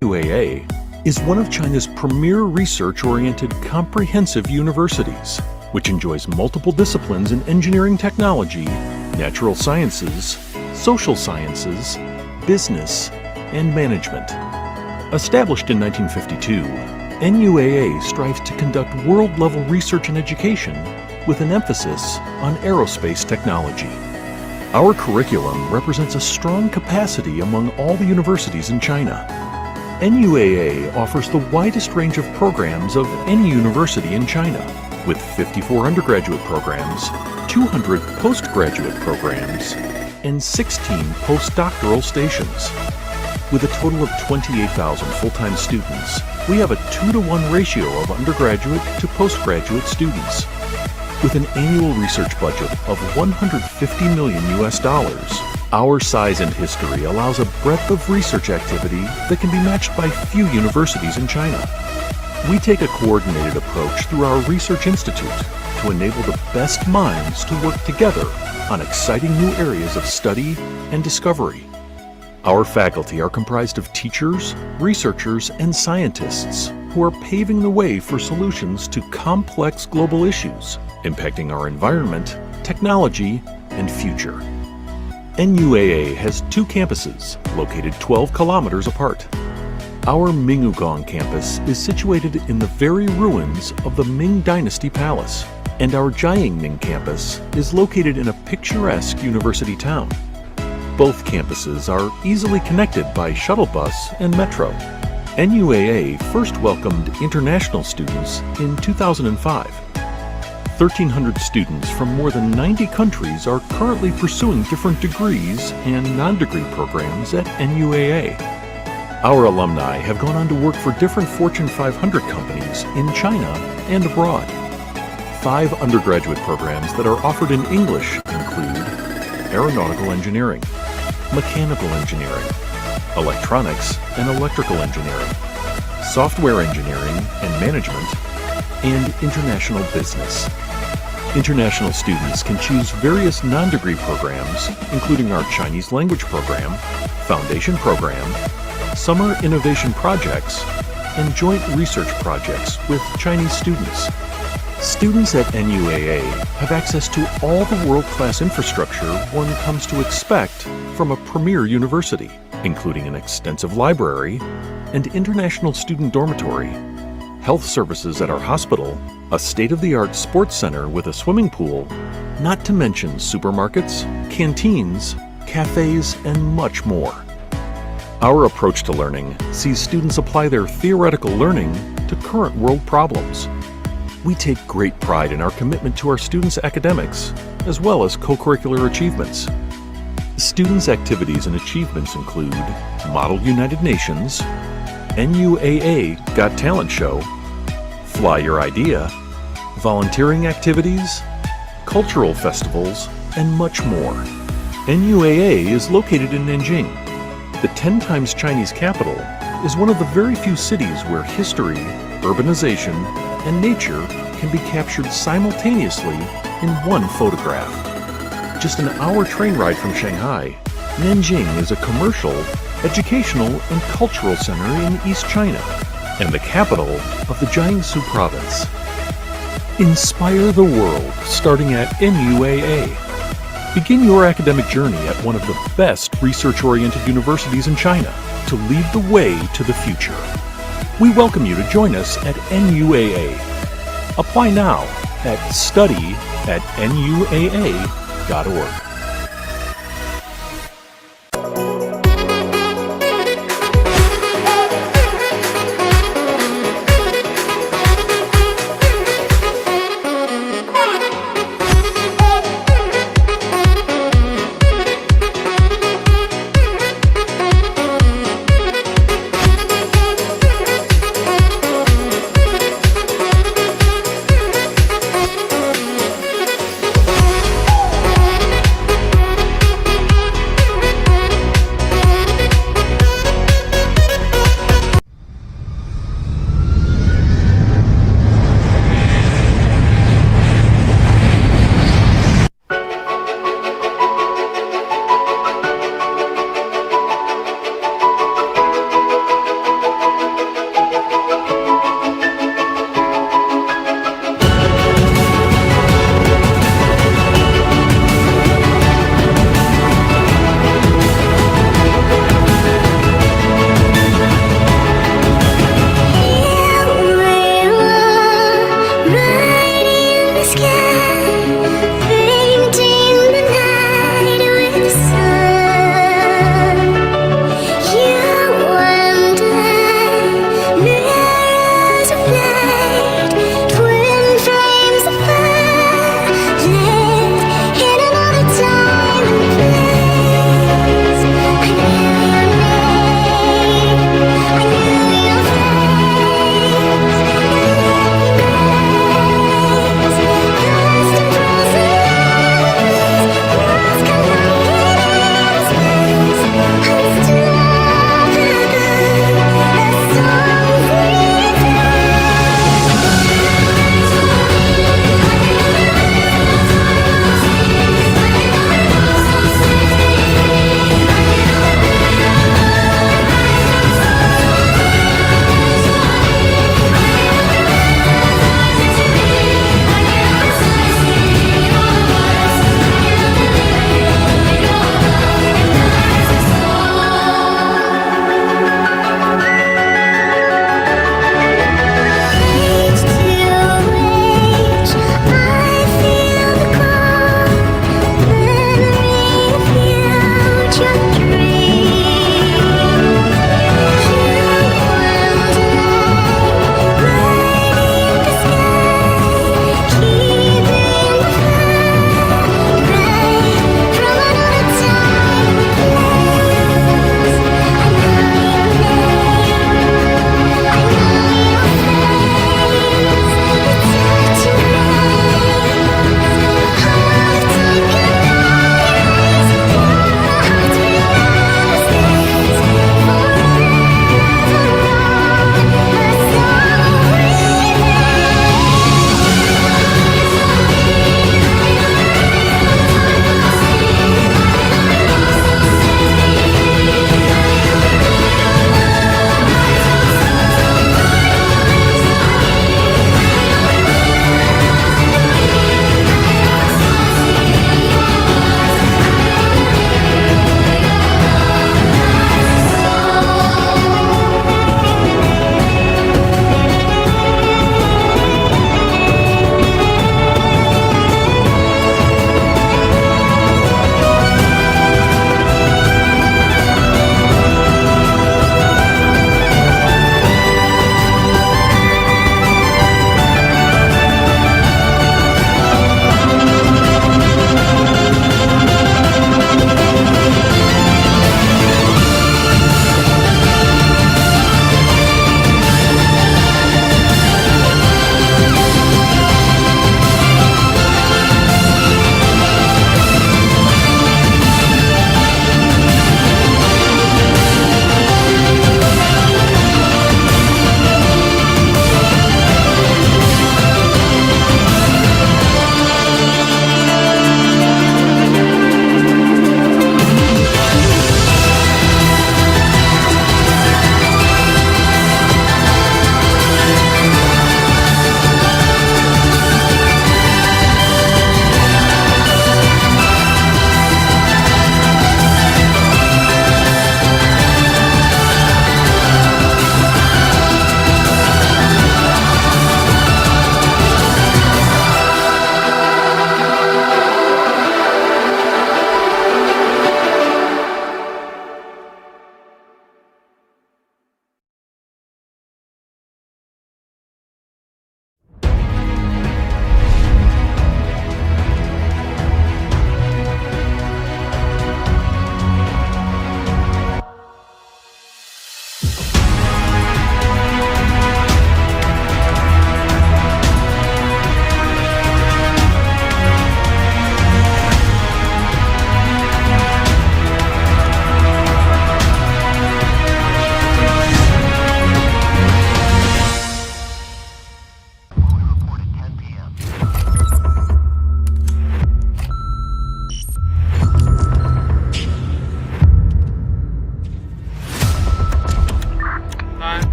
Nuaa is one of China's premier research-oriented comprehensive universities, which enjoys multiple disciplines in engineering technology, natural sciences, social sciences, business, and management. Established in 1952, Nuaa strives to conduct world-level research and education with an emphasis on aerospace technology. Our curriculum represents a strong capacity among all the universities in China. Nuaa offers the widest range of programs of any university in China, with 54 undergraduate programs, 200 postgraduate programs, and 16 postdoctoral stations. With a total of 28,000 full-time students, we have a 2-to-1 ratio of undergraduate to postgraduate students. With an annual research budget of $150 million, our size and history allows a breadth of research activity that can be matched by few universities in China. We take a coordinated approach through our Research Institute to enable the best minds to work together on exciting new areas of study and discovery. Our faculty are comprised of teachers, researchers, and scientists who are paving the way for solutions to complex global issues impacting our environment, technology, and future. Nuaa has 2 campuses located 12 kilometers apart. Our Mingugong campus is situated in the very ruins of the Ming Dynasty Palace, and our Jiangning campus is located in a picturesque university town. Both campuses are easily connected by shuttle bus and metro. Nuaa first welcomed international students in 2005. 1,300 students from more than 90 countries are currently pursuing different degrees and non-degree programs at Nuaa. Our alumni have gone on to work for different Fortune 500 companies in China and abroad. 5 undergraduate programs that are offered in English include aeronautical engineering, mechanical engineering, electronics and electrical engineering, software engineering and management, and international business. International students can choose various non-degree programs, including our Chinese language program, foundation program, summer innovation projects, and joint research projects with Chinese students. Students at Nuaa have access to all the world-class infrastructure one comes to expect from a premier university, including an extensive library and international student dormitory, health services at our hospital, a state-of-the-art sports center with a swimming pool, not to mention supermarkets, canteens, cafes, and much more. Our approach to learning sees students apply their theoretical learning to current world problems. We take great pride in our commitment to our students' academics, as well as co-curricular achievements. Students' activities and achievements include Model United Nations, Nuaa Got Talent Show, Fly Your Idea, volunteering activities, cultural festivals, and much more. Nuaa is located in Nanjing. The 10 times Chinese capital is one of the very few cities where history, urbanization, and nature can be captured simultaneously in one photograph. Just an hour train ride from Shanghai, Nanjing is a commercial, educational, and cultural center in East China, and the capital of the Jiangsu province. Inspire the world starting at Nuaa. Begin your academic journey at one of the best research-oriented universities in China to lead the way to the future. We welcome you to join us at Nuaa. Apply now at study@nuaa.org.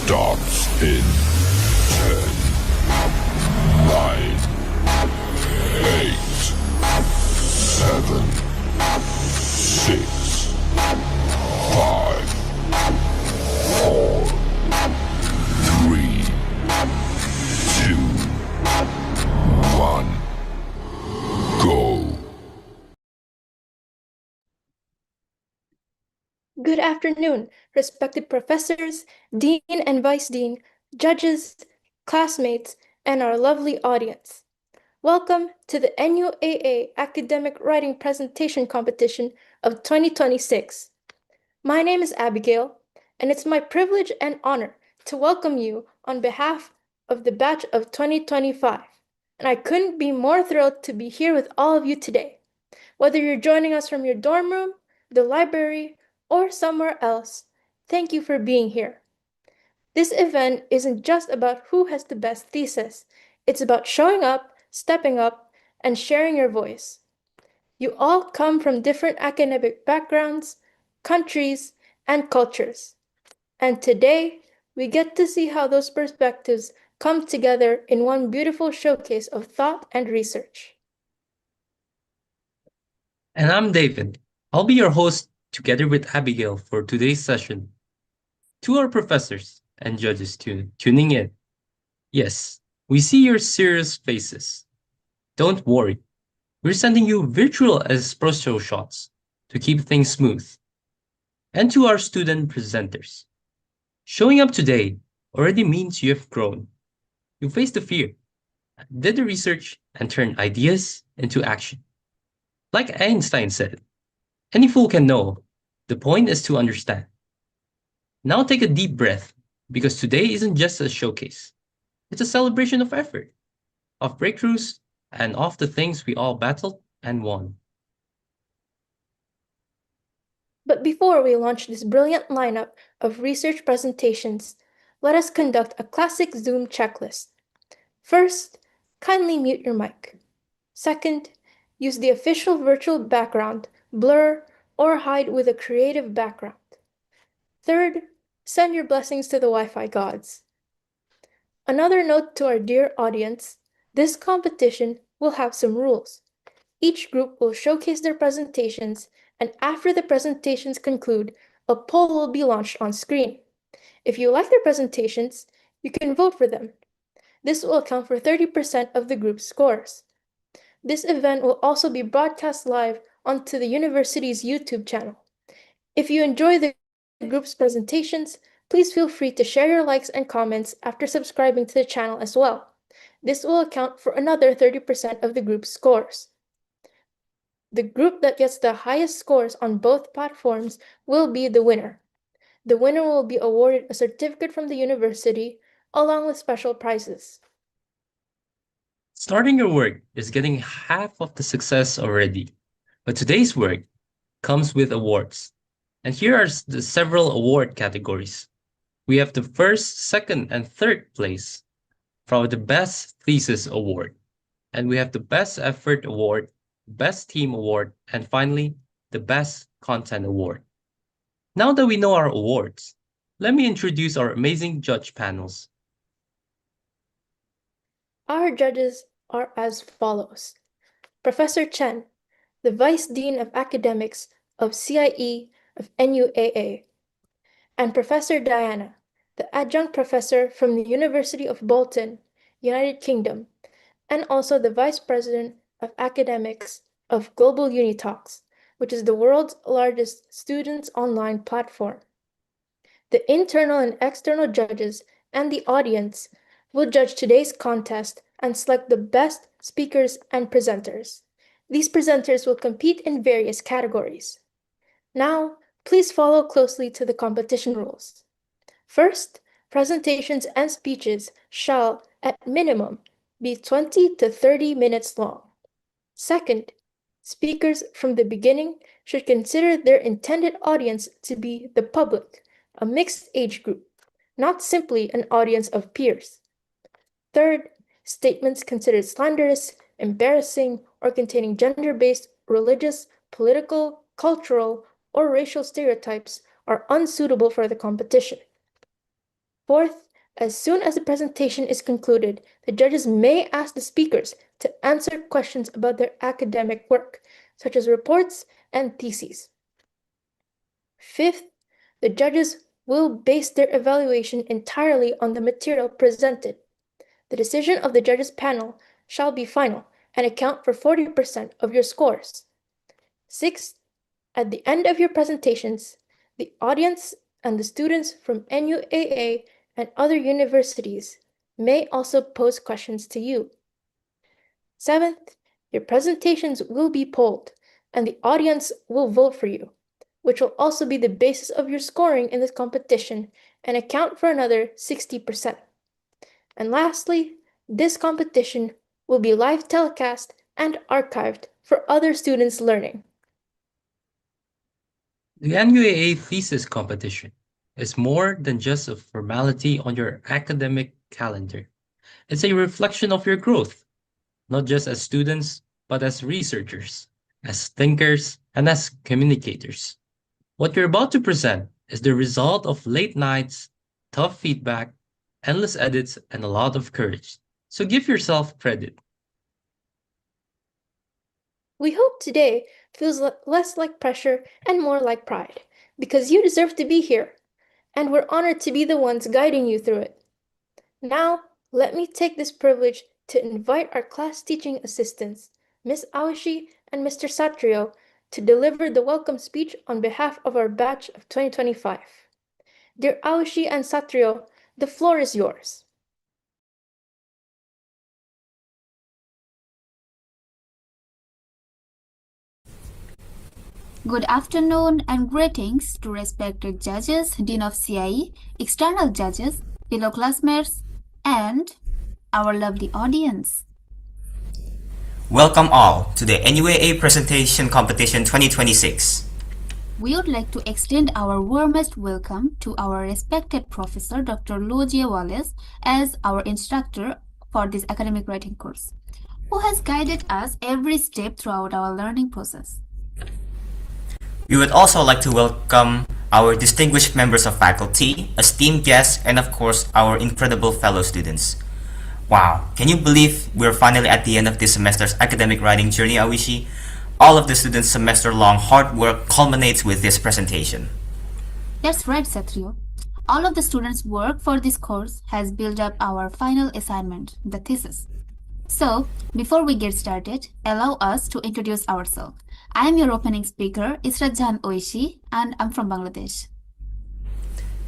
starts in 10, 9, 8, 7, 6, 5, 4, 3, 2, 1, go. Good afternoon, respected professors, dean and vice dean, judges, classmates, and our lovely audience. Welcome to the NUAA Academic Writing Presentation Competition of 2026. My name is Abigail, and it's my privilege and honor to welcome you on behalf of the batch of 2025. And I couldn't be more thrilled to be here with all of you today. Whether you're joining us from your dorm room, the library, or somewhere else, thank you for being here. This event isn't just about who has the best thesis. It's about showing up, stepping up, and sharing your voice. You all come from different academic backgrounds, countries, and cultures. And today, we get to see how those perspectives come together in one beautiful showcase of thought and research. And I'm David. I'll be your host together with Abigail for today's session. To our professors and judges tuning in. Yes, we see your serious faces. Don't worry. We're sending you virtual espresso shots to keep things smooth. And to our student presenters. Showing up today already means you have grown. You faced the fear, did the research, and turned ideas into action. Like Einstein said, any fool can know. The point is to understand. Now take a deep breath, because today isn't just a showcase. It's a celebration of effort, of breakthroughs, and of the things we all battled and won. But before we launch this brilliant lineup of research presentations, let us conduct a classic Zoom checklist. First, kindly mute your mic. Second, use the official virtual background, blur, or hide with a creative background. Third, send your blessings to the Wi-Fi gods. Another note to our dear audience, this competition will have some rules. Each group will showcase their presentations, and after the presentations conclude, a poll will be launched on screen. If you like their presentations, you can vote for them. This will account for 30% of the group's scores. This event will also be broadcast live onto the university's YouTube channel. If you enjoy the group's presentations, please feel free to share your likes and comments after subscribing to the channel as well. This will account for another 30% of the group's scores. The group that gets the highest scores on both platforms will be the winner. The winner will be awarded a certificate from the university along with special prizes. Starting your work is getting half of the success already, but today's work comes with awards. And here are the several award categories. We have the first, second, and third place for the Best Thesis Award. And we have the Best Effort Award, Best Team Award, and finally, the Best Content Award. Now that we know our awards, let me introduce our amazing judge panels. Our judges are as follows. Professor Chen, the Vice Dean of Academics of CIE of NUAA, and Professor Diana, the Adjunct Professor from the University of Bolton, United Kingdom, and also the Vice President of Academics of Global Unitalks, which is the world's largest students' online platform. The internal and external judges and the audience will judge today's contest and select the best speakers and presenters. These presenters will compete in various categories. Now, please follow closely to the competition rules. First, presentations and speeches shall, at minimum, be 20 to 30 minutes long. Second, speakers from the beginning should consider their intended audience to be the public, a mixed age group, not simply an audience of peers. Third, statements considered slanderous, embarrassing, or containing gender-based, religious, political, cultural, or racial stereotypes are unsuitable for the competition. Fourth, as soon as the presentation is concluded, the judges may ask the speakers to answer questions about their academic work, such as reports and theses. Fifth, the judges will base their evaluation entirely on the material presented. The decision of the judges panel shall be final and account for 40% of your scores. Sixth, at the end of your presentations, the audience and the students from NUAA and other universities may also pose questions to you. Seventh, your presentations will be polled, and the audience will vote for you, which will also be the basis of your scoring in this competition and account for another 60%. And lastly, this competition will be live telecast and archived for other students' learning. The NUAA thesis competition is more than just a formality on your academic calendar. It's a reflection of your growth, not just as students, but as researchers, as thinkers, and as communicators. What you're about to present is the result of late nights, tough feedback, endless edits, and a lot of courage. So give yourself credit. We hope today feels less like pressure and more like pride, because you deserve to be here, and we're honored to be the ones guiding you through it. Now, let me take this privilege to invite our class teaching assistants, Ms. Awashi and Mr. Satrio, to deliver the welcome speech on behalf of our batch of 2025. Dear Awashi and Satrio, the floor is yours. Good afternoon and greetings to respected judges, Dean of CIE, external judges, fellow classmates, and our lovely audience. Welcome all to the NUAA Presentation Competition 2026. We would like to extend our warmest welcome to our respected professor, Dr. Lojie Wallace, as our instructor for this academic writing course, who has guided us every step throughout our learning process. We would also like to welcome our distinguished members of faculty, esteemed guests, and of course, our incredible fellow students. Wow, can you believe we're finally at the end of this semester's academic writing journey, Awishi? All of the students' semester-long hard work culminates with this presentation. That's right, Satrio. All of the students' work for this course has built up our final assignment, the thesis. So, before we get started, allow us to introduce ourselves. I am your opening speaker, Israt Jahan Oishi, and I'm from Bangladesh.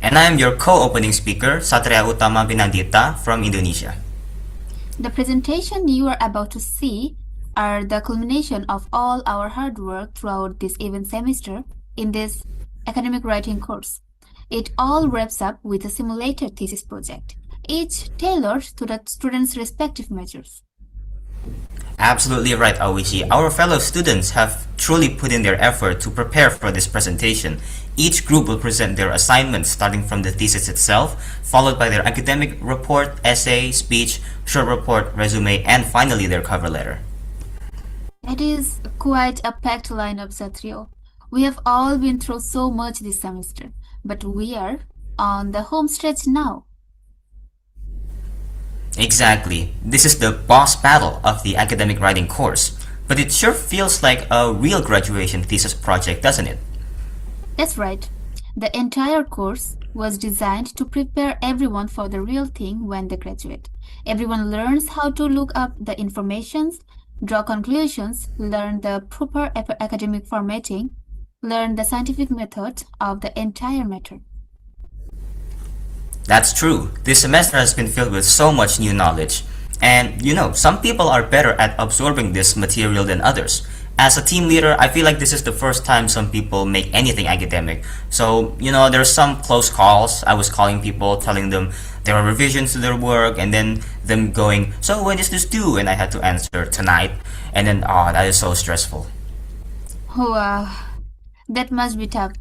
And I am your co-opening speaker, Satria Utama Binandita from Indonesia. The presentation you are about to see are the culmination of all our hard work throughout this event semester in this academic writing course. It all wraps up with a simulated thesis project, each tailored to the students' respective majors. Absolutely right, Awishi. Our fellow students have truly put in their effort to prepare for this presentation. Each group will present their assignments starting from the thesis itself, followed by their academic report, essay, speech, short report, resume, and finally their cover letter. It is quite a packed lineup, Satrio. We have all been through so much this semester, but we are on the home stretch now. Exactly. This is the boss battle of the academic writing course, but it sure feels like a real graduation thesis project, doesn't it? That's right. The entire course was designed to prepare everyone for the real thing when they graduate. Everyone learns how to look up the informations, draw conclusions, learn the proper academic formatting, learn the scientific method of the entire matter. That's true. This semester has been filled with so much new knowledge. And some people are better at absorbing this material than others. As a team leader, I feel like this is the first time some people make anything academic. So, there's some close calls. I was calling people, telling them there are revisions to their work, and then them going, "So when is this due?" And I had to answer tonight. And then, that is so stressful. Wow. That must be tough.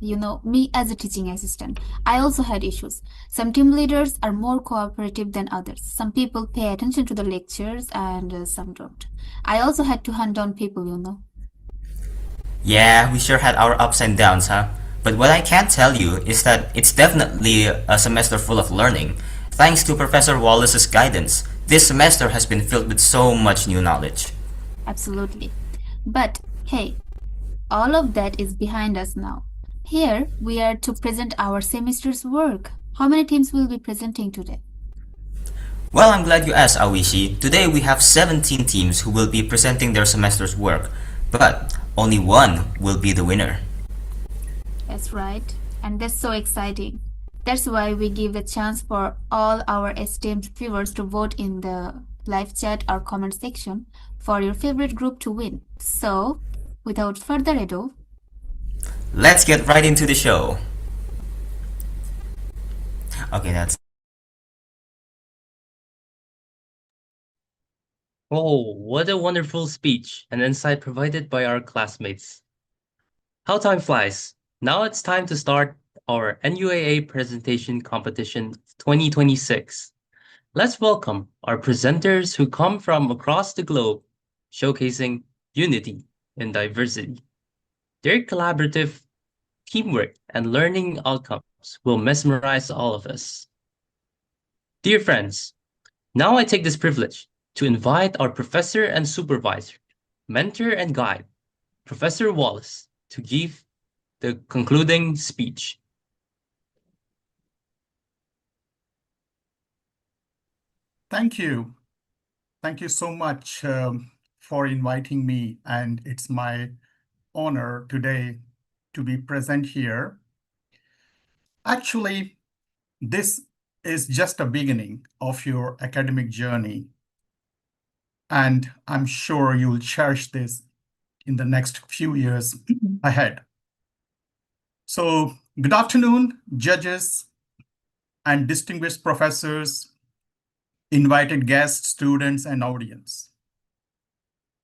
Me as a teaching assistant, I also had issues. Some team leaders are more cooperative than others. Some people pay attention to the lectures and some don't. I also had to hunt down people. Yeah, we sure had our ups and downs, huh? But what I can tell you is that it's definitely a semester full of learning. Thanks to Professor Wallace's guidance, this semester has been filled with so much new knowledge. Absolutely. But hey, all of that is behind us now. Here we are to present our semester's work. How many teams will be presenting today? Well, I'm glad you asked, Awishi. Today we have 17 teams who will be presenting their semester's work, but only one will be the winner. That's right. And that's so exciting. That's why we give the chance for all our esteemed viewers to vote in the live chat or comment section for your favorite group to win. So, without further ado, Let's get right into the show. Okay, that's Oh, what a wonderful speech and insight provided by our classmates. How time flies. Now it's time to start our NUAA Presentation Competition 2026. Let's welcome our presenters who come from across the globe, showcasing unity in diversity. Their collaborative teamwork and learning outcomes will mesmerize all of us. Dear friends, now I take this privilege to invite our professor and supervisor, mentor and guide, Professor Wallace, to give the concluding speech. Thank you. Thank you so much for inviting me, and it's my honor today to be present here. Actually, this is just a beginning of your academic journey, and I'm sure you'll cherish this in the next few years ahead. So, good afternoon, judges and distinguished professors, invited guests, students, and audience.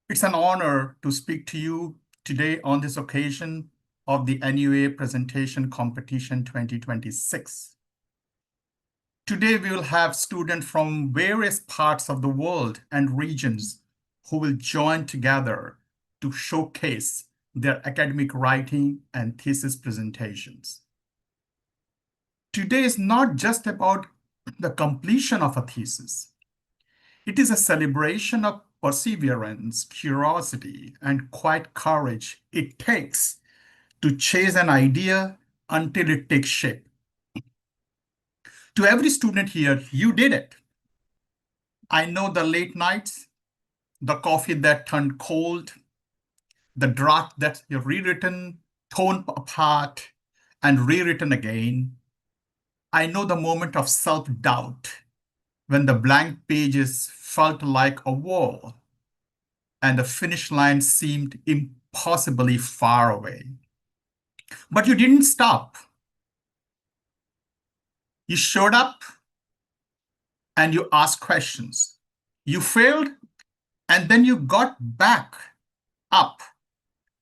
It's an honor to speak to you today on this occasion of the NUA Presentation Competition 2026. Today, we will have students from various parts of the world and regions who will join together to showcase their academic writing and thesis presentations. Today is not just about the completion of a thesis. It is a celebration of perseverance, curiosity, and quiet courage it takes to chase an idea until it takes shape. To every student here, you did it. I know the late nights, the coffee that turned cold, the draft that you rewritten, torn apart, and rewritten again. I know the moment of self-doubt when the blank pages felt like a wall and the finish line seemed impossibly far away. But you didn't stop. You showed up and you asked questions. You failed and then you got back up.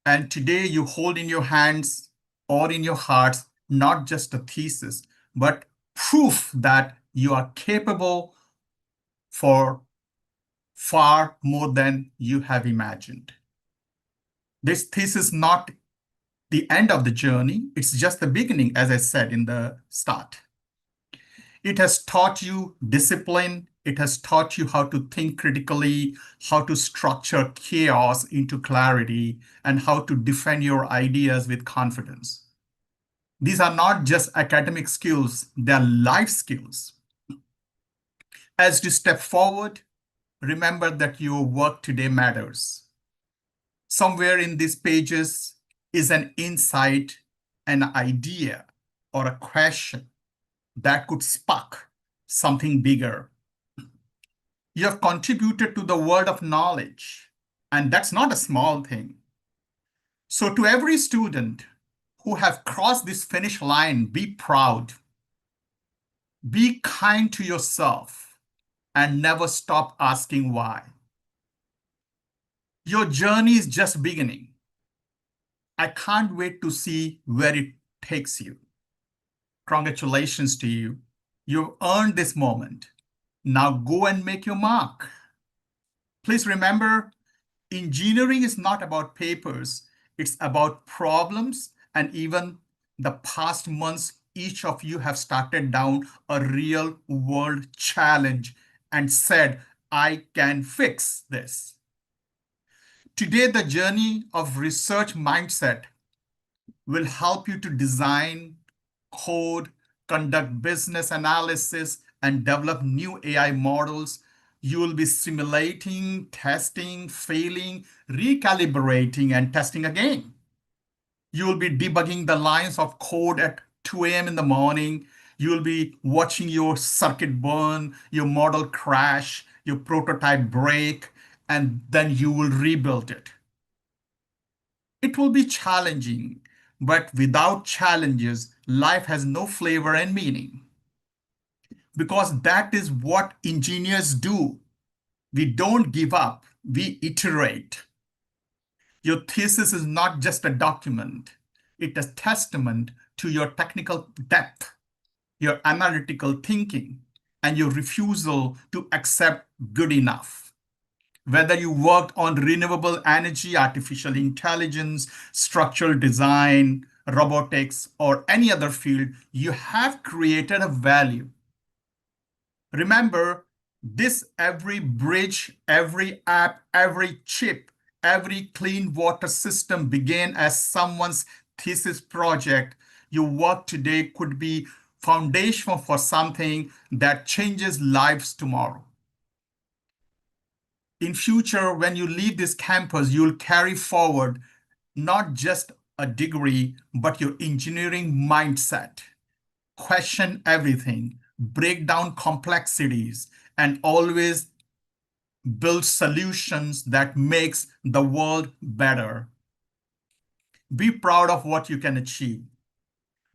And today you hold in your hands or in your hearts not just a thesis, but proof that you are capable for far more than you have imagined. This thesis is not the end of the journey. It's just the beginning, as I said in the start. It has taught you discipline. It has taught you how to think critically, how to structure chaos into clarity, and how to defend your ideas with confidence. These are not just academic skills, they're life skills. As you step forward, remember that your work today matters. Somewhere in these pages is an insight, an idea, or a question that could spark something bigger. You have contributed to the world of knowledge, and that's not a small thing. So to every student who have crossed this finish line, be proud, be kind to yourself, and never stop asking why. Your journey is just beginning. I can't wait to see where it takes you. Congratulations to you. You've earned this moment. Now go and make your mark. Please remember, engineering is not about papers. It's about problems and even the past months, each of you have started down a real world challenge and said, I can fix this. Today, the journey of research mindset will help you to design, code, conduct business analysis, and develop new AI models. You will be simulating, testing, failing, recalibrating, and testing again. You will be debugging the lines of code at 2 a.m. in the morning. You will be watching your circuit burn, your model crash, your prototype break, and then you will rebuild it. It will be challenging, but without challenges, life has no flavor and meaning. Because that is what engineers do. We don't give up, we iterate. Your thesis is not just a document, it is testament to your technical depth, your analytical thinking, and your refusal to accept good enough. Whether you worked on renewable energy, artificial intelligence, structural design, robotics, or any other field, you have created a value. Remember, this every bridge, every app, every chip, every clean water system began as someone's thesis project. Your work today could be foundational for something that changes lives tomorrow. In future, when you leave this campus, you'll carry forward not just a degree, but your engineering mindset. Question everything, break down complexities, and always build solutions that makes the world better. Be proud of what you can achieve.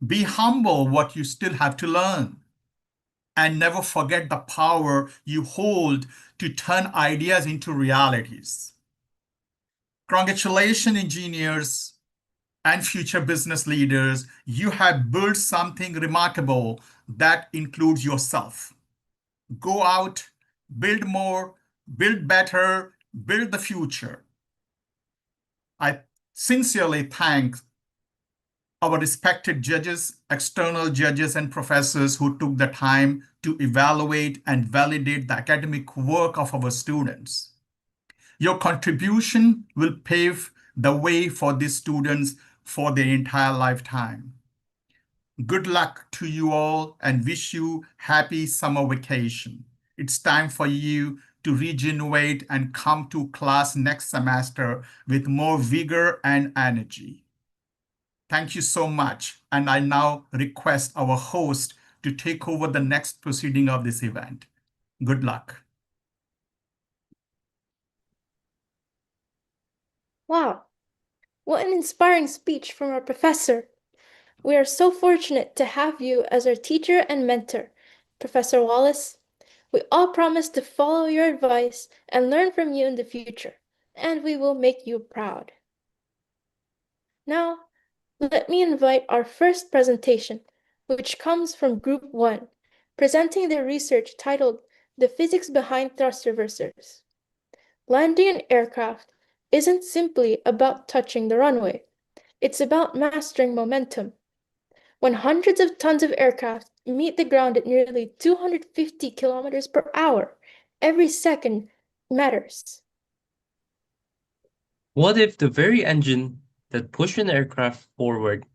Be humble what you still have to learn. And never forget the power you hold to turn ideas into realities. Congratulations, engineers and future business leaders. You have built something remarkable that includes yourself. Go out, build more, build better, build the future. I sincerely thank our respected judges, external judges, and professors who took the time to evaluate and validate the academic work of our students. Your contribution will pave the way for these students for their entire lifetime. Good luck to you all and wish you happy summer vacation. It's time for you to regenerate and come to class next semester with more vigor and energy. Thank you so much. And I now request our host to take over the next proceeding of this event. Good luck. Wow, what an inspiring speech from our professor. We are so fortunate to have you as our teacher and mentor, Professor Wallace. We all promise to follow your advice and learn from you in the future, and we will make you proud. Now, let me invite our first presentation, which comes from Group 1, presenting their research titled The Physics Behind Thrust Reversers. Landing an aircraft isn't simply about touching the runway. It's about mastering momentum. When hundreds of tons of aircraft meet the ground at nearly 250 kilometers per hour, every second matters. What if the very engine that pushed an aircraft forward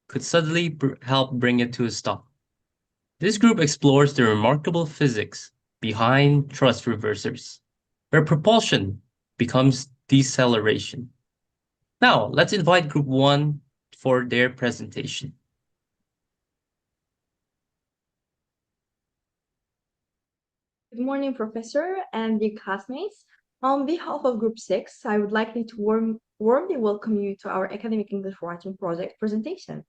could suddenly help bring it to a stop? This group explores the remarkable physics behind thrust reversers, where propulsion becomes deceleration. Now, let's invite Group 1 for their presentation. Good morning, Professor and dear classmates. On behalf of Group 6, I would like to warmly welcome you to our Academic English Writing Project presentation.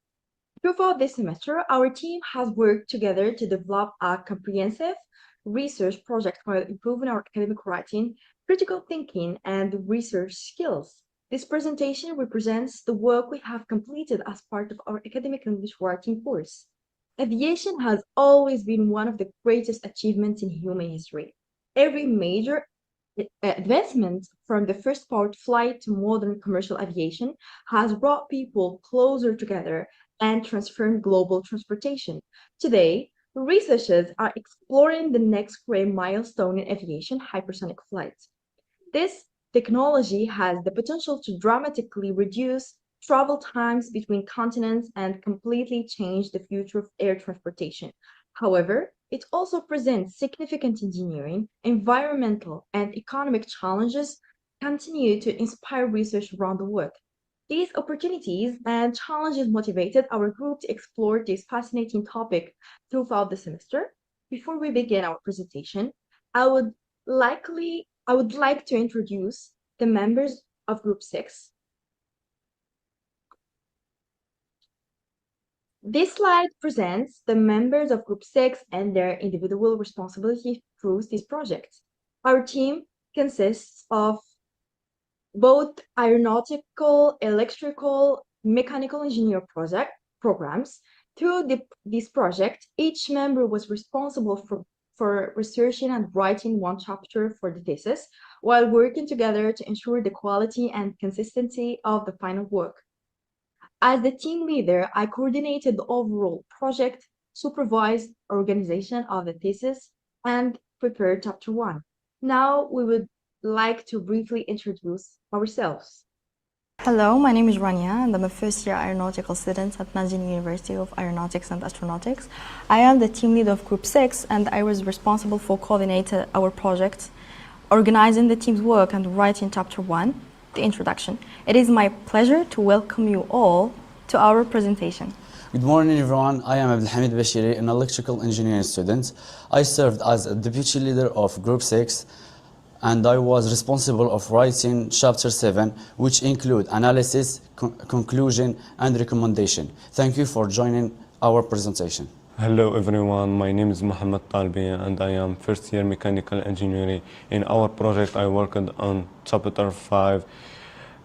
Throughout this semester, our team has worked together to develop a comprehensive research project for improving our academic writing, critical thinking, and research skills. This presentation represents the work we have completed as part of our academic English writing course. Aviation has always been one of the greatest achievements in human history. Every major advancement from the first powered flight to modern commercial aviation has brought people closer together and transform global transportation. Today, researchers are exploring the next great milestone in aviation, hypersonic flights. This technology has the potential to dramatically reduce travel times between continents and completely change the future of air transportation. However, it also presents significant engineering, environmental, and economic challenges continue to inspire research around the world. These opportunities and challenges motivated our group to explore this fascinating topic throughout the semester. Before we begin our presentation, I would I would like to introduce the members of Group 6. This slide presents the members of Group 6 and their individual responsibilities through this project. Our team consists of both aeronautical, electrical, mechanical engineer programs. Through this project, each member was responsible for researching and writing one chapter for the thesis, while working together to ensure the quality and consistency of the final work. As the team leader, I coordinated the overall project, supervised organization of the thesis, and prepared chapter 1. Now we would like to briefly introduce ourselves. Hello, my name is Rania and I'm a first-year aeronautical student at Najin University of Aeronautics and Astronautics. I am the team lead of Group 6 and I was responsible for coordinating our project, organizing the team's work and writing chapter 1, the introduction. It is my pleasure to welcome you all to our presentation. Good morning everyone, I am Abdelhamid Bashiri, an electrical engineering student. I served as a deputy leader of Group 6 and I was responsible of writing chapter 7, which include analysis, conclusion and recommendation. Thank you for joining our presentation. Hello everyone, my name is Mohammed Talbi and I am first year mechanical engineering. In our project I worked on chapter 5,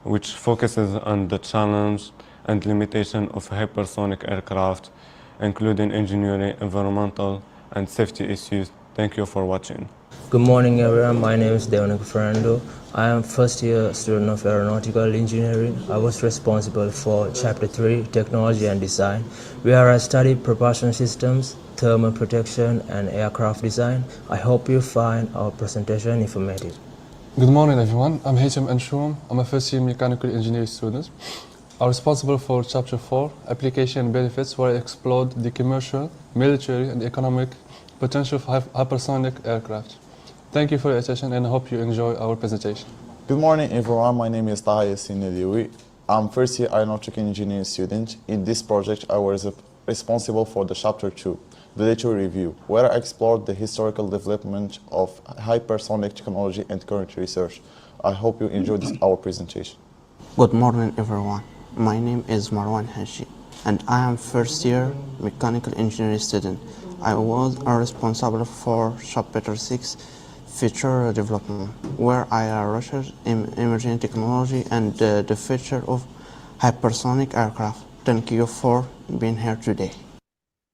which focuses on the challenge and limitation of hypersonic aircraft, including engineering, environmental and safety issues. Thank you for watching. Good morning everyone, my name is Devanik Fernando. I am first year student of aeronautical engineering. I was responsible for chapter 3, technology and design, where I studied propulsion systems, thermal protection and aircraft design. I hope you find our presentation informative. Good morning everyone, I'm Haytham Anshoum. I'm a first year mechanical engineering student. I'm responsible for chapter 4, application and benefits, where I explored the commercial, military and economic potential for hypersonic aircraft. Thank you for your attention and I hope you enjoy our presentation. Good morning everyone, my name is Taha Yassine Elioui. I'm first year aeronautical engineering student. In this project I was responsible for the chapter 2, the literary review, where I explored the historical development of hypersonic technology and current research. I hope you enjoyed our presentation. Good morning everyone, my name is Marwan Haji and I am first year mechanical engineering student. I was responsible for chapter 6, feature development, where I researched emerging technology and the future of hypersonic aircraft. Thank you for being here today.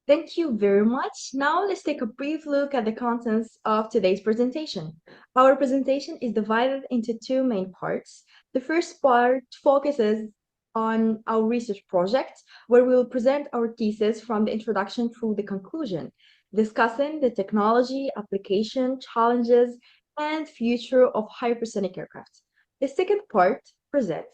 Thank you very much. Now let's take a brief look at the contents of today's presentation. Our presentation is divided into two main parts. The first part focuses on our research project, where we will present our thesis from the introduction through the conclusion, discussing the technology, application, challenges, and future of hypersonic aircraft. The second part presents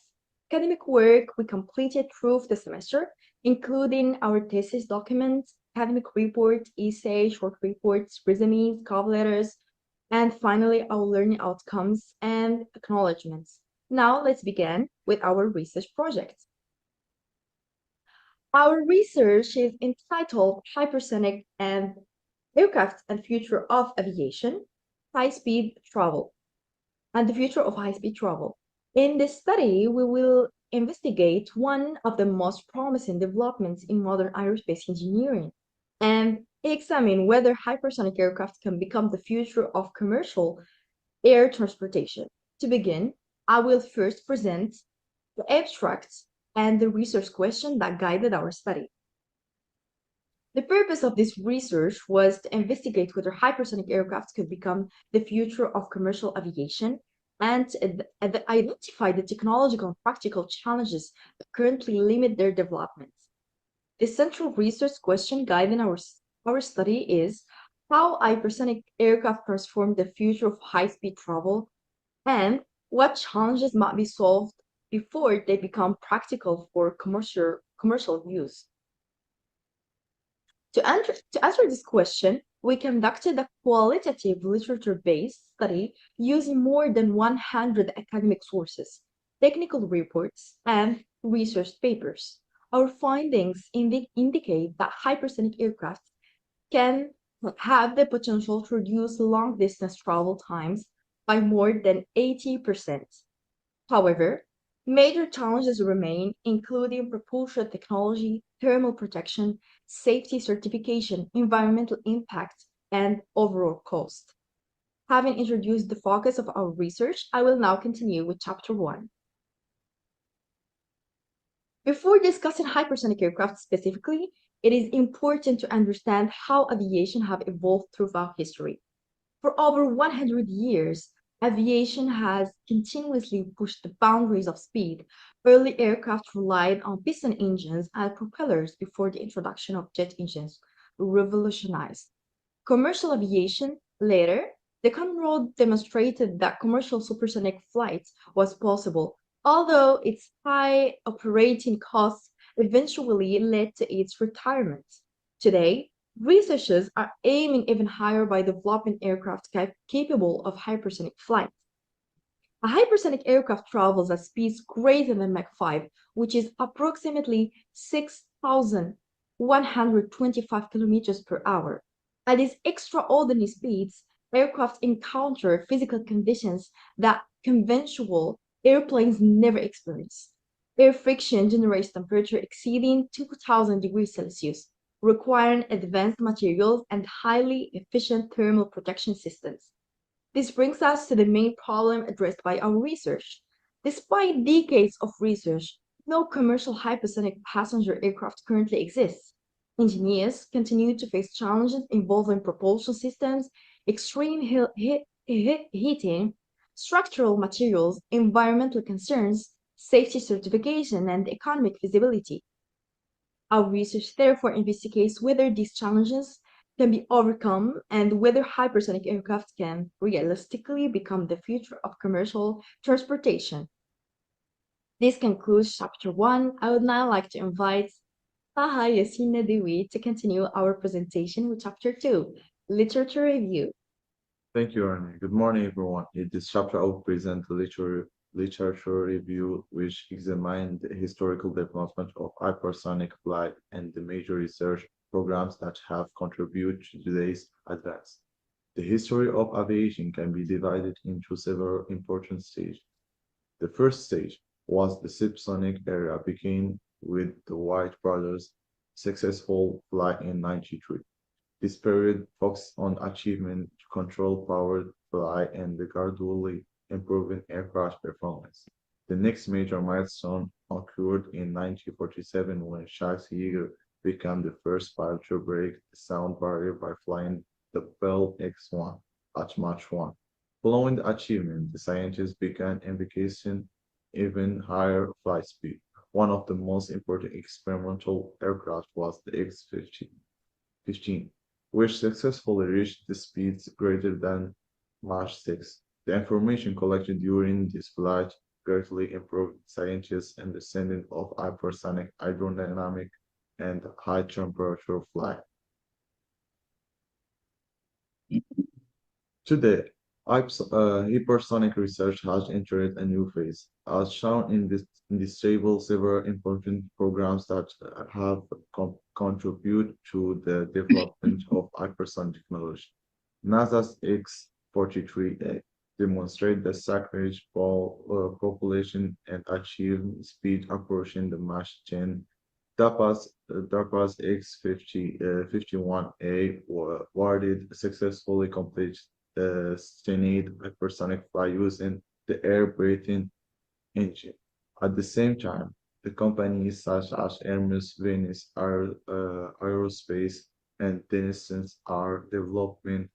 academic work we completed through the semester, including our thesis documents, academic report, essay, short reports, resumes, cover letters, and finally our learning outcomes and acknowledgements. Now let's begin with our research project. Our research is entitled Hypersonic and Aircraft and Future of Aviation, High-Speed Travel, and the Future of High-Speed Travel. In this study, we will investigate one of the most promising developments in modern aerospace engineering and examine whether hypersonic aircraft can become the future of commercial air transportation. To begin, I will first present the abstracts and the research question that guided our study. The purpose of this research was to investigate whether hypersonic aircraft could become the future of commercial aviation and identify the technological and practical challenges that currently limit their development. The central research question guiding our study is how hypersonic aircraft transform the future of high-speed travel and what challenges might be solved before they become practical for commercial use. To answer this question, we conducted a qualitative literature-based study using more than 100 academic sources, technical reports, and research papers. Our findings indicate that hypersonic aircraft can have the potential to reduce long-distance travel times by more than 80%. However, major challenges remain, including propulsion technology, thermal protection, safety certification, environmental impact, and overall cost. Having introduced the focus of our research, I will now continue with Chapter 1. Before discussing hypersonic aircraft specifically, it is important to understand how aviation have evolved throughout history. For over 100 years, aviation has continuously pushed the boundaries of speed. Early aircraft relied on piston engines and propellers before the introduction of jet engines revolutionized commercial aviation. Later, the Common Road demonstrated that commercial supersonic flight was possible, although its high operating costs eventually led to its retirement. Today, researchers are aiming even higher by developing aircraft capable of hypersonic flight. A hypersonic aircraft travels at speeds greater than Mach 5, which is approximately 6,125 kilometers per hour. At these extraordinary speeds, aircraft encounter physical conditions that conventional airplanes never experience. Air friction generates temperature exceeding 2000 degrees Celsius, requiring advanced materials and highly efficient thermal protection systems. This brings us to the main problem addressed by our research. Despite decades of research, no commercial hypersonic passenger aircraft currently exists. Engineers continue to face challenges involving propulsion systems, extreme heating, structural materials, environmental concerns, safety certification, and economic feasibility. Our research therefore investigates whether these challenges can be overcome and whether hypersonic aircraft can realistically become the future of commercial transportation. This concludes Chapter 1. I would now like to invite Taha Yassine Dewi to continue our presentation with Chapter 2, Literature Review. Thank you, Arne. Good morning, everyone. In this chapter, I will present the literature review, which examines the historical development of hypersonic flight and the major research programs that have contributed to today's advance. The history of aviation can be divided into several important stages. The first stage was the subsonic era, beginning with the Wright brothers' successful flight in 1993. This period focused on achievement to control powered flight and the gradually improving aircraft performance. The next major milestone occurred in 1947 when Charles Yeager became the first pilot to break the sound barrier by flying the Bell X-1 at Mach 1. Following the achievement, the scientists began investigating even higher flight speed. One of the most important experimental aircraft was the X-15, which successfully reached the speeds greater than Mach 6. The information collected during this flight greatly improved scientists' understanding of hypersonic hydrodynamic and high-temperature flight. Today, hypersonic research has entered a new phase. As shown in this table, several important programs that have contributed to the development of hypersonic technology. NASA's X-43A demonstrate the sacred population and achieve speed approaching the Mach 10. DARPA's X-51A awarded successfully complete sustained hypersonic flight using the air-breathing engine. At the same time, the companies such as Hermes, Venus Aerospace, and Denison are developing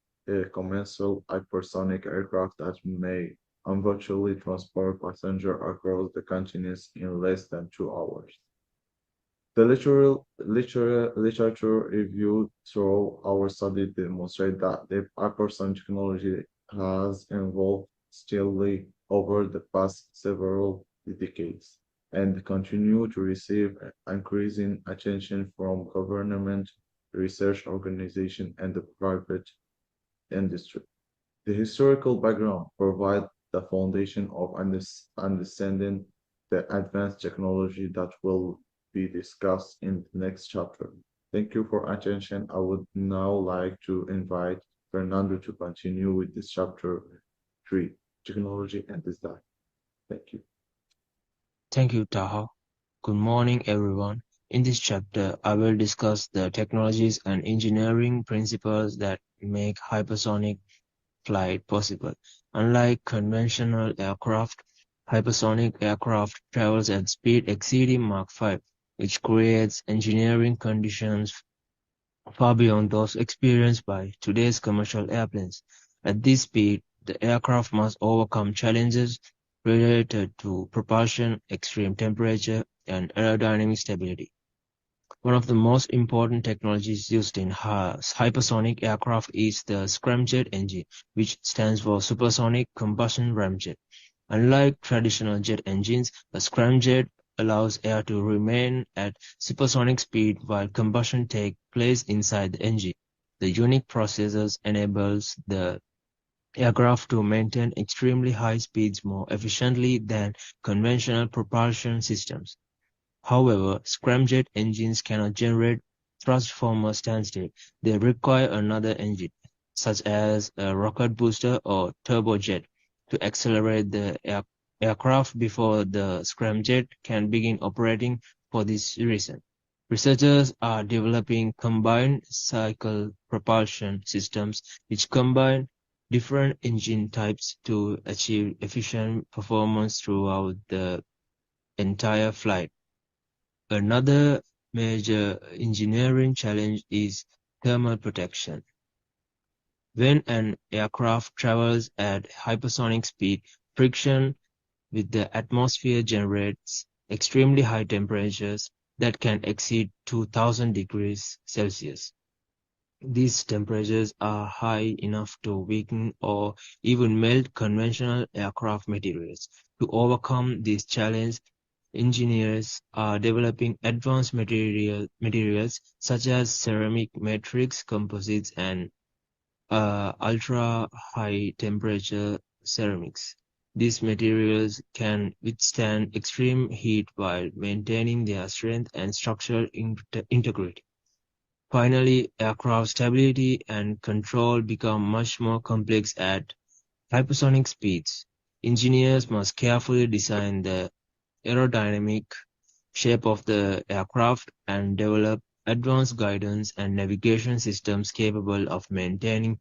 commercial hypersonic aircraft that may virtually transport passengers across the continents in less than 2 hours. The literature review through our study demonstrate that the hypersonic technology has evolved steadily over the past several decades and continue to receive increasing attention from government, research organizations, and the private industry. The historical background provides the foundation of understanding the advanced technology that will be discussed in the next chapter. Thank you for attention. I would now like to invite Fernando to continue with this chapter 3, technology and design. Thank you. Thank you, Taha. Good morning, everyone. In this chapter, I will discuss the technologies and engineering principles that make hypersonic flight possible. Unlike conventional aircraft, hypersonic aircraft travels at speed exceeding Mach 5, which creates engineering conditions far beyond those experienced by today's commercial airplanes. At this speed, the aircraft must overcome challenges related to propulsion, extreme temperature, and aerodynamic stability. One of the most important technologies used in hypersonic aircraft is the scramjet engine, which stands for supersonic combustion ramjet. Unlike traditional jet engines, a scramjet allows air to remain at supersonic speed while combustion takes place inside the engine. The unique processes enables the aircraft to maintain extremely high speeds more efficiently than conventional propulsion systems. However, scramjet engines cannot generate thrust from a standstill. They require another engine, such as a rocket booster or turbojet, to accelerate the aircraft before the scramjet can begin operating. For this reason, researchers are developing combined cycle propulsion systems which combine different engine types to achieve efficient performance throughout the entire flight. Another major engineering challenge is thermal protection. When an aircraft travels at hypersonic speed, friction with the atmosphere generates extremely high temperatures that can exceed 2000 degrees Celsius. These temperatures are high enough to weaken or even melt conventional aircraft materials. To overcome this challenge, engineers are developing advanced materials such as ceramic matrix composites and ultra-high temperature ceramics. These materials can withstand extreme heat while maintaining their strength and structural integrity. Finally, aircraft stability and control become much more complex at hypersonic speeds. Engineers must carefully design the aerodynamic shape of the aircraft and develop advanced guidance and navigation systems capable of maintaining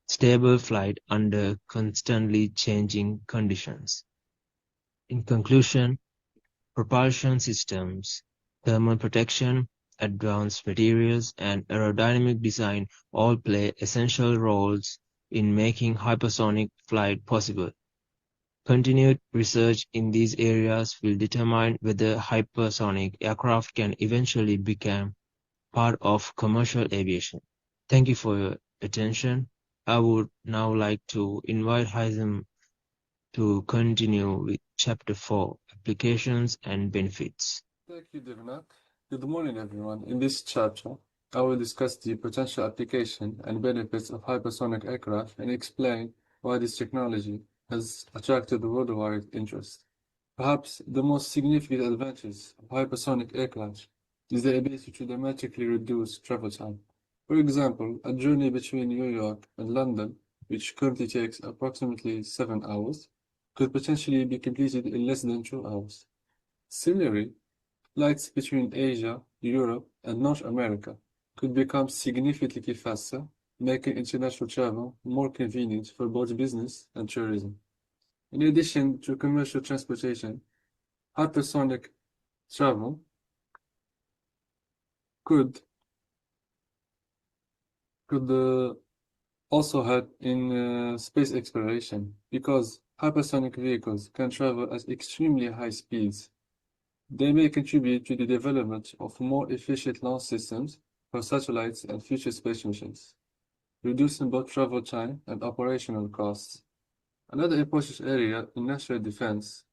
stable flight under constantly changing conditions. In conclusion, propulsion systems, thermal protection, advanced materials, and aerodynamic design all play essential roles in making hypersonic flight possible. Continued research in these areas will determine whether hypersonic aircraft can eventually become part of commercial aviation. Thank you for your attention. I would now like to invite Haizam to continue with Chapter 4, Applications and Benefits. Thank you, Devnak. Good morning, everyone. In this chapter, I will discuss the potential application and benefits of hypersonic aircraft and explain why this technology has attracted worldwide interest. Perhaps the most significant advantage of hypersonic aircraft is the ability to dramatically reduce travel time. For example, a journey between New York and London, which currently takes approximately 7 hours, could potentially be completed in less than 2 hours. Similarly, flights between Asia, Europe, and North America could become significantly faster, making international travel more convenient for both business and tourism. In addition to commercial transportation, hypersonic travel could also help in space exploration because hypersonic vehicles can travel at extremely high speeds They may contribute to the development of more efficient launch systems for satellites and future space missions, reducing both travel time and operational costs. Another important area in national defense.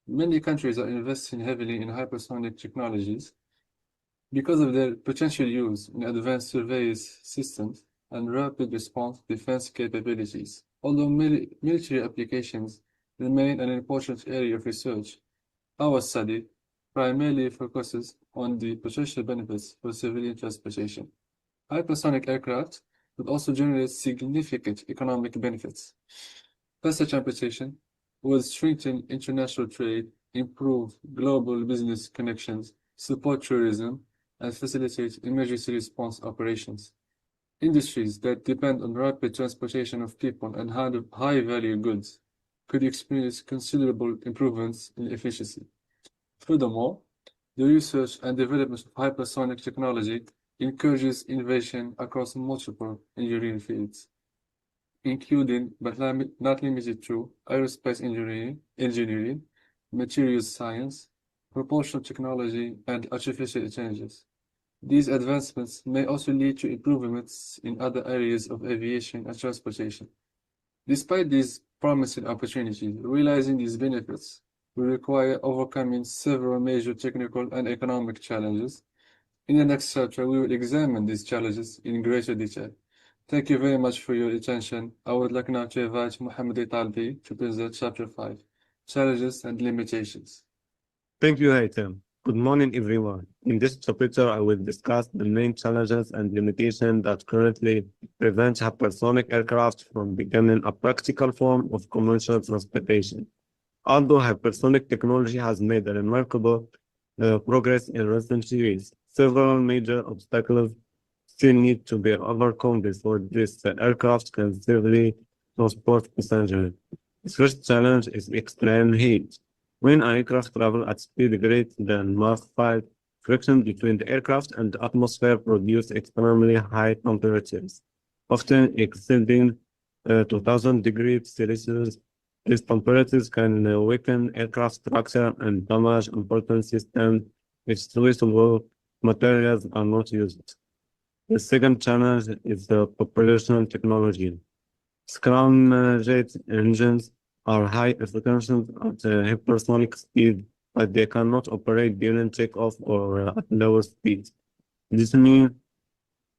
Many countries are investing heavily in hypersonic technologies because of their potential use in advanced surveillance systems and rapid response defense capabilities. Although military applications remain an important area of research, our study primarily focuses on the potential benefits for civilian transportation. Hypersonic aircraft would also generate significant economic benefits. Faster transportation will strengthen international trade, improve global business connections, support tourism, and facilitate emergency response operations. Industries that depend on rapid transportation of people and high-value goods could experience considerable improvements in efficiency. Furthermore, the research and development of hypersonic technology encourages innovation across multiple engineering fields, including but not limited to aerospace engineering, materials science, propulsion technology, and artificial intelligence. These advancements may also lead to improvements in other areas of aviation and transportation. Despite these promising opportunities, realizing these benefits will require overcoming several major technical and economic challenges. In the next chapter, we will examine these challenges in greater detail. Thank you very much for your attention. I would like now to invite Mohammed Talbi to present Chapter 5, Challenges and Limitations. Thank you, Haytham. Good morning, everyone. In this chapter, I will discuss the main challenges and limitations that currently prevent hypersonic aircraft from becoming a practical form of commercial transportation. Although hypersonic technology has made a remarkable progress in recent years, several major obstacles still need to be overcome before this aircraft can safely transport passengers. The first challenge is extreme heat. When aircraft travel at speed greater than Mach 5, friction between the aircraft and the atmosphere produces extremely high temperatures, often exceeding 2000 degrees Celsius. These temperatures can weaken aircraft structure and damage important systems if suitable materials are not used. The second challenge is the propulsion technology. Scramjet engines are high efficiency at hypersonic speed, but they cannot operate during takeoff or at lower speeds. This means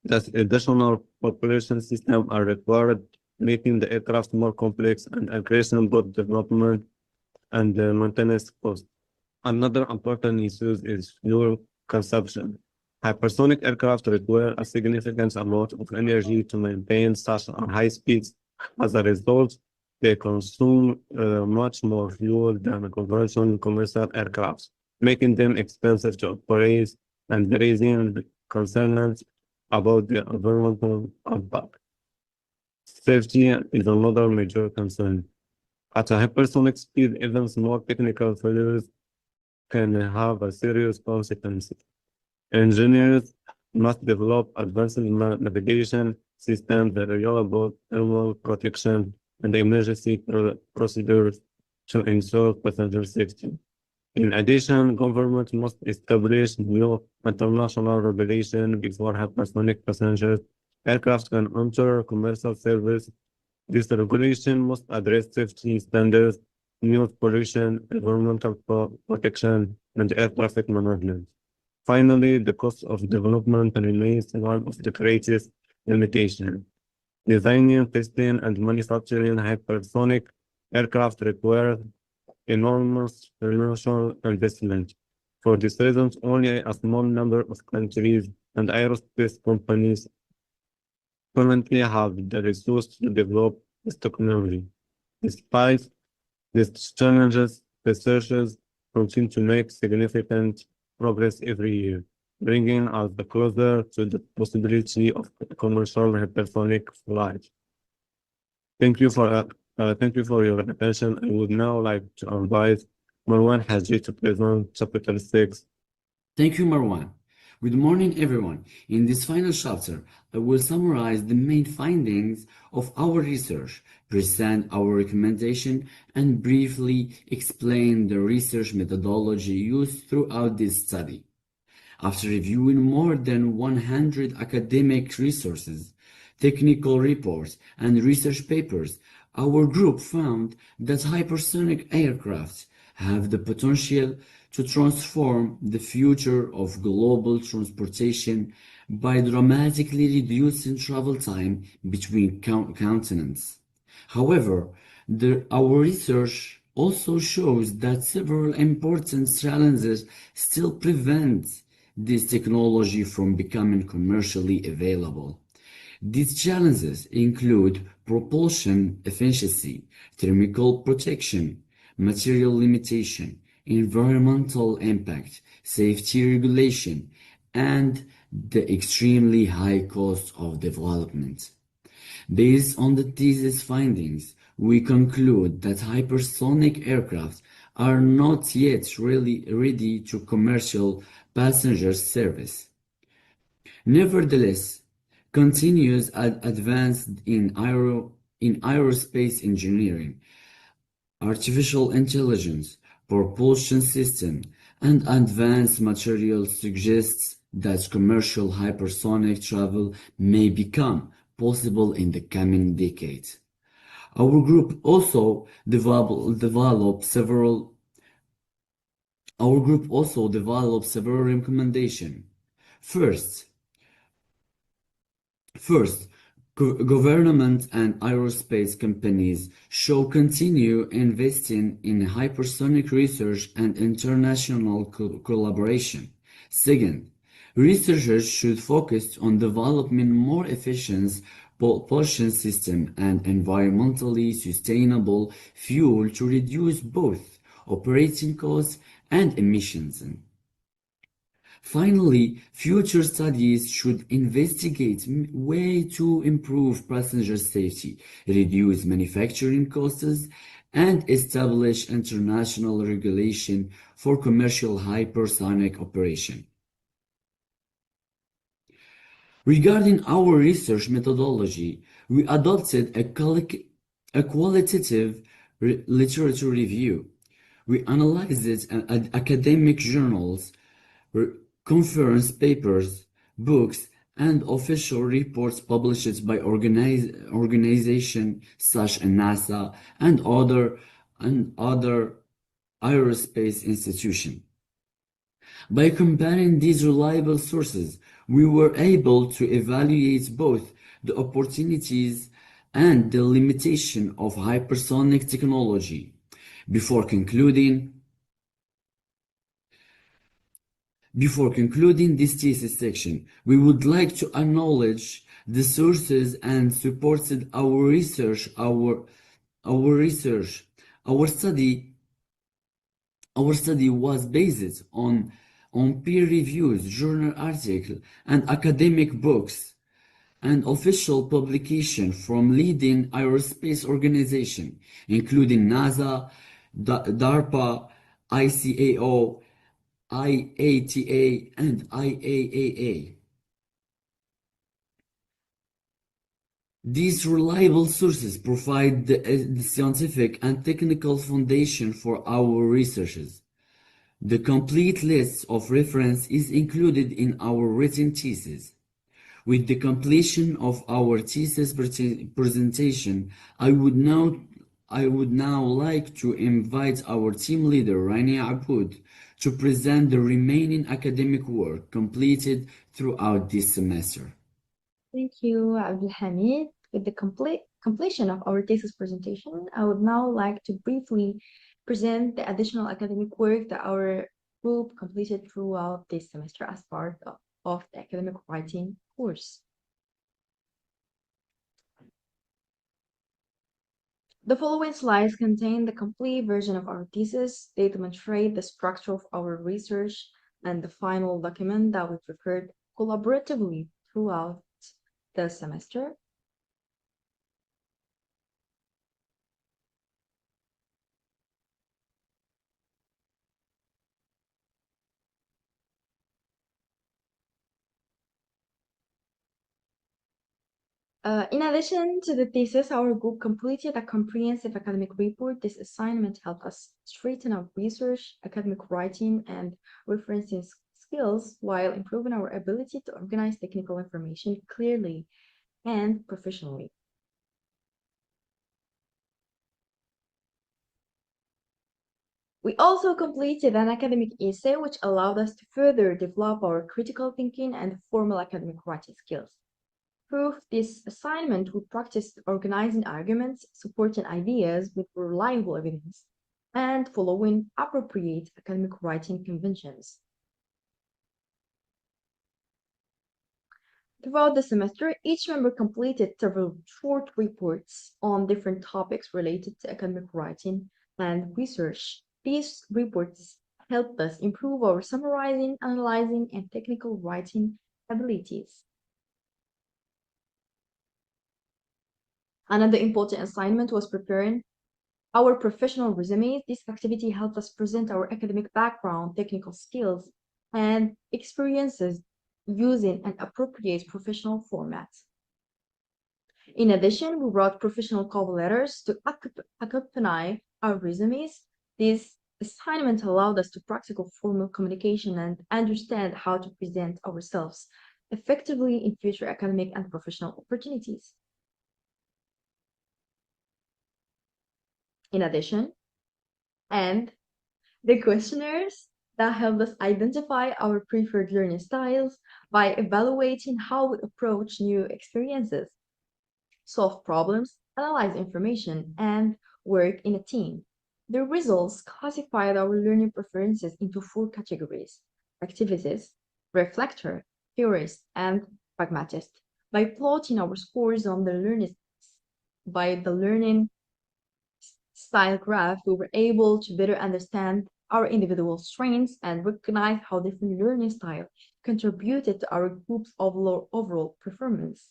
that additional propulsion systems are required, making the aircraft more complex and increasing both development and maintenance costs. Another important issue is fuel consumption. Hypersonic aircraft require a significant amount of energy to maintain such high speeds. As a result, they consume much more fuel than conventional commercial aircraft, making them expensive to operate and raising concerns about the environmental impact. Safety is another major concern. At a hypersonic speed, even small technical failures can have a serious consequences. Engineers must develop advanced navigation systems, reliable thermal protection, and emergency procedures to ensure passenger safety. In addition, government must establish new international regulations before hypersonic passenger aircraft can enter commercial service. This regulation must address safety standards, noise pollution, environmental protection, and air traffic management. Finally, the cost of development remains one of the greatest limitations. Designing, testing, and manufacturing hypersonic aircraft require enormous financial investment. For this reason, only a small number of countries and aerospace companies currently have the resources to develop this technology. Despite these challenges, researchers continue to make significant progress every year, bringing us closer to the possibility of commercial hypersonic flight. Thank you for your attention. I would now like to invite Marwan Haji to present Chapter 6. Thank you, Marwan. Good morning, everyone. In this final chapter, I will summarize the main findings of our research, present our recommendation, and briefly explain the research methodology used throughout this study. After reviewing more than 100 academic resources, technical reports, and research papers, our group found that hypersonic aircraft have the potential to transform the future of global transportation by dramatically reducing travel time between continents. However, our research also shows that several important challenges still prevent this technology from becoming commercially available. These challenges include propulsion efficiency, thermal protection, material limitation, environmental impact, safety regulation, and the extremely high cost of development. Based on the thesis findings, we conclude that hypersonic aircraft are not yet really ready to commercial passenger service. Nevertheless, continuous advance in aerospace engineering, artificial intelligence, propulsion system, and advanced materials suggests that commercial hypersonic travel may become possible in the coming decades. Our group also developed several recommendations. First, First, government and aerospace companies should continue investing in hypersonic research and international collaboration. Second, researchers should focus on developing more efficient propulsion system and environmentally sustainable fuel to reduce both operating costs and emissions. Finally, future studies should investigate ways to improve passenger safety, reduce manufacturing costs, and establish international regulation for commercial hypersonic operation. Regarding our research methodology, we adopted a qualitative literature review. We analyzed academic journals, conference papers, books, and official reports published by organizations such as NASA and other aerospace institutions. By comparing these reliable sources, we were able to evaluate both the opportunities and the limitation of hypersonic technology. Before concluding this thesis section, we would like to acknowledge the sources and supported our research. Our study was based on peer-reviewed journal articles and academic books and official publication from leading aerospace organizations, including NASA, DARPA, ICAO, IATA, and IAAA. These reliable sources provide the scientific and technical foundation for our researches. The complete list of reference is included in our written thesis. With the completion of our thesis presentation, I would now like to invite our team leader, Rania Aboud, to present the remaining academic work completed throughout this semester. Thank you, Abdulhamid. With the completion of our thesis presentation, I would now like to briefly present the additional academic work that our group completed throughout this semester as part of the academic writing course. The following slides contain the complete version of our thesis. They demonstrate the structure of our research and the final document that we prepared collaboratively throughout the semester. In addition to the thesis, our group completed a comprehensive academic report. This assignment helped us strengthen our research, academic writing, and referencing skills while improving our ability to organize technical information clearly and professionally. We also completed an academic essay which allowed us to further develop our critical thinking and formal academic writing skills. Proof this assignment, we practiced organizing arguments, supporting ideas with reliable evidence, and following appropriate academic writing conventions. Throughout the semester, each member completed several short reports on different topics related to academic writing and research. These reports helped us improve our summarizing, analyzing, and technical writing abilities. Another important assignment was preparing our professional resumes. This activity helped us present our academic background, technical skills, and experiences using an appropriate professional format. In addition, we wrote professional cover letters to accompany our resumes. This assignment allowed us to practice formal communication and understand how to present ourselves effectively in future academic and professional opportunities. In addition, and the questionnaires that help us identify our preferred learning styles by evaluating how we approach new experiences, solve problems, analyze information, and work in a team. The results classified our learning preferences into 4 categories: activist, reflector, theorist, and pragmatist. By plotting our scores on the learning style graph, we were able to better understand our individual strengths and recognize how different learning styles contributed to our group's overall performance.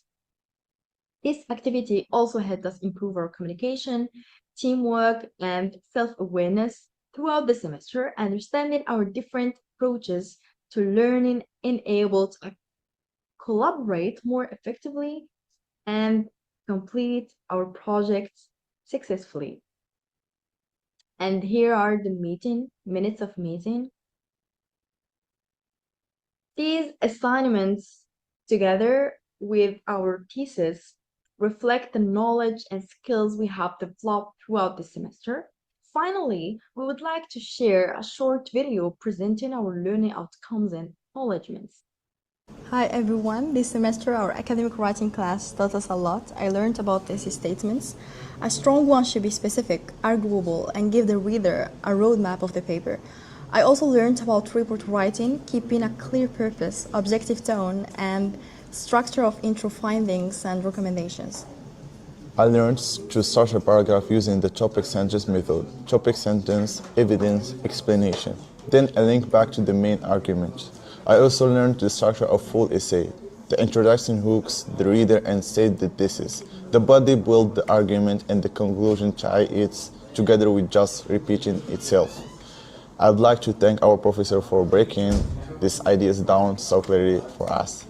This activity also helped us improve our communication, teamwork, and self-awareness throughout the semester. Understanding our different approaches to learning enabled us to collaborate more effectively and complete our projects successfully. And here are the minutes of meeting. These assignments, together with our thesis, reflect the knowledge and skills we have developed throughout the semester. Finally, we would like to share a short video presenting our learning outcomes and acknowledgements. Hi everyone, this semester our academic writing class taught us a lot. I learned about thesis statements. A strong one should be specific, arguable, and give the reader a roadmap of the paper. I also learned about report writing, keeping a clear purpose, objective tone, and structure of intro findings and recommendations. I learned to start a paragraph using the topic sentence method: topic sentence, evidence, explanation, then a link back to the main argument. I also learned the structure of full essay. The introduction hooks the reader and state the thesis. The body builds the argument and the conclusion tie it together with just repeating itself. I'd like to thank our professor for breaking these ideas down so clearly for us.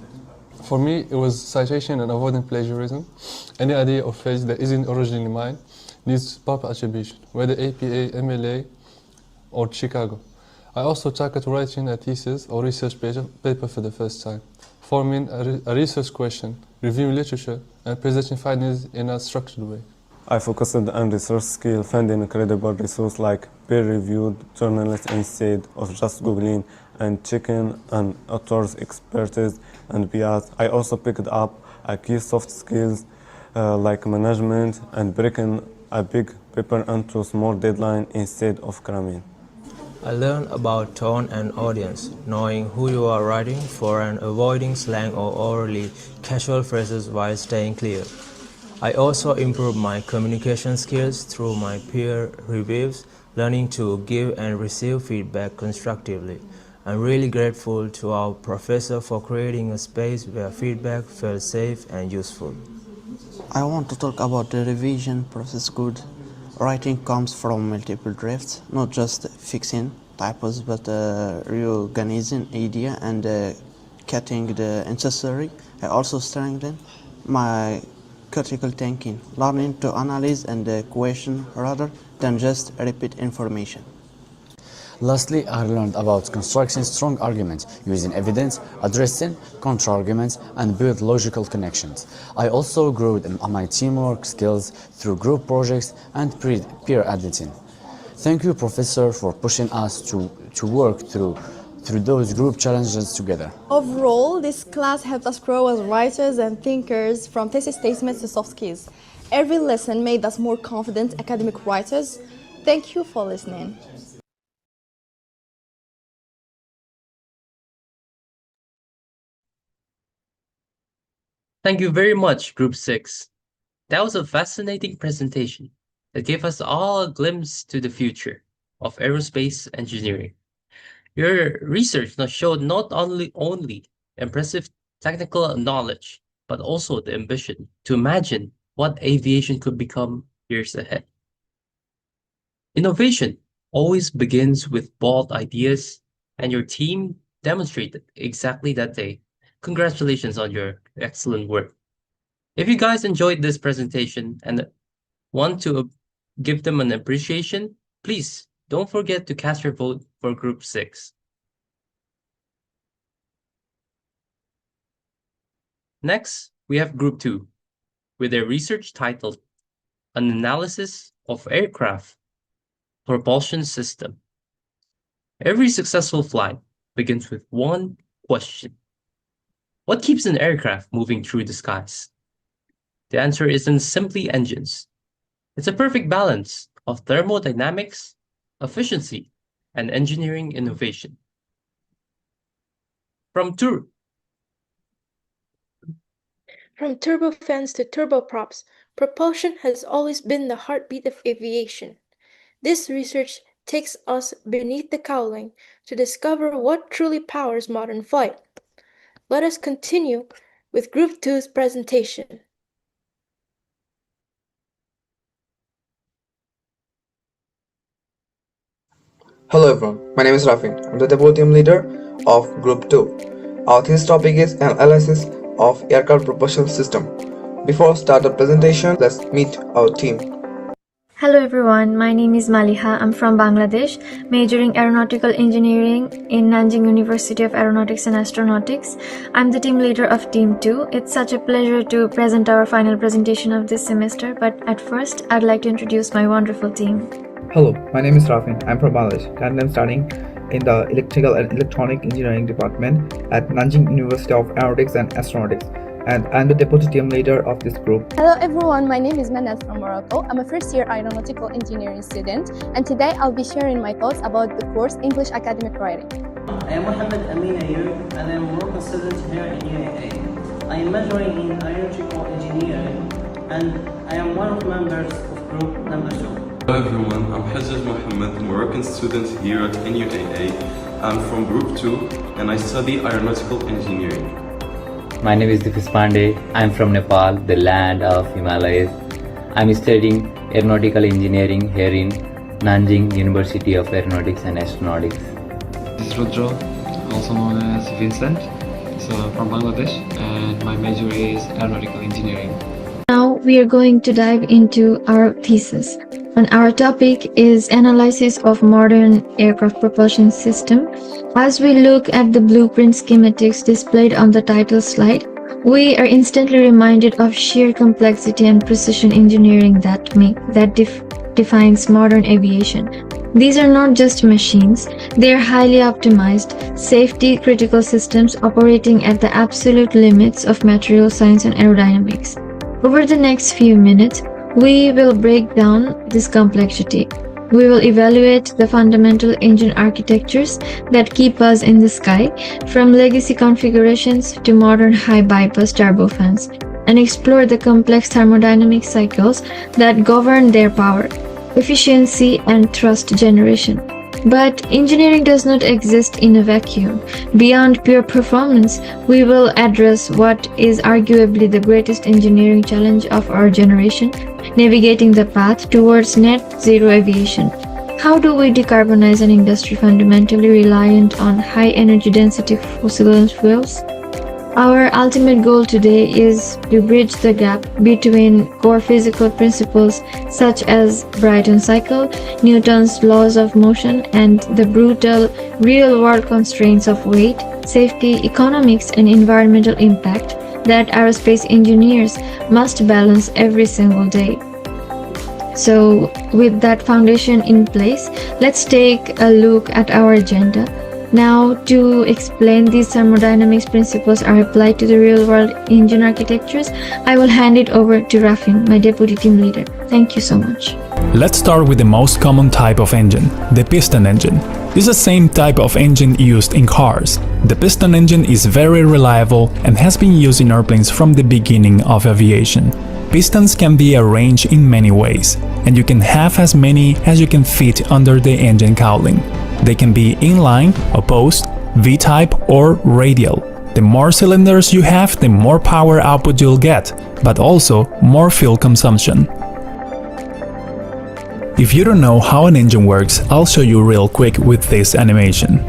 For me, it was citation and avoiding plagiarism. Any idea or phrase that isn't originally mine needs proper attribution, whether APA, MLA, or Chicago. I also tackled writing a thesis or research paper for the first time, forming a research question, reviewing literature, and presenting findings in a structured way. I focused on research skill, finding credible resources like peer-reviewed journalists instead of just Googling, and checking an author's expertise and bias. I also picked up a key soft skills like management and breaking a big paper into small deadlines instead of cramming. I learned about tone and audience, knowing who you are writing for and avoiding slang or overly casual phrases while staying clear. I also improved my communication skills through my peer reviews, learning to give and receive feedback constructively. I'm really grateful to our professor for creating a space where feedback felt safe and useful. I want to talk about the revision process. Good writing comes from multiple drafts, not just fixing typos, but reorganizing idea and cutting the unnecessary. I also strengthened my critical thinking, learning to analyze and question rather than just repeat information. Lastly, I learned about constructing strong arguments, using evidence, addressing counter-arguments, and build logical connections. I also grew in my teamwork skills through group projects and peer editing. Thank you, Professor, for pushing us to work through those group challenges together. Overall, this class helped us grow as writers and thinkers from thesis statements to soft skills. Every lesson made us more confident academic writers. Thank you for listening. Thank you very much, Group 6. That was a fascinating presentation that gave us all a glimpse to the future of aerospace engineering. Your research now showed not only impressive technical knowledge, but also the ambition to imagine what aviation could become years ahead. Innovation always begins with bold ideas, and your team demonstrated exactly that day. Congratulations on your excellent work. If you guys enjoyed this presentation and want to give them an appreciation, please don't forget to cast your vote for Group 6. Next, we have Group 2, with their research titled An Analysis of Aircraft Propulsion System. Every successful flight begins with one question. What keeps an aircraft moving through the skies? The answer isn't simply engines. It's a perfect balance of thermodynamics, efficiency, and engineering innovation. From turbofans to turboprops, propulsion has always been the heartbeat of aviation. This research takes us beneath the cowling to discover what truly powers modern flight. Let us continue with Group 2's presentation. Hello everyone, my name is Rafin. I'm the debut team leader of Group 2. Our thesis topic is analysis of aircraft propulsion system. Before start the presentation, let's meet our team. Hello everyone, my name is Maliha. I'm from Bangladesh, majoring aeronautical engineering in Nanjing University of Aeronautics and Astronautics. I'm the team leader of Team 2. It's such a pleasure to present our final presentation of this semester, but at first, I'd like to introduce my wonderful team. Hello, my name is Rafin. I'm from Bangladesh and I'm studying in the Electrical and Electronic Engineering Department at Nanjing University of Aeronautics and Astronautics. And I'm the deputy team leader of this group. Hello everyone, my name is Manal from Morocco. I'm a first-year aeronautical engineering student, and today I'll be sharing my thoughts about the course English Academic Writing. I am Mohammed Amin Ayub, and I am a Moroccan student here in UAE. I am majoring in aeronautical engineering, and I am one of the members of group number 2. Hello everyone, I'm Hajjaj Mohammed, a Moroccan student here at NUAA. I'm from Group 2 and I study aeronautical engineering. My name is Dipis Pandey. I'm from Nepal, the land of Himalayas. I'm studying aeronautical engineering here in Nanjing University of Aeronautics and Astronautics. This is Rudra, also known as Vincent, from Bangladesh, and my major is aeronautical engineering. Now we are going to dive into our thesis. And our topic is analysis of modern aircraft propulsion system. As we look at the blueprint schematics displayed on the title slide, we are instantly reminded of sheer complexity and precision engineering that defines modern aviation. These are not just machines, they are highly optimized, safety-critical systems operating at the absolute limits of material science and aerodynamics. Over the next few minutes, we will break down this complexity. We will evaluate the fundamental engine architectures that keep us in the sky, from legacy configurations to modern high-bypass turbofans, and explore the complex thermodynamic cycles that govern their power, efficiency, and thrust generation. But engineering does not exist in a vacuum. Beyond pure performance, we will address what is arguably the greatest engineering challenge of our generation, navigating the path towards net zero aviation. How do we decarbonize an industry fundamentally reliant on high energy density fossil fuels? Our ultimate goal today is to bridge the gap between core physical principles such as Brayton cycle, Newton's laws of motion, and the brutal real-world constraints of weight, safety, economics, and environmental impact that aerospace engineers must balance every single day. So, with that foundation in place, let's take a look at our agenda. Now, to explain these thermodynamics principles are applied to the real-world engine architectures, I will hand it over to Rafin, my deputy team leader. Thank you so much. Let's start with the most common type of engine, the piston engine. This is the same type of engine used in cars. The piston engine is very reliable and has been used in airplanes from the beginning of aviation. Pistons can be arranged in many ways, and you can have as many as you can fit under the engine cowling. They can be inline, opposed, V-type, or radial. The more cylinders you have, the more power output you'll get, but also more fuel consumption. If you don't know how an engine works, I'll show you real quick with this animation.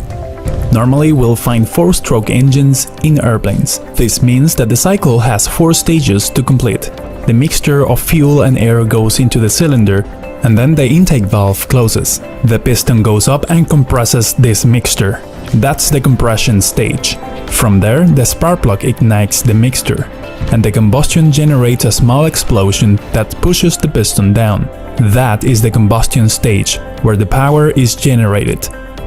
Normally, we'll find 4-stroke engines in airplanes. This means that the cycle has 4 stages to complete. The mixture of fuel and air goes into the cylinder, and then the intake valve closes. The piston goes up and compresses this mixture. That's the compression stage. From there, the spark plug ignites the mixture, and the combustion generates a small explosion that pushes the piston down. That is the combustion stage, where the power is generated.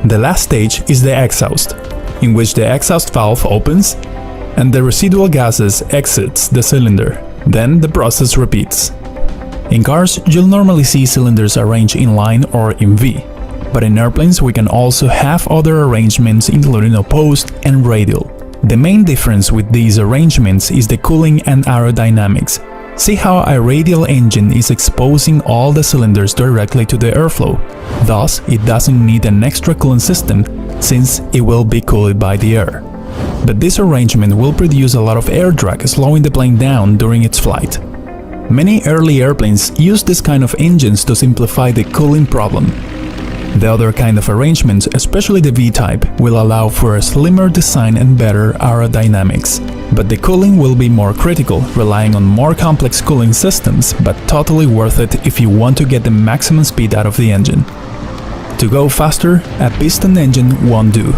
The last stage is the exhaust, in which the exhaust valve opens and the residual gases exits the cylinder. Then the process repeats. In cars, you'll normally see cylinders arranged in line or in V, but in airplanes we can also have other arrangements including opposed and radial. The main difference with these arrangements is the cooling and aerodynamics. See how a radial engine is exposing all the cylinders directly to the airflow. Thus, it doesn't need an extra cooling system since it will be cooled by the air. But this arrangement will produce a lot of air drag, slowing the plane down during its flight. Many early airplanes used this kind of engines to simplify the cooling problem. The other kind of arrangements, especially the V-type, will allow for a slimmer design and better aerodynamics. But the cooling will be more critical, relying on more complex cooling systems, but totally worth it if you want to get the maximum speed out of the engine. To go faster, a piston engine won't do.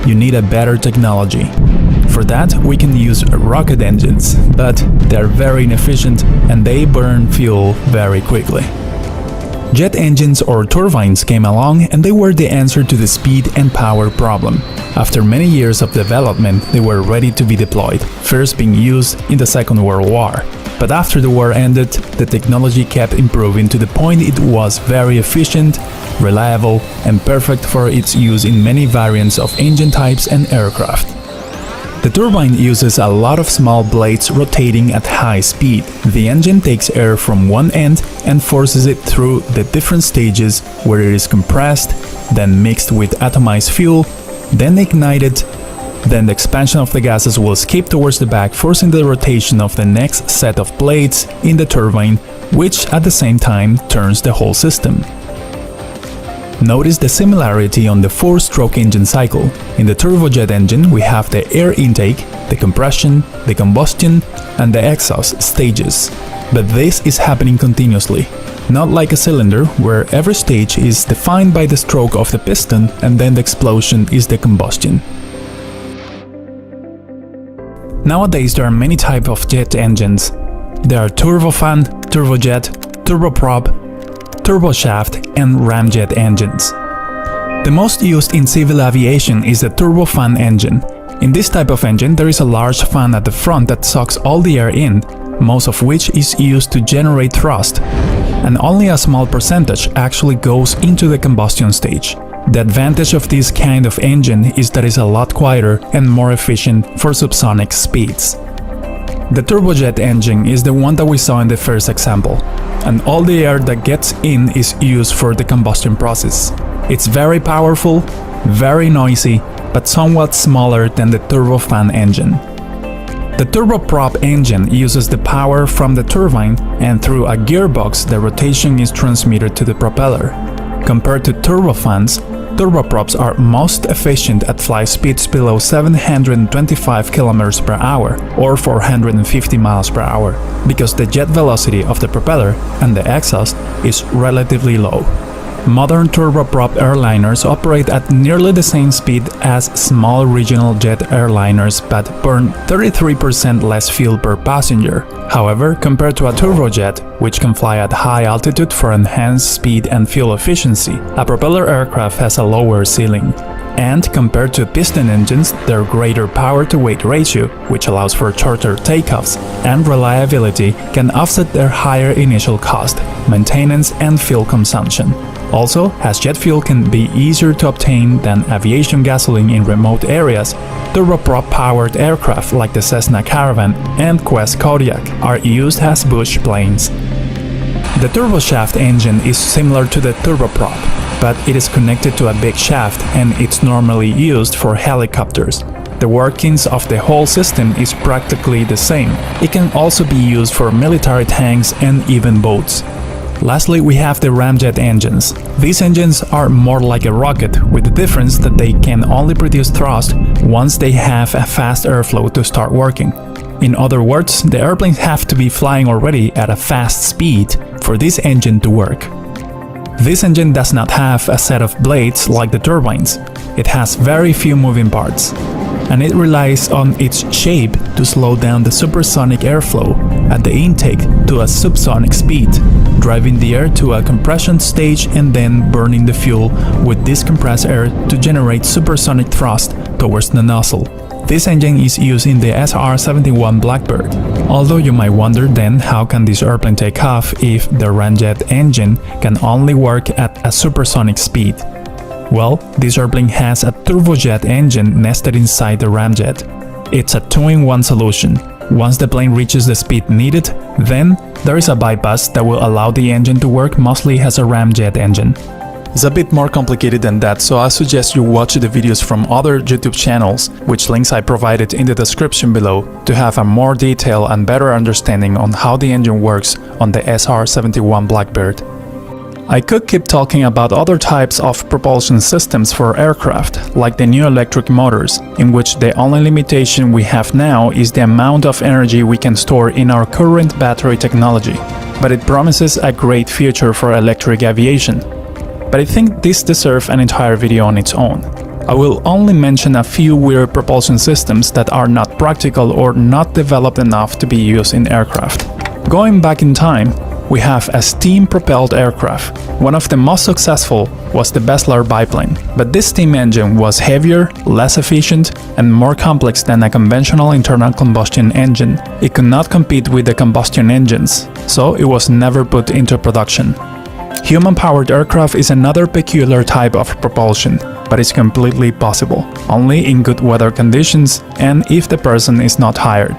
You need a better technology. For that, we can use rocket engines, but they're very inefficient and they burn fuel very quickly. Jet engines or turbines came along and they were the answer to the speed and power problem. After many years of development, they were ready to be deployed, first being used in the Second World War. But after the war ended, the technology kept improving to the point it was very efficient, reliable, and perfect for its use in many variants of engine types and aircraft. The turbine uses a lot of small blades rotating at high speed. The engine takes air from one end and forces it through the different stages where it is compressed, then mixed with atomized fuel, then ignited. Then the expansion of the gases will escape towards the back, forcing the rotation of the next set of blades in the turbine, which at the same time turns the whole system. Notice the similarity on the 4-stroke engine cycle. In the turbojet engine, we have the air intake, the compression, the combustion, and the exhaust stages. But this is happening continuously, not like a cylinder where every stage is defined by the stroke of the piston and then the explosion is the combustion. Nowadays there are many types of jet engines. There are turbofan, turbojet, turboprop, turboshaft, and ramjet engines. The most used in civil aviation is the turbofan engine. In this type of engine, there is a large fan at the front that sucks all the air in, most of which is used to generate thrust, and only a small percentage actually goes into the combustion stage. The advantage of this kind of engine is that it's a lot quieter and more efficient for subsonic speeds. The turbojet engine is the one that we saw in the first example, and all the air that gets in is used for the combustion process. It's very powerful, very noisy, but somewhat smaller than the turbofan engine. The turboprop engine uses the power from the turbine, and through a gearbox the rotation is transmitted to the propeller. Compared to turbofans, turboprops are most efficient at flight speeds below 725 km per hour or 450 miles per hour because the jet velocity of the propeller and the exhaust is relatively low. Modern turboprop airliners operate at nearly the same speed as small regional jet airliners but burn 33% less fuel per passenger. However, compared to a turbojet, which can fly at high altitude for enhanced speed and fuel efficiency, a propeller aircraft has a lower ceiling. And compared to piston engines, their greater power-to-weight ratio, which allows for shorter takeoffs and reliability, can offset their higher initial cost, maintenance and fuel consumption. Also, as jet fuel can be easier to obtain than aviation gasoline in remote areas, turboprop-powered aircraft like the Cessna Caravan and Quest Kodiak are used as bush planes. The turboshaft engine is similar to the turboprop, but it is connected to a big shaft and it's normally used for helicopters. The workings of the whole system is practically the same. It can also be used for military tanks and even boats. Lastly, we have the ramjet engines. These engines are more like a rocket, with the difference that they can only produce thrust once they have a fast airflow to start working. In other words, the airplanes have to be flying already at a fast speed for this engine to work. This engine does not have a set of blades like the turbines. It has very few moving parts, and it relies on its shape to slow down the supersonic airflow at the intake to a subsonic speed, driving the air to a compression stage and then burning the fuel with this compressed air to generate supersonic thrust towards the nozzle. This engine is used in the SR-71 Blackbird. Although you might wonder then how can this airplane take off if the ramjet engine can only work at a supersonic speed? Well, this airplane has a turbojet engine nested inside the ramjet. It's a two-in-one solution. Once the plane reaches the speed needed, then there is a bypass that will allow the engine to work mostly as a ramjet engine. It's a bit more complicated than that, so I suggest you watch the videos from other YouTube channels, which links I provided in the description below, to have a more detailed and better understanding on how the engine works on the SR-71 Blackbird. I could keep talking about other types of propulsion systems for aircraft, like the new electric motors, in which the only limitation we have now is the amount of energy we can store in our current battery technology, but it promises a great future for electric aviation. But I think this deserves an entire video on its own. I will only mention a few weird propulsion systems that are not practical or not developed enough to be used in aircraft. Going back in time, we have a steam-propelled aircraft. One of the most successful was the Bessler biplane, but this steam engine was heavier, less efficient, and more complex than a conventional internal combustion engine. It could not compete with the combustion engines, so it was never put into production. Human-powered aircraft is another peculiar type of propulsion, but it's completely possible, only in good weather conditions and if the person is not hired.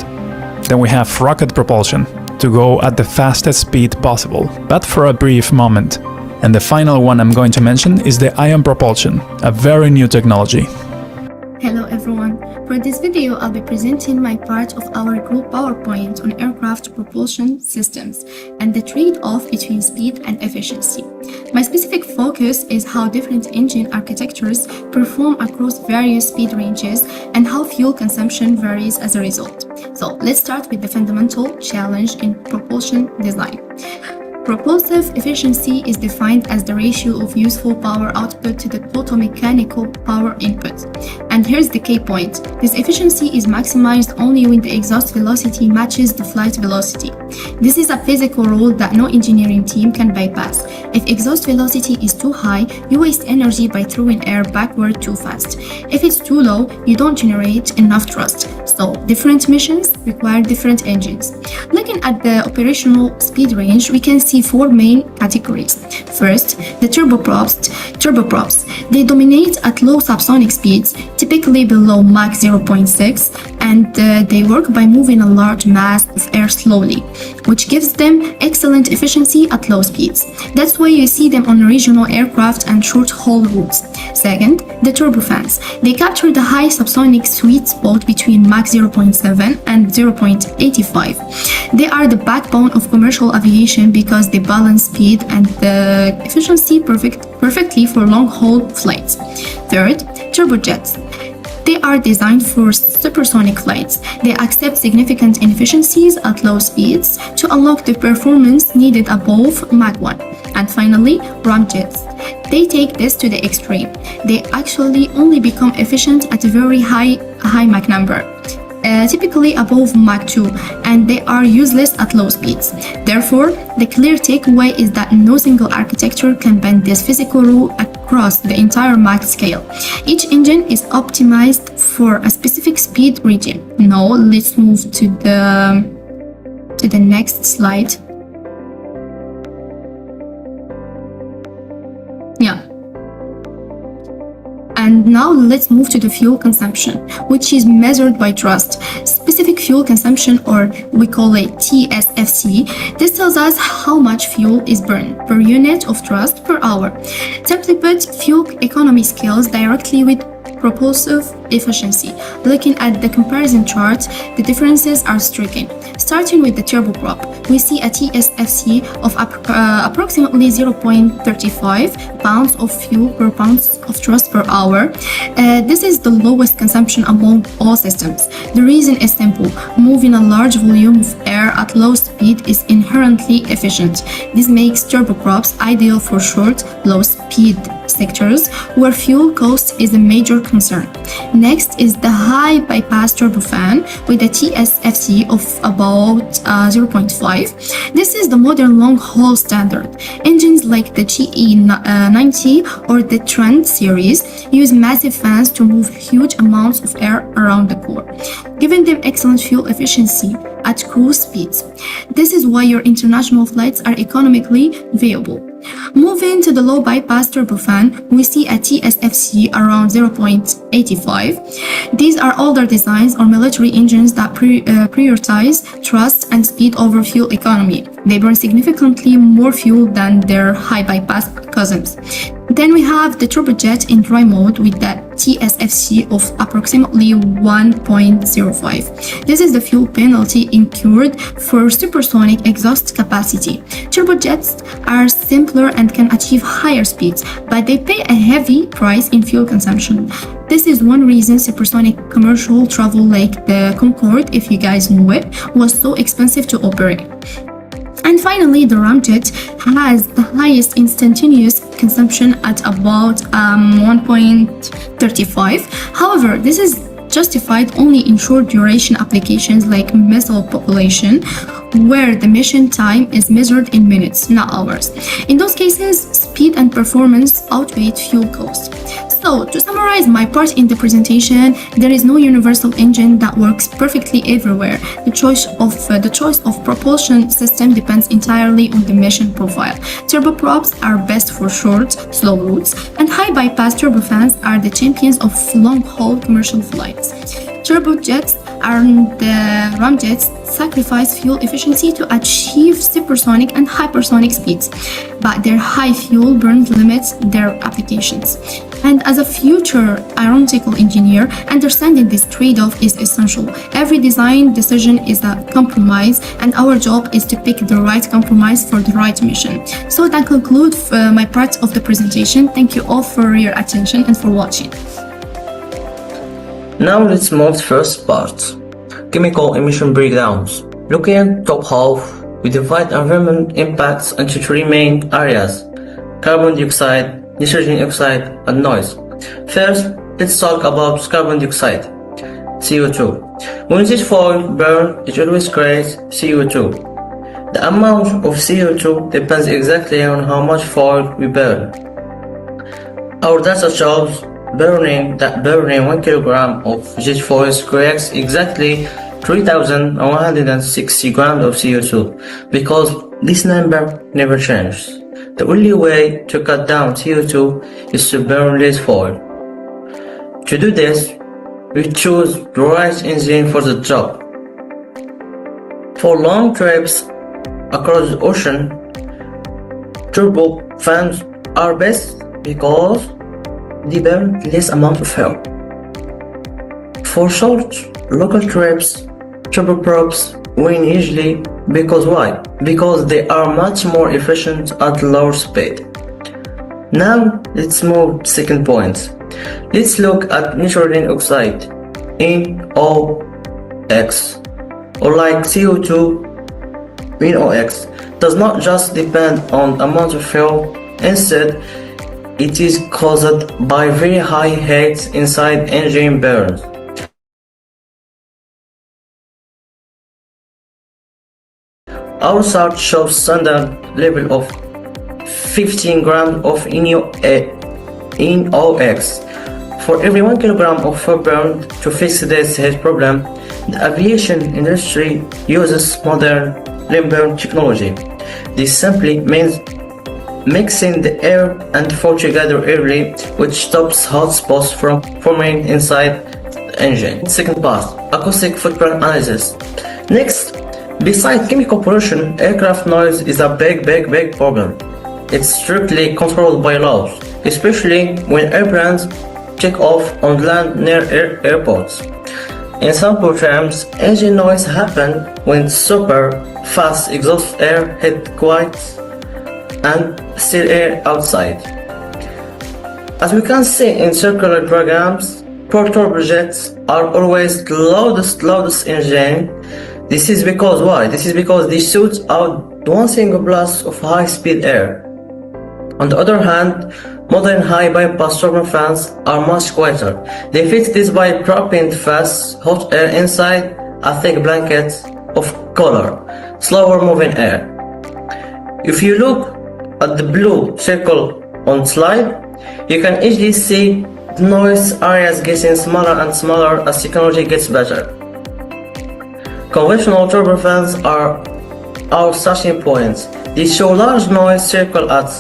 Then we have rocket propulsion, to go at the fastest speed possible, but for a brief moment. And the final one I'm going to mention is the ion propulsion, a very new technology. Hello everyone, for this video I'll be presenting my part of our group PowerPoint on aircraft propulsion systems and the trade-off between speed and efficiency. My specific focus is how different engine architectures perform across various speed ranges and how fuel consumption varies as a result. So let's start with the fundamental challenge in propulsion design. Propulsive efficiency is defined as the ratio of useful power output to the total mechanical power input. And here's the key point. This efficiency is maximized only when the exhaust velocity matches the flight velocity. This is a physical rule that no engineering team can bypass. If exhaust velocity is too high, you waste energy by throwing air backward too fast. If it's too low, you don't generate enough thrust. So different missions require different engines. Looking at the operational speed range, we can see four main categories. First, the turboprops. They dominate at low subsonic speeds, typically typically below Mach 0.6, and they work by moving a large mass of air slowly, which gives them excellent efficiency at low speeds. That's why you see them on regional aircraft and short-haul routes. Second, the turbofans. They capture the high subsonic sweet spot between Mach 0.7 and 0.85. They are the backbone of commercial aviation because they balance speed and the efficiency perfectly for long-haul flights. Third, turbojets. They are designed for supersonic flights. They accept significant inefficiencies at low speeds to unlock the performance needed above Mach 1. And finally, ramjets. They take this to the extreme. They actually only become efficient at a very high Mach number, typically above Mach 2, and they are useless at low speeds. Therefore, the clear takeaway is that no single architecture can bend this physical rule across the entire Mach scale. Each engine is optimized for a specific speed region. Now, let's move to the next slide. Yeah. And now let's move to the fuel consumption, which is measured by thrust. Specific fuel consumption, or we call it TSFC. This tells us how much fuel is burned per unit of thrust per hour. Simply put, fuel economy scales directly with propulsive efficiency. Looking at the comparison chart, the differences are striking. Starting with the turboprop, we see a TSFC of approximately 0.35 pounds of fuel per pound of thrust per hour. This is the lowest consumption among all systems. The reason is simple. Moving a large volume of air at low speed is inherently efficient. This makes turboprops ideal for short, low-speed sectors where fuel cost is a major concern. Next is the high bypass turbofan with a TSFC of about 0.5. This is the modern long-haul standard. Engines like the GE90 or the Trent series use massive fans to move huge amounts of air around the core, giving them excellent fuel efficiency at cruise speeds. This is why your international flights are economically viable. Moving to the low bypass turbofan, we see a TSFC around 0.85. These are older designs or military engines that prioritize thrust and speed over fuel economy. They burn significantly more fuel than their high bypass cousins. Then we have the turbojet in dry mode with the TSFC of approximately 1.05. This is the fuel penalty incurred for supersonic exhaust capacity. Turbojets are simpler and can achieve higher speeds, but they pay a heavy price in fuel consumption. This is one reason supersonic commercial travel like the Concorde, if you guys know it, was so expensive to operate. And finally, the ramjet has the highest instantaneous consumption at about 1.35. However, this is justified only in short duration applications like missile population, where the mission time is measured in minutes, not hours. In those cases, speed and performance outweigh fuel cost. So, to summarize my part in the presentation, there is no universal engine that works perfectly everywhere. The choice of propulsion system depends entirely on the mission profile. Turboprops are best for short, slow routes, and high bypass turbofans are the champions of long-haul commercial flights. Turbojets and ramjets sacrifice fuel efficiency to achieve supersonic and hypersonic speeds, but their high fuel burn limits their applications. And as a future aeronautical engineer, understanding this trade-off is essential. Every design decision is a compromise, and our job is to pick the right compromise for the right mission. So that concludes my part of the presentation. Thank you all for your attention and for watching. Now let's move to the first part, chemical emission breakdowns. Looking at top half, we divide environmental impacts into three main areas: carbon dioxide, nitrogen oxide, and noise. First, let's talk about carbon dioxide, CO2. When this foil burns, it always creates CO2. The amount of CO2 depends exactly on how much foil we burn. Our data shows burning 1 kilogram of jet fuel creates exactly 3,160 grams of CO2 because this number never changes. The only way to cut down CO2 is to burn less fuel. To do this, we choose the right engine for the job. For long trips across the ocean, turbofans are best because they burn less amount of fuel. For short local trips, turboprops win usually because why? Because they are much more efficient at lower speed. Now let's move to second point. Let's look at nitrogen oxide, NOx, or like CO2. NOx does not just depend on amount of fuel, instead it is caused by very high heat inside engine burns. Our chart shows standard level of 15 grams of NOx for every 1 kilogram of fuel burned. To fix this heat problem, the aviation industry uses modern burn technology. This simply means mixing the air and fuel together early, which stops hot spots from forming inside the engine. Second part, acoustic footprint analysis. Next, besides chemical pollution, aircraft noise is a big problem. It's strictly controlled by laws, especially when airplanes take off on land near airports. In simple terms, engine noise happens when super fast exhaust air hits quiet and still air outside. As we can see in circular diagrams, port turbojets are always the loudest engine. This is because why? This is because they shoot out one single blast of high-speed air. On the other hand, modern high-bypass turbofans are much quieter. They fix this by trapping fast, hot air inside a thick blanket of cooler, slower moving air. If you look at the blue circle on slide, you can easily see the noise areas getting smaller and smaller as technology gets better. Conventional turbofans are our starting points. They show large noise circle at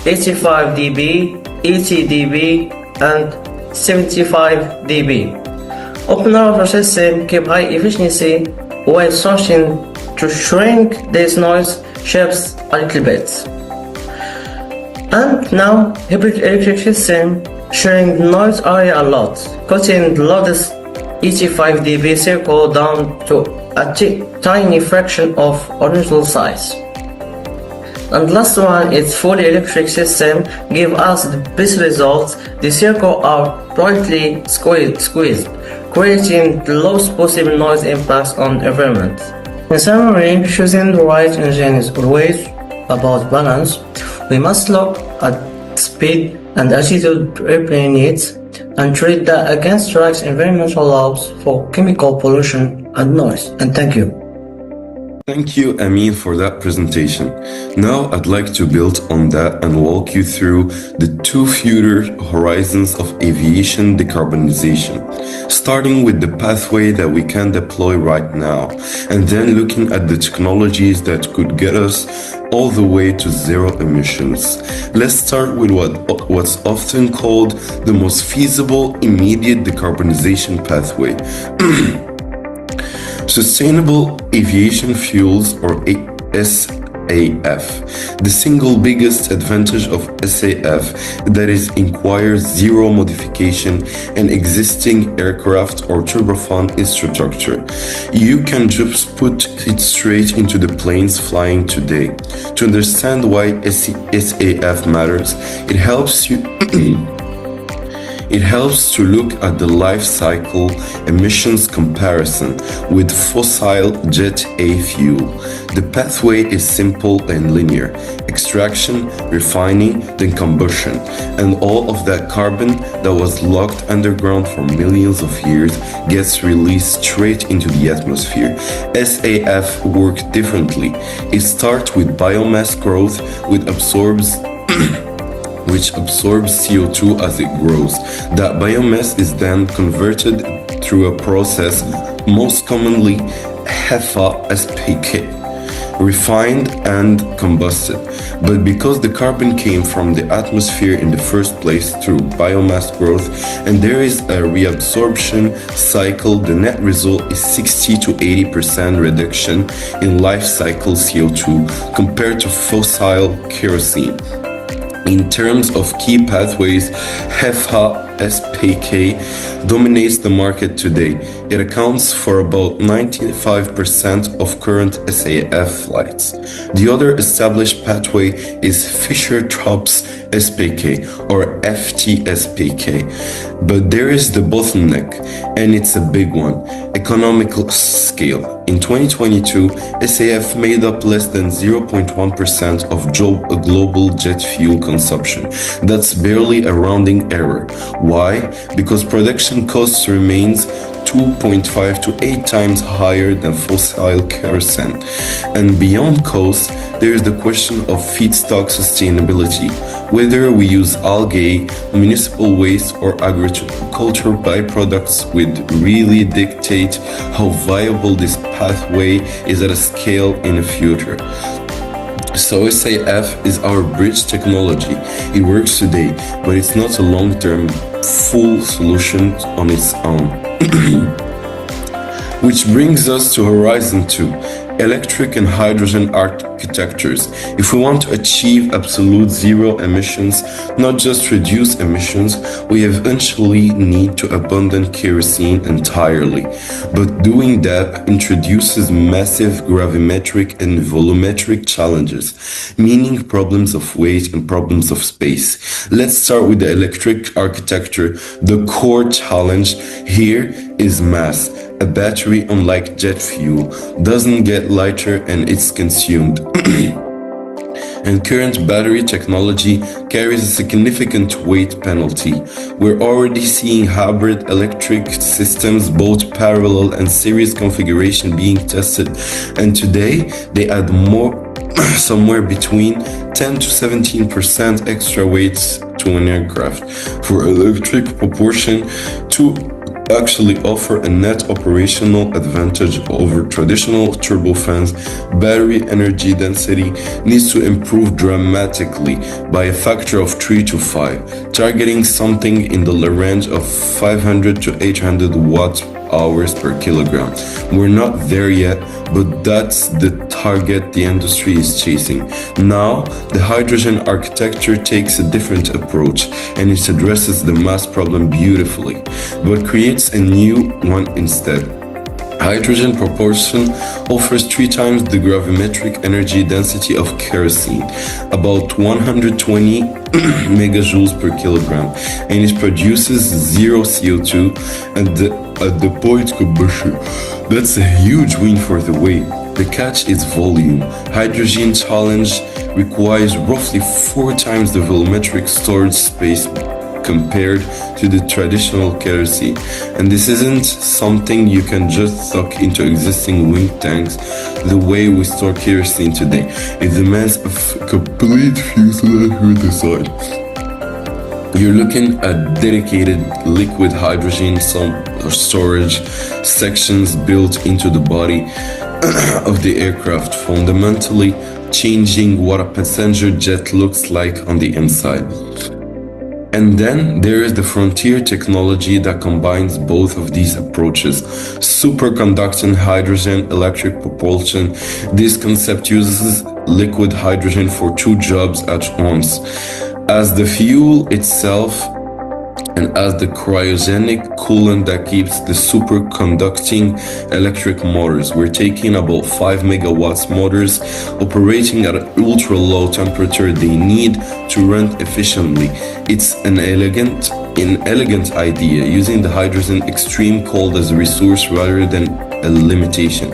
85 dB, 80 dB, and 75 dB. Open rotor system keep high efficiency while starting to shrink this noise shapes a little bit. And now hybrid electric system shrink the noise area a lot, cutting the loudest 85 dB circle down to a tiny fraction of original size. And last one is fully electric system give us the best results. The circles are tightly squeezed, creating the lowest possible noise impacts on the environment. In summary, choosing the right engine is always about balance. We must look at speed and altitude airplane needs and treat that against track's environmental laws for chemical pollution and noise. And thank you. Thank you, Amin, for that presentation. Now I'd like to build on that and walk you through the two future horizons of aviation decarbonization, starting with the pathway that we can deploy right now, and then looking at the technologies that could get us all the way to zero emissions. Let's start with what's often called the most feasible immediate decarbonization pathway. Sustainable aviation fuels, or SAF. The single biggest advantage of SAF that is requires zero modification and existing aircraft or turbofan infrastructure. You can just put it straight into the planes flying today. To understand why SAF matters, it helps to look at the life cycle emissions comparison with fossil jet A fuel. The pathway is simple and linear: extraction, refining, then combustion, and all of that carbon that was locked underground for millions of years gets released straight into the atmosphere. SAF works differently. It starts with biomass growth, which absorbs CO2 as it grows. That biomass is then converted through a process, most commonly HEFA SPK, refined and combusted. But because the carbon came from the atmosphere in the first place through biomass growth, and there is a reabsorption cycle, the net result is 60 to 80% reduction in life cycle CO2 compared to fossil kerosene. In terms of key pathways, HEFA SPK dominates the market today. It accounts for about 95% of current SAF flights. The other established pathway is Fischer-Tropsch SPK or FT-SPK. But there is the bottleneck, and it's a big one: economical scale. In 2022, SAF made up less than 0.1% of global jet fuel consumption. That's barely a rounding error. Why? Because production costs remains 2.5 to 8 times higher than fossil kerosene. And beyond cost, there is the question of feedstock sustainability. Whether we use algae, municipal waste, or agricultural byproducts would really dictate how viable this pathway is at a scale in the future. So SAF is our bridge technology. It works today, but it's not a long-term full solution on its own. Which brings us to Horizon 2, electric and hydrogen architectures. If we want to achieve absolute zero emissions, not just reduce emissions, we eventually need to abandon kerosene entirely. But doing that introduces massive gravimetric and volumetric challenges, meaning problems of weight and problems of space. Let's start with the electric architecture. The core challenge here is mass. A battery, unlike jet fuel, doesn't get lighter and it's consumed. And current battery technology carries a significant weight penalty. We're already seeing hybrid electric systems, both parallel and series configuration, being tested. And today, they add more somewhere between 10 to 17% extra weights to an aircraft. For electric propulsion to actually offer a net operational advantage over traditional turbofans, battery energy density needs to improve dramatically by a factor of 3 to 5, targeting something in the range of 500 to 800 watt-hours per kilogram. We're not there yet, but that's the target the industry is chasing. Now, the hydrogen architecture takes a different approach, and it addresses the mass problem beautifully, but creates a new one instead. Hydrogen propulsion offers 3 times the gravimetric energy density of kerosene, about 120 megajoules per kilogram, and it produces zero CO2 at the point combustion. That's a huge win for the weight. The catch is volume. Hydrogen challenge requires roughly 4 times the volumetric storage space compared to the traditional kerosene. And this isn't something you can just suck into existing wind tanks the way we store kerosene today. It demands a complete fuselage redesign. You're looking at dedicated liquid hydrogen storage sections built into the body of the aircraft, fundamentally changing what a passenger jet looks like on the inside. And then there is the frontier technology that combines both of these approaches. Superconducting hydrogen electric propulsion. This concept uses liquid hydrogen for 2 jobs at once: as the fuel itself and as the cryogenic coolant that keeps the superconducting electric motors. We're taking about 5 megawatts motors operating at an ultra low temperature they need to run efficiently. It's an elegant idea, using the hydrogen extreme cold as a resource rather than a limitation.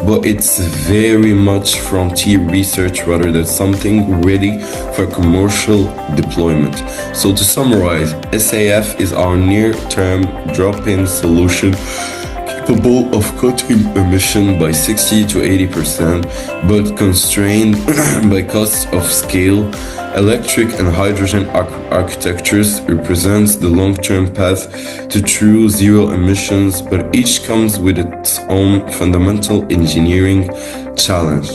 But it's very much frontier research rather than something ready for commercial deployment. So to summarize, SAF is our near-term drop-in solution capable of cutting emission by 60 to 80%, but constrained by costs of scale. Electric and hydrogen architectures represents the long-term path to true zero emissions, but each comes with its own fundamental engineering challenge.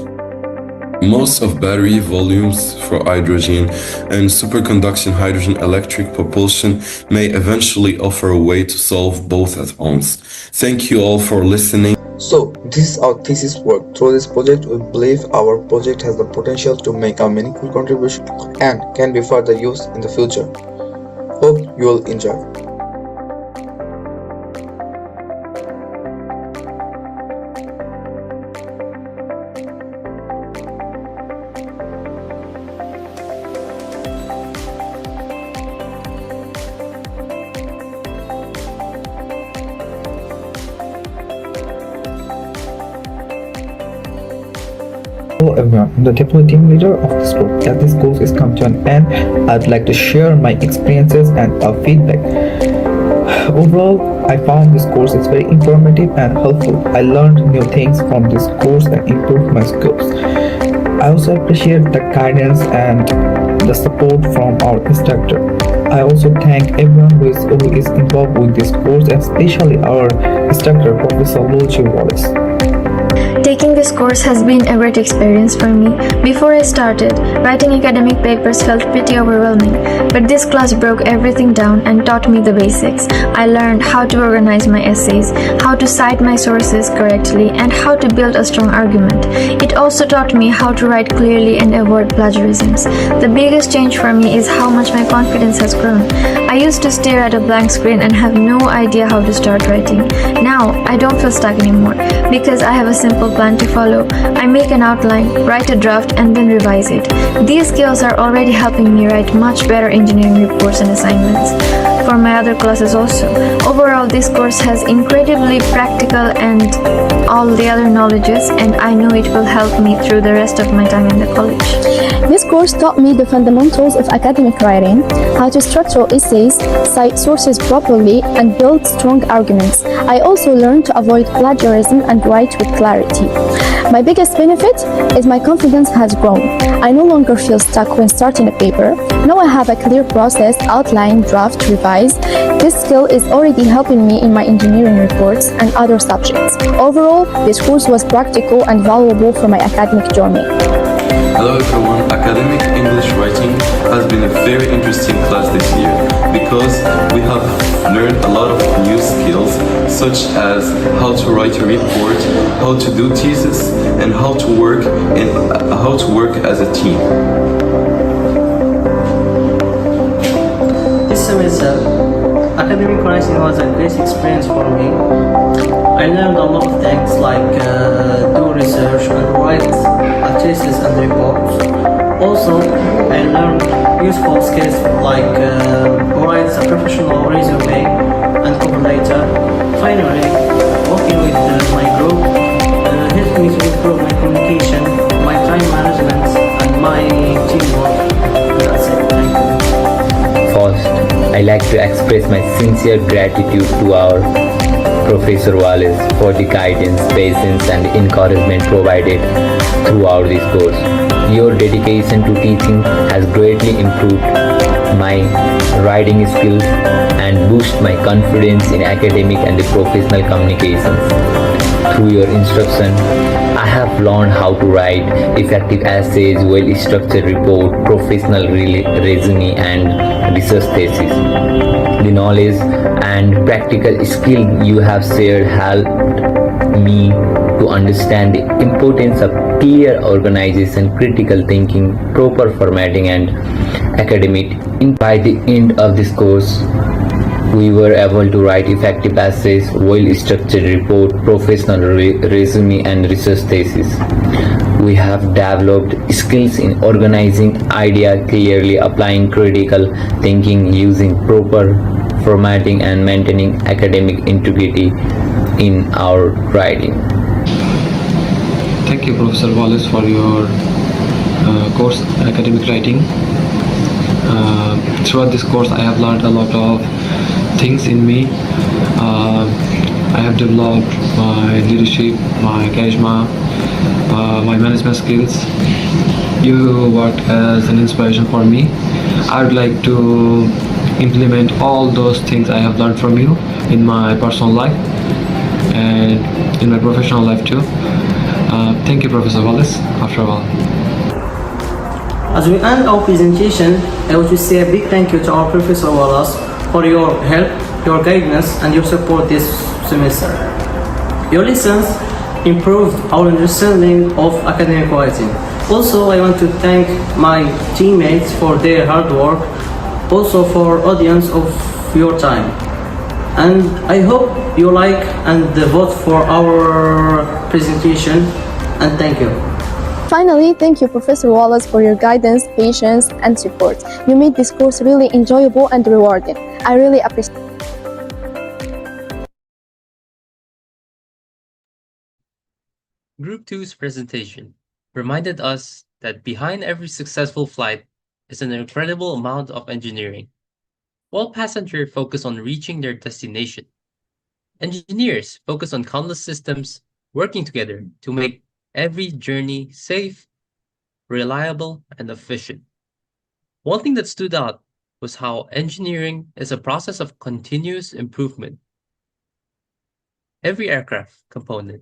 Most of battery volumes for hydrogen and superconduction hydrogen electric propulsion may eventually offer a way to solve both at once. Thank you all for listening. So, this is our thesis work. Through this project, we believe our project has the potential to make a meaningful contribution and can be further used in the future. Hope you will enjoy. Hello everyone, I'm the deputy team leader of this group. As this course is come to an end, I'd like to share my experiences and feedback. Overall, I found this course is very informative and helpful. I learned new things from this course and improved my skills. I also appreciate the guidance and the support from our instructor. I also thank everyone who is involved with this course, especially our instructor, Professor Luigi Wallace. Taking this course has been a great experience for me. Before I started, writing academic papers felt pretty overwhelming, but this class broke everything down and taught me the basics. I learned how to organize my essays, how to cite my sources correctly, and how to build a strong argument. It also taught me how to write clearly and avoid plagiarisms. The biggest change for me is how much my confidence has grown. I used to stare at a blank screen and have no idea how to start writing. Now, I don't feel stuck anymore because I have a simple plan to follow. I make an outline, write a draft, and then revise it. These skills are already helping me write much better engineering reports and assignments for my other classes also. Overall, this course has incredibly practical and all the other knowledges, and I know it will help me through the rest of my time in the college. This course taught me the fundamentals of academic writing, how to structure essays, cite sources properly, and build strong arguments. I also learned to avoid plagiarism and write with clarity. My biggest benefit is my confidence has grown. I no longer feel stuck when starting a paper. Now I have a clear process, outline, draft, revise. This skill is already helping me in my engineering reports and other subjects. Overall, this course was practical and valuable for my academic journey. Hello everyone, academic English writing has been a very interesting class this year because we have learned a lot of new skills such as how to write a report, how to do thesis, and how to work as a team. This semester, academic writing was a great experience for me. I learned a lot of things like do research and write a thesis and reports. Also, I learned useful skills like write a professional resume and cover letter. Finally, working with my group helped me to improve my communication, my time management, and my teamwork. That's it. Thank you. First, I like to express my sincere gratitude to our Professor Wallace for the guidance, patience, and encouragement provided throughout this course. Your dedication to teaching has greatly improved my writing skills and boosted my confidence in academic and professional communications. Through your instruction, I have learned how to write effective essays, well-structured report, professional resume, and research thesis. The knowledge and practical skill you have shared helped me to understand the importance of clear organization, critical thinking, proper formatting, and academic. By the end of this course, we were able to write effective essays, well-structured report, professional resume, and research thesis. We have developed skills in organizing ideas clearly, applying critical thinking, using proper formatting, and maintaining academic integrity in our writing. Thank you, Professor Wallace, for your course, academic writing. Throughout this course, I have learned a lot of things in me. I have developed my leadership, my charisma, my management skills. You work as an inspiration for me. I would like to implement all those things I have learned from you in my personal life and in my professional life too. Thank you, Professor Wallace, after all. As we end our presentation, I want to say a big thank you to our Professor Wallace for your help, your guidance, and your support this semester. Your lessons improved our understanding of academic writing. Also, I want to thank my teammates for their hard work, also for audience of your time. And I hope you like and vote for our presentation, and thank you. Finally, thank you, Professor Wallace, for your guidance, patience, and support. You made this course really enjoyable and rewarding. I really appreciate it. Group 2's presentation reminded us that behind every successful flight is an incredible amount of engineering. While passengers focus on reaching their destination, engineers focus on countless systems working together to make every journey safe, reliable, and efficient. One thing that stood out was how engineering is a process of continuous improvement. Every aircraft component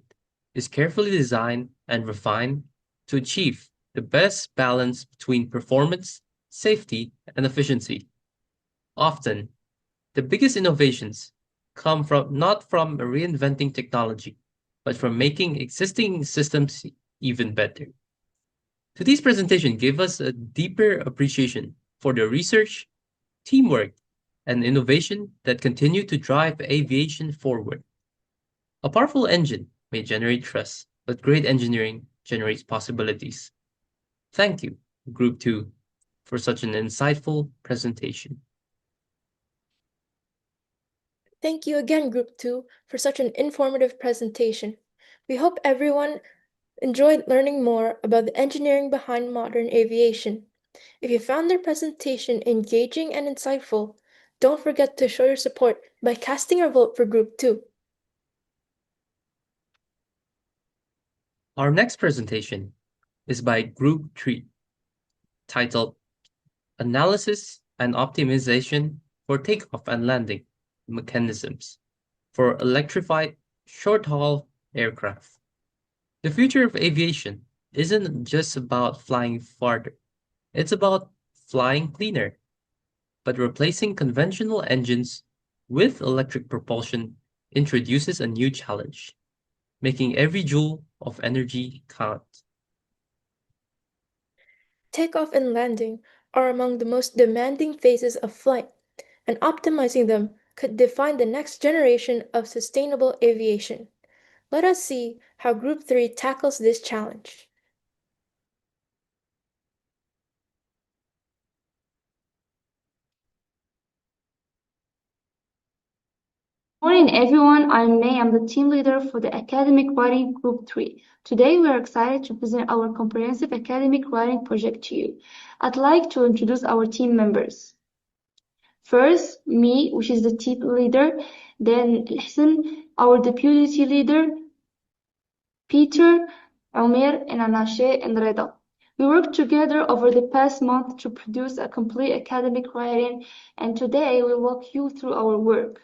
is carefully designed and refined to achieve the best balance between performance, safety, and efficiency. Often, the biggest innovations come from not from reinventing technology, but from making existing systems even better. Today's presentation gave us a deeper appreciation for the research, teamwork, and innovation that continue to drive aviation forward. A powerful engine may generate trust, but great engineering generates possibilities. Thank you, Group 2, for such an insightful presentation. Thank you again, Group 2, for such an informative presentation. We hope everyone enjoyed learning more about the engineering behind modern aviation. If you found their presentation engaging and insightful, don't forget to show your support by casting your vote for Group 2. Our next presentation is by Group 3, titled Analysis and Optimization for Takeoff and Landing Mechanisms for Electrified Short-Haul Aircraft. The future of aviation isn't just about flying farther, it's about flying cleaner. But replacing conventional engines with electric propulsion introduces a new challenge, making every joule of energy count. Takeoff and landing are among the most demanding phases of flight, and optimizing them could define the next generation of sustainable aviation. Let us see how Group 3 tackles this challenge. Morning everyone, I'm May. I'm the team leader for the Academic Writing Group 3. Today we are excited to present our comprehensive academic writing project to you. I'd like to introduce our team members. First, me, which is the team leader, then Ihsan, our deputy leader, Peter, Omer, and Anashe and Reda. We worked together over the past month to produce a complete academic writing, and today we'll walk you through our work.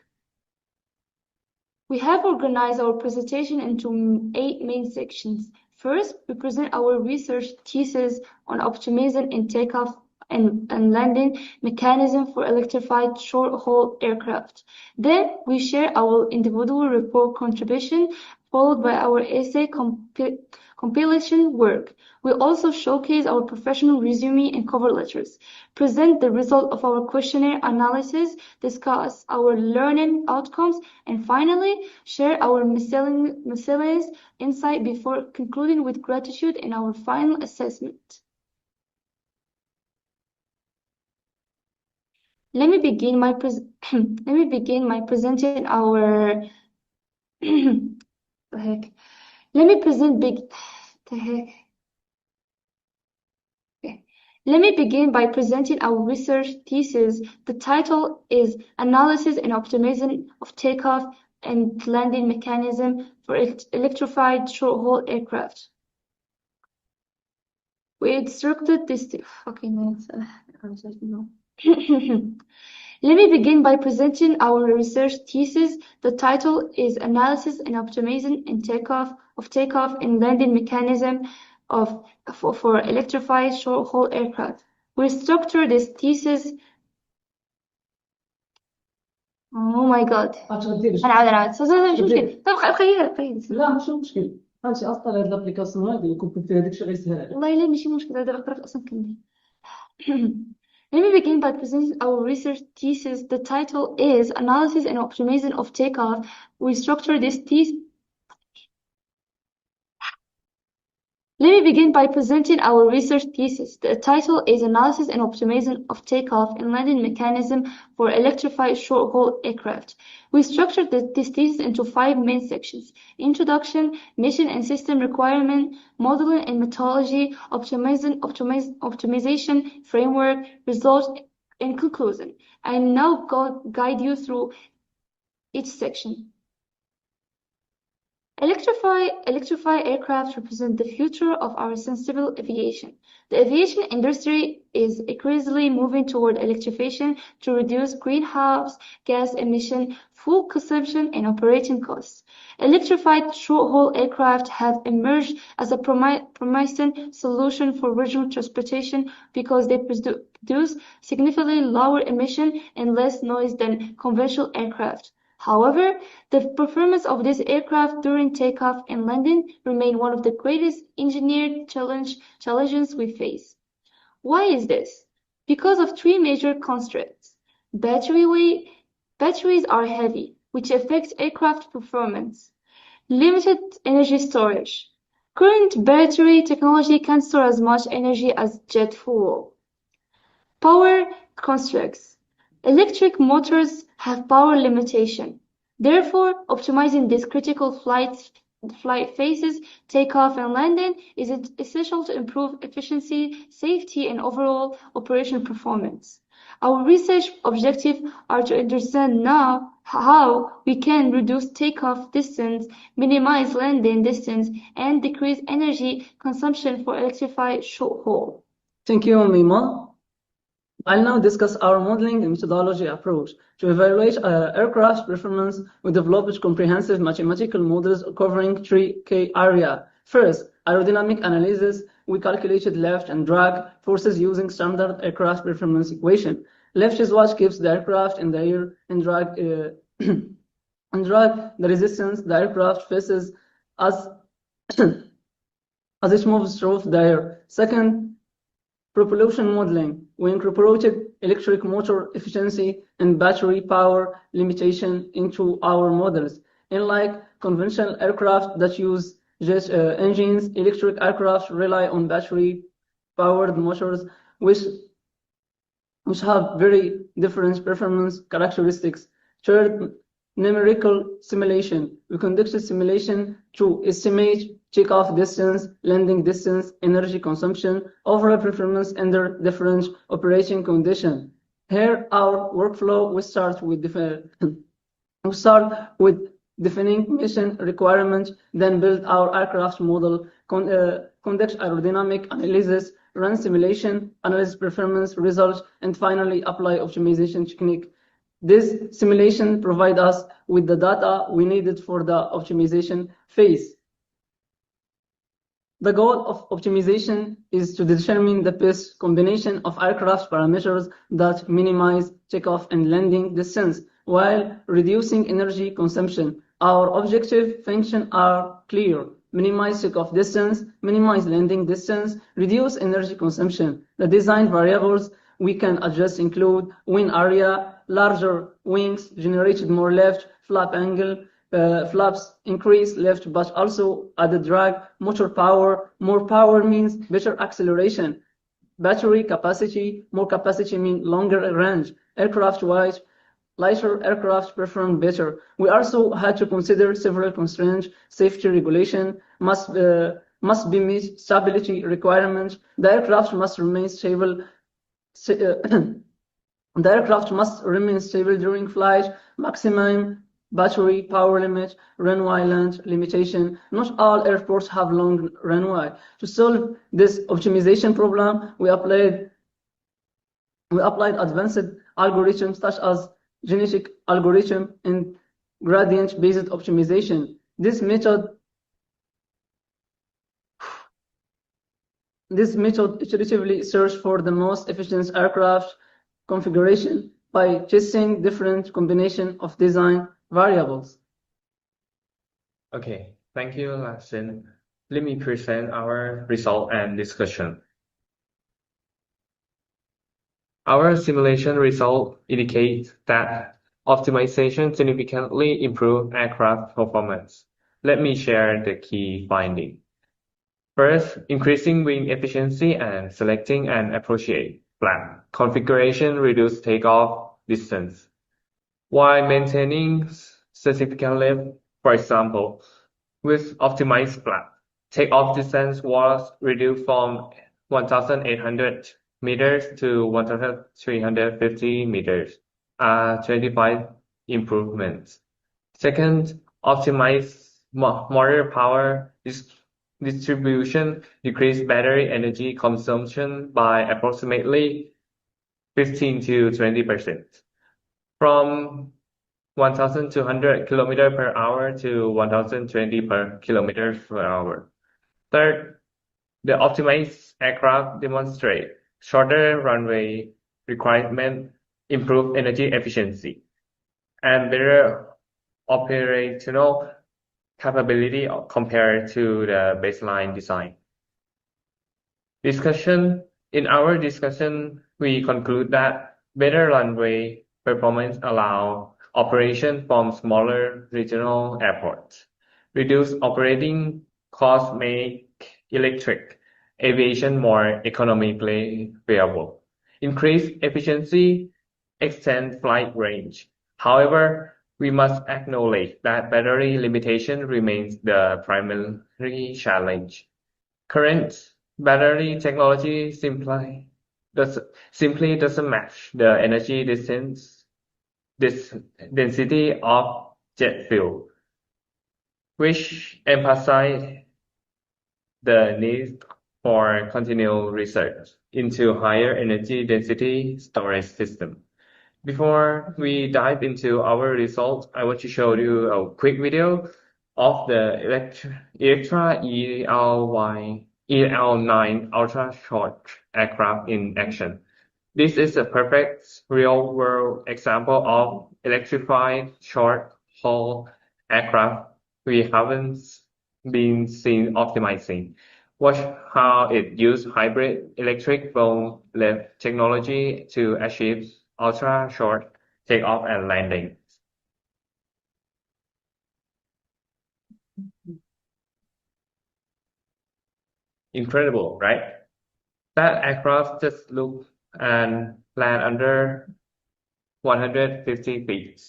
We have organized our presentation into 8 main sections. First, we present our research thesis on optimizing and takeoff and landing mechanism for electrified short-haul aircraft. Then, we share our individual report contribution, followed by our essay compilation work. We also showcase our professional resume and cover letters, present the result of our questionnaire analysis, discuss our learning outcomes, and finally, share our miscellaneous insight before concluding with gratitude in our final assessment. Let me begin my presenting our Let me begin by presenting our research thesis. The title is Analysis and Optimization of Takeoff and Landing Mechanism for Electrified Short-Haul Aircraft. We instructed this Let me begin by presenting our research thesis. The title is Analysis and Optimization and Takeoff and Landing Mechanism for electrified short-haul aircraft. We structure this thesis. Oh my god. أنا عاد مش مشكلة. طب خليها لا مش مشكلة. هانشي أصلا هاد الابليكاسيون هادي وكنت فيها داكشي غير سهل. والله لا ماشي مشكلة دابا قرأت أصلا كلمة. Let me begin by presenting our research thesis. The title is Analysis and Optimization of Takeoff. We structure this thesis. Let me begin by presenting our research thesis. The title is Analysis and Optimization of Takeoff and Landing Mechanism for Electrified Short-Haul Aircraft. We structured this thesis into 5 main sections: Introduction, Mission and System Requirement, Modeling and Methodology, Optimization Framework, Results, and Conclusion. I now guide you through each section. Electrified aircraft represent the future of our sustainable aviation. The aviation industry is increasingly moving toward electrification to reduce greenhouse gas emission, fuel consumption, and operating costs. Electrified short-haul aircraft have emerged as a promising solution for regional transportation because they produce significantly lower emission and less noise than conventional aircraft. However, the performance of this aircraft during takeoff and landing remain one of the greatest engineering challenges we face. Why is this? Because of 3 major constraints. Battery weight. Batteries are heavy, which affects aircraft performance. Limited energy storage. Current battery technology can store as much energy as jet fuel. Power constraints. Electric motors have power limitation. Therefore, optimizing these critical flight phases, takeoff and landing, is essential to improve efficiency, safety, and overall operation performance. Our research objectives are to understand now how we can reduce takeoff distance, minimize landing distance, and decrease energy consumption for electrified short-haul. Thank you, Mima. I'll now discuss our modeling and methodology approach. To evaluate aircraft performance, we developed comprehensive mathematical models covering 3 key areas. First, aerodynamic analysis. We calculated lift and drag forces using standard aircraft performance equation. Lift is what keeps the aircraft in the air, and drag, the resistance the aircraft faces as it moves through the air. Second, propulsion modeling. We incorporated electric motor efficiency and battery power limitation into our models. Unlike conventional aircraft that use jet engines, electric aircraft rely on battery-powered motors, which have very different performance characteristics. Third, numerical simulation. We conducted simulation to estimate takeoff distance, landing distance, energy consumption, overall performance under different operating conditions. Here, our workflow, we start with defining mission requirements, then build our aircraft model, conduct aerodynamic analysis, run simulation, analyze performance results, and finally apply optimization technique. This simulation provides us with the data we needed for the optimization phase. The goal of optimization is to determine the best combination of aircraft parameters that minimize takeoff and landing distance while reducing energy consumption. Our objective functions are clear: minimize takeoff distance, minimize landing distance, reduce energy consumption. The design variables we can adjust include wing area, larger wings generated more lift, flap angle, flaps increase lift but also added drag, motor power. More power means better acceleration. Battery capacity, more capacity means longer range. Aircraft weight, lighter aircraft perform better. We also had to consider several constraints: safety regulation must be met, stability requirements. The aircraft must remain stable. The aircraft must remain stable during flight. Maximum battery power limit, runway length limitation. Not all airports have long runway. To solve this optimization problem, we applied advanced algorithms such as genetic algorithm and gradient-based optimization. This method This method iteratively searches for the most efficient aircraft configuration by testing different combinations of design variables. Okay, thank you, Larsen. Let me present our result and discussion. Our simulation result indicates that optimization significantly improved aircraft performance. Let me share the key finding. First, increasing wing efficiency and selecting an appropriate flap configuration reduce takeoff distance, while maintaining significant lift. For example, with optimized flap, takeoff distance was reduced from 1,800 meters to 1,350 meters, 25 improvements. Second, optimized motor power distribution decreased battery energy consumption by approximately 15 to 20%, from 1,200 km per hour to 1,020 per kilometer per hour. Third, the optimized aircraft demonstrate shorter runway requirement, improved energy efficiency, and better operational capability compared to the baseline design. In our discussion, we conclude that better runway performance allow operation from smaller regional airports. Reduce operating costs make electric aviation more economically viable. Increase efficiency, extend flight range. However, we must acknowledge that battery limitation remains the primary challenge. Current battery technology simply doesn't match the energy density of jet fuel, which emphasize the need for continual research into higher energy density storage system. Before we dive into our results, I want to show you a quick video of the Electra EL9 ultra-short aircraft in action. This is a perfect real-world example of electrified short-haul aircraft we haven't been seen optimizing. Watch how it used hybrid electric blown lift technology to achieve ultra-short takeoff and landing. Incredible, right? That aircraft just looked and land under 150 feet.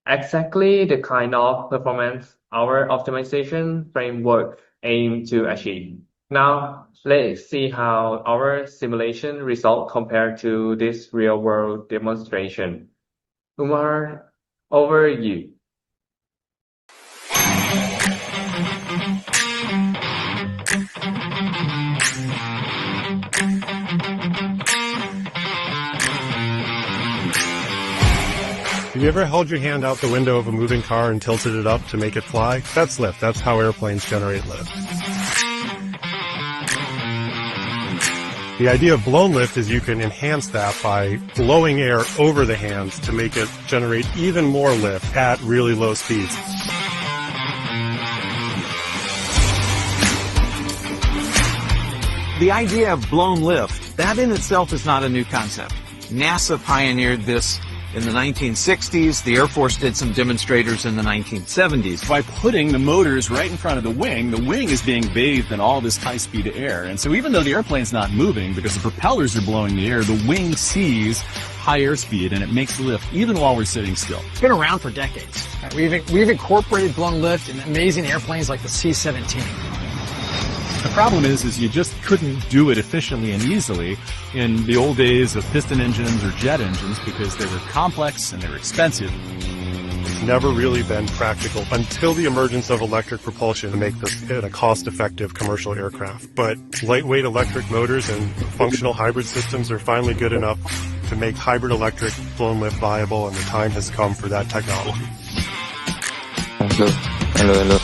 Exactly the kind of performance our optimization framework aims to achieve. Now, let's see how our simulation results compare to this real-world demonstration. Umar, over you. Have you ever held your hand out the window of a moving car and tilted it up to make it fly? That's lift. That's how airplanes generate lift. The idea of blown lift is you can enhance that by blowing air over the hands to make it generate even more lift at really low speeds. The idea of blown lift, that in itself is not a new concept. NASA pioneered this in the 1960s. The Air Force did some demonstrators in the 1970s. By putting the motors right in front of the wing is being bathed in all this high-speed air. And so even though the airplane's not moving because the propellers are blowing the air, the wing sees high airspeed and it makes lift even while we're sitting still. It's been around for decades. We've incorporated blown lift in amazing airplanes like the C-17. The problem is you just couldn't do it efficiently and easily in the old days of piston engines or jet engines because they were complex and they were expensive. It's never really been practical until the emergence of electric propulsion to make this a cost-effective commercial aircraft. But lightweight electric motors and functional hybrid systems are finally good enough to make hybrid electric blown lift viable, and the time has come for that technology. Hello.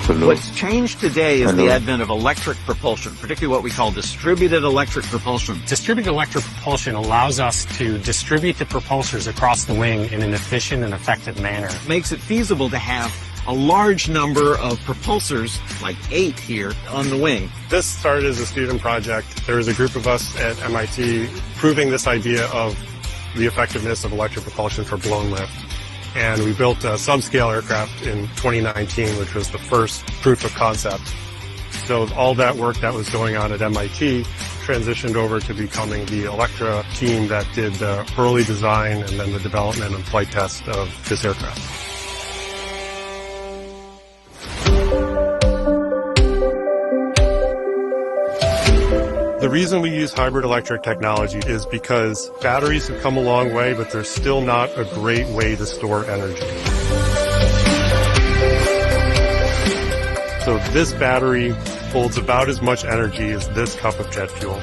What's changed today is the Hello. advent of electric propulsion, particularly what we call distributed electric propulsion. Distributed electric propulsion allows us to distribute the propulsors across the wing in an efficient and effective manner. Makes it feasible to have a large number of propulsors, like 8 here, on the wing. This started as a student project. There was a group of us at MIT proving this idea of the effectiveness of electric propulsion for blown lift. And we built a subscale aircraft in 2019, which was the first proof of concept. So all that work that was going on at MIT transitioned over to becoming the Electra team that did the early design and then the development and flight test of this aircraft. The reason we use hybrid electric technology is because batteries have come a long way, but they're still not a great way to store energy. So this battery holds about as much energy as this cup of jet fuel,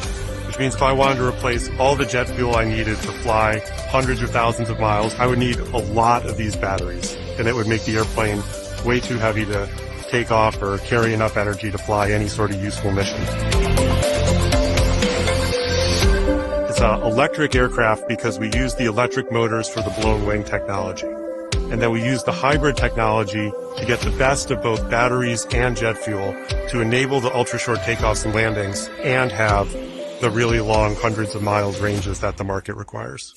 which means if I wanted to replace all the jet fuel I needed to fly hundreds or thousands of miles, I would need a lot of these batteries, and it would make the airplane way too heavy to take off or carry enough energy to fly any sort of useful mission. It's an electric aircraft because we use the electric motors for the blown wing technology. And then we use the hybrid technology to get the best of both batteries and jet fuel to enable the ultra-short takeoffs and landings and have the really long hundreds of miles ranges that the market requires.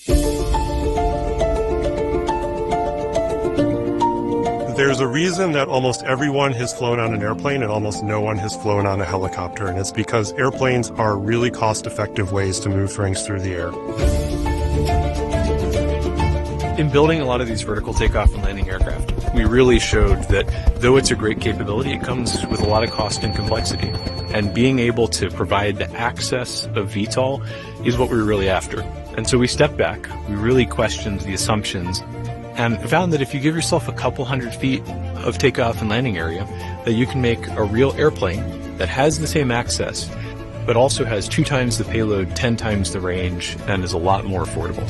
There's a reason that almost everyone has flown on an airplane and almost no one has flown on a helicopter, and it's because airplanes are really cost-effective ways to move things through the air. In building a lot of these vertical takeoff and landing aircraft, we really showed that though it's a great capability, it comes with a lot of cost and complexity. And being able to provide the access of VTOL is what we're really after. And so we stepped back, we really questioned the assumptions, and found that if you give yourself a couple hundred feet of takeoff and landing area, that you can make a real airplane that has the same access, but also has 2 times the payload, 10 times the range, and is a lot more affordable.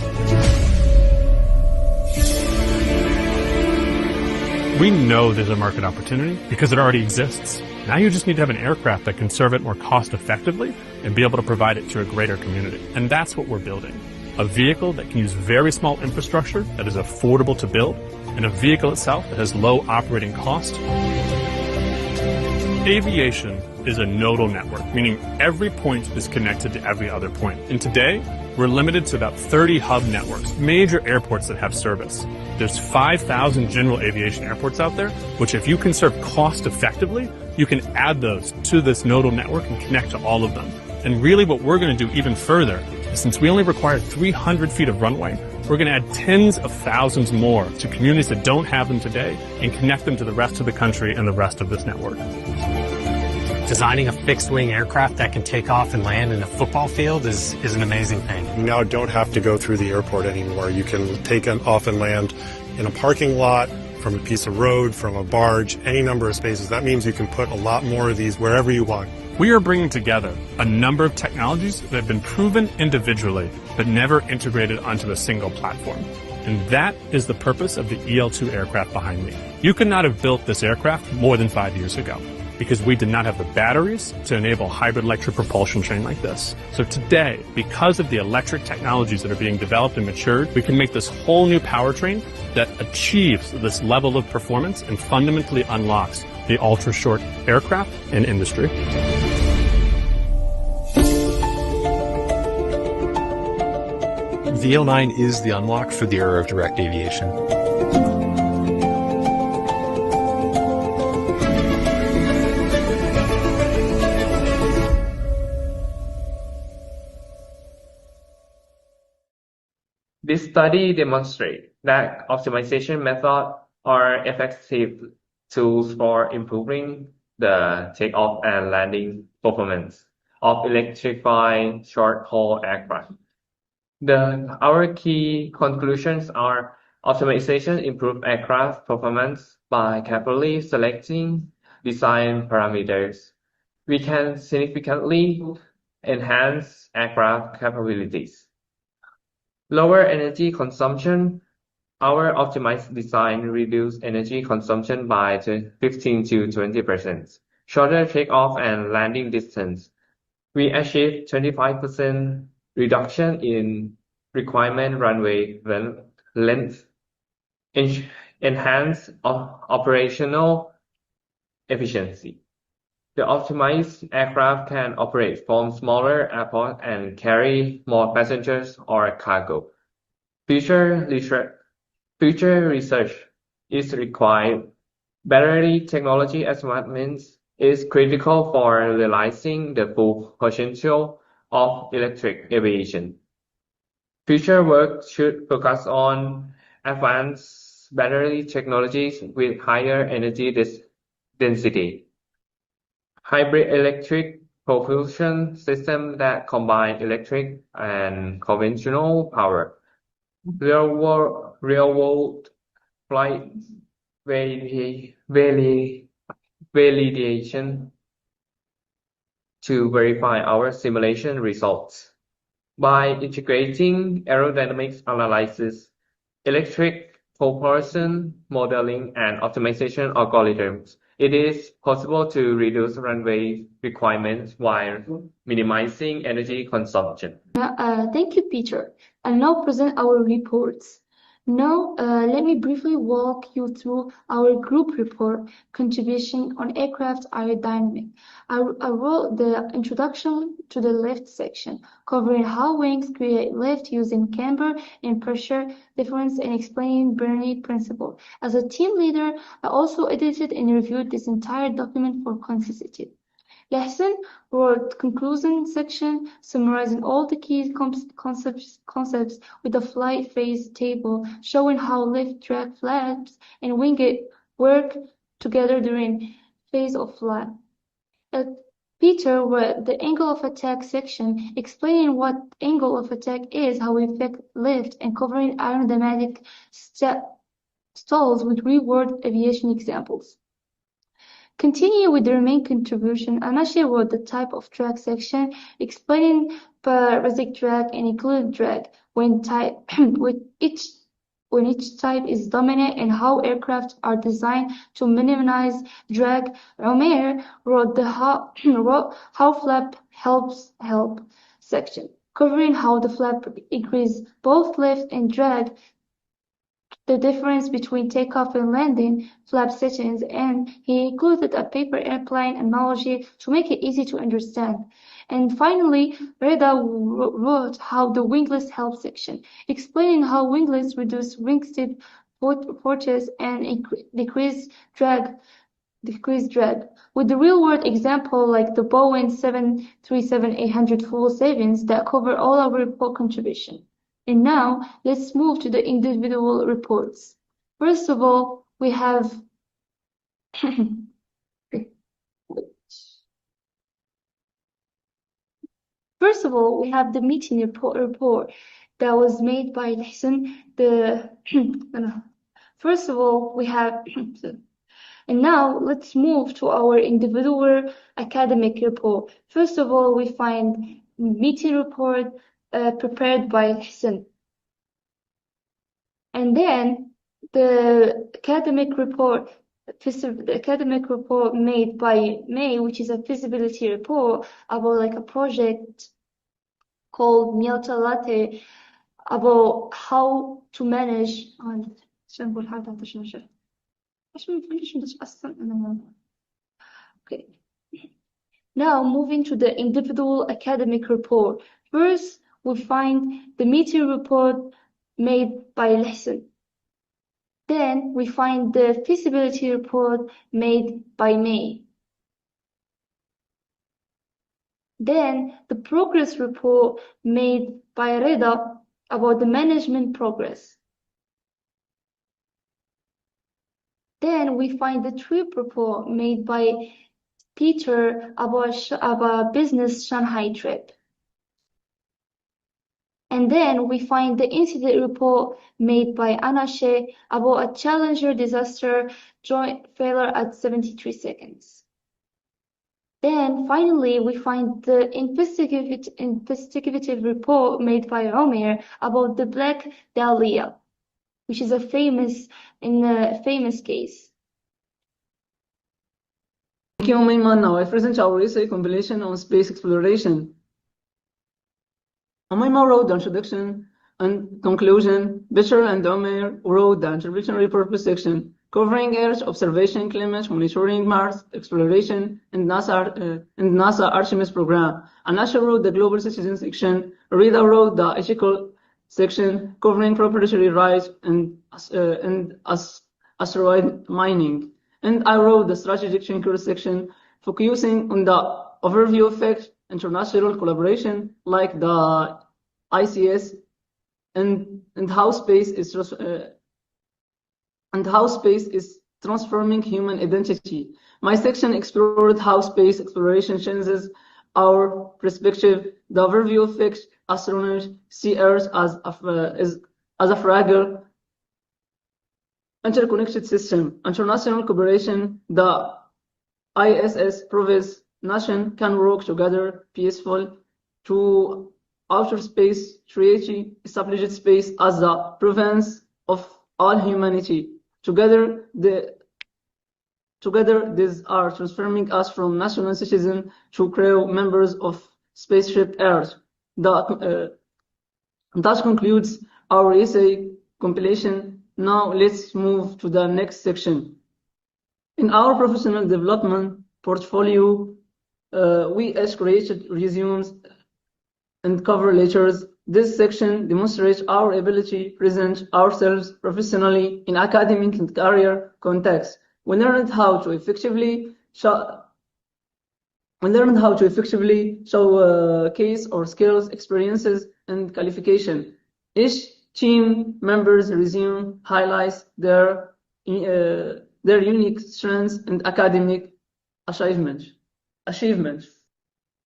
We know there's a market opportunity because it already exists. Now you just need to have an aircraft that can serve it more cost effectively and be able to provide it to a greater community. And that's what we're building. A vehicle that can use very small infrastructure that is affordable to build, and a vehicle itself that has low operating cost. Aviation is a nodal network, meaning every point is connected to every other point. And today, we're limited to about 30 hub networks, major airports that have service. There's 5,000 general aviation airports out there, which if you can serve cost effectively, you can add those to this nodal network and connect to all of them. And really what we're going to do even further is, since we only require 300 feet of runway, we're going to add tens of thousands more to communities that don't have them today and connect them to the rest of the country and the rest of this network. Designing a fixed-wing aircraft that can take off and land in a football field is an amazing thing. You now don't have to go through the airport anymore. You can take off and land in a parking lot, from a piece of road, from a barge, any number of spaces. That means you can put a lot more of these wherever you want. We are bringing together a number of technologies that have been proven individually, but never integrated onto a single platform. And that is the purpose of the EL-2 aircraft behind me. You could not have built this aircraft more than 5 years ago, because we did not have the batteries to enable hybrid electric propulsion train like this. So today, because of the electric technologies that are being developed and matured, we can make this whole new powertrain that achieves this level of performance and fundamentally unlocks the ultra-short aircraft and industry. The EL9 is the unlock for the era of direct aviation. This study demonstrates that optimization methods are effective tools for improving the takeoff and landing performance of electrified short-haul aircraft. Our key conclusions are: optimization improves aircraft performance by carefully selecting design parameters. We can significantly enhance aircraft capabilities. Lower energy consumption Our optimized design reduced energy consumption by 15 to 20%, shorter takeoff and landing distance. We achieved 25% reduction in requirement runway length, enhanced operational efficiency. The optimized aircraft can operate from smaller airports and carry more passengers or cargo. Future research is required. Battery technology advancements is critical for realizing the full potential of electric aviation. Future work should focus on advanced battery technologies with higher energy density. Hybrid electric propulsion systems that combine electric and conventional power. Real-world flight validation to verify our simulation results. By integrating aerodynamics analysis, electric propulsion modeling, and optimization algorithms, it is possible to reduce runway requirements while minimizing energy consumption. Thank you, Peter. I'll now present our reports. Now, let me briefly walk you through our group report, Contribution on Aircraft Aerodynamics. I wrote the introduction to the lift section, covering how wings create lift using camber and pressure difference and explaining Bernoulli principle. As a team leader, I also edited and reviewed this entire document for consistency. Lesson wrote conclusion section summarizing all the key concepts with a flight phase table showing how lift, drag, flaps, and wing work together during phase of flight. Peter wrote the angle of attack section explaining what angle of attack is, how we affect lift, and covering aerodynamic stalls with real-world aviation examples. Continue with the remaining contribution. Anashe wrote the type of drag section, explaining parasitic drag and included drag when each type is dominant and how aircraft are designed to minimize drag. Romer wrote the how flap helps section, covering how the flap increases both lift and drag, the difference between takeoff and landing flap settings, and he included a paper airplane analogy to make it easy to understand. And finally, Reda wrote how the wingless help section, explaining how wingless reduce wingtip forces and decrease drag. With the real-world example like the Boeing 737-800 full savings that cover all our report contribution. And now, let's move to the individual reports. First of all, we have the meeting report that was made by Listen. First of all, we have and now let's move to our individual academic report. First of all, we find meeting report prepared by Hassan. And then the academic report made by May, which is a feasibility report about like a project called Miata Latte about how to manage Okay. Now moving to the individual academic report. First, we find the meeting report made by Lesson. Then we find the feasibility report made by May. Then the progress report made by Reda about the management progress. Then we find the trip report made by Peter about business Shanghai trip. And then we find the incident report made by Anashe about a Challenger disaster joint failure at 73 seconds. Then finally, we find the investigative report made by Romer about the Black Dahlia. which is a famous case. Thank you, Umayma. Now I present our essay compilation on space exploration. Umayma wrote the introduction and conclusion. Bishar and Omer wrote the introductory purpose section, covering Earth observation, climate monitoring, Mars exploration, and NASA Artemis program. Anasha wrote the global citizen section. Rida wrote the ethical section, covering proprietary rights and asteroid mining. And I wrote the strategic thinker section, focusing on the overview effect, international collaboration like the ICS, and how space is transforming human identity. My section explored how space exploration changes our perspective. The overview effect, astronomers see Earth as a fragile, interconnected system. International cooperation, the ISS proves nations can work together peaceful to outer space treaty established space as the province of all humanity. Together these are transforming us from national citizens to crew members of spaceship Earth. That concludes our essay compilation. Now let's move to the next section. In our professional development portfolio, we each created resumes and cover letters. This section demonstrates our ability to present ourselves professionally in academic and career context. We learned how to effectively showcase our skills, experiences, and qualification. Each team member's resume highlights their unique strengths and academic achievements.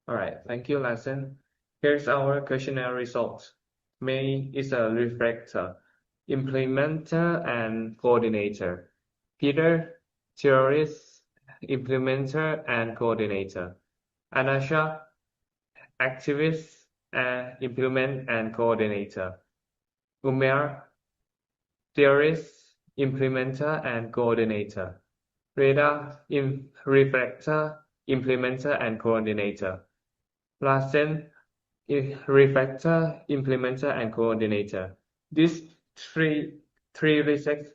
All right, thank you, lesson. Here's our questionnaire results. May is a reflector, implementer, and coordinator. Peter, theorist, implementer, and coordinator. Anasha, activist, implement, and coordinator. Umer, theorist, implementer, and coordinator. Reda, reflector, implementer, and coordinator. Larsen, reflector, implementer, and coordinator. These three reflector,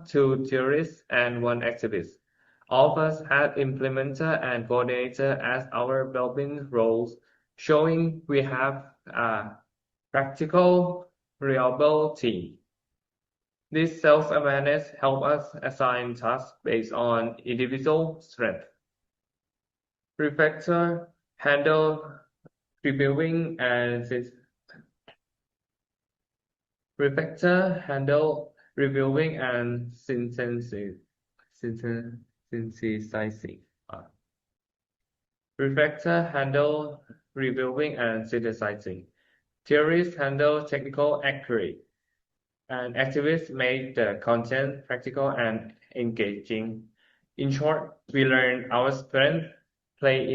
2 theorists, and 1 activist. All of us had implementer and coordinator as our building roles, showing we have a practical, reliable team. This self-awareness helps us assign tasks based on individual strength. Reflector handle reviewing and synthesizing. Reflector handle reviewing and synthesizing. Theorists handle technical accuracy, and activists make the content practical and engaging. In short, we learn our strength, play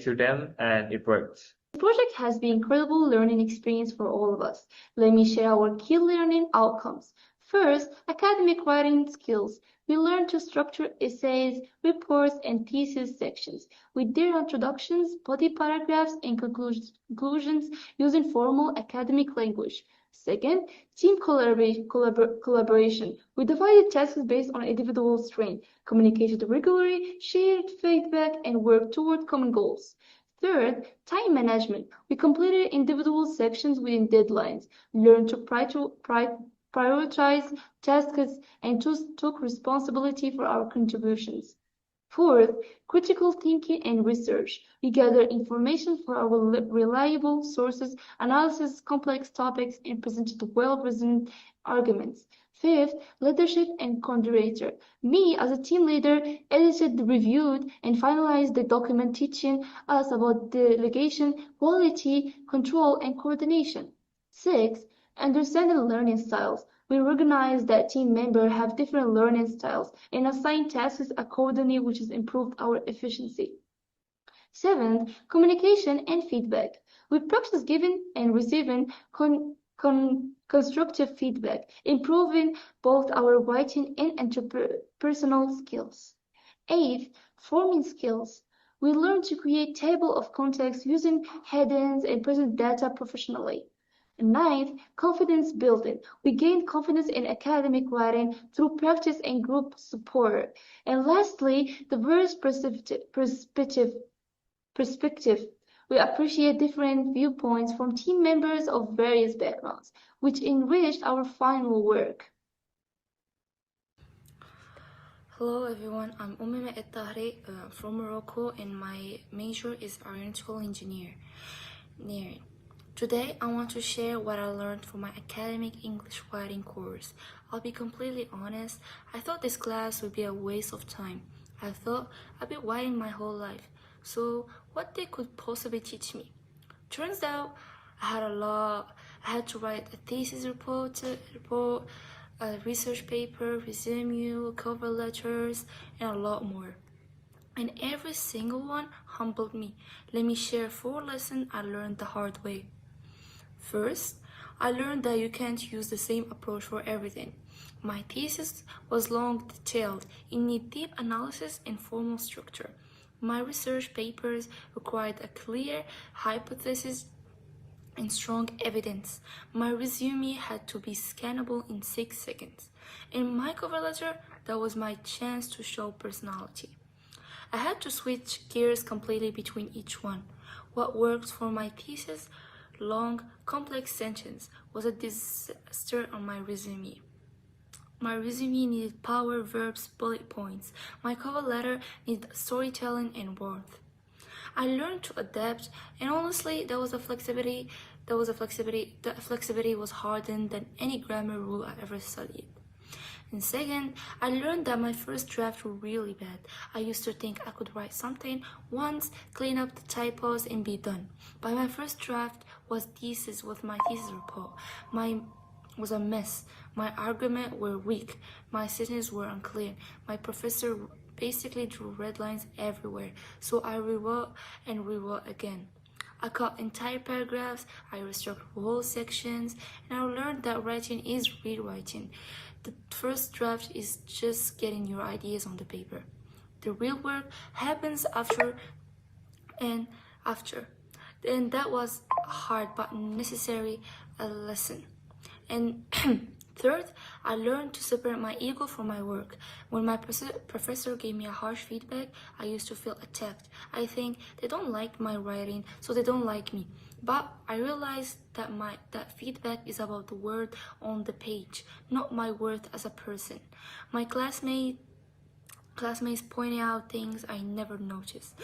to them, and it works. The project has been an incredible learning experience for all of us. Let me share our key learning outcomes. First, academic writing skills. We learned to structure essays, reports, and thesis sections with their introductions, body paragraphs, and conclusions using formal academic language. Second, team collaboration. We divided tasks based on individual strength, communicated regularly, shared feedback, and worked toward common goals. Third, time management. We completed individual sections within deadlines, learned to prioritize tasks, and took responsibility for our contributions. Fourth, critical thinking and research. We gather information from our reliable sources, analyzed complex topics, and presented well-reasoned arguments. Fifth, leadership and coordinator. Me, as a team leader, edited, reviewed, and finalized the document teaching us about delegation, quality, control, and coordination. Sixth, understanding learning styles. We recognize that team members have different learning styles and assign tasks accordingly, which has improved our efficiency. Seventh, communication and feedback. We practice giving and receiving constructive feedback, improving both our writing and interpersonal skills. 8. Forming skills. We learn to create table of contents using headings and present data professionally. 9. Confidence building. We gain confidence in academic writing through practice and group support. And lastly, diverse perspective. We appreciate different viewpoints from team members of various backgrounds, which enriched our final work. Hello everyone, I'm Umima Ettahri from Morocco and my major is aeronautical engineering. Today I want to share what I learned from my academic English writing course. I'll be completely honest, I thought this class would be a waste of time. I thought I'd be writing my whole life, so what they could possibly teach me? Turns out I had to write a thesis report, a research paper, resume, cover letters, and a lot more. And every single one humbled me. Let me share 4 lessons I learned the hard way. First, I learned that you can't use the same approach for everything. My thesis was long, detailed. It needed deep analysis and formal structure. My research papers required a clear hypothesis and strong evidence. My resume had to be scannable in 6 seconds. In my cover letter, that was my chance to show personality. I had to switch gears completely between each one. What worked for my thesis, long, complex sentence, was a disaster on my resume. My resume needed power, verbs, bullet points. My cover letter needed storytelling and warmth. I learned to adapt, and honestly, the flexibility was harder than any grammar rule I ever studied. And second, I learned that my first drafts were really bad. I used to think I could write something once, clean up the typos, and be done. But my first draft was my thesis report. Was a mess. My arguments were weak. My sentences were unclear. My professor basically drew red lines everywhere, so I rewrote and rewrote again. I cut entire paragraphs, I restructured whole sections, and I learned that writing is rewriting. The first draft is just getting your ideas on the paper. The real work happens after. And that was hard but necessary lesson. And third, I learned to separate my ego from my work. When my professor gave me a harsh feedback, I used to feel attacked. I think they don't like my writing, so they don't like me. But I realized that that feedback is about the word on the page, not my worth as a person. My classmates pointed out things I never noticed.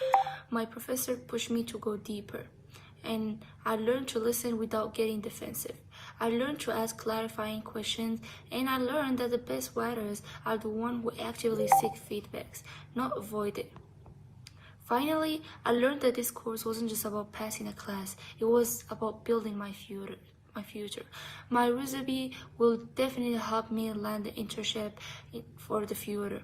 My professor pushed me to go deeper, and I learned to listen without getting defensive. I learned to ask clarifying questions, and I learned that the best writers are the ones who actively seek feedbacks, not avoid it. Finally, I learned that this course wasn't just about passing a class, it was about building my future. My resume will definitely help me land the internship for the future.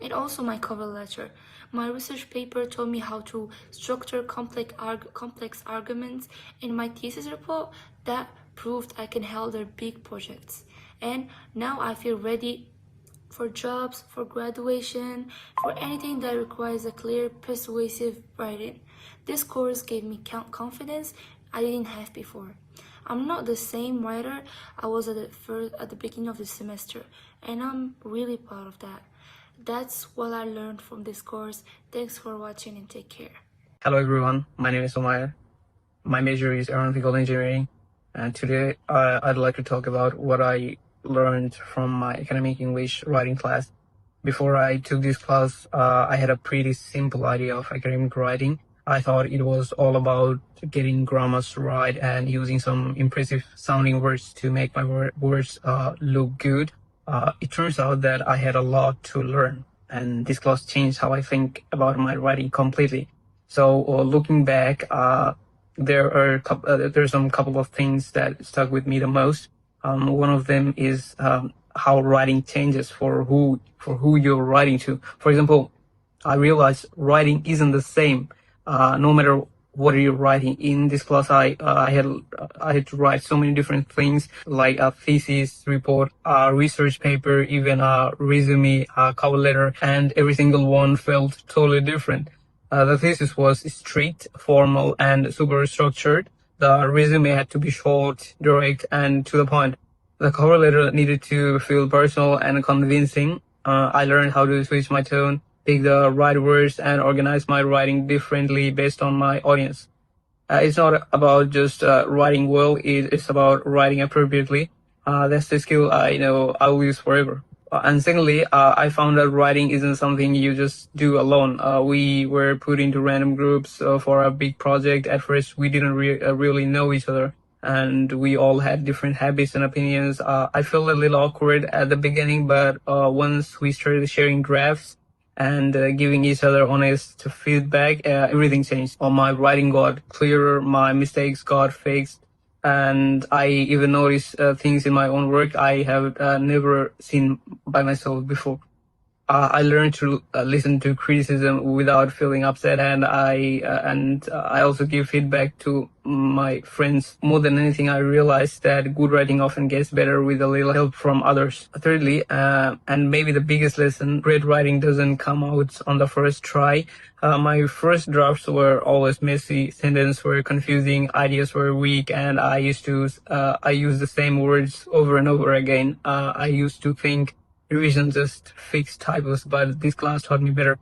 And also my cover letter. My research paper taught me how to structure complex arguments, and my thesis report that proved I can handle big projects. And now I feel ready for jobs, for graduation, for anything that requires a clear, persuasive writing. This course gave me confidence I didn't have before. I'm not the same writer I was at the beginning of the semester, and I'm really proud of that. That's what I learned from this course. Thanks for watching and take care. Hello everyone, my name is Nuaa. My major is aeronautical engineering, and today I'd like to talk about what I learned from my academic English writing class. Before I took this class, I had a pretty simple idea of academic writing. I thought it was all about getting grammars right and using some impressive sounding words to make my words look good. It turns out that I had a lot to learn, and this class changed how I think about my writing completely. So looking back, there's some couple of things that stuck with me the most. One of them is how writing changes for who you're writing to. For example, I realized writing isn't the same no matter what are you writing in this class? I had to write so many different things like a thesis, report, a research paper, even a resume, a cover letter, and every single one felt totally different. The thesis was strict, formal, and super structured. The resume had to be short, direct, and to the point. The cover letter needed to feel personal and convincing. I learned how to switch my tone, pick the right words, and organize my writing differently based on my audience. It's not about just writing well, it's about writing appropriately. That's the skill I know I'll use forever. And secondly, I found that writing isn't something you just do alone. We were put into random groups for a big project. At first, we didn't really know each other, and we all had different habits and opinions. I felt a little awkward at the beginning, but once we started sharing drafts and giving each other honest feedback, everything changed. My writing got clearer, my mistakes got fixed, and I even noticed things in my own work I have never seen by myself before. I learned to listen to criticism without feeling upset, and I also give feedback to my friends. More than anything, I realized that good writing often gets better with a little help from others. Thirdly, and maybe the biggest lesson, great writing doesn't come out on the first try. My first drafts were always messy, sentences were confusing, ideas were weak, and I used the same words over and over again. I used to think revision just fixed typos, but this class taught me better.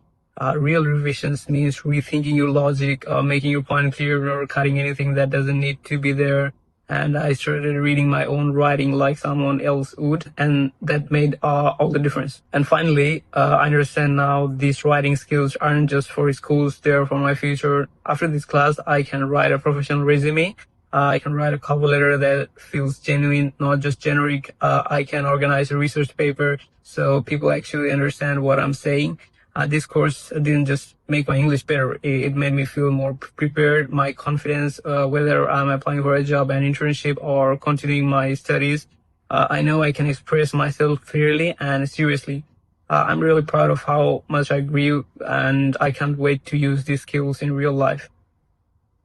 Real revisions means rethinking your logic, making your point clearer, or cutting anything that doesn't need to be there. And I started reading my own writing like someone else would, and that made all the difference. And finally, I understand now these writing skills aren't just for schools, they're for my future. After this class, I can write a professional resume. I can write a cover letter that feels genuine, not just generic. I can organize a research paper so people actually understand what I'm saying. This course didn't just make my English better. It made me feel more prepared, my confidence, whether I'm applying for a job, an internship, or continuing my studies. I know I can express myself clearly and seriously. I'm really proud of how much I grew, and I can't wait to use these skills in real life.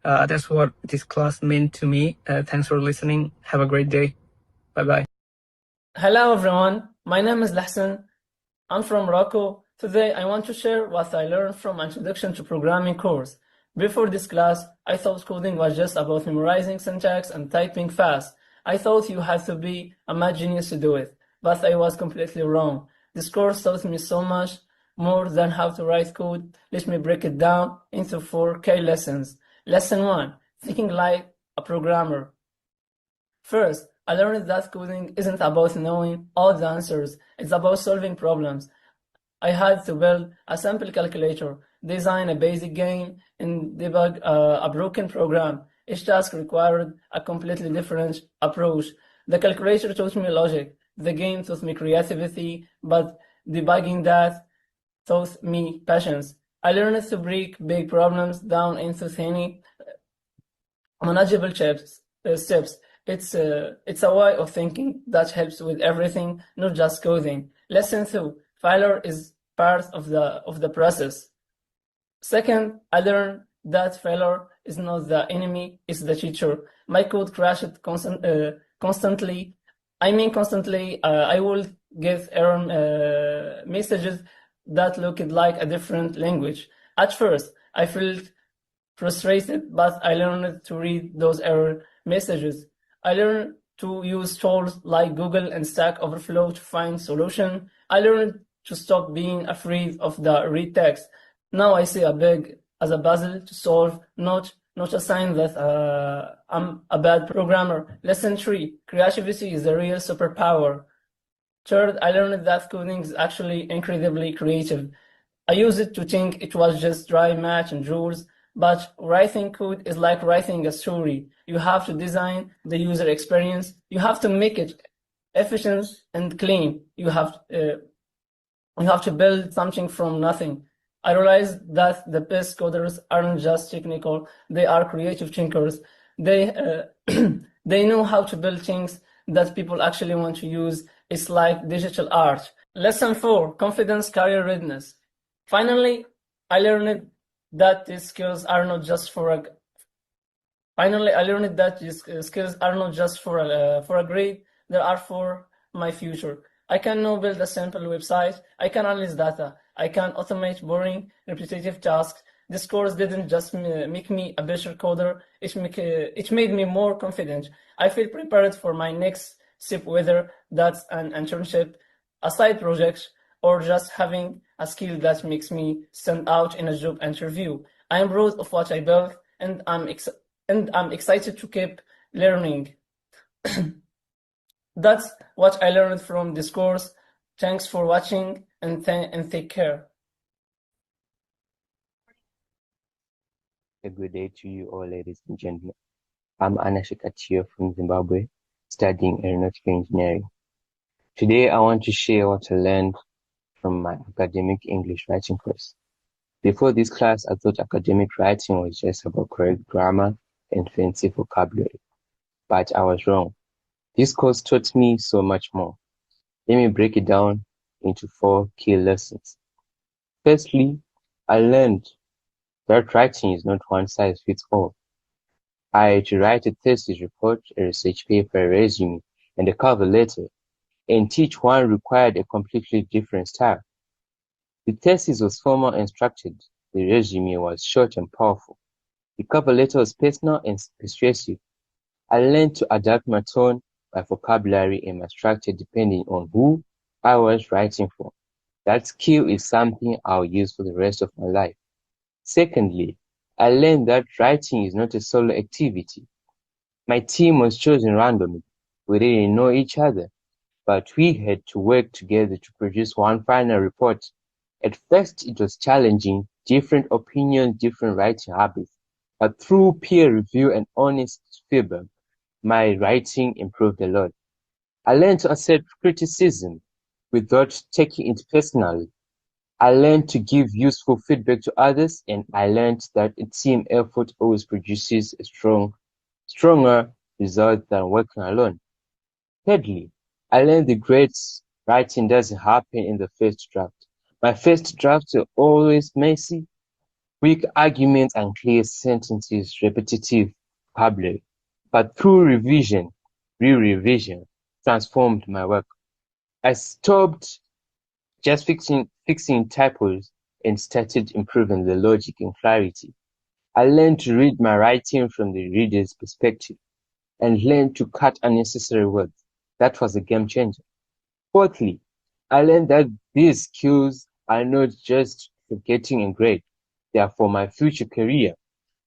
That's what this class meant to me. Thanks for listening. Have a great day. Bye-bye. Hello, everyone. My name is Lahsan. I'm from Morocco. Today, I want to share what I learned from Introduction to Programming course. Before this class, I thought coding was just about memorizing syntax and typing fast. I thought you had to be a mad genius to do it, but I was completely wrong. This course taught me so much more than how to write code. Let me break it down into 4 key lessons. Lesson 1, thinking like a programmer. First, I learned that coding isn't about knowing all the answers, it's about solving problems. I had to build a simple calculator, design a basic game, and debug a broken program. Each task required a completely different approach. The calculator taught me logic, the game taught me creativity, but debugging that taught me patience. I learned to break big problems down into tiny, manageable steps. It's a way of thinking that helps with everything, not just coding. Lesson 2, failure is part of the process. Second, I learned that failure is not the enemy, it's the teacher. My code crashed constantly. I will get error messages that looked like a different language. At first, I felt frustrated, but I learned to read those error messages. I learned to use tools like Google and Stack Overflow to find solutions. I learned to stop being afraid of the read text. Now I see a bug as a puzzle to solve, not a sign that I'm a bad programmer. Lesson 3, creativity is a real superpower. Third, I learned that coding is actually incredibly creative. I used it to think it was just dry math and rules, but writing code is like writing a story. You have to design the user experience. You have to make it efficient and clean. You have to build something from nothing. I realized that the best coders aren't just technical, they are creative thinkers. They know how to build things that people actually want to use. It's like digital art. Lesson 4, confidence, career readiness. Finally, I learned that these skills are not just for Finally, I learned that these skills are not just for a grade, they are for my future. I can now build a simple website, I can analyze data, I can automate boring, repetitive tasks. This course didn't just make me a better coder, it made me more confident. I feel prepared for my next step, whether that's an internship, a side project, or just having a skill that makes me stand out in a job interview. I am proud of what I built, and I'm excited to keep learning. That's what I learned from this course. Thanks for watching, and take care. A good day to you all, ladies and gentlemen. I'm Anashika Chio from Zimbabwe, studying aeronautical engineering. Today, I want to share what I learned from my academic English writing course. Before this class, I thought academic writing was just about correct grammar and fancy vocabulary, but I was wrong. This course taught me so much more. Let me break it down into 4 key lessons. Firstly, I learned that writing is not one size fits all. I had to write a thesis report, a research paper, a resume, and a cover letter, and each one required a completely different style. The thesis was formal and structured. The resume was short and powerful. The cover letter was personal and persuasive. I learned to adapt my tone, my vocabulary, and my structure depending on who I was writing for. That skill is something I'll use for the rest of my life. Secondly, I learned that writing is not a solo activity. My team was chosen randomly. We didn't know each other, but we had to work together to produce one final report. At first, it was challenging, different opinions, different writing habits, but through peer review and honest feedback, my writing improved a lot. I learned to accept criticism without taking it personally. I learned to give useful feedback to others, and I learned that a team effort always produces a stronger result than working alone. Thirdly, I learned that great writing doesn't happen in the first draft. My first drafts are always messy, weak arguments, unclear sentences, repetitive vocabulary. But through revision, re-revision, transformed my work. I stopped just fixing typos and started improving the logic and clarity. I learned to read my writing from the reader's perspective and learned to cut unnecessary words. That was a game changer. Fourthly, I learned that these skills are not just for getting a grade, they are for my future career.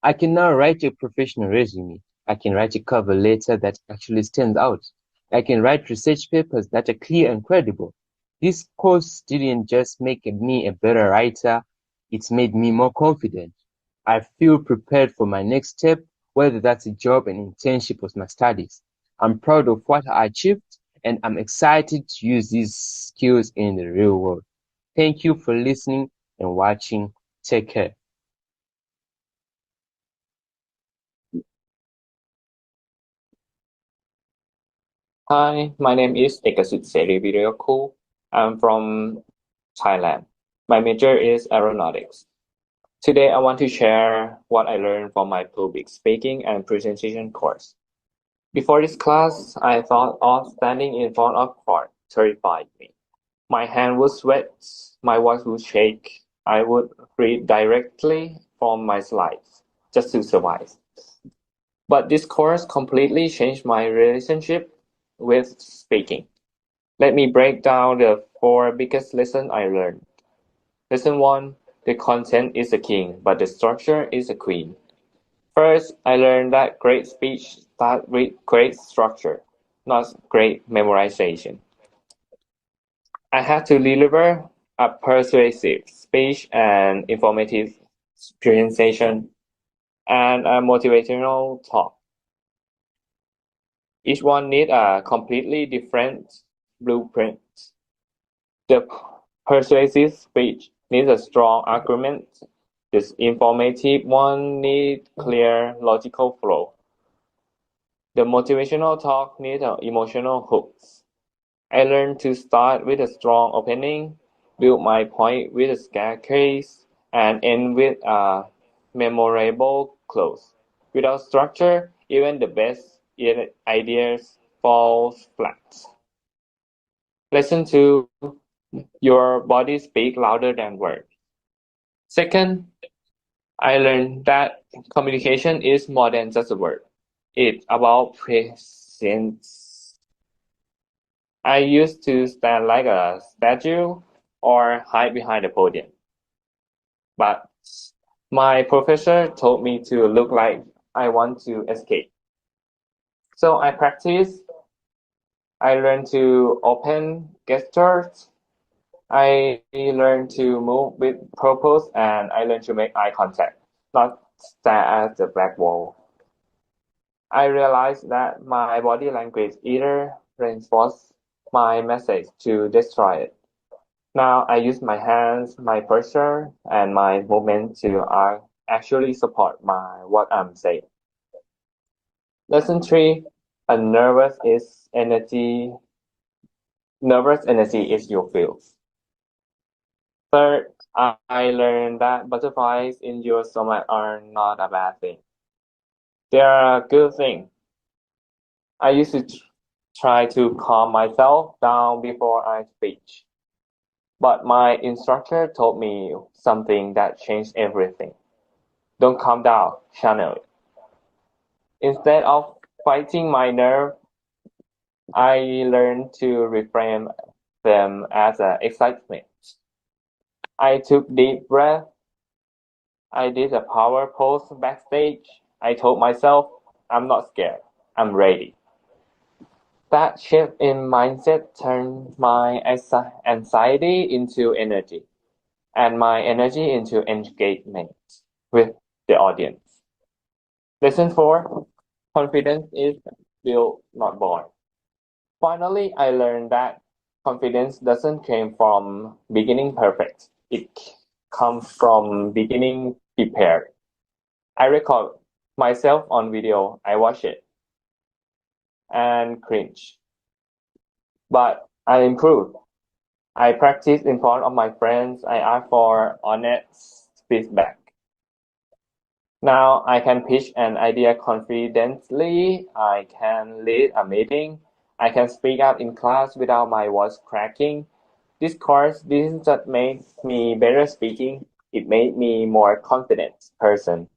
I can now write a professional resume. I can write a cover letter that actually stands out. I can write research papers that are clear and credible. This course didn't just make me a better writer, it's made me more confident. I feel prepared for my next step, whether that's a job, an internship, or my studies. I'm proud of what I achieved, and I'm excited to use these skills in the real world. Thank you for listening and watching. Take care. Hi, my name is Ekasut Seri Videoko. I'm from Thailand. My major is aeronautics. Today, I want to share what I learned from my public speaking and presentation course. Before this class, I thought of standing in front of crowd terrified me. My hand would sweat, my voice would shake. I would read directly from my slides just to survive. But this course completely changed my relationship with speaking. Let me break down the 4 biggest lessons I learned. Lesson 1, the content is the king, but the structure is the queen. First, I learned that great speech starts with great structure, not great memorization. I had to deliver a persuasive speech, and informative presentation, and a motivational talk. Each one needs a completely different blueprint. The persuasive speech needs a strong argument. This informative one needs clear logical flow. The motivational talk needs emotional hooks. I learned to start with a strong opening, build my point with a scare case, and end with a memorable close. Without structure, even the best ideas fall flat. Lesson 2. Your body speaks louder than words. Second, I learned that communication is more than just a word. It's about presence. I used to stand like a statue or hide behind the podium. But my professor told me to look like I want to escape. So I practiced. I learned to open gestures. I learned to move with purpose, and I learned to make eye contact, not stare at the black wall. I realized that my body language either reinforced my message to destroy it. Now I use my hands, my posture, and my movement to actually support what I'm saying. Lesson 3. A nervous energy is your field. Third, I learned that butterflies in your stomach are not a bad thing. They are a good thing. I used to try to calm myself down before I speak. But my instructor told me something that changed everything. Don't calm down, channel it. Instead of fighting my nerve, I learned to reframe them as an excitement. I took deep breath. I did a power pose backstage. I told myself, I'm not scared. I'm ready. That shift in mindset turned my anxiety into energy, and my energy into engagement with the audience. Lesson 4. Confidence is built, not born. Finally, I learned that confidence doesn't come from beginning perfect. It comes from beginning prepared. I record myself on video. I watch it and cringe. But I improve. I practice in front of my friends. I ask for honest feedback. Now I can pitch an idea confidently. I can lead a meeting. I can speak up in class without my voice cracking. This didn't just make me better speaking. It made me more confident person.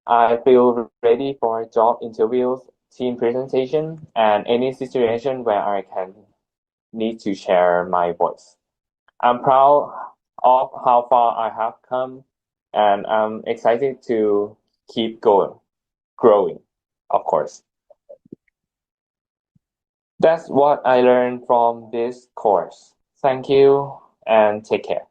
I feel ready for job interviews, team presentation, and any situation where I can need to share my voice. I'm proud of how far I have come, and I'm excited to keep growing, of course. That's what I learned from this course. Thank you and take care.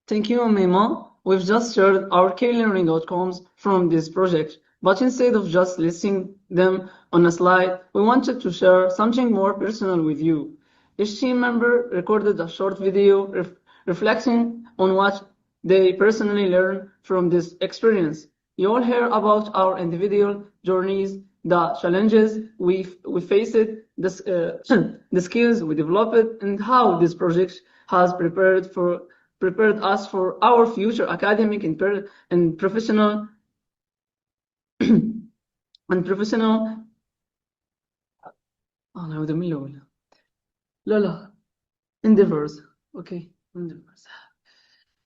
Thank you, Mima. We've just shared our key learning outcomes from this project, but instead of just listing them on a slide, we wanted to share something more personal with you. Each team member recorded a short video reflecting on what they personally learned from this experience. You all hear about our individual journeys, the challenges we faced, the skills we developed, and how this project has prepared us for our future academic and professional endeavors. Okay, endeavors.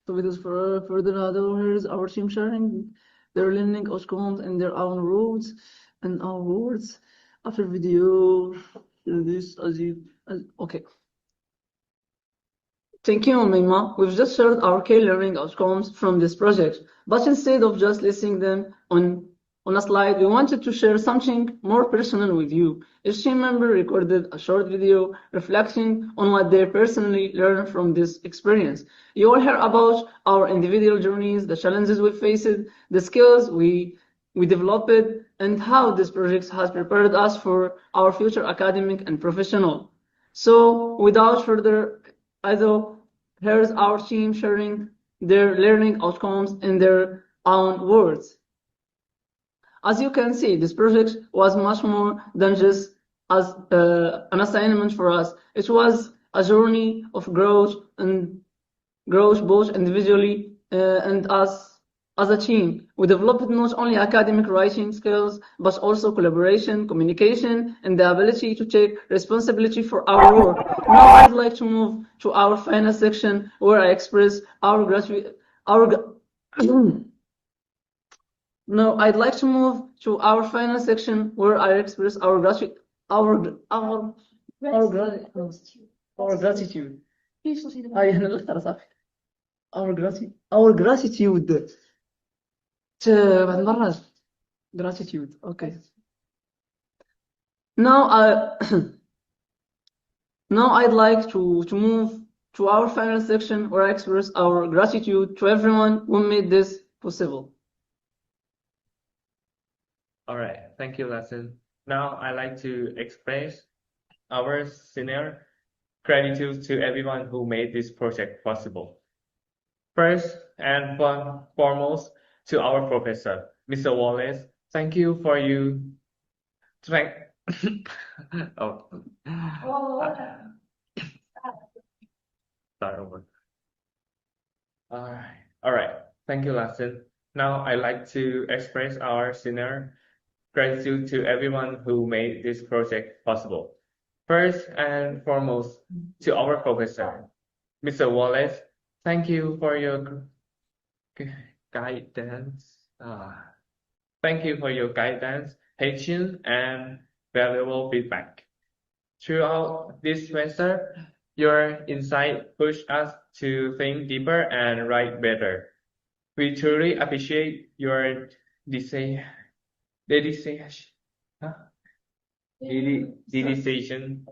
So without further ado, here's our team sharing their learning outcomes and their own routes and our words after video. This okay. Thank you, Mima. We've just shared our key learning outcomes from this project, but instead of just listing them on a slide, we wanted to share something more personal with you. Each team member recorded a short video reflecting on what they personally learned from this experience. You will hear about our individual journeys, the challenges we faced, the skills we developed, and how this project has prepared us for our future academic and professional. So without further ado, here's our team sharing their learning outcomes in their own words. As you can see, this project was much more than just as an assignment for us. It was a journey of growth both individually and as As a team, we developed not only academic writing skills, but also collaboration, communication, and the ability to take responsibility for our work. Now I'd like to move to our final section where I express our gratitude. Now I'd like to move to our final section where I express our gratitude. Our gratitude. Our gratitude. بعد مرة gratitude. Okay. Now I'd like to move to our final section where I express our gratitude to everyone who made this possible. All right, thank you, Lesson. Now I'd like to express our sincere gratitude to everyone who made this project possible. First and foremost, to our professor, Mr. Wallace. Thank you for you. Oh. Start over. All right. Thank you, Lesson. Now I'd like to express our sincere gratitude to everyone who made this project possible. First and foremost, to our professor, Mr. Wallace. Thank you for your guidance. Thank you for your guidance, patience, and valuable feedback. Throughout this semester, your insight pushed us to think deeper and write better. We truly appreciate your dedication.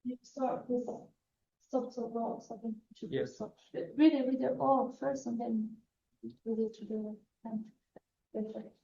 You start with stop to roll, so I think you should Yes. stop. Read it all first and then read it to the end. Perfect.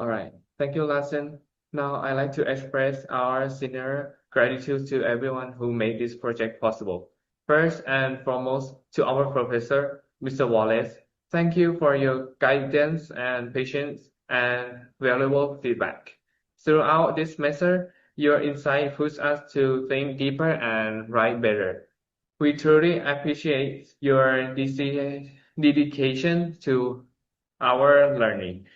All right. Thank you, Lassen. Now I'd like to express our sincere gratitude to everyone who made this project possible. First and foremost, to our professor, Mr. Wallace. Thank you for your guidance and patience and valuable feedback. Throughout this semester, your insight pushed us to think deeper and write better. We truly appreciate your dedication to our learning.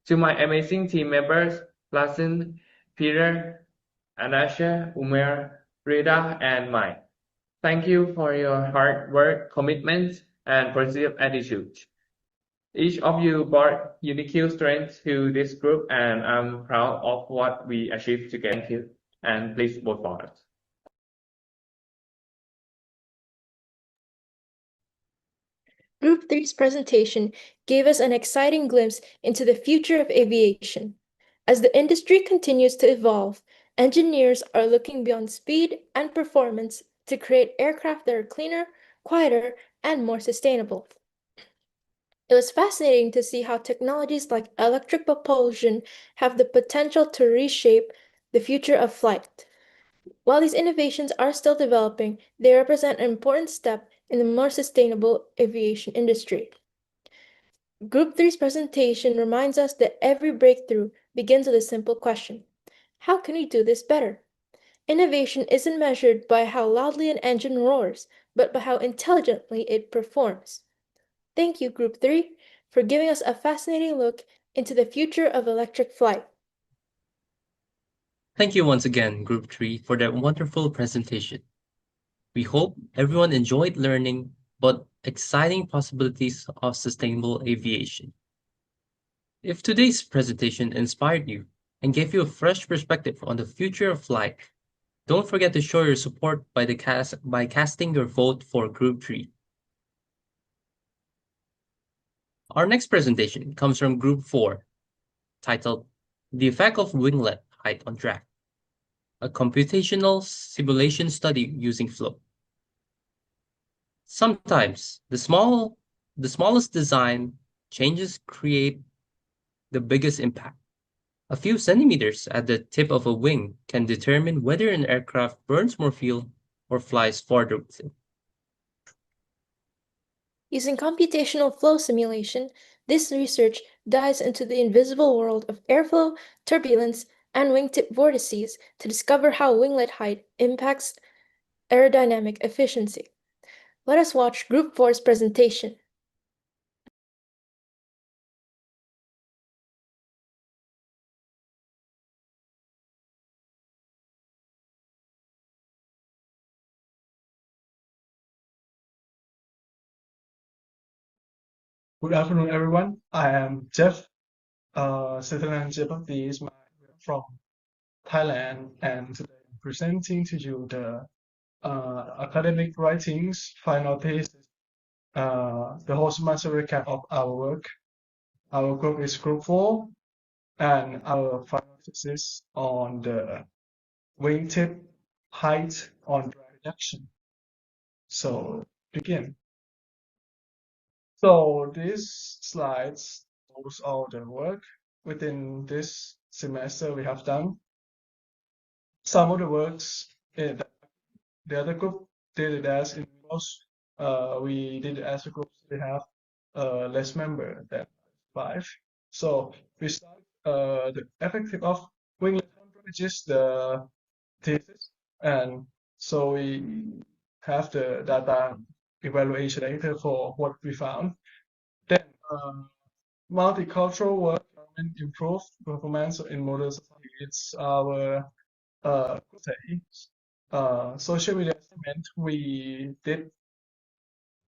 To my amazing team members, Lassen, Peter, Anasha, Umer, Rida, and Mike. Thank you for your hard work, commitment, and positive attitude. Each of you brought unique strengths to this group, and I'm proud of what we achieved together. Thank you, and please vote for us. Group 3's presentation gave us an exciting glimpse into the future of aviation. As the industry continues to evolve, engineers are looking beyond speed and performance to create aircraft that are cleaner, quieter, and more sustainable. It was fascinating to see how technologies like electric propulsion have the potential to reshape the future of flight. While these innovations are still developing, they represent an important step in the more sustainable aviation industry. Group 3's presentation reminds us that every breakthrough begins with a simple question: how can we do this better? Innovation isn't measured by how loudly an engine roars, but by how intelligently it performs. Thank you, Group 3, for giving us a fascinating look into the future of electric flight. Thank you once again, Group 3, for that wonderful presentation. We hope everyone enjoyed learning about exciting possibilities of sustainable aviation. If today's presentation inspired you and gave you a fresh perspective on the future of flight, don't forget to show your support by casting your vote for Group 3. Our next presentation comes from Group 4, titled The Effect of Winglet Height on Drag. a computational simulation study using flow. Sometimes the smallest design changes create the biggest impact. A few centimeters at the tip of a wing can determine whether an aircraft burns more fuel or flies farther with it. Using computational flow simulation, this research dives into the invisible world of airflow, turbulence, and wingtip vortices to discover how winglet height impacts aerodynamic efficiency. Let us watch Group 4's presentation. Good afternoon, everyone. I am Jeff Sutherland Jebapti from Thailand, and today I'm presenting to you the academic writings, final thesis, the whole semester recap of our work. Our group is Group 4, and our final thesis on the wingtip height on drag reduction. So begin. So these slides shows all the work within this semester we have done. Some of the works that the other group did it as in-house. We did it as a group. We have less member than 5. So we start the effective of winglet which is the thesis, and so we have the data evaluation data for what we found. Then multicultural work and improve performance in modern society. It's our social media segment. We did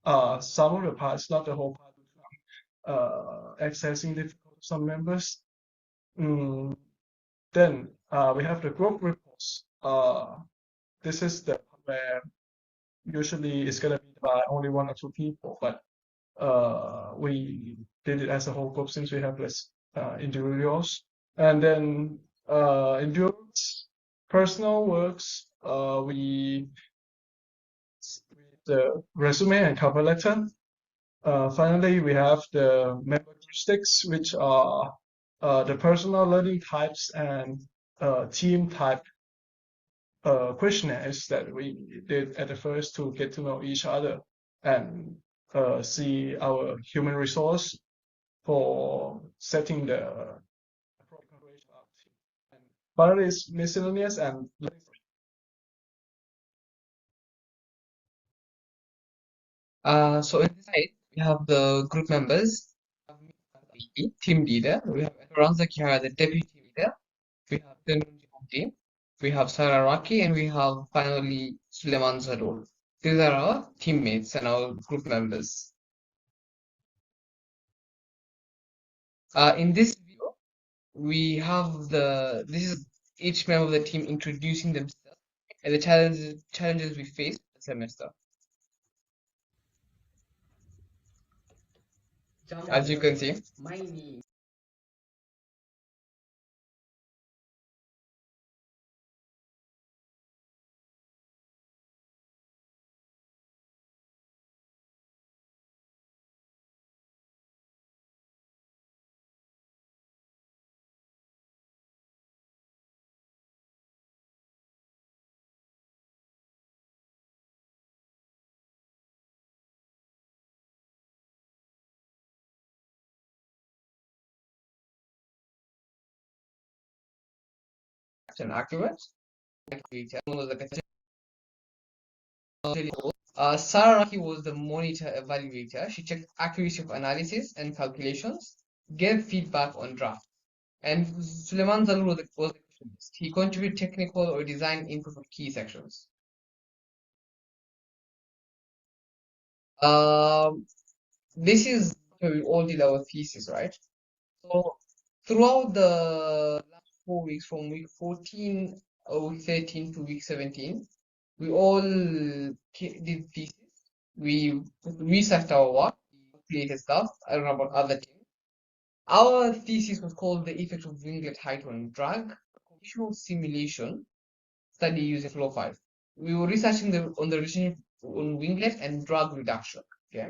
some of the parts, not the whole part, accessing difficult some members. Then we have the group reports. This is the where usually it's gonna be by only 1 or 2 people, but we did it as a whole group since we have less individuals. And then endurance, personal works, we the resume and cover letter. Finally, we have the member characteristics, which are the personal learning types and team type questionnaires that we did at the first to get to know each other and see our human resource for setting the appropriate of team. And finally, is miscellaneous and so in this slide, we have the group members, team leader, we have Ranza Kihara, the deputy leader, we have Tenunji, we have Sarah Raki, and we have finally Suleiman Zador. These are our teammates and our group members. In this video, we have this is each member of the team introducing themselves and the challenges we faced this semester. As you can see, an argument. Sarah Raki was the monitor evaluator. She checked accuracy of analysis and calculations, gave feedback on drafts. And Suleiman Zalur was the questionist. He contributed technical or design input for key sections. This is where we all did our thesis, right? So throughout the last 4 weeks, from week 14 or week 13 to week 17, we all did thesis. We researched our work, created stuff. I don't know about other teams. Our thesis was called The Effect of Winglet Height on Drag, a computational simulation study using flow 5. We were researching on the relationship on winglet and drag reduction. Okay.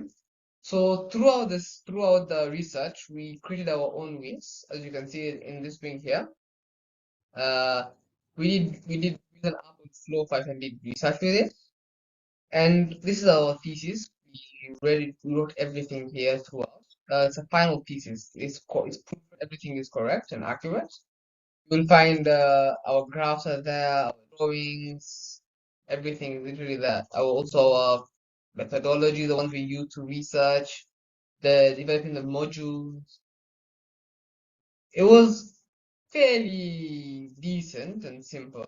So throughout the research, we created our own wings, as you can see in this wing here. We did use an app with flow 5 and did research with it. And this is our thesis. We wrote everything here throughout. It's a final thesis. It's proof everything is correct and accurate. You'll find our graphs are there, our drawings, everything is literally there. Also our methodology, the ones we use to research, the developing the modules. It was fairly decent and simple.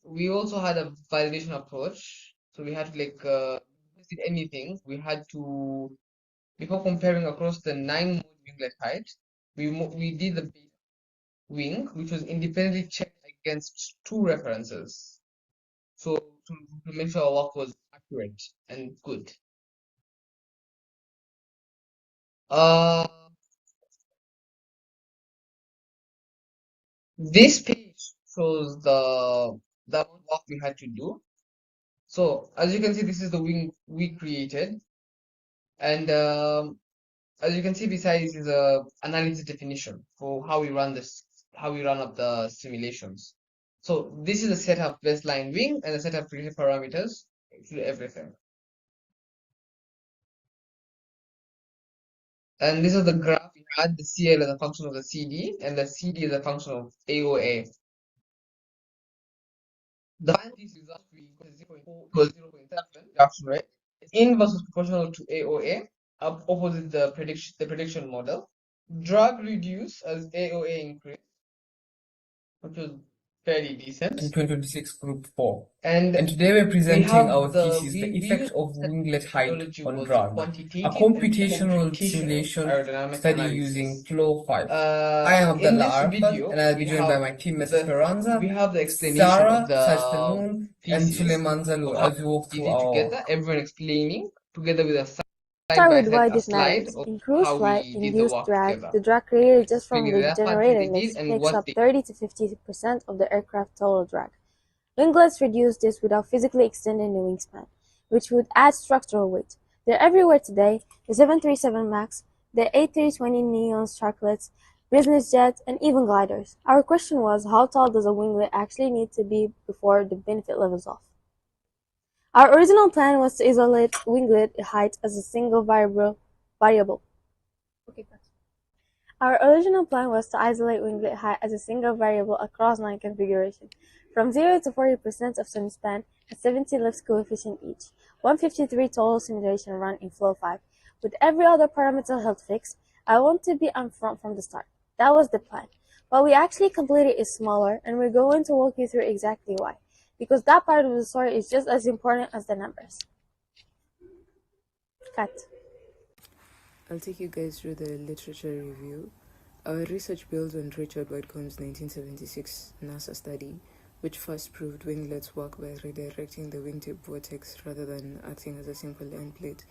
We also had a validation approach, so we had to did anything. We had to, before comparing across the 9 winglet height, we did the wing, which was independently checked against 2 references. So to make sure our work was accurate and good. This page shows the amount of work we had to do. So as you can see, this is the wing we created, and as you can see beside this is a analysis definition for how we run up the simulations. So this is a setup baseline wing and a set of predicted parameters to everything. And this is the graph we had, the CL as a function of the CD and the CD as a function of AOA. The final result we got 0.7 reduction rate. It's inverse proportional to AOA, opposite the prediction model. Drug reduce as AOA increase, which was fairly decent. In 2026 Group 4. And today we're presenting our thesis, we the effect used of winglet height methodology on was drag, a quantitative computational and simulation aerodynamic study analysis. using Flow 5. I am In Abdullah this Arfad, video, and I'll be we joined by have my teammates we Esperanza, have the explanation Sarah, of the Sajdamoon, and thesis Suleiman Zalou of how as we walk through we did our together, everyone explaining together with a Start with why side-by-side this slide matters. of In cruise how flight, we did the induced work drag, together. the drag created just from Explaining the their part, what generator they did, lifts, and makes what up they 30 to 50% of the aircraft total drag. Winglets reduce this without physically extending the wingspan, which would add structural weight. They're everywhere today: the 737 MAX, the A320neo Sharklets, business jets, and even gliders. Our question was, how tall does a winglet actually need to be before the benefit levels off? Our original plan was to isolate winglet height as a single variable. Our original plan was to isolate winglet height as a single variable across 9 configurations, from 0 to 40% of sunspan at 70 lift coefficient each, 153 total simulation run in Flow 5. With every other parameter held fixed, I want to be upfront from the start. That was the plan. What we actually completed is smaller, and we're going to walk you through exactly why, because that part of the story is just as important as the numbers. Cut. I'll take you guys through the literature review. Our research builds on Richard Whitecomb's 1976 NASA study, which first proved winglets work by redirecting the wingtip vortex rather than acting as a simple end plate.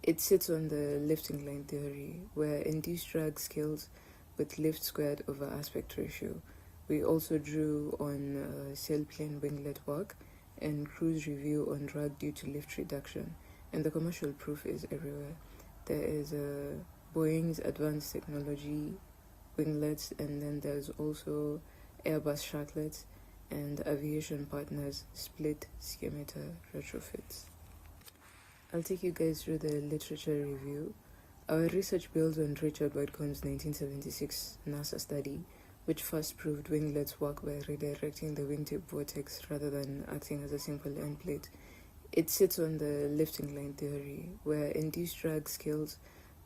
It sits on the lifting line theory, where induced drag scales with lift squared over aspect ratio. We also drew on sailplane winglet work and cruise review on drag due to lift reduction, and the commercial proof is everywhere. There is Boeing's advanced technology winglets, and then there's also Airbus Sharklets and Aviation Partners split schemator retrofits. I'll take you guys through the literature review. Our research builds on Richard Whitecomb's 1976 NASA study, which first proved winglets work by redirecting the wingtip vortex rather than acting as a simple end plate. It sits on the lifting line theory, where induced drag scales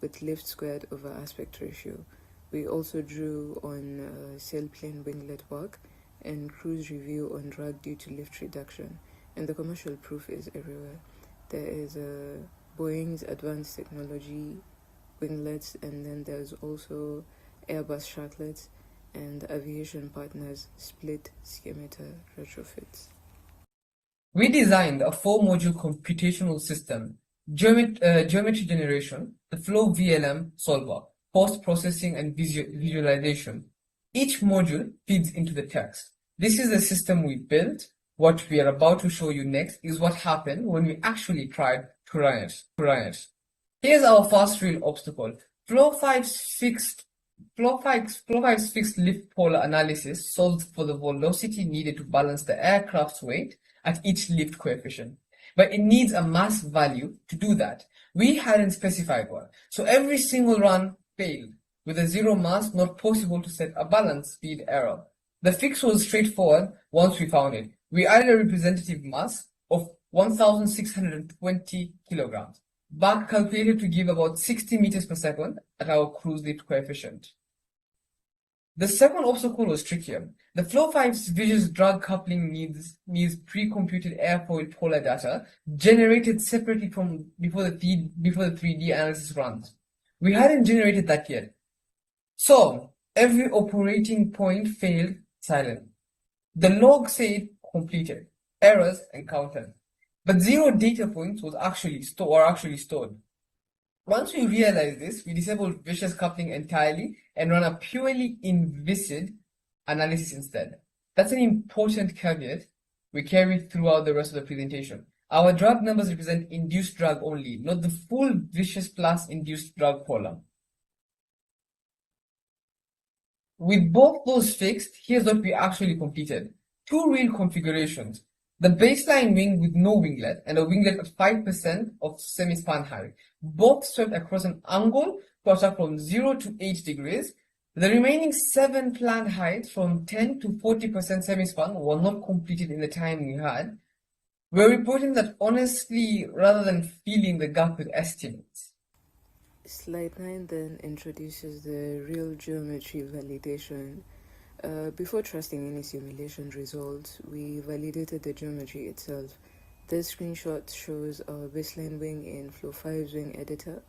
with lift squared over aspect ratio. We also drew on sailplane winglet work and cruise review on drag due to lift reduction, and the commercial proof is everywhere. There is Boeing's advanced technology winglets, and then there's also Airbus Sharklets and Aviation Partners split schemator retrofits. We designed a 4-module computational system: geometry generation, the Flow VLM solver, post-processing and visualization. Each module feeds into the text. This is the system we built. What we are about to show you next is what happened when we actually tried to run it. Here's our first real obstacle. Flow 5's fixed lift polar analysis solved for the velocity needed to balance the aircraft's weight at each lift coefficient. But it needs a mass value to do that. We hadn't specified one, so every single run failed. With a zero mass, not possible to set a balance speed error. The fix was straightforward once we found it. We added a representative mass of 1,620 kilograms, back calculated to give about 60 meters per second at our cruise lift coefficient. The second obstacle was trickier. The Flow 5's viscous drag coupling needs pre-computed airfoil polar data generated separately from before the 3D analysis runs. We hadn't generated that yet. So every operating point failed silent. The log said completed, errors encountered, but 0 data points were actually stored. Once we realized this, we disabled vicious coupling entirely and ran a purely inviscid analysis instead. That's an important caveat we carry throughout the rest of the presentation. Our drag numbers represent induced drag only, not the full vicious plus induced drag column. With both those fixed, here's what we actually completed. 2 real configurations. The baseline wing with no winglet and a winglet at 5% of semi-span height, both swept across an angle to attack from 0 to 8 degrees. The remaining 7 planned heights from 10 to 40% semi-span were not completed in the time we had. We're reporting that honestly rather than filling the gap with estimates. Slide 9 then introduces the real geometry validation. Before trusting any simulation results, we validated the geometry itself. This screenshot shows our baseline wing in Flow 5's wing editor.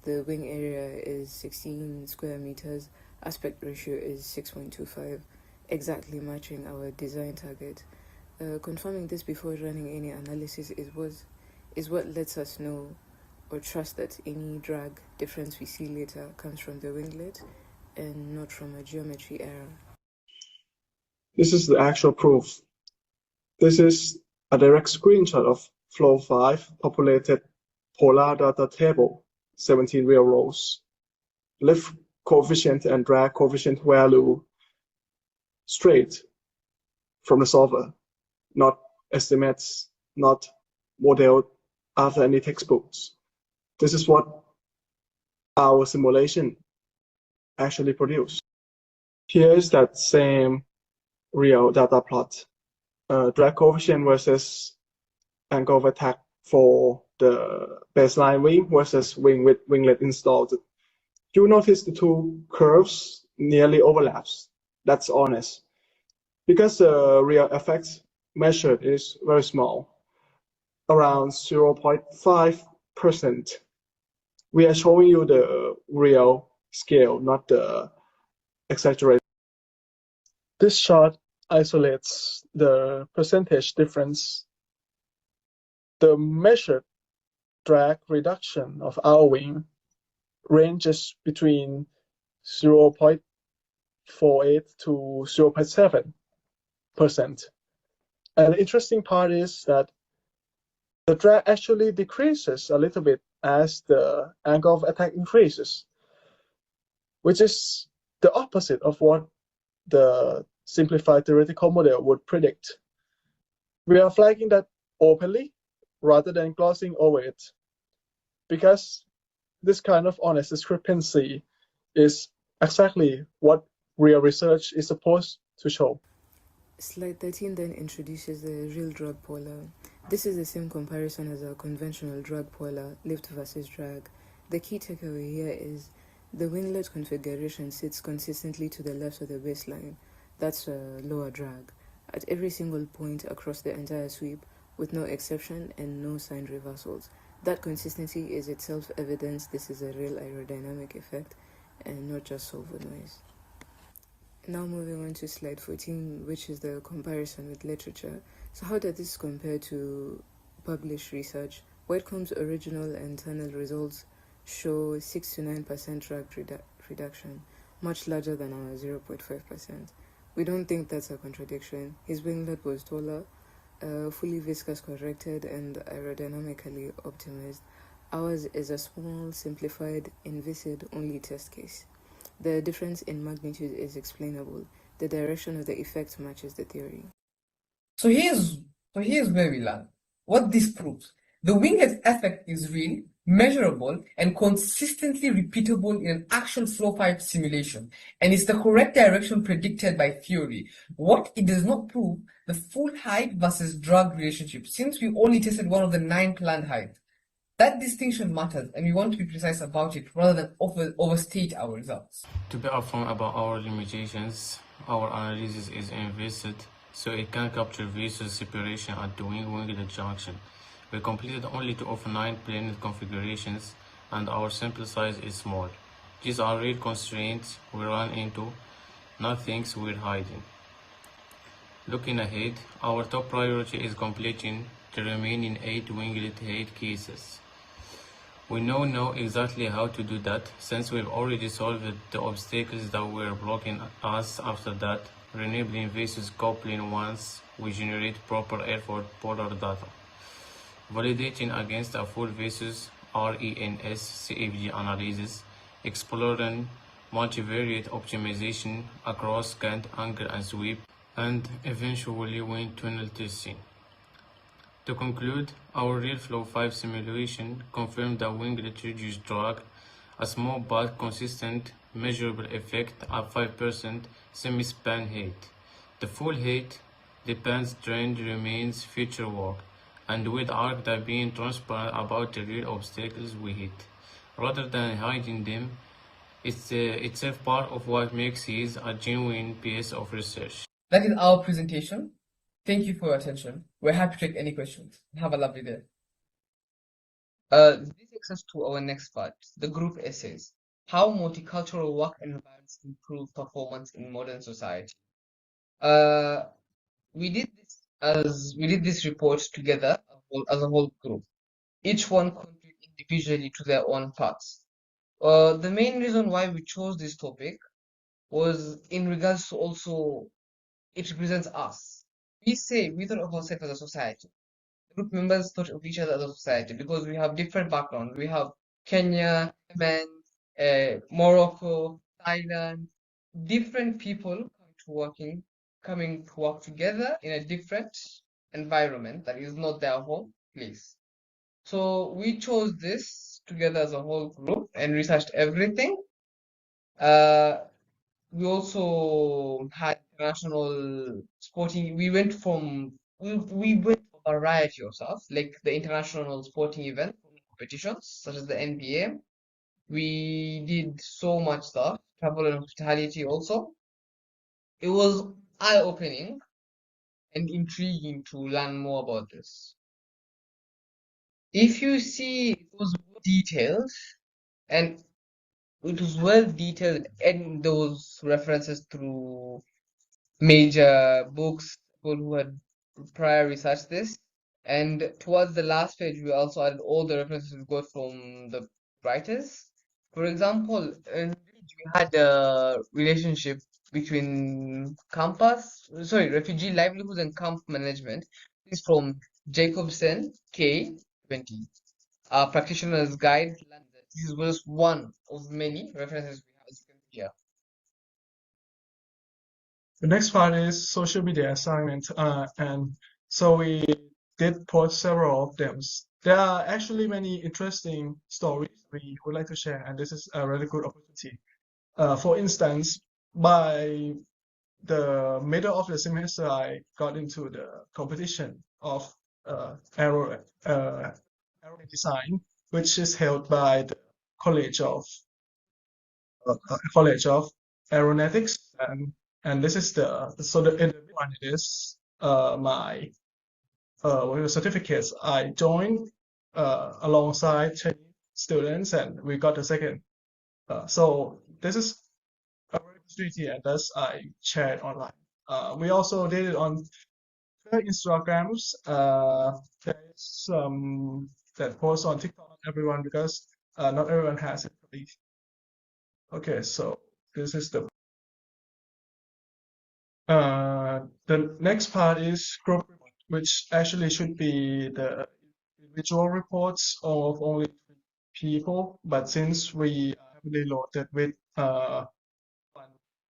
The wing area is 16 square meters, aspect ratio is 6.25, exactly matching our design target. Confirming this before running any analysis is what lets us know or trust that any drag difference we see later comes from the winglet and not from a geometry error. This is the actual proof. This is a direct screenshot of Flow 5 populated polar data table, 17 real rows. Lift coefficient and drag coefficient value straight from the solver, not estimates, not modeled after any textbooks. This is what our simulation actually produced. Here is that same real data plot. Drag coefficient versus angle of attack for the baseline wing versus wing with winglet installed. You notice the two curves nearly overlaps. That's honest. Because the real effect measured is very small, around 0.5%. We are showing you the real scale, not the exaggeration. This chart isolates the percentage difference. The measured drag reduction of our wing ranges between 0.48 to 0.7%. And the interesting part is that the drag actually decreases a little bit as the angle of attack increases, which is the opposite of what the simplified theoretical model would predict. We are flagging that openly rather than glossing over it, because this kind of honest discrepancy is exactly what real research is supposed to show. Slide 13 then introduces the real drag polar. This is the same comparison as our conventional drag polar, lift versus drag. The key takeaway here is the winglet configuration sits consistently to the left of the baseline. That's a lower drag at every single point across the entire sweep, with no exception and no signed reversals. That consistency is itself evidence this is a real aerodynamic effect and not just solver noise. Now moving on to slide 14, which is the comparison with literature. So how does this compare to published research? Whitcomb's original and internal results show 6 to 9% drag reduction, much larger than our 0.5%. We don't think that's a contradiction. His winglet was taller, fully viscous corrected, and aerodynamically optimized. Ours is a small, simplified, inviscid-only test case. The difference in magnitude is explainable. The direction of the effect matches the theory. So here's where we land. What this proves. The winglet effect is real, measurable, and consistently repeatable in an actual flow pipe simulation, and it's the correct direction predicted by theory. What it does not prove, the full height versus drag relationship, since we only tested one of the 9 planned heights. That distinction matters, and we want to be precise about it rather than overstate our results. To be upfront about our limitations, our analysis is inviscid, so it can capture viscous separation at the wing-winglet junction. We completed only 2 of 9 planet configurations, and our sample size is small. These are real constraints we run into, not things we're hiding. Looking ahead, our top priority is completing the remaining 8 winglet height cases. We know exactly how to do that, since we've already solved the obstacles that were blocking us after that, enabling viscous coupling once we generate proper airport polar data. Validating against a full viscous RENS CFD analysis, exploring multivariate optimization across cant, angle, and sweep, and eventually wind tunnel testing. To conclude, our real flow 5 simulation confirmed that winglet reduced drag, a small but consistent measurable effect at 5% semi-span height. The full height depends trend remains future work, and with ARCDA being transparent about the real obstacles we hit. Rather than hiding them, it's itself part of what makes his a genuine piece of research. That is our presentation. Thank you for your attention. We're happy to take any questions. Have a lovely day. This takes us to our next part, the group essays. How multicultural work environments improve performance in modern society. We did this report together as a whole group. Each one contributed individually to their own parts. The main reason why we chose this topic was in regards to also it represents us. We thought of ourselves as a society. Group members thought of each other as a society because we have different backgrounds. We have Kenya, Yemen, Morocco, Thailand, different people coming to work together in a different environment that is not their home place. So we chose this together as a whole group and researched everything. We also had international sporting. We went for a variety of stuff, like the international sporting event competitions, such as the NBA. We did so much stuff, travel and hospitality also. It was eye-opening and intriguing to learn more about this. If you see, it was detailed and it was well detailed, and those references through major books, people who had prior researched this. And towards the last page, we also added all the references we got from the writers. For example, we had a relationship between refugee livelihoods and camp management. This is from Jacobson, K. 20. Practitioner's Guide. This was one of many references we have, as you can see here. The next part is social media assignment, and so we did post several of them. There are actually many interesting stories we would like to share, and this is a really good opportunity. For instance, by the middle of the semester, I got into the competition of aero design, which is held by the College of Aeronautics, and this is the one is my certificates. I joined alongside Chinese students, and we got the second. So this is a very opportunity, and thus I shared online. We also did it on Instagrams. There's some that post on TikTok, not everyone, because not everyone has it. Okay, so this is the The next part is group report, which actually should be the individual reports of only people, but since we are heavily loaded with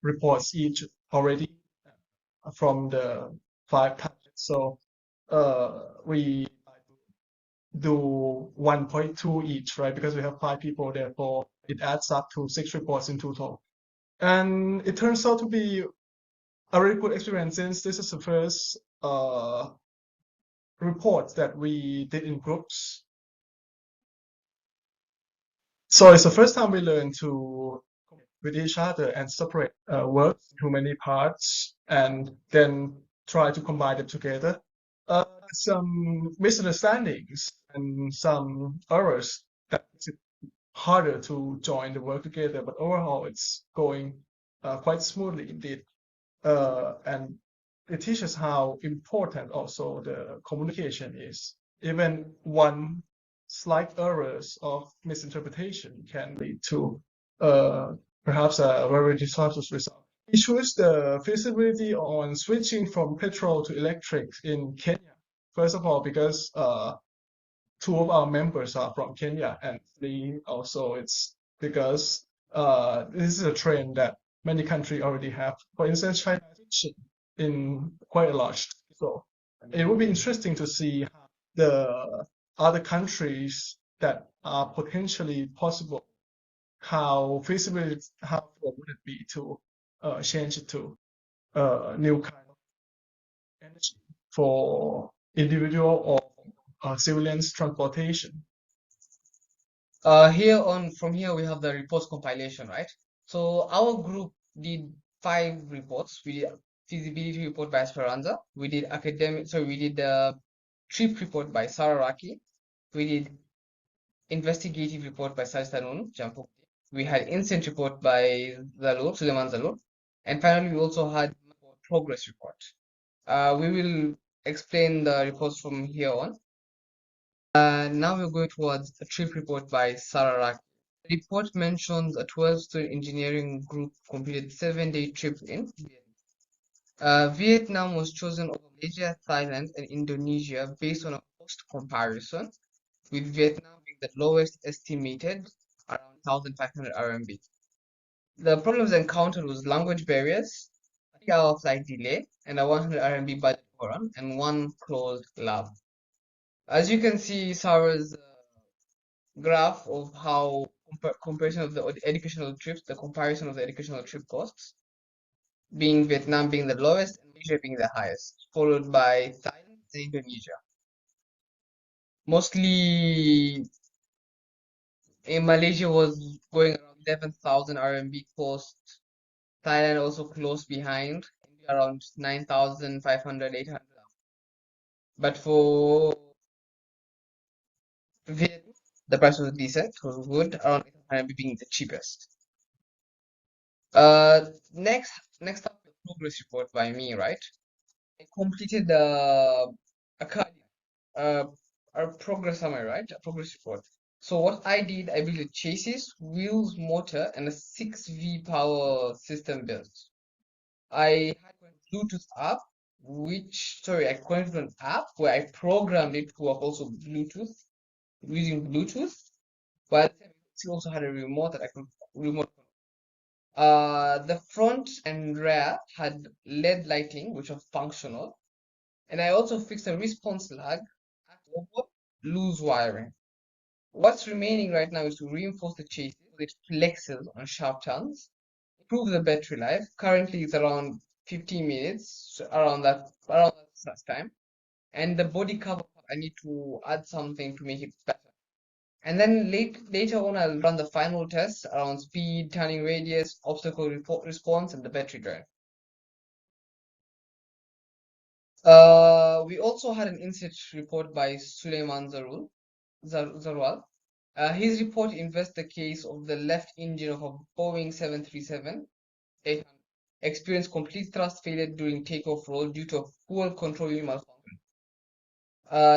reports each already from the 5 packets, so we do 1.2 each, right? Because we have 5 people, therefore it adds up to 6 reports in total. And it turns out to be a really good experience since this is the first report that we did in groups. So it's the first time we learn to with each other and separate work into many parts and then try to combine them together. Some misunderstandings and some errors that makes it harder to join the work together, but overall it's going quite smoothly indeed. And it teaches how important also the communication is. Even one slight errors of misinterpretation can lead to perhaps a very disastrous result. We choose the feasibility on switching from petrol to electric in Kenya. First of all, because 2 of our members are from Kenya, and 3 also it's because this is a trend that many countries already have. For instance, China in quite a large. So it would be interesting to see how the other countries that are potentially possible, how feasible, how would it be to change it to new kind of energy for individual or civilians transportation. From here we have the reports compilation, right? So our group did 5 reports. We did feasibility report by Esperanza. We did the trip report by Sararaki. We did investigative report by Sajtanun Jampuk. We had incident report by Suleiman Zalur. And finally, we also had progress report. We will explain the reports from here on. Now we're going towards a trip report by Sararaki. The report mentions a 12-student engineering group completed 7-day trip in Vietnam. Vietnam was chosen over Malaysia, Thailand, and Indonesia based on a cost comparison, with Vietnam being the lowest, estimated around 1,500 RMB. The problems encountered was language barriers, a 3-hour flight delay, and a 100 RMB budget overrun, and 1 closed lab. As you can see, Sarah's graph of how comparison of the educational trips, the comparison of the educational trip costs, being Vietnam being the lowest and Malaysia being the highest, followed by Thailand and Indonesia. Mostly in Malaysia was going around 11,000 RMB cost. Thailand also close behind, around 9,500, 800. But for Vietnam, the price was decent, was good, around 800 being the cheapest. Next up, the progress report by me, right? I completed the a progress summary, right? A progress report. So what I did, I built a chassis, wheels, motor, and a 6V power system built. I had a Bluetooth app, I connected to an app where I programmed it to work also Bluetooth, using Bluetooth, but it also had a remote that I could remote. The front and rear had LED lighting, which was functional, and I also fixed a response lag over loose wiring. What's remaining right now is to reinforce the chassis so it flexes on sharp turns, improve the battery life. Currently, it's around 15 minutes, so around that time. And the body cover, I need to add something to make it better. And then later on, I'll run the final tests around speed, turning radius, obstacle response, and the battery drain. We also had an incident report by Suleiman Zarwal. His report invests the case of the left engine of a Boeing 737-800 experienced complete thrust failure during takeoff roll due to a fuel control unit malfunction.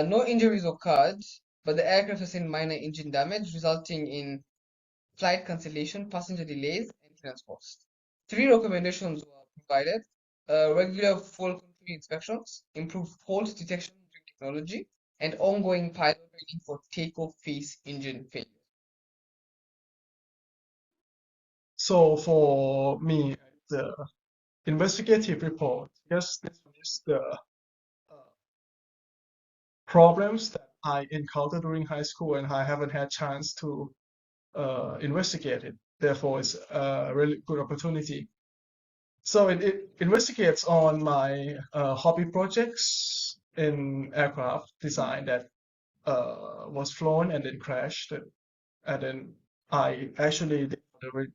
No injuries occurred, but the aircraft sustained minor engine damage, resulting in flight cancellation, passenger delays, and maintenance costs. 3 recommendations were provided: regular fuel control mandatory inspections, improved fault detection technology, and ongoing pilot training for takeoff phase engine failure. So for me, the investigative report, yes, this is the problems that I encountered during high school and I haven't had chance to investigate it. Therefore, it's a really good opportunity. So it investigates on my hobby projects in aircraft design that was flown and then crashed, and then I actually did the reason,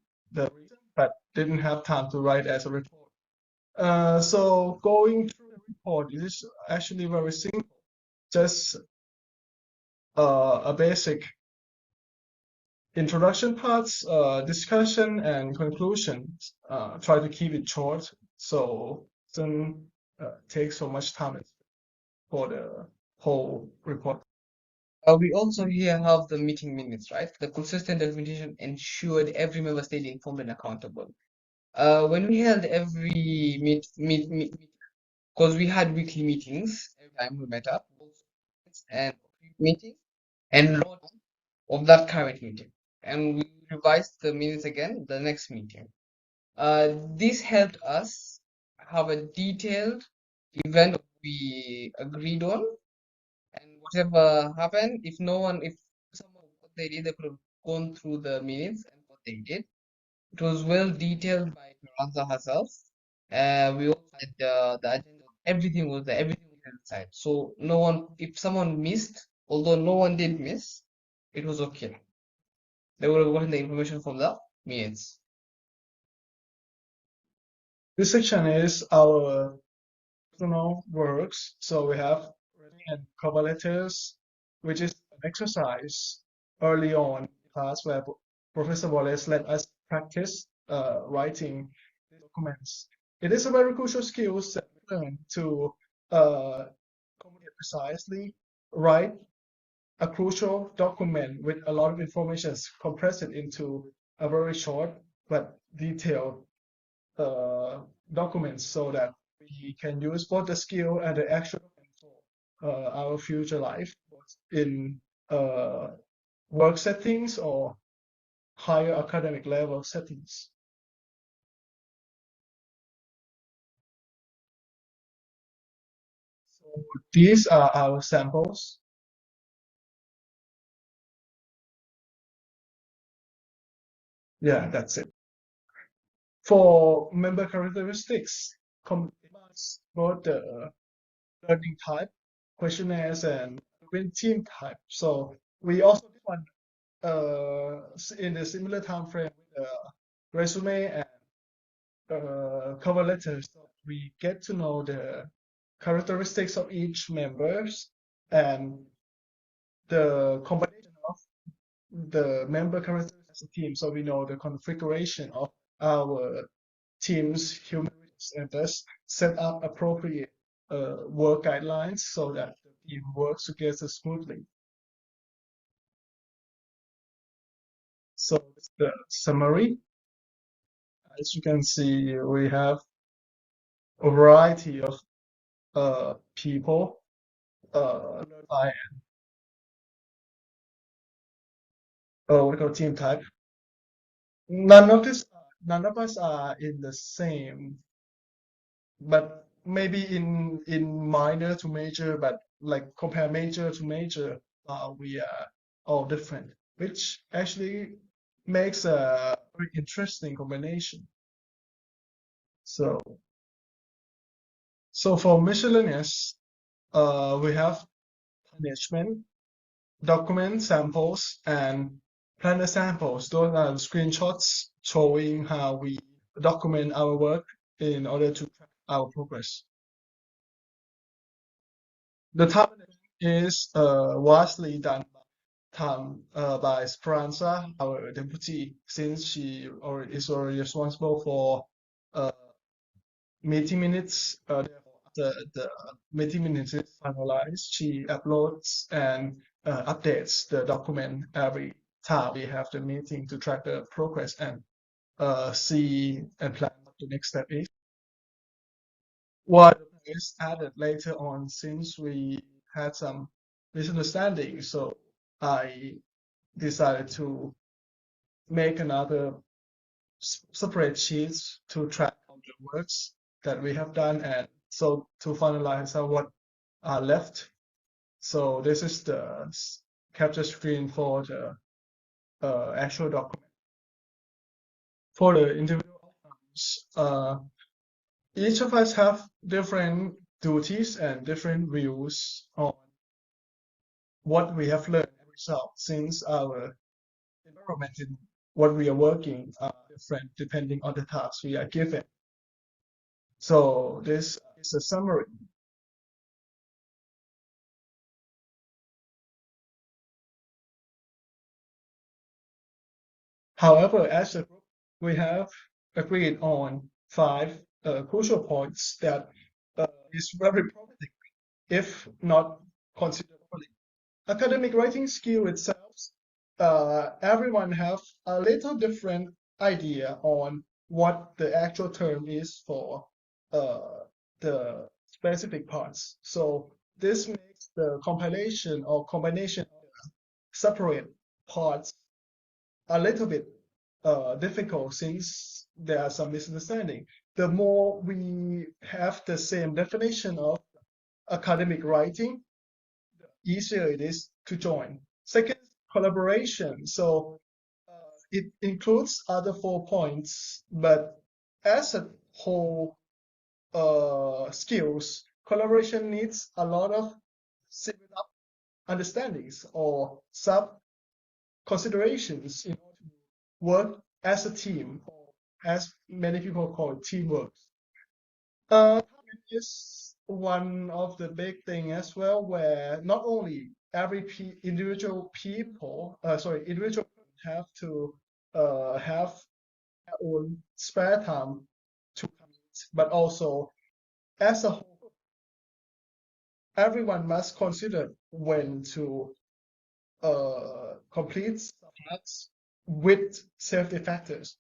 but didn't have time to write as a report. So going through the report is actually very simple, just a basic introduction parts, discussion and conclusions. Try to keep it short so it doesn't take so much time for the whole report. We also here have the meeting minutes, right? The consistent documentation ensured every member stayed informed and accountable. When we held every because we had weekly meetings every time we met up, and meeting and note of that current meeting, and we revised the minutes again the next meeting. This helped us have a detailed event we agreed on, and whatever happened, if someone what they did, they could have gone through the minutes and what they did. It was well detailed by Piranza herself. We also had the agenda. Everything was there. Everything was inside. So no one, if someone missed, although no one did miss, it was okay. They would have gotten the information from the minutes. This section is our personal works. So we have writing and cover letters, which is an exercise early on in class where Professor Wallace let us practice writing documents. It is a very crucial skill that we learn to communicate precisely, write a crucial document with a lot of information, compress it into a very short but detailed documents so that we can use both the skill and the action for our future life, both in work settings or higher academic level settings. So these are our samples. Yeah, that's it. For member characteristics, both the learning type, questionnaires, and even team type. So we also define in the similar time frame with resume and cover letters. So we get to know the characteristics of each members and the combination of the member characteristics as a team, so we know the configuration of our team's human resources and thus set up appropriate work guidelines so that the team works together smoothly. So it's the summary. As you can see, we have a variety of people by what we call team type. None of us are in the same, but maybe in minor to major, but like compare major to major, we are all different, which actually makes a very interesting combination. So for miscellaneous, we have management, document samples, and planner samples. Those are screenshots showing how we document our work in order to track our progress. The time is vastly done by Speranza, our deputy, since she is already responsible for meeting minutes. After the meeting minutes is finalized, she uploads and updates the document every time we have the meeting to track the progress and see and plan what the next step is. While the is added later on since we had some misunderstanding. So I decided to make another separate sheets to track all the works that we have done, and so to finalize what are left. So this is the capture screen for the actual document. For the individual outcomes, each of us have different duties and different views on what we have learned and result, since our environment in what we are working are different depending on the tasks we are given. So this is a summary. However, as a group, we have agreed on 5 crucial points that is very promising, if not considered early. Academic writing skill itself, everyone have a little different idea on what the actual term is for the specific parts. So this makes the compilation or combination of separate parts a little bit difficult, since there are some misunderstanding. The more we have the same definition of academic writing, the easier it is to join. Second, collaboration. So it includes other 4 points, but as a whole skills, collaboration needs a lot of similar understandings or sub considerations in order to work as a team, or as many people call it, teamwork. Time is one of the big thing as well, where not only every individual have to have their own spare time to commit, but also as a whole, everyone must consider when to complete tasks with safety factors.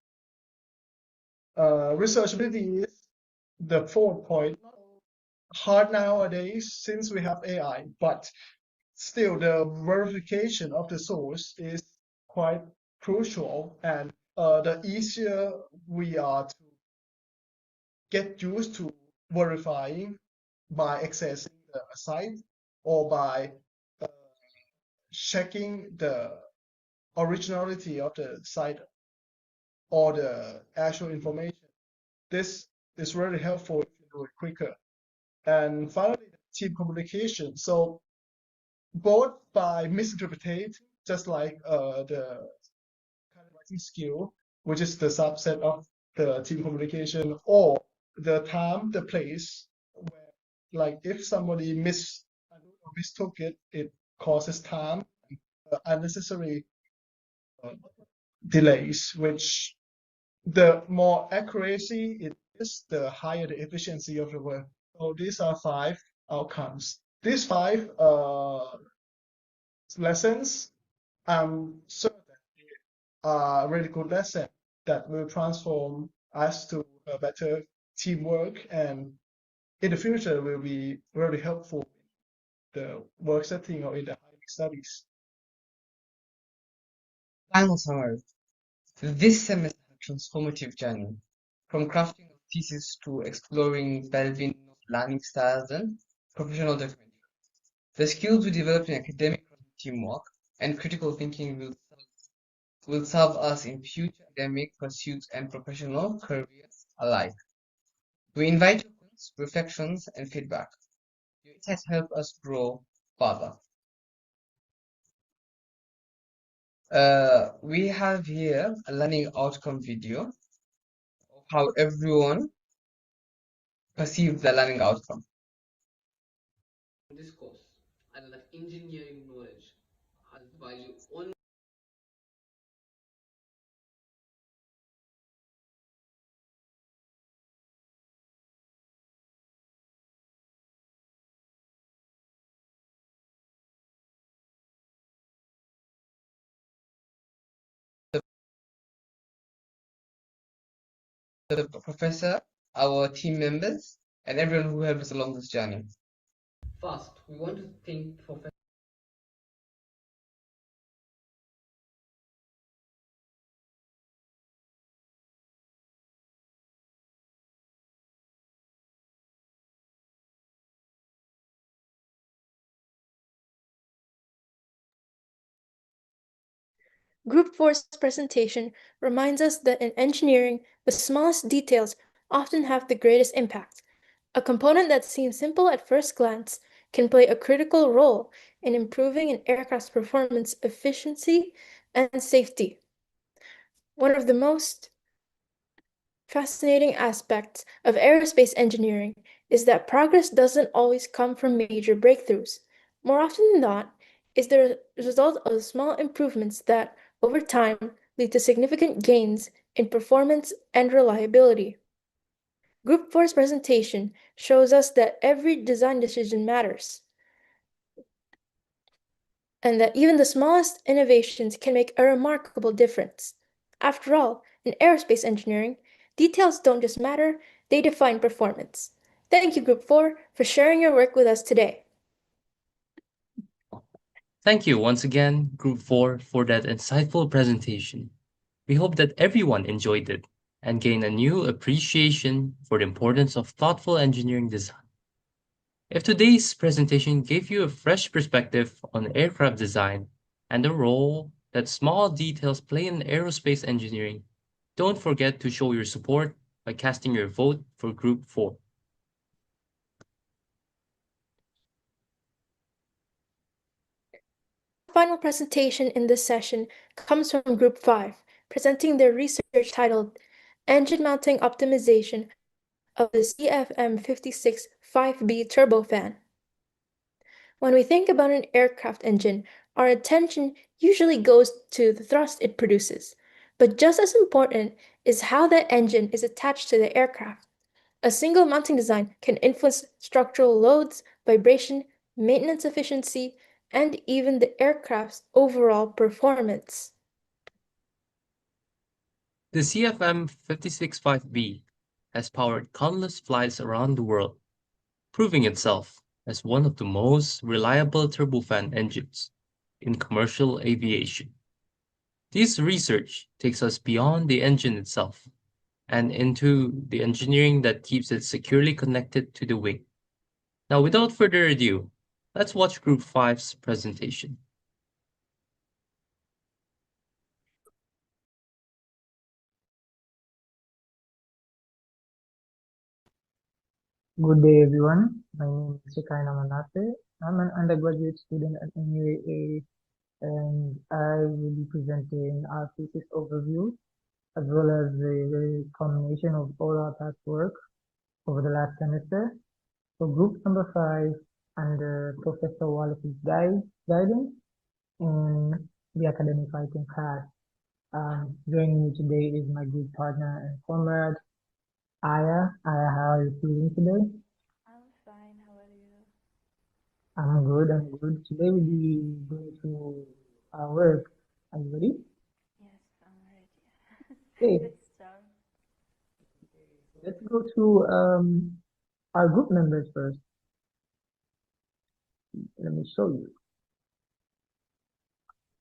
Researchability is the 4th point. Hard nowadays since we have AI, but still the verification of the source is quite crucial, and the easier we are to get used to verifying by accessing the site or by checking the originality of the site or the actual information. This is really helpful if you do it quicker. And finally, team communication. So both by misinterpreting, just like the kind of writing skill, which is the subset of the team communication, or the time, the place, where, like, if somebody mistook it, it causes time, unnecessary delays, which the more accuracy it is, the higher the efficiency of the work. So these are 5 outcomes. These 5 lessons, I'm certain are really good lessons that will transform us to a better teamwork, and in the future will be very helpful in the work setting or in the higher studies. Final summary. This semester had a transformative journey, from crafting of thesis to exploring Belvin learning styles and professional documentation. The skills we developed in academic teamwork and critical thinking will serve us in future academic pursuits and professional careers alike. We invite your comments, reflections, and feedback. Your insights help us grow further. We have here a learning outcome video of how everyone perceived the learning outcome. This course, and that engineering knowledge has value only the professor, our team members, and everyone who helped us along this journey. First, we want to thank Professor Group 4's presentation reminds us that in engineering, the smallest details often have the greatest impact. A component that seems simple at first glance can play a critical role in improving an aircraft's performance, efficiency, and safety. One of the most fascinating aspects of aerospace engineering is that progress doesn't always come from major breakthroughs. More often than not, is the result of small improvements that, over time, lead to significant gains in performance and reliability. Group 4's presentation shows us that every design decision matters, and that even the smallest innovations can make a remarkable difference. After all, in aerospace engineering, details don't just matter, they define performance. Thank you, Group 4, for sharing your work with us today. Thank you once again, Group 4, for that insightful presentation. We hope that everyone enjoyed it and gained a new appreciation for the importance of thoughtful engineering design. If today's presentation gave you a fresh perspective on aircraft design and the role that small details play in aerospace engineering, don't forget to show your support by casting your vote for Group 4. Our final presentation in this session comes from Group 5, presenting their research titled Engine Mounting Optimization of the CFM56 5B turbofan. When we think about an aircraft engine, our attention usually goes to the thrust it produces. But just as important is how that engine is attached to the aircraft. A single mounting design can influence structural loads, vibration, maintenance efficiency, and even the aircraft's overall performance. The CFM56-5B has powered countless flights around the world, proving itself as one of the most reliable turbofan engines in commercial aviation. This research takes us beyond the engine itself and into the engineering that keeps it securely connected to the wing. Now, without further ado, let's watch Group 5's presentation. Good day, everyone. My name is Shekaina Manase. I'm an undergraduate student at NUAA, and I will be presenting our thesis overview as well as the culmination of all our past work over the last semester. So group number 5 under Professor Wallace's guidance in the academic writing class. Joining me today is my group partner and comrade, Aya. Aya, how are you feeling today? I'm fine. How are you? I'm good. I'm good. Today we'll be going through our work. Are you ready? Yes, I'm ready. Okay. Let's start. Let's go through our group members first. Let me show you.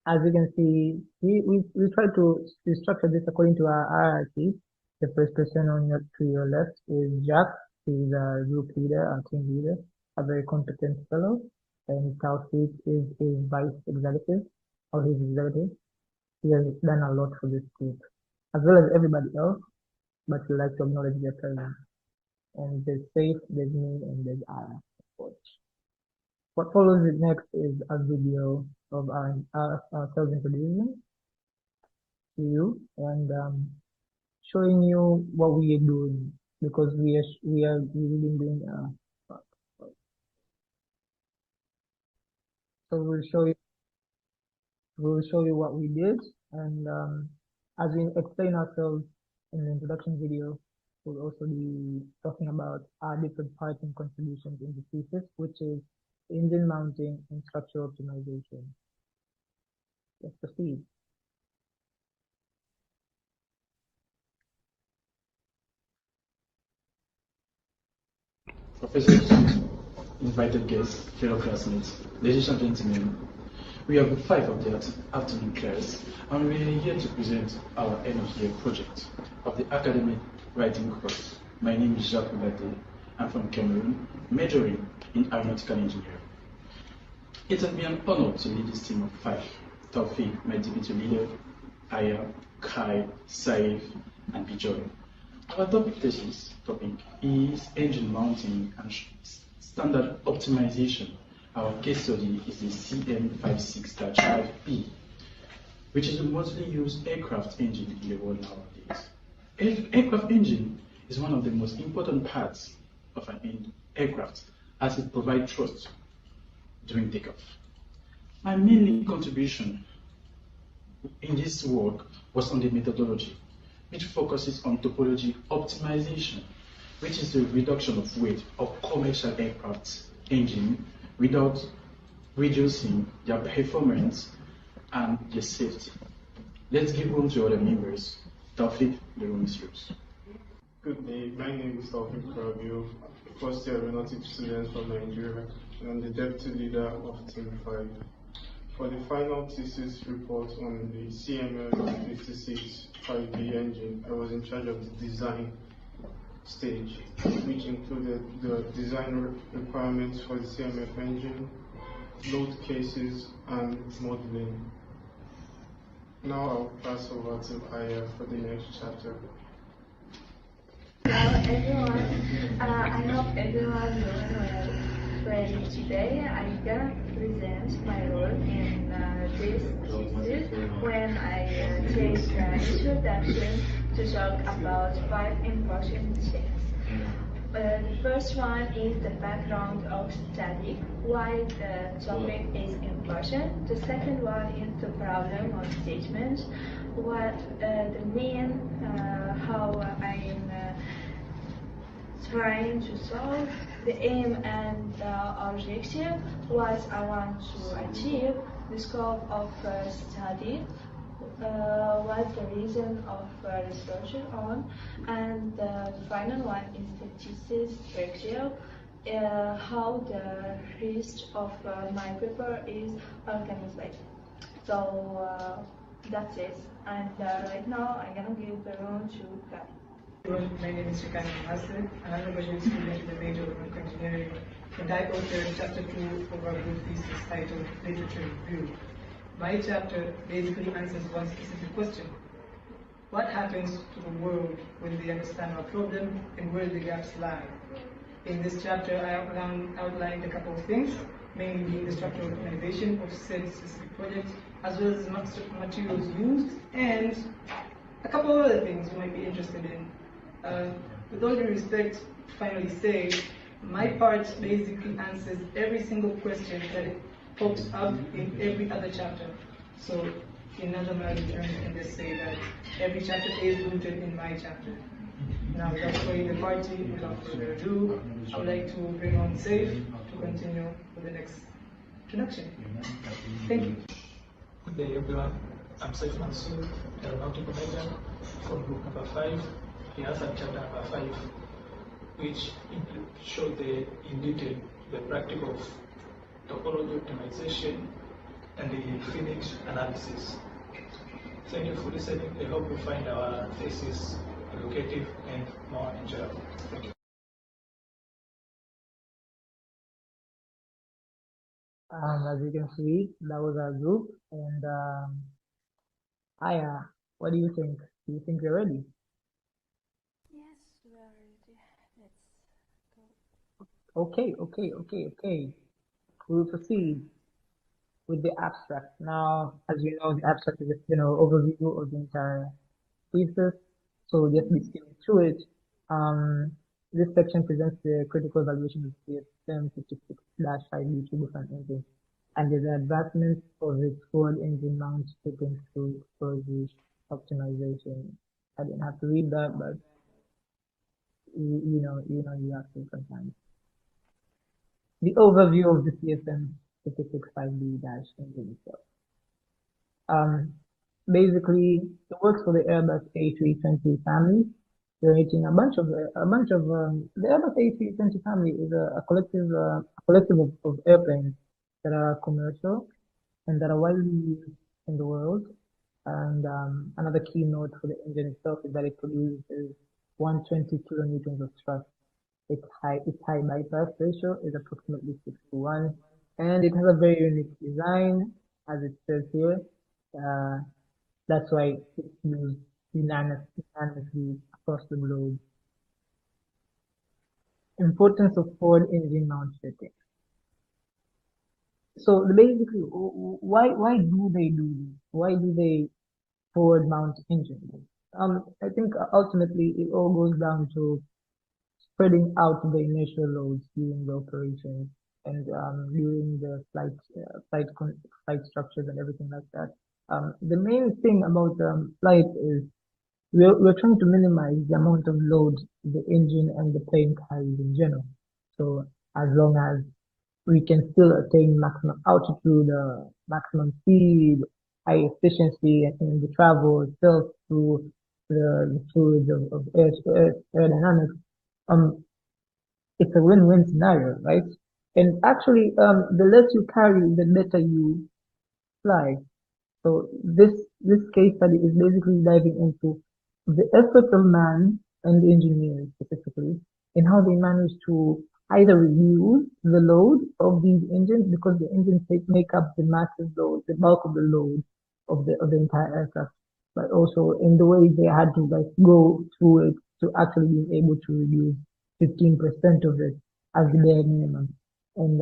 As you can see, we try to structure this according to our hierarchy. The first person to your left is Jack. He's our group leader, our team leader, a very competent fellow. And Taufik is vice executive, or his executive. He has done a lot for this group, as well as everybody else, but we like to acknowledge their presence. And there's Faith, there's me, and there's Aya, of course. What follows next is a video of ourselves introducing to you and showing you what we are doing, because we are really doing so we'll show you what we did, and as we explain ourselves in the introduction video, we'll also be talking about our different parts and contributions in the thesis, which is engine mounting and structural optimization. Let's proceed. Professors, invited guests, fellow classmates, ladies and gentlemen, we have 5 of the afternoon class, and we are here to present our end of year project of the academic writing course. My name is Jacques Mbate. I'm from Cameroon, majoring in aeronautical engineering. It has been an honor to lead this team of 5. Taufik, my deputy leader, Aya, Kai, Saif, and Bijoy. Our topic thesis topic is engine mounting and standard optimization. Our case study is the CM56-5B, which is the mostly used aircraft engine in the world nowadays. Aircraft engine is one of the most important parts of an aircraft as it provides thrust during takeoff. My main contribution in this work was on the methodology, which focuses on topology optimization, which is the reduction of weight of commercial aircraft engine without reducing their performance and their safety. Let's give room to other members. Taufik, the room is yours. Good day, my name is Taufik Karabio, first year aeronautics student from Nigeria, and I'm the deputy leader of Team 5. For the final thesis report on the CMF56 5B engine, I was in charge of the design stage, which included the design requirements for the CMF engine, load cases, and modeling. Now I'll pass over to Aya for the next chapter. Hello everyone, I hope everyone doing well. Well, today I'm gonna present my role in this thesis when I take introduction to talk about 5 important things. The first one is the background of study, why the topic is important. The second one is the problem or statement, what the mean, how I'm trying to solve, the aim and objective, what I want to achieve, the scope of study, what the reason of research on, and the final one is the thesis structure, how the rest of my paper is organized. So that's it, and right now I'm gonna give the room to Kai. My name is Shikani Master, and I'm a graduate student in the major of Mechanical Engineering, and I authored Chapter 2 of our group thesis titled Literature Review. My chapter basically answers one specific question. What happens to the world when they understand our problem and where the gaps lie? In this chapter, I outlined a couple of things, mainly being the structural organization of said specific projects, as well as materials used, and a couple of other things you might be interested in. With all due respect, finally say, my part basically answers every single question that pops up in every other chapter. So, in other terms, you can just say that every chapter is rooted in my chapter. Now, without spoiling the party, without further ado, I would like to bring on Saif to continue with the next introduction. Thank you. Good day, everyone. I'm Saif Mansour, aeronautical major from group number 5. He has a chapter number 5, which shows in detail the practice of topology optimization and the Phoenix analysis. Thank you for listening. I hope you find our thesis educative and more enjoyable. Thank you. As you can see, that was our group. And Aya, what do you think? Do you think we're ready? Yes, we are ready. Let's go. Okay. We'll proceed with the abstract. Now, as you know, the abstract is a overview of the entire thesis. So we'll just be skimming through it. This section presents the critical evaluation of the CM56-5B turbofan engine and the advancements of its forward engine mount taken through topology optimization. I didn't have to read that, but you have to sometimes. The overview of the CFM56-5B engine itself. Basically, it works for the Airbus A320 family, generating a bunch of the Airbus A320 family is a collective of airplanes that are commercial and that are widely used in the world. And another key note for the engine itself is that it produces 120 kilonewtons of thrust. Its high bypass ratio is approximately 6 to 1, and it has a very unique design, as it says here. That's why it's used unanimously across the globe. Importance of forward engine mount fitting. So basically, why do they do this? Why do they forward mount engines? I think ultimately it all goes down to spreading out the initial loads during the operation and during the flight structures and everything like that. The main thing about flight is we're trying to minimize the amount of load the engine and the plane carries in general. So as long as we can still attain maximum altitude, maximum speed, high efficiency in the travel itself through the fluids of aerodynamics, it's a win-win scenario, right? And actually, the less you carry, the better you fly. So this case study is basically diving into the efforts of man and the engineers specifically, and how they manage to either reduce the load of these engines because the engines make up the massive load, the bulk of the load of the entire aircraft, but also in the way they had to like go through it to actually be able to reduce 15% of it as the bare minimum. And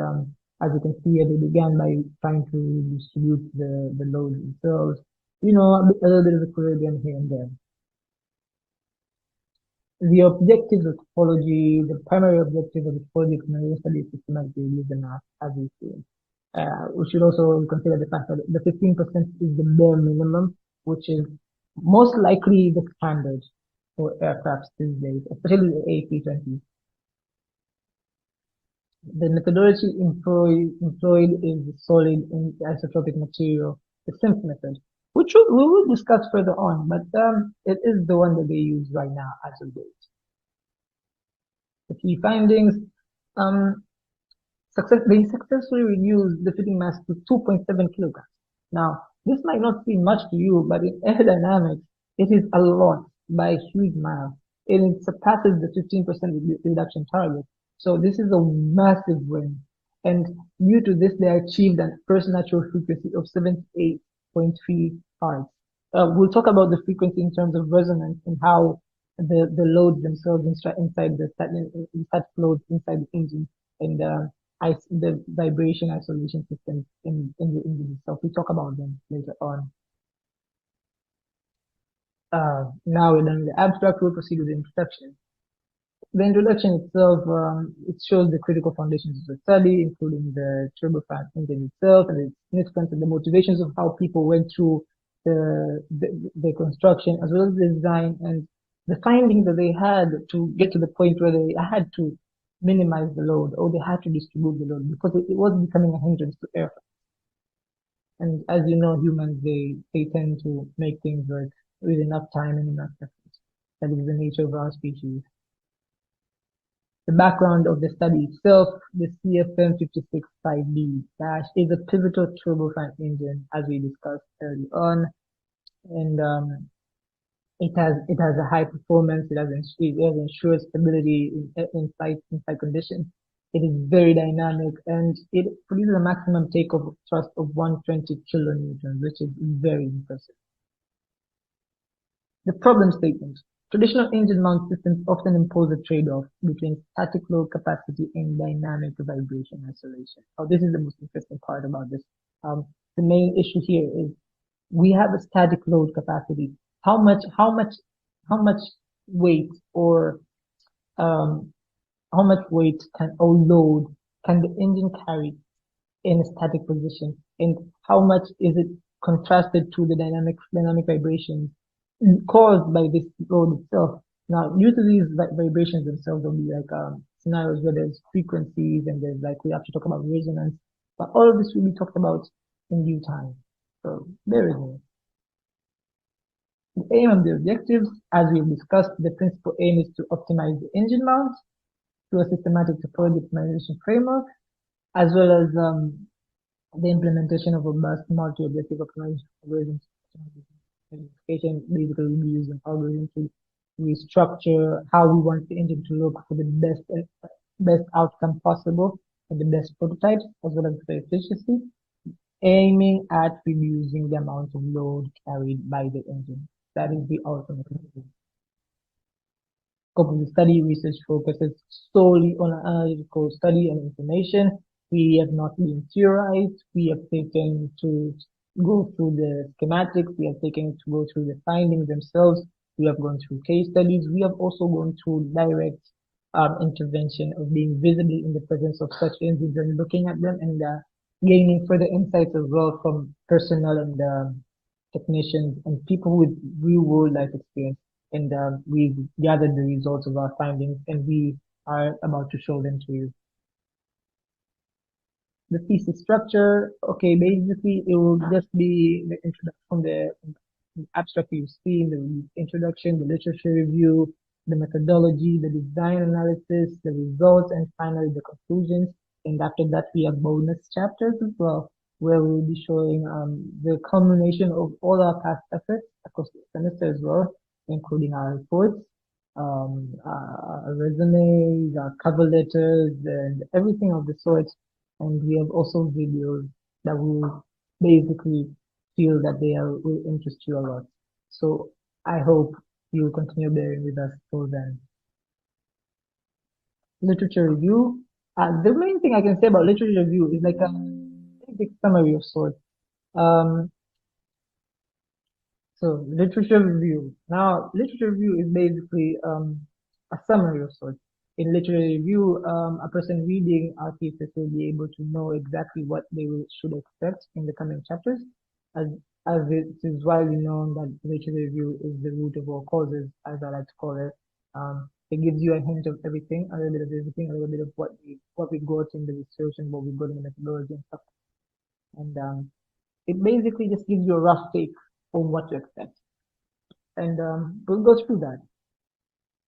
as you can see, they began by trying to distribute the load themselves. You know, a little bit of a Caribbean here and there. The objectives of topology, the primary objective of the topology of study is systematically use the math as we see. We should also consider the fact that the 15% is the bare minimum, which is most likely the standard for aircrafts these days, especially the A320. The methodology employed is the solid isotropic material, the SIMP method, which we will discuss further on, but it is the one that they use right now as of date. The key findings, they successfully reduced the fitting mass to 2.7 kilograms. Now, this might not seem much to you, but in aerodynamics, it is a lot by a huge mile, and it surpasses the 15% reduction target. So this is a massive win. And due to this, they achieved a first natural frequency of 78.3 Hz. We'll talk about the frequency in terms of resonance and how the loads themselves inside the static loads inside the engine and the vibration isolation systems in the engine itself. We talk about them later on. Now we're done with the abstract. We'll proceed with the introduction. The introduction itself, it shows the critical foundations of the study, including the turbofan engine itself and its significance and the motivations of how people went through the construction, as well as the design and the findings that they had to get to the point where they had to minimize the load or they had to distribute the load because it was becoming a hindrance to aircraft. And as you know, humans, they tend to make things work with enough time and enough effort. That is the nature of our species. The background of the study itself, the CFM56-5B dash is a pivotal turbofan engine, as we discussed early on, and it has a high performance. It has ensured stability in flight conditions. It is very dynamic, and it produces a maximum takeoff thrust of 120 kilonewtons, which is very impressive. The problem statement. Traditional engine mount systems often impose a trade-off between static load capacity and dynamic vibration isolation. Oh, this is the most interesting part about this. The main issue here is we have a static load capacity. How much weight or how much weight or load can the engine carry in a static position, and how much is it contrasted to the dynamic vibrations caused by this load itself? Now, due to these vibrations themselves, there'll be like scenarios where there's frequencies and there's like we have to talk about resonance, but all of this will be talked about in due time. So bear with me. The aim and the objectives, as we've discussed, the principal aim is to optimize the engine mount through a systematic topology optimization framework, as well as the implementation of a robust multi-objective optimization algorithm. Basically, we use an algorithm to restructure how we want the engine to look for the best outcome possible and the best prototypes, as well as the efficiency, aiming at reducing the amount of load carried by the engine. That is the ultimate goal. Scope of the study research focuses solely on analytical study and information. We have not been theorized. We have taken to go through the schematics. We have taken to go through the findings themselves. We have gone through case studies. We have also gone through direct intervention of being visibly in the presence of such engines and looking at them and gaining further insights as well from personnel and technicians and people with real world life experience. And we've gathered the results of our findings and we are about to show them to you. The thesis structure, okay, basically it will just be the introduction, the abstract you've seen, the introduction, the literature review, the methodology, the design analysis, the results, and finally the conclusions. And after that, we have bonus chapters as well, where we'll be showing the culmination of all our past efforts across the semester as well, including our reports, our resumes, our cover letters, and everything of the sort. And we have also videos that will basically feel that will interest you a lot. So I hope you will continue bearing with us till then. Literature review. The main thing I can say about literature review is like a basic summary of sorts. So literature review. Now, literature review is basically a summary of sorts. In literature review, a person reading our thesis will be able to know exactly what they should expect in the coming chapters, as it is widely known that literature review is the root of all causes, as I like to call it. It gives you a hint of everything, a little bit of everything, a little bit of what we got in the research and what we got in the methodology and stuff. And it basically just gives you a rough take on what to expect. And we'll go through that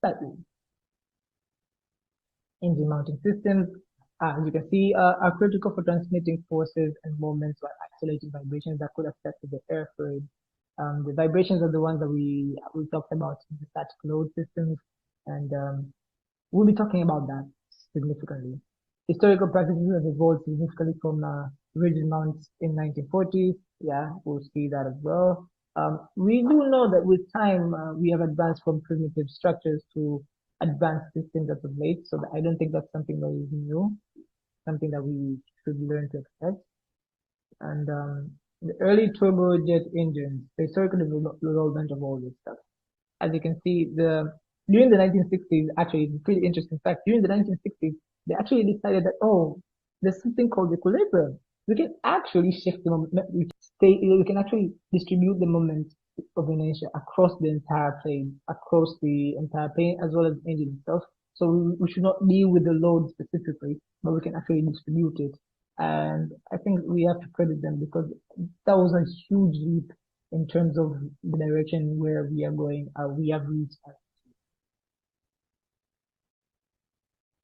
slightly. Engine mounting systems, as you can see, are critical for transmitting forces and moments while isolating vibrations that could affect the airflow. The vibrations are the ones that we talked about in the static load systems, and we'll be talking about that significantly. Historical practices have evolved significantly from rigid mounts in 1940s. Yeah, we'll see that as well. We do know that with time, we have advanced from primitive structures to advanced systems as of late, so I don't think that's something that is new, something that we should learn to expect. And the early turbojet engines, the historical development of all this stuff. As you can see, during the 1960s, actually, it's a pretty interesting fact. During the 1960s, they actually decided that, oh, there's something called equilibrium. We can actually shift the moment. We can actually distribute the moment of inertia across the entire plane, as well as the engine itself. So we should not deal with the load specifically, but we can actually distribute it. And I think we have to credit them because that was a huge leap in terms of the direction where we are going. We have reached.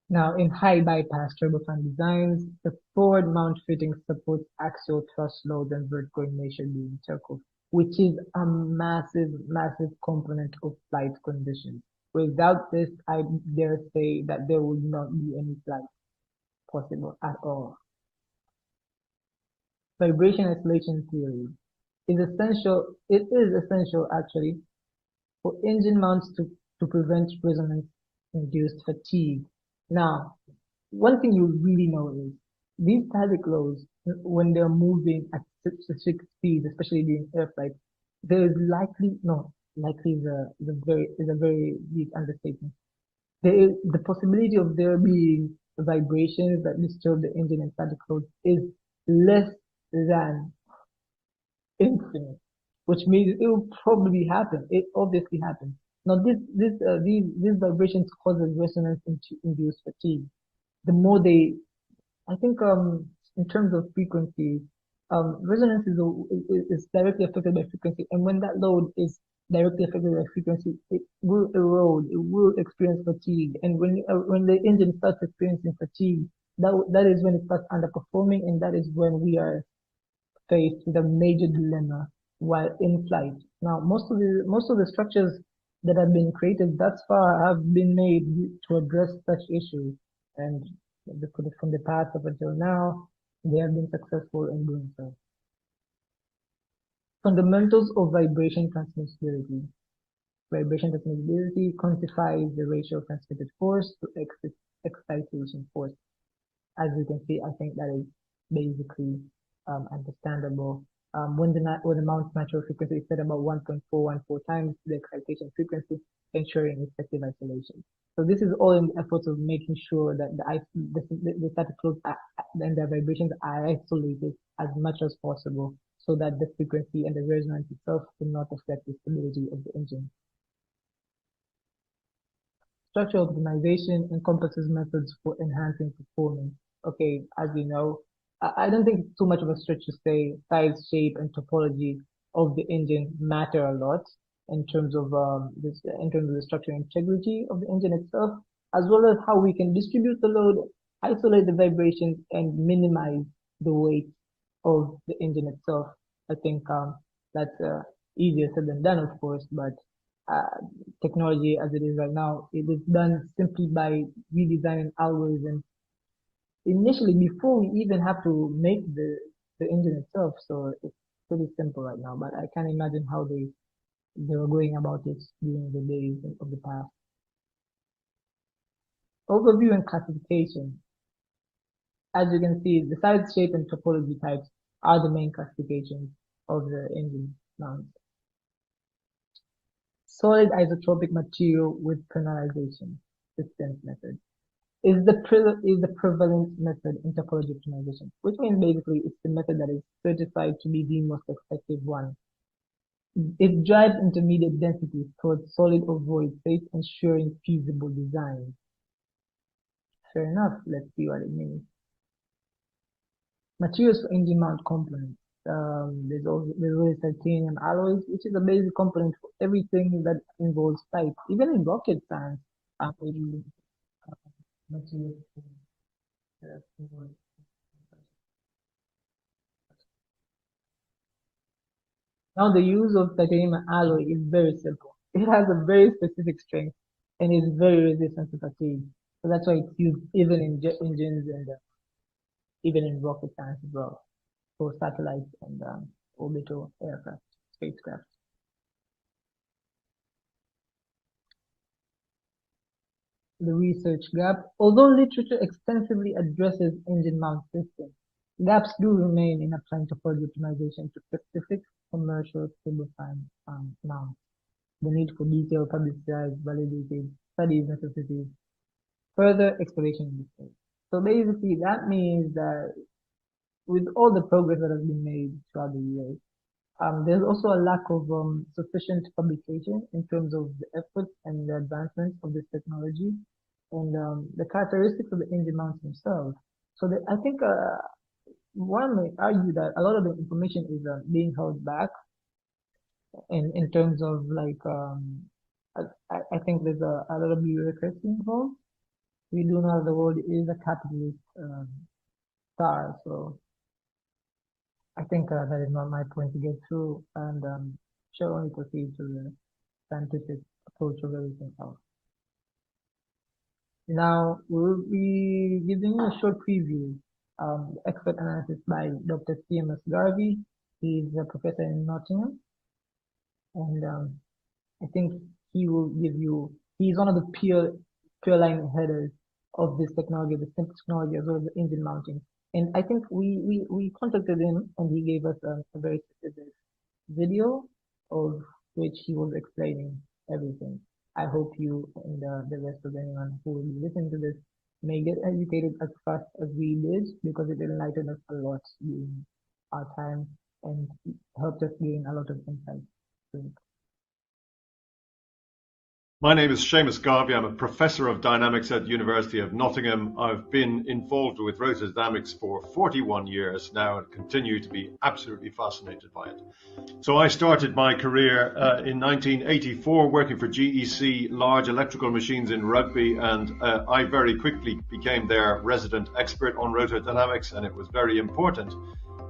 Now, in high bypass turbofan designs, the forward mount fitting supports axial thrust loads and vertical inertia during circles, which is a massive, massive component of flight conditions. Without this, I dare say that there would not be any flight possible at all. Vibration isolation theory is essential. It is essential actually for engine mounts to prevent resonance-induced fatigue. Now, one thing you really know is these static loads, when they're moving at specific speeds, especially during air flight, there is likely is a very big understatement. There is the possibility of there being vibrations that disturb the engine and static loads is less than infinite, which means it will probably happen. It obviously happens. Now, these vibrations causes resonance-induced fatigue. The more I think, in terms of frequency, resonance is directly affected by frequency, and when that load is directly affected by frequency, it will erode, it will experience fatigue. And when the engine starts experiencing fatigue, that is when it starts underperforming, and that is when we are faced with a major dilemma while in flight. Now, most of the structures that have been created thus far have been made to address such issues, and from the past up until now, they have been successful in doing so. Fundamentals of vibration transmissibility. Vibration transmissibility quantifies the ratio of transmitted force to excitation force. As you can see, I think that is basically understandable. When the mount's natural frequency is set about 1.414 times the excitation frequency, ensuring effective isolation. So this is all in the efforts of making sure that the static flows and the vibrations are isolated as much as possible, so that the frequency and the resonance itself will not affect the stability of the engine. Structural optimization encompasses methods for enhancing performance. Okay, as you know, I don't think it's too much of a stretch to say size, shape, and topology of the engine matter a lot in terms of the structural integrity of the engine itself, as well as how we can distribute the load, isolate the vibrations, and minimize the weight of the engine itself. I think that's easier said than done, of course, but technology as it is right now, it is done simply by redesigning algorithms initially before we even have to make the engine itself. So it's pretty simple right now, but I can't imagine how they were going about it during the days of the past. Overview and classification. As you can see, the size, shape, and topology types are the main classifications of the engine mounts. Solid isotropic material with penalization, the STEMS method, is the prevalent method in topology optimization, which means basically it's the method that is certified to be the most effective one. It drives intermediate densities towards solid or void states, ensuring feasible design. Fair enough, let's see what it means. Materials for engine mount components. There's always titanium alloys, which is a basic component for everything that involves flight. Even in rocket science, we use materials for Now, the use of titanium alloy is very simple. It has a very specific strength and is very resistant to fatigue. So that's why it's used even in jet engines and even in rocket science as well, for satellites and orbital aircraft, spacecraft. The research gap. Although literature extensively addresses engine mount systems, gaps do remain in applying topology optimization to specific commercial turbofan mounts. The need for detailed, publicized, validated studies necessitates further exploration in this space. So basically, that means that with all the progress that has been made throughout the years, there's also a lack of sufficient publication in terms of the efforts and the advancements of this technology and the characteristics of the engine mounts themselves. So I think one may argue that a lot of the information is being held back in terms of like I think there's a lot of bureaucracy involved. We do know the world is a capitalist star, so I think that is not my point to get through, and shall only proceed to the scientific approach of everything else. Now we'll be giving you a short preview. Expert analysis by Dr. CMS Garvey. He's a professor in Nottingham, and I think he will give you. He's one of the pure line headers of this technology, the STEM technology, as well as the engine mounting. And I think we contacted him, and he gave us a very specific video of which he was explaining everything. I hope you and the rest of anyone who will be listening to this may get educated as fast as we did, because it enlightened us a lot during our time and helped us gain a lot of insight. My name is Seamus Garvey. I'm a professor of dynamics at the University of Nottingham. I've been involved with rotor dynamics for 41 years now and continue to be absolutely fascinated by it. So I started my career in 1984 working for GEC Large Electrical Machines in Rugby, and I very quickly became their resident expert on rotor dynamics, and it was very important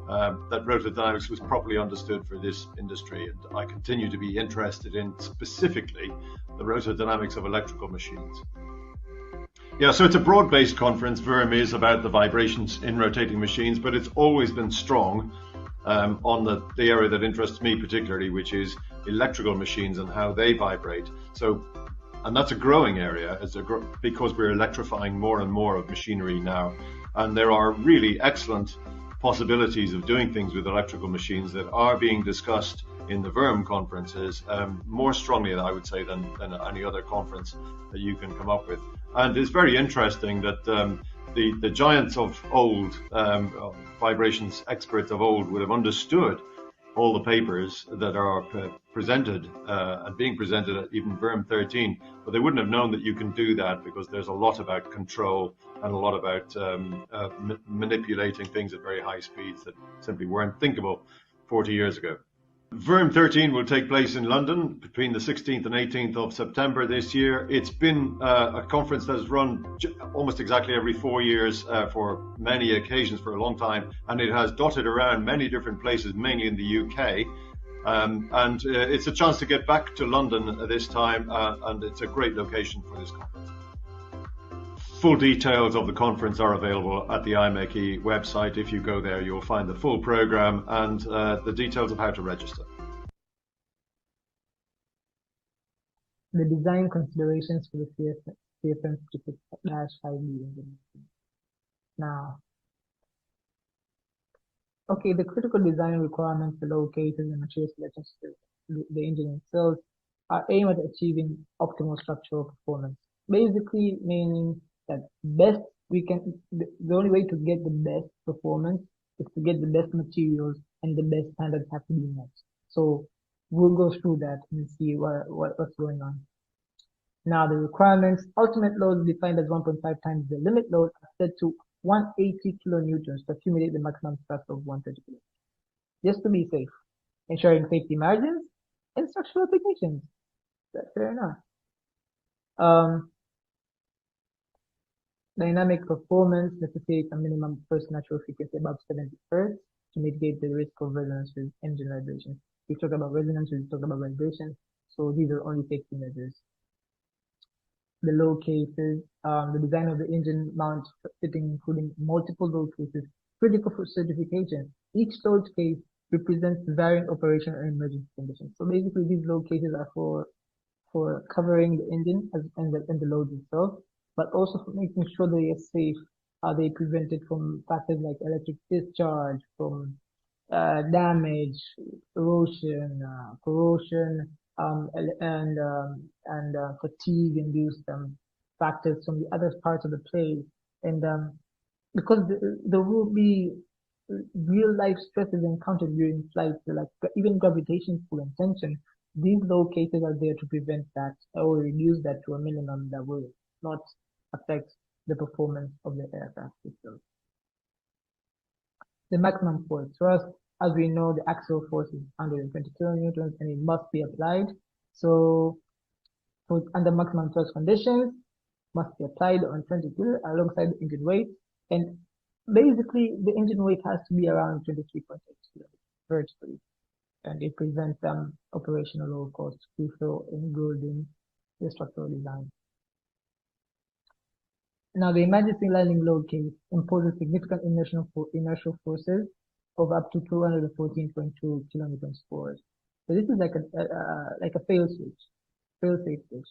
that rotor dynamics was properly understood for this industry, and I continue to be interested in specifically the rotor dynamics of electrical machines. Yeah, so it's a broad-based conference. VERM is about the vibrations in rotating machines, but it's always been strong on the area that interests me particularly, which is electrical machines and how they vibrate. So, and that's a growing area because we're electrifying more and more of machinery now, and there are really excellent possibilities of doing things with electrical machines that are being discussed in the VERM conferences more strongly, I would say, than any other conference that you can come up with. And it's very interesting that the giants of old, vibrations experts of old, would have understood all the papers that are presented and being presented at even VERM 13, but they wouldn't have known that you can do that because there's a lot about control and a lot about manipulating things at very high speeds that simply weren't thinkable 40 years ago. VERM 13 will take place in London between the 16th and 18th of September this year. It's been a conference that has run almost exactly every 4 years for many occasions for a long time, and it has dotted around many different places, mainly in the UK. And it's a chance to get back to London this time, and it's a great location for this conference. Full details of the conference are available at the IMechE website. If you go there, you'll find the full program and the details of how to register. The design considerations for the CFM 56-5B engine. Now, okay, the critical design requirements for low cases and material selection the engine itself are aimed at achieving optimal structural performance. Basically, meaning that the only way to get the best performance is to get the best materials, and the best standards have to be met. So we'll go through that and see what's going on. Now, the requirements: ultimate load defined as 1.5 times the limit load are set to 180 kilonewtons to accumulate the maximum thrust of 130 kilonewtons. Just to be safe, ensuring safety margins and structural applications. That's fair enough. Dynamic performance necessitates a minimum first natural frequency above 70 Hz to mitigate the risk of resonance with engine vibrations. We talked about resonance, we talked about vibration, so these are only safety measures. The low cases, the design of the engine mount fitting, including multiple load cases, critical for certification. Each load case represents varying operation or emergency conditions. So basically, these load cases are for covering the engine and the load itself, but also for making sure they are safe. They prevent it from factors like electric discharge, from damage, erosion, corrosion, and fatigue-induced factors from the other parts of the plane. And because there will be real-life stresses encountered during flights, like even gravitation pull and tension, these low cases are there to prevent that or reduce that to a minimum that will not affect the performance of the aircraft itself. The maximum force thrust, as we know, the axial force is 120 kilonewtons and it must be applied. So under maximum thrust conditions, must be applied on 20 kilo alongside the engine weight. And basically, the engine weight has to be around 23.8 kilos vertically. And it prevents operational low cost, crucial in building the structural design. Now, the emergency landing load case imposes significant inertial forces of up to 214.2 kilonewtons force. So this is like a fail-safe switch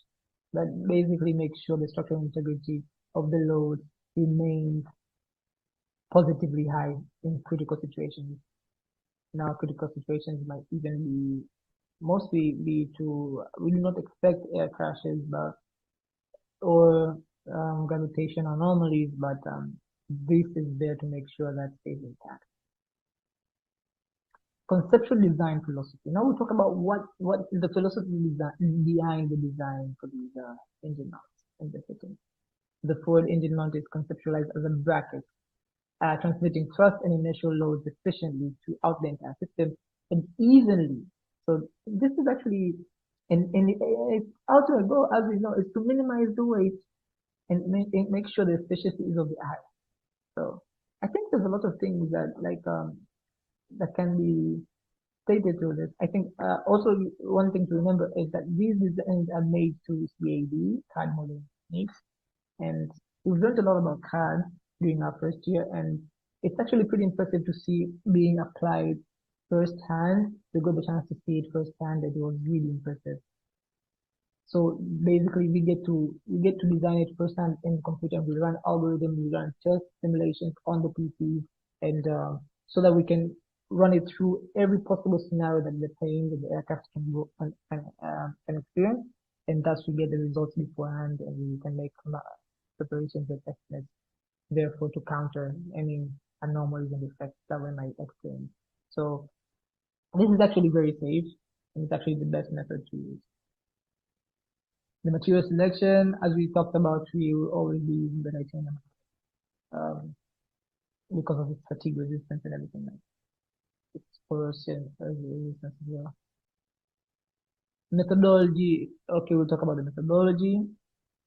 that basically makes sure the structural integrity of the load remains positively high in critical situations. Now, critical situations might even mostly be we do not expect air crashes, or gravitation anomalies, but this is there to make sure that stays intact. conceptual design philosophy. Now we talk about what is the philosophy behind the design for these engine mounts in the system. The forward engine mount is conceptualized as a bracket, transmitting thrust and inertial loads efficiently throughout the entire system and evenly. So this is actually, and its ultimate goal, as we know, is to minimize the weight and make sure the efficiency is of the eye. So I think there's a lot of things that that can be stated through this. I think also one thing to remember is that these designs are made through CAD modeling techniques, and we've learned a lot about CAD during our first year, and it's actually pretty impressive to see being applied firsthand. We got the chance to see it firsthand, and it was really impressive. So basically, we get to design it firsthand in the computer. We run algorithms, we run test simulations on the PC, and so that we can run it through every possible scenario that the plane, that the aircraft can experience, and thus we get the results beforehand, and we can make preparations and estimates, therefore to counter any anomalies and effects that we might experience. So this is actually very safe, and it's actually the best method to use. The material selection, as we talked about, we will always be using the titanium because of its fatigue resistance and everything like its corrosion resistance as well. Methodology, okay, we'll talk about the methodology,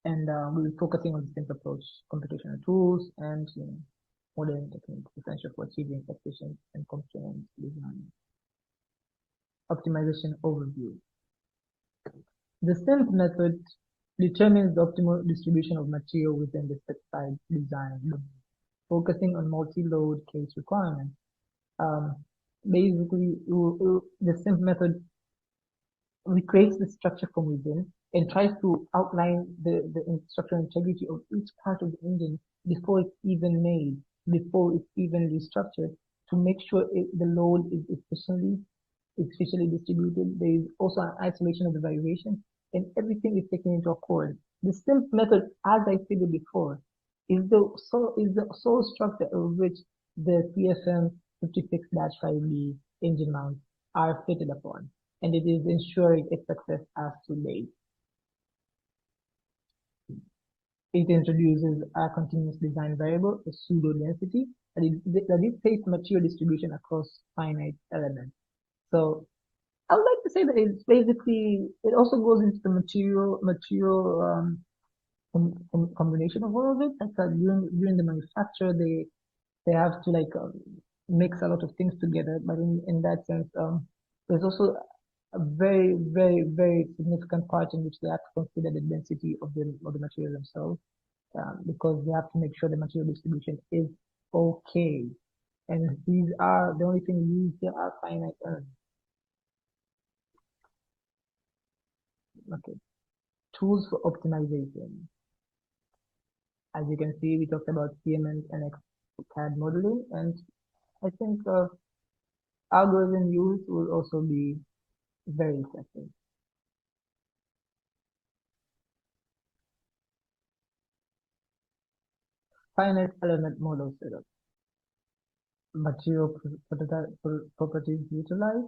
and we'll be focusing on the simple approach, computational tools, and modern techniques essential for achieving efficient and constrained design. Optimization overview. The SIMP method determines the optimal distribution of material within the specified design domain, focusing on multi-load case requirements. Basically, the SIMP method recreates the structure from within and tries to outline the structural integrity of each part of the engine before it's even made, before it's evenly structured, to make sure the load is efficiently distributed. There is also an isolation of the variation, and everything is taken into account. The SIMP method, as I stated before, is the sole structure of which the CFM 56-5B engine mounts are fitted upon, and it is ensuring its success as to date. It introduces a continuous design variable, a pseudo density, that dictates material distribution across finite elements. So I would like to say that it's basically, it also goes into the material combination of all of it. Like during the manufacture, they have to mix a lot of things together. But in that sense, there's also a very, very, very significant part in which they have to consider the density of the material themselves, because they have to make sure the material distribution is okay. And these are the only thing used here are finite elements. Okay, tools for optimization. As you can see, we talked about CMM and CAD modeling, and I think algorithm use will also be very effective. Finite element model setup. Material properties utilized.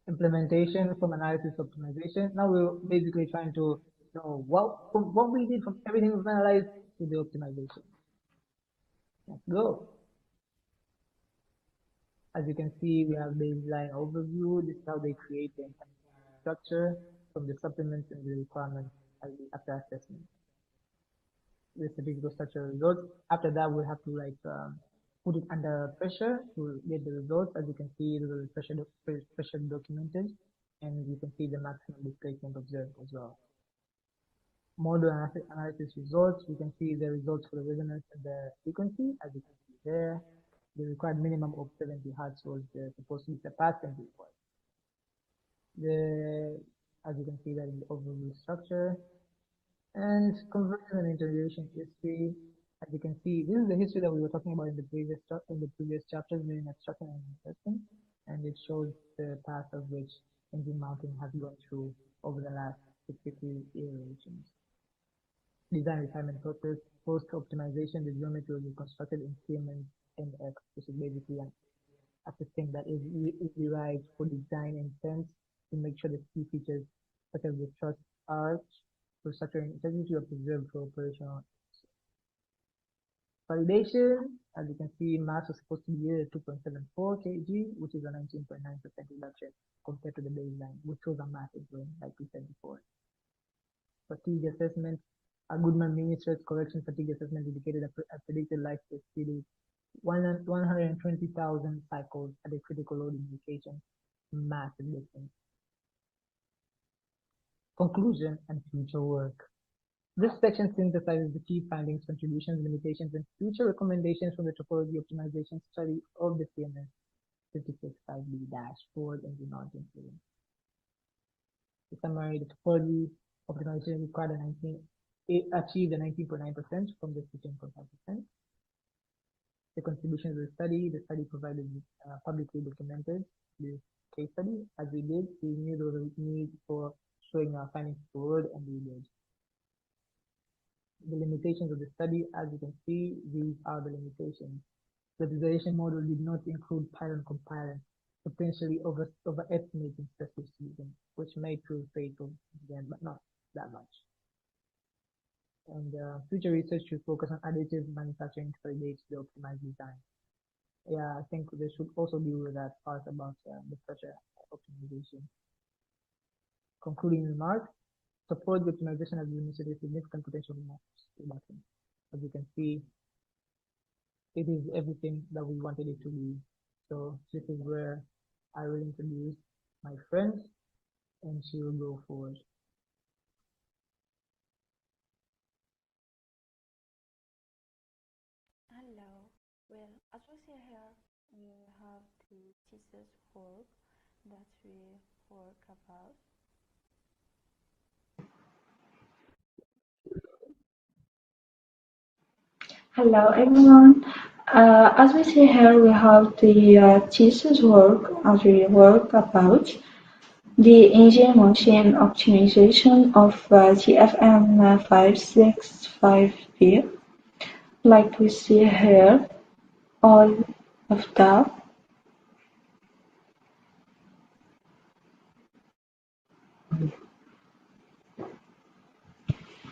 Implementation from analysis optimization. Now we're basically trying to know what we did from everything we've analyzed to the optimization. Let's go. As you can see, we have baseline overview. This is how they create the structure from the supplements and the requirements after assessment. This is the typical structure results. After that, we'll have to put it under pressure to get the results. As you can see, the pressure documented, and you can see the maximum displacement observed as well. Model analysis results, we can see the results for the resonance and the frequency. As you can see there, the required minimum of 70 Hertz was supposed to be surpassed and required. As you can see that in the overview structure, and conversion and integration history. As you can see, this is the history that we were talking about in the previous chapters during abstraction and testing, and it shows the path of which engine mounting has gone through over the last 63 iterations. design refinement process. Post-optimization, the geometry will be constructed in CMNX, which is basically a system that is derived for design intent to make sure the key features such as the truss arch for structuring integrity are preserved for operational. Validation, as you can see, mass was supposed to be 2.74 kg, which is a 19.9% reduction compared to the baseline, which was a massive win, like we said before. Fatigue assessment, a Goodman Ministries correction fatigue assessment indicated a predicted life to exceed 120,000 cycles at a critical loading location. Massive difference. Conclusion and future work. This section synthesizes the key findings, contributions, limitations, and future recommendations from the topology optimization study of the CMS 565B-4 and the Northern Systems. The summary, the topology optimization required achieved a 19.9% from the 15.5%. The contributions of the study provided publicly documented the case study. As we did, we knew there was a need for showing our findings forward, and we did. The limitations of the study, as you can see, these are the limitations. The visualization model did not include Python compiler, potentially overestimating stress distribution, which may prove fatal again, but not that much. And future research should focus on additive manufacturing to validate the optimized design. Yeah, I think they should also deal with that part about the pressure optimization. Concluding remarks, support the optimization has demonstrated significant potential reduction. As you can see, it is everything that we wanted it to be. So this is where I will introduce my friend, and she will go forward. Hello. Well, as we see here, we have the thesis work that we work about. Hello everyone. As we see here, we have the thesis work as we work about the engine motion optimization of TFM 565B. Like we see here, all of that.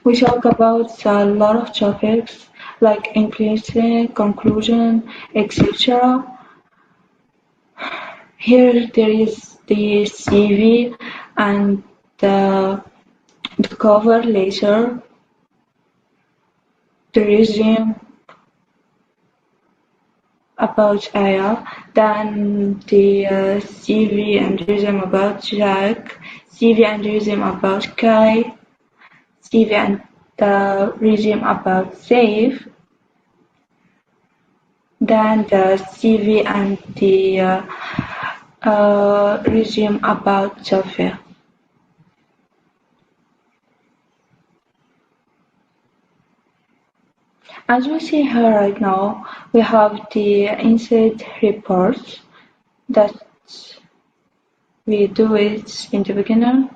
We talk about a lot of topics like implicit, conclusion, etc. Here there is the CV and the cover letter, the resume about Aya, then the CV and resume about Jack, CV and resume about Kai, CV and the resume about Save, then the CV and the resume about Sophia. As we see here right now, we have the insight reports that we do it in the beginner.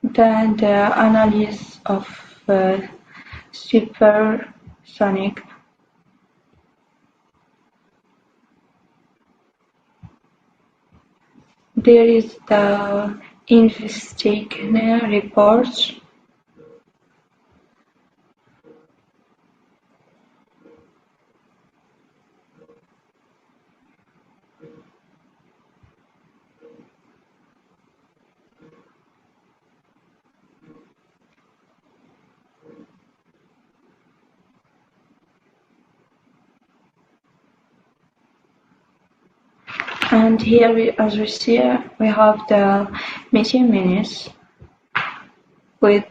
Then the analysis of supersonic. There is the investigation report. And here, as we see, we have the meeting minutes with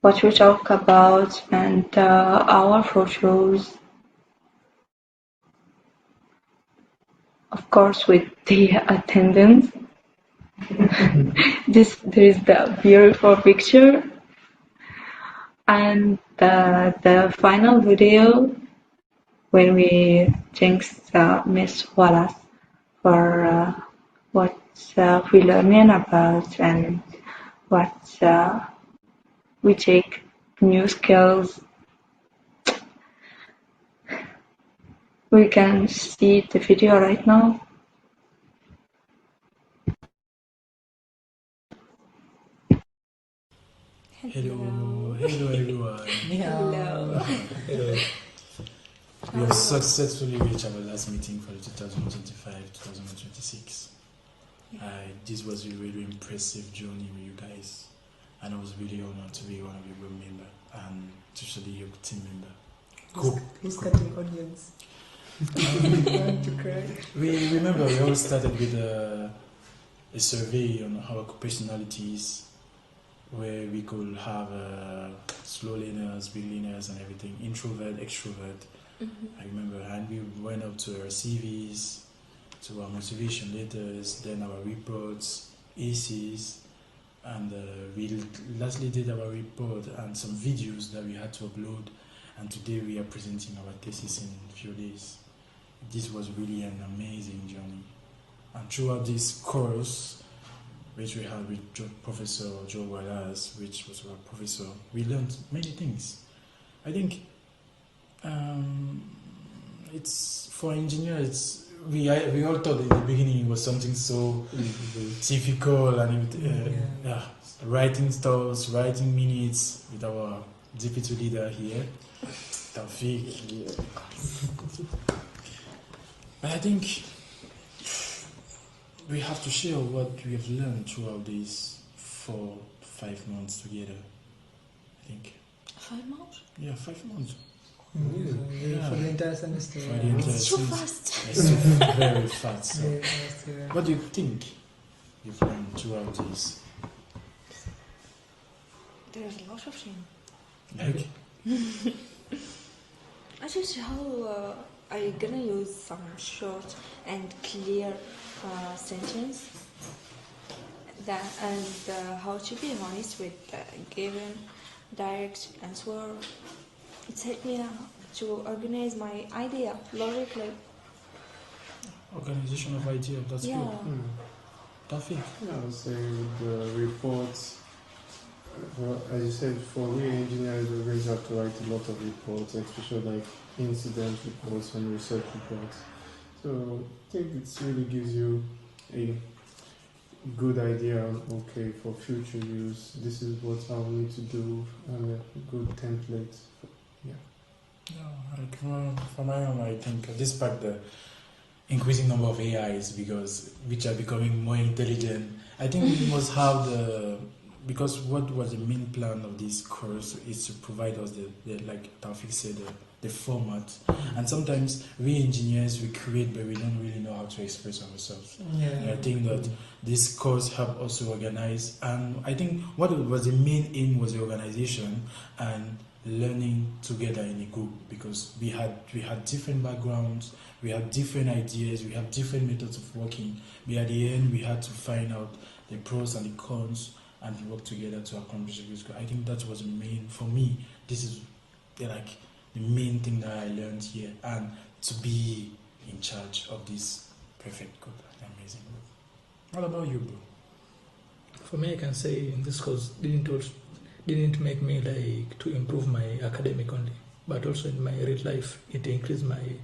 what we talk about and our photos. Of course, with the attendance. There is the beautiful picture. And the final video when we thanks Miss Wallace for what we learning about and what we take new skills. We can see the video right now. Hello everyone. Hello. Hello. We have successfully reached our last meeting for the 2025-2026. This was a really impressive journey with you guys, and I was really honored to be one of your group member and especially your team member. Who's cutting audience? We remember we all started with a survey on our personalities, where we could have slow learners, big learners, and everything, introvert, extrovert. I remember, and we went up to our CVs, to our motivation letters, then our reports, ACs, and we lastly did our report and some videos that we had to upload. And today we are presenting our thesis in a few days. This was really an amazing journey. And throughout this course, which we had with Professor Joe Wallace, which was our professor, we learned many things. I think it's for engineers. We all thought in the beginning it was something so difficult and writing stuff, writing minutes with our deputy leader here, Taufik. But I think we have to share what we have learned throughout these 4-5 months together. I think. 5 months? Yeah, 5 months. For the entire semester. For the entire It's too semester. fast. It's very fast. So. Very fast, yeah. What do you think you've learned throughout this? There's a lot of things. Like? I just how are you gonna use some short and clear sentence that and how to be honest with the given direct answer. It helped me to organize my idea logically. Organization of idea, that's Yeah. good. Taufik? Yeah, I would say with the reports, well, as you said, for we engineers, we always have to write a lot of reports, especially like incident reports and research reports. So I think it really gives you a good idea on, okay, for future use, this is what I will need to do, and a good template. Yeah. No, like for my own, I think despite the increasing number of AIs which are becoming more intelligent, I think we must have because what was the main plan of this course is to provide us the like Taufik said, the format. And sometimes we engineers, we create, but we don't really know how to express ourselves. Yeah. And I think that this course helped us to organize. And I think what was the main aim was the organization and learning together in a group, because we had different backgrounds, we had different ideas, we have different methods of working. But at the end, we had to find out the pros and the cons and work together to accomplish this goal. I think that was the main, for me, this is like the main thing that I learned here, and to be in charge of this perfect group, amazing group. What about you, bro? For me, I can say this course didn't make me like to improve my academic only, but also in my real life. It increased my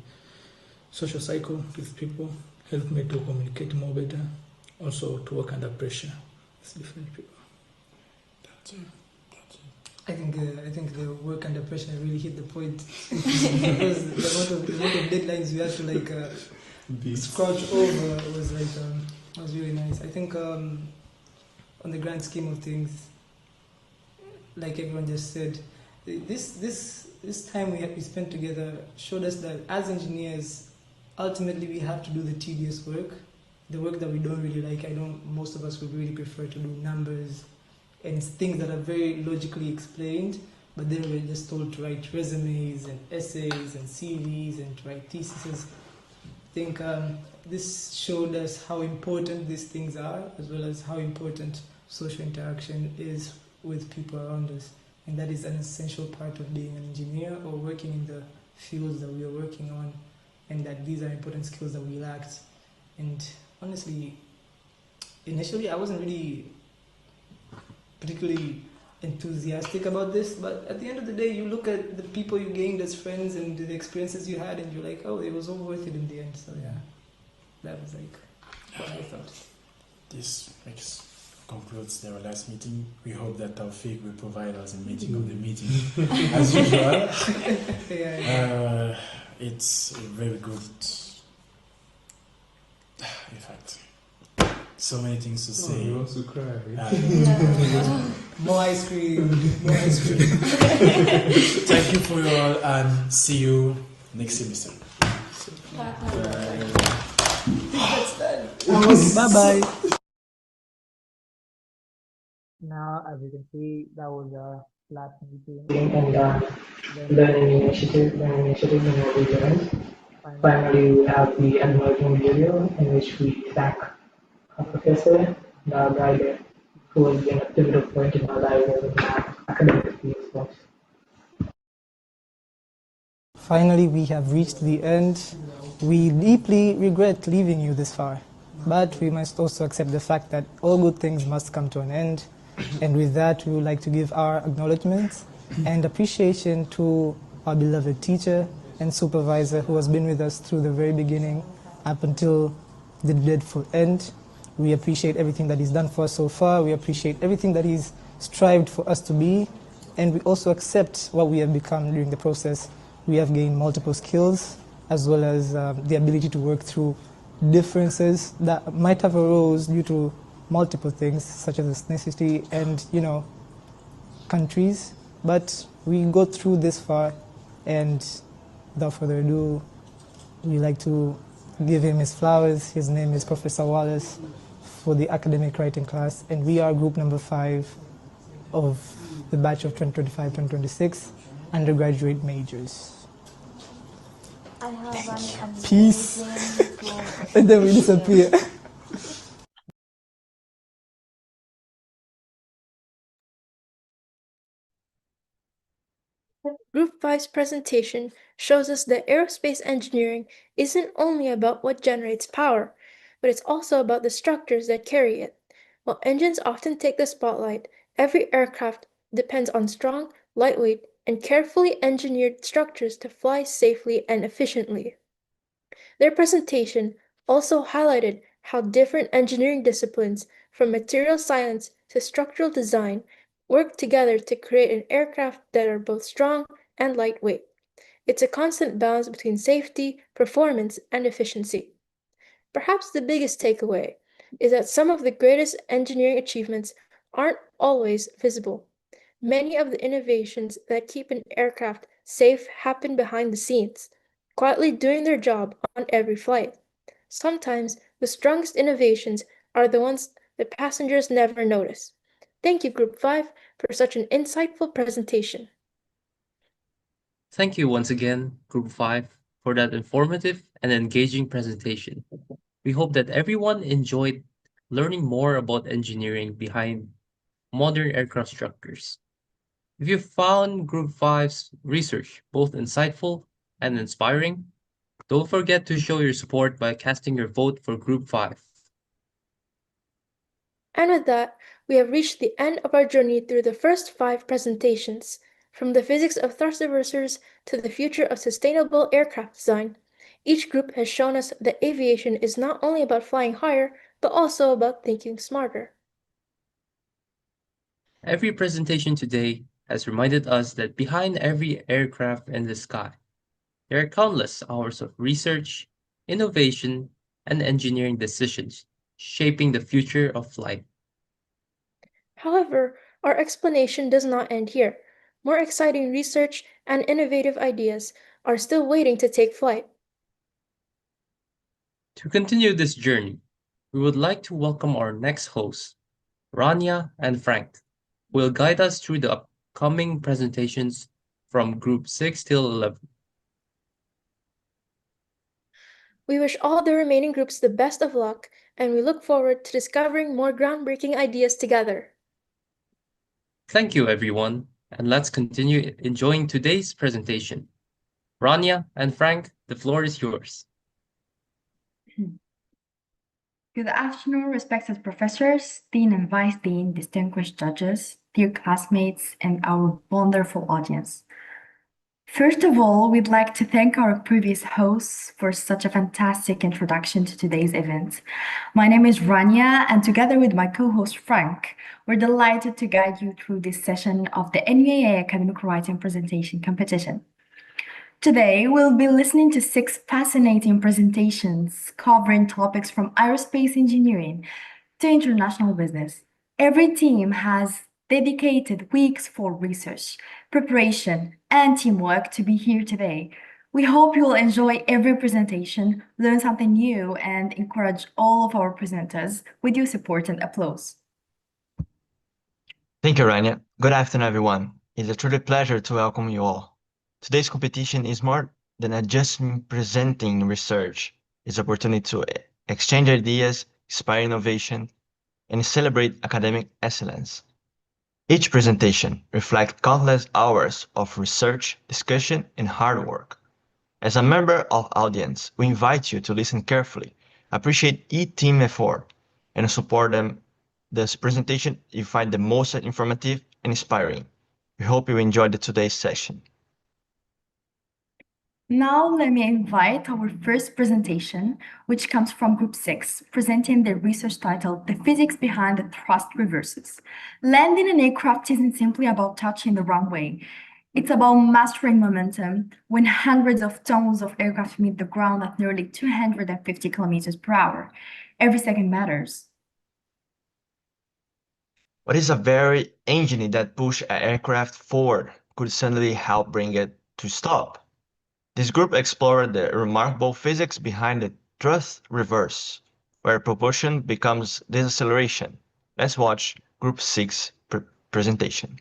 social cycle with people, helped me to communicate more better, also to work under pressure with different people. That's it. I think the work under pressure really hit the point because the amount of deadlines we had to like scratch over was really nice. I think on the grand scheme of things, like everyone just said, this time we spent together showed us that as engineers, ultimately we have to do the tedious work, the work that we don't really like. Most of us would really prefer to do numbers and things that are very logically explained, but then we're just told to write resumes and essays and CVs and to write theses. I think this showed us how important these things are, as well as how important social interaction is with people around us. And that is an essential part of being an engineer or working in the fields that we are working on, and that these are important skills that we lacked. And honestly, initially I wasn't really particularly enthusiastic about this, but at the end of the day, you look at the people you gained as friends and the experiences you had, and you're like, oh, it was all worth it in the end. So yeah, that was like what I thought. This concludes our last meeting. We hope that Taufik will provide us a meeting of the meeting as usual. It's a very good. In fact, so many things to say. He wants to cry. More ice cream. More ice cream. Thank you for your all, and see you next semester. Bye bye. Now, as you can see, that was our last meeting and learning initiative and all the events. Finally, we have the acknowledgement video in which we thank our professor and our guide who has been a pivotal point in our lives as an academic field. Finally, we have reached the end. We deeply regret leaving you this far, but we must also accept the fact that all good things must come to an end. And with that, we would like to give our acknowledgements and appreciation to our beloved teacher and supervisor who has been with us through the very beginning up until the dreadful end. We appreciate everything that he's done for us so far. We appreciate everything that he's strived for us to be. And we also accept what we have become during the process. We have gained multiple skills as well as the ability to work through differences that might have arose due to multiple things such as ethnicity and, countries. But we got through this far, and without further ado, we like to give him his flowers. His name is Professor Wallace for the academic writing class, and we are group number 5 of the batch of 2025-2026 undergraduate majors. I have an Peace. amazing group. And then we disappear. Group 5's presentation shows us that aerospace engineering isn't only about what generates power, but it's also about the structures that carry it. While engines often take the spotlight, every aircraft depends on strong, lightweight, and carefully engineered structures to fly safely and efficiently. Their presentation also highlighted how different engineering disciplines, from material science to structural design, work together to create an aircraft that are both strong and lightweight. It's a constant balance between safety, performance, and efficiency. Perhaps the biggest takeaway is that some of the greatest engineering achievements aren't always visible. Many of the innovations that keep an aircraft safe happen behind the scenes, quietly doing their job on every flight. Sometimes the strongest innovations are the ones that passengers never notice. Thank you, Group 5, for such an insightful presentation. Thank you once again, Group 5, for that informative and engaging presentation. We hope that everyone enjoyed learning more about engineering behind modern aircraft structures. If you found Group 5's research both insightful and inspiring, don't forget to show your support by casting your vote for Group 5. And with that, we have reached the end of our journey through the first 5 presentations, from the physics of thrust reversers to the future of sustainable aircraft design. Each group has shown us that aviation is not only about flying higher, but also about thinking smarter. Every presentation today has reminded us that behind every aircraft in the sky, there are countless hours of research, innovation, and engineering decisions shaping the future of flight. However, our explanation does not end here. More exciting research and innovative ideas are still waiting to take flight. To continue this journey, we would like to welcome our next hosts, Rania and Frank, who will guide us through the upcoming presentations from Group 6 till 11. We wish all the remaining groups the best of luck, and we look forward to discovering more groundbreaking ideas together. Thank you, everyone, and let's continue enjoying today's presentation. Rania and Frank, the floor is yours. Good afternoon, respected professors, dean and vice dean, distinguished judges, dear classmates, and our wonderful audience. First of all, we'd like to thank our previous hosts for such a fantastic introduction to today's event. My name is Rania, and together with my co-host Frank, we're delighted to guide you through this session of the NUAA Academic Writing Presentation Competition. Today, we'll be listening to 6 fascinating presentations covering topics from aerospace engineering to international business. Every team has dedicated weeks for research, preparation, and teamwork to be here today. We hope you'll enjoy every presentation, learn something new, and encourage all of our presenters with your support and applause. Thank you, Rania. Good afternoon, everyone. It's a truly pleasure to welcome you all. Today's competition is more than just presenting research. It's an opportunity to exchange ideas, inspire innovation, and celebrate academic excellence. Each presentation reflects countless hours of research, discussion, and hard work. As a member of audience, we invite you to listen carefully, appreciate each team effort, and support them. This presentation you find the most informative and inspiring. We hope you enjoyed today's session. Now, let me invite our first presentation, which comes from Group 6, presenting their research titled The Physics Behind the Thrust Reverses. Landing an aircraft isn't simply about touching the runway. It's about mastering momentum when hundreds of tons of aircraft meet the ground at nearly 250 kilometers per hour. Every second matters. What is a very engine that pushes an aircraft forward could suddenly help bring it to stop? This group explored the remarkable physics behind the thrust reverse, where propulsion becomes deceleration. Let's watch Group 6 presentation.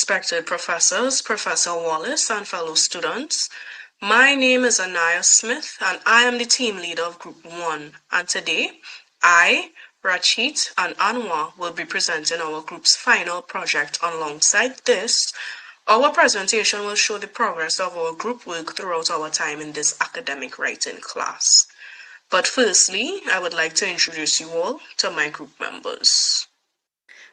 respected professors, Professor Wallace, and fellow students. My name is Nuaa Smith, and I am the team leader of Group 1. And today, I, Rachit, and Nuaa will be presenting our group's final project. Alongside this, our presentation will show the progress of our group work throughout our time in this academic writing class. But firstly, I would like to introduce you all to my group members.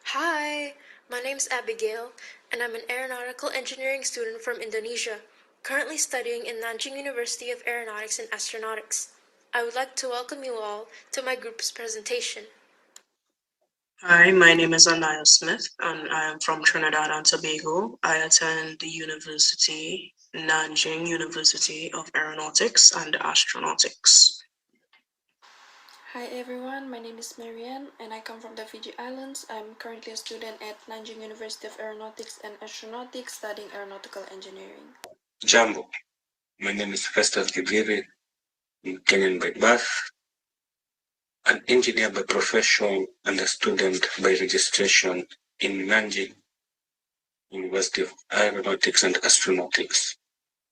Hi, my name is Abigail, and I'm an aeronautical engineering student from Indonesia, currently studying in Nanjing University of Aeronautics and Astronautics. I would like to welcome you all to my group's presentation. Hi, my name is Nuaa Smith, and I am from Trinidad and Tobago. I attend the university, Nanjing University of Aeronautics and Astronautics. Hi everyone, my name is Marianne and I come from the Fiji Islands. I'm currently a student at Nanjing University of Aeronautics and Astronautics studying aeronautical engineering. Jambo, my name is Festus Gibiri, I'm Kenyan by birth, an engineer by profession and a student by registration in Nanjing University of Aeronautics and Astronautics.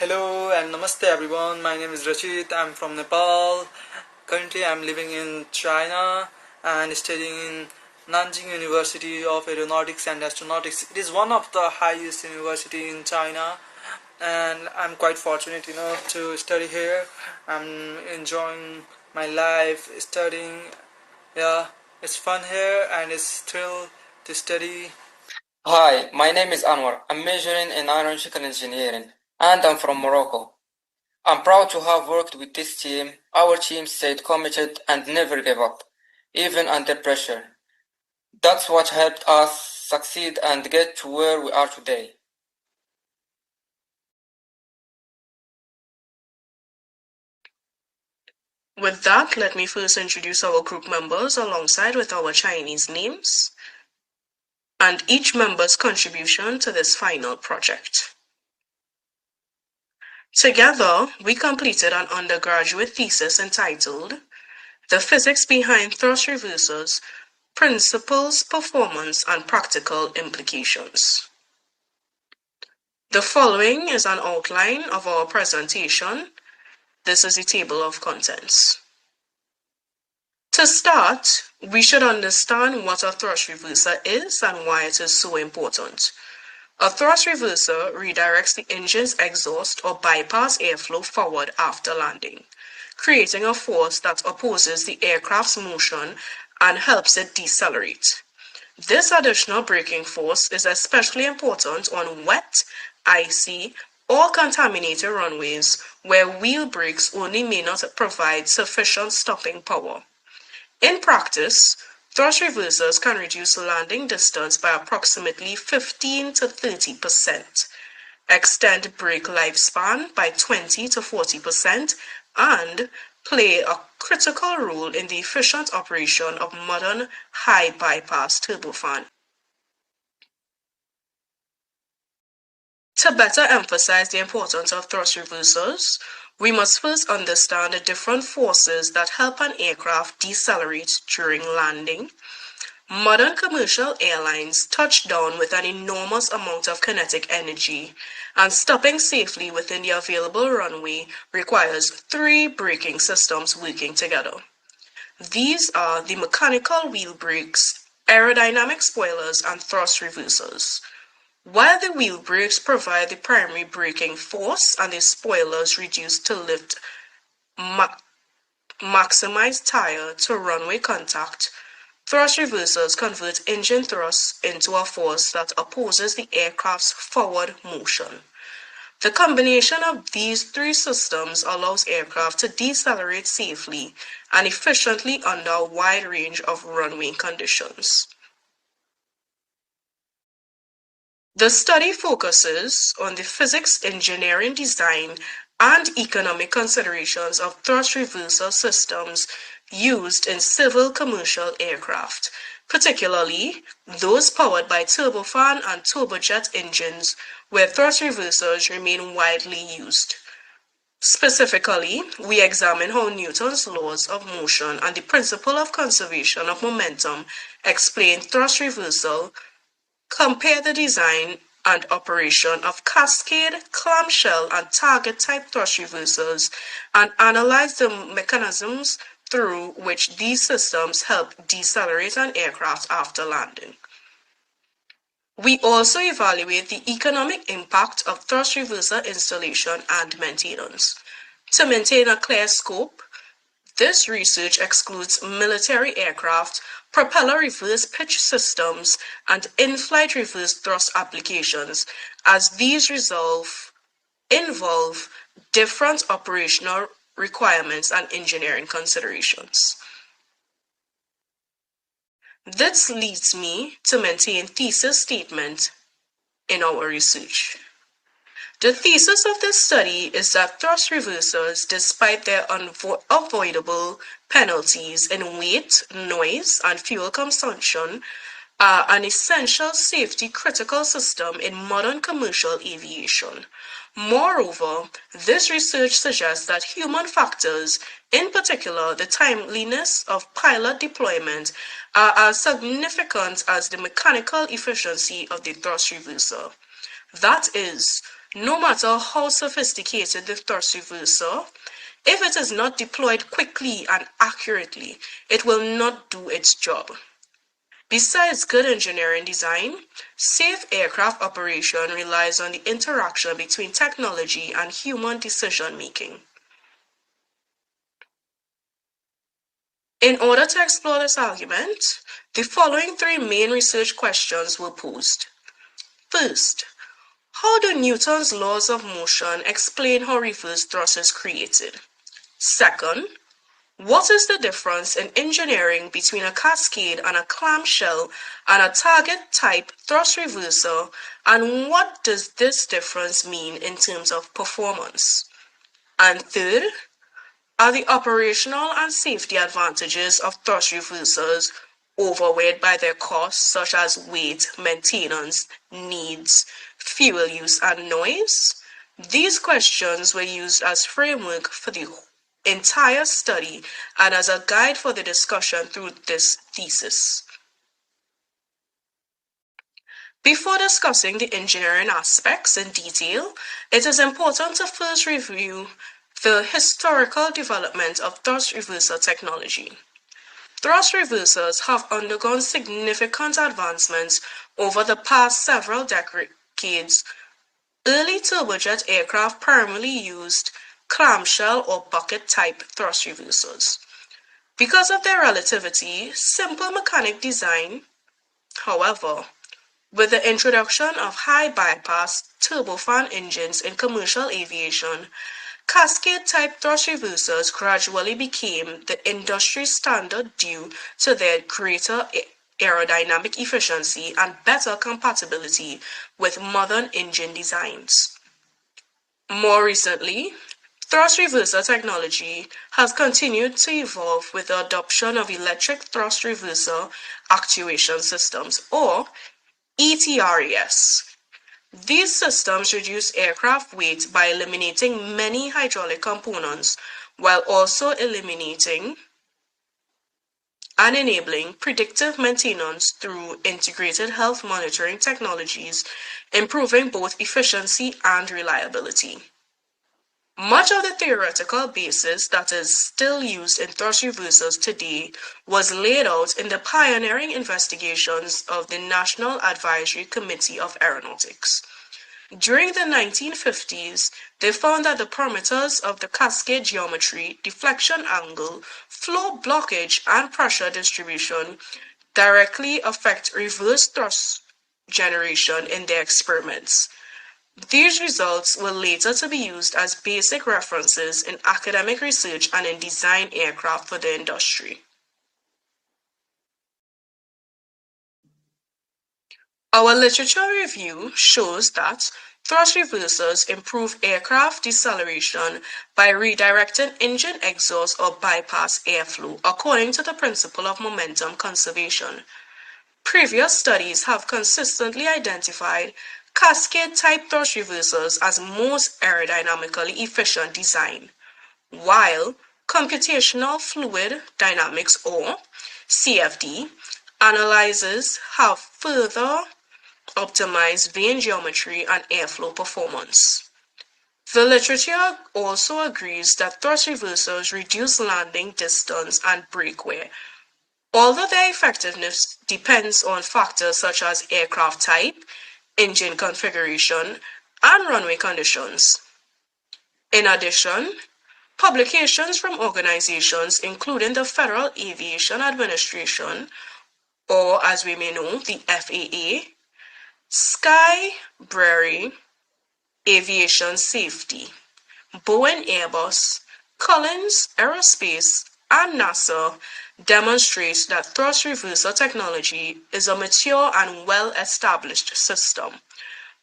Hello and namaste everyone, my name is Rachit, I'm from Nepal. Currently I'm living in China and studying in Nanjing University of Aeronautics and Astronautics. It is one of the highest university in China and I'm quite fortunate to study here. I'm enjoying my life studying. Yeah, it's fun here and it's thrill to study. Hi, my name is Anwar. I'm majoring in aeronautical engineering and I'm from Morocco. I'm proud to have worked with this team. Our team stayed committed and never gave up, even under pressure. That's what helped us succeed and get to where we are today. With that, let me first introduce our group members alongside with our Chinese names and each member's contribution to this final project. Together, we completed an undergraduate thesis entitled The Physics Behind Thrust Reversers, Principles, Performance, and Practical Implications. The following is an outline of our presentation. This is a table of contents. To start, we should understand what a thrust reverser is and why it is so important. A thrust reverser redirects the engine's exhaust or bypass airflow forward after landing, creating a force that opposes the aircraft's motion and helps it decelerate. This additional braking force is especially important on wet, icy, or contaminated runways where wheel brakes only may not provide sufficient stopping power. In practice, thrust reversers can reduce landing distance by approximately 15 to 30%, extend brake lifespan by 20 to 40%, and play a critical role in the efficient operation of modern high-bypass turbofan. To better emphasize the importance of thrust reversers, we must first understand the different forces that help an aircraft decelerate during landing. Modern commercial airlines touch down with an enormous amount of kinetic energy, and stopping safely within the available runway requires 3 braking systems working together. These are the mechanical wheel brakes, aerodynamic spoilers, and thrust reversers. While the wheel brakes provide the primary braking force and the spoilers reduce to lift maximize tire to runway contact, thrust reversers convert engine thrust into a force that opposes the aircraft's forward motion. The combination of these 3 systems allows aircraft to decelerate safely and efficiently under a wide range of runway conditions. The study focuses on the physics, engineering, design, and economic considerations of thrust reverser systems used in civil commercial aircraft, particularly those powered by turbofan and turbojet engines, where thrust reversers remain widely used. Specifically, we examine how Newton's laws of motion and the principle of conservation of momentum explain thrust reversal, compare the design and operation of cascade, clamshell, and target-type thrust reversers, and analyzed the mechanisms through which these systems help decelerate an aircraft after landing. We also evaluate the economic impact of thrust reverser installation and maintenance. To maintain a clear scope, this research excludes military aircraft, propeller reverse pitch systems, and in-flight reverse thrust applications, as these involve different operational requirements and engineering considerations. This leads me to maintain thesis statement in our research. The thesis of this study is that thrust reversers, despite their unavoidable penalties in weight, noise, and fuel consumption, are an essential safety critical system in modern commercial aviation. Moreover, this research suggests that human factors, in particular the timeliness of pilot deployment, are as significant as the mechanical efficiency of the thrust reverser. That is, no matter how sophisticated the thrust reverser, if it is not deployed quickly and accurately, it will not do its job. Besides good engineering design, safe aircraft operation relies on the interaction between technology and human decision-making. In order to explore this argument, the following three main research questions were posed. First, how do Newton's laws of motion explain how reverse thrust is created? Second, what is the difference in engineering between a cascade and a clamshell and a target-type thrust reverser, and what does this difference mean in terms of performance? And third, are the operational and safety advantages of thrust reversers overweighed by their costs, such as weight, maintenance, needs, fuel use, and noise? These questions were used as framework for the entire study and as a guide for the discussion through this thesis. Before discussing the engineering aspects in detail, it is important to first review the historical development of thrust reverser technology. Thrust reversers have undergone significant advancements over the past several decades. Early turbojet aircraft primarily used clamshell or bucket-type thrust reversers. Because of their relatively simple mechanic design, however, with the introduction of high-bypass turbofan engines in commercial aviation, cascade-type thrust reversers gradually became the industry standard due to their greater aerodynamic efficiency and better compatibility with modern engine designs. More recently, thrust reverser technology has continued to evolve with the adoption of electric thrust reverser actuation systems, or ETRAS. These systems reduce aircraft weight by eliminating many hydraulic components, while also eliminating and enabling predictive maintenance through integrated health monitoring technologies, improving both efficiency and reliability. Much of the theoretical basis that is still used in thrust reversers today was laid out in the pioneering investigations of the National Advisory Committee of Aeronautics. During the 1950s, they found that the parameters of the cascade geometry, deflection angle, flow blockage, and pressure distribution directly affect reverse thrust generation in their experiments. These results were later to be used as basic references in academic research and in design aircraft for the industry. Our literature review shows that thrust reversers improve aircraft deceleration by redirecting engine exhaust or bypass airflow according to the principle of momentum conservation. Previous studies have consistently identified cascade-type thrust reversers as most aerodynamically efficient design, while computational fluid dynamics, or CFD, analyses have further optimize vane geometry and airflow performance. The literature also agrees that thrust reversers reduce landing distance and brake wear, although their effectiveness depends on factors such as aircraft type, engine configuration, and runway conditions. In addition, publications from organizations including the Federal Aviation Administration, or as we may know, the FAA, Sky Brewery, Aviation Safety, Boeing Airbus, Collins Aerospace, and NASA demonstrates that thrust reverser technology is a mature and well-established system.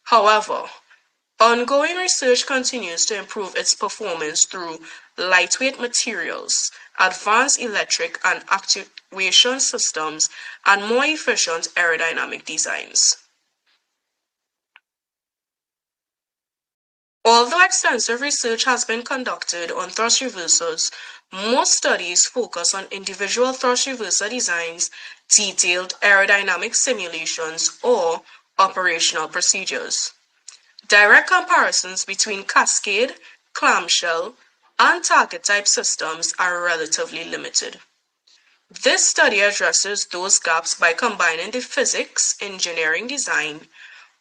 However, ongoing research continues to improve its performance through lightweight materials, advanced electric and actuation systems, and more efficient aerodynamic designs. Although extensive research has been conducted on thrust reversers, most studies focus on individual thrust reverser designs, detailed aerodynamic simulations, or operational procedures. Direct comparisons between cascade, clamshell, and target-type systems are relatively limited. This study addresses those gaps by combining the physics, engineering design,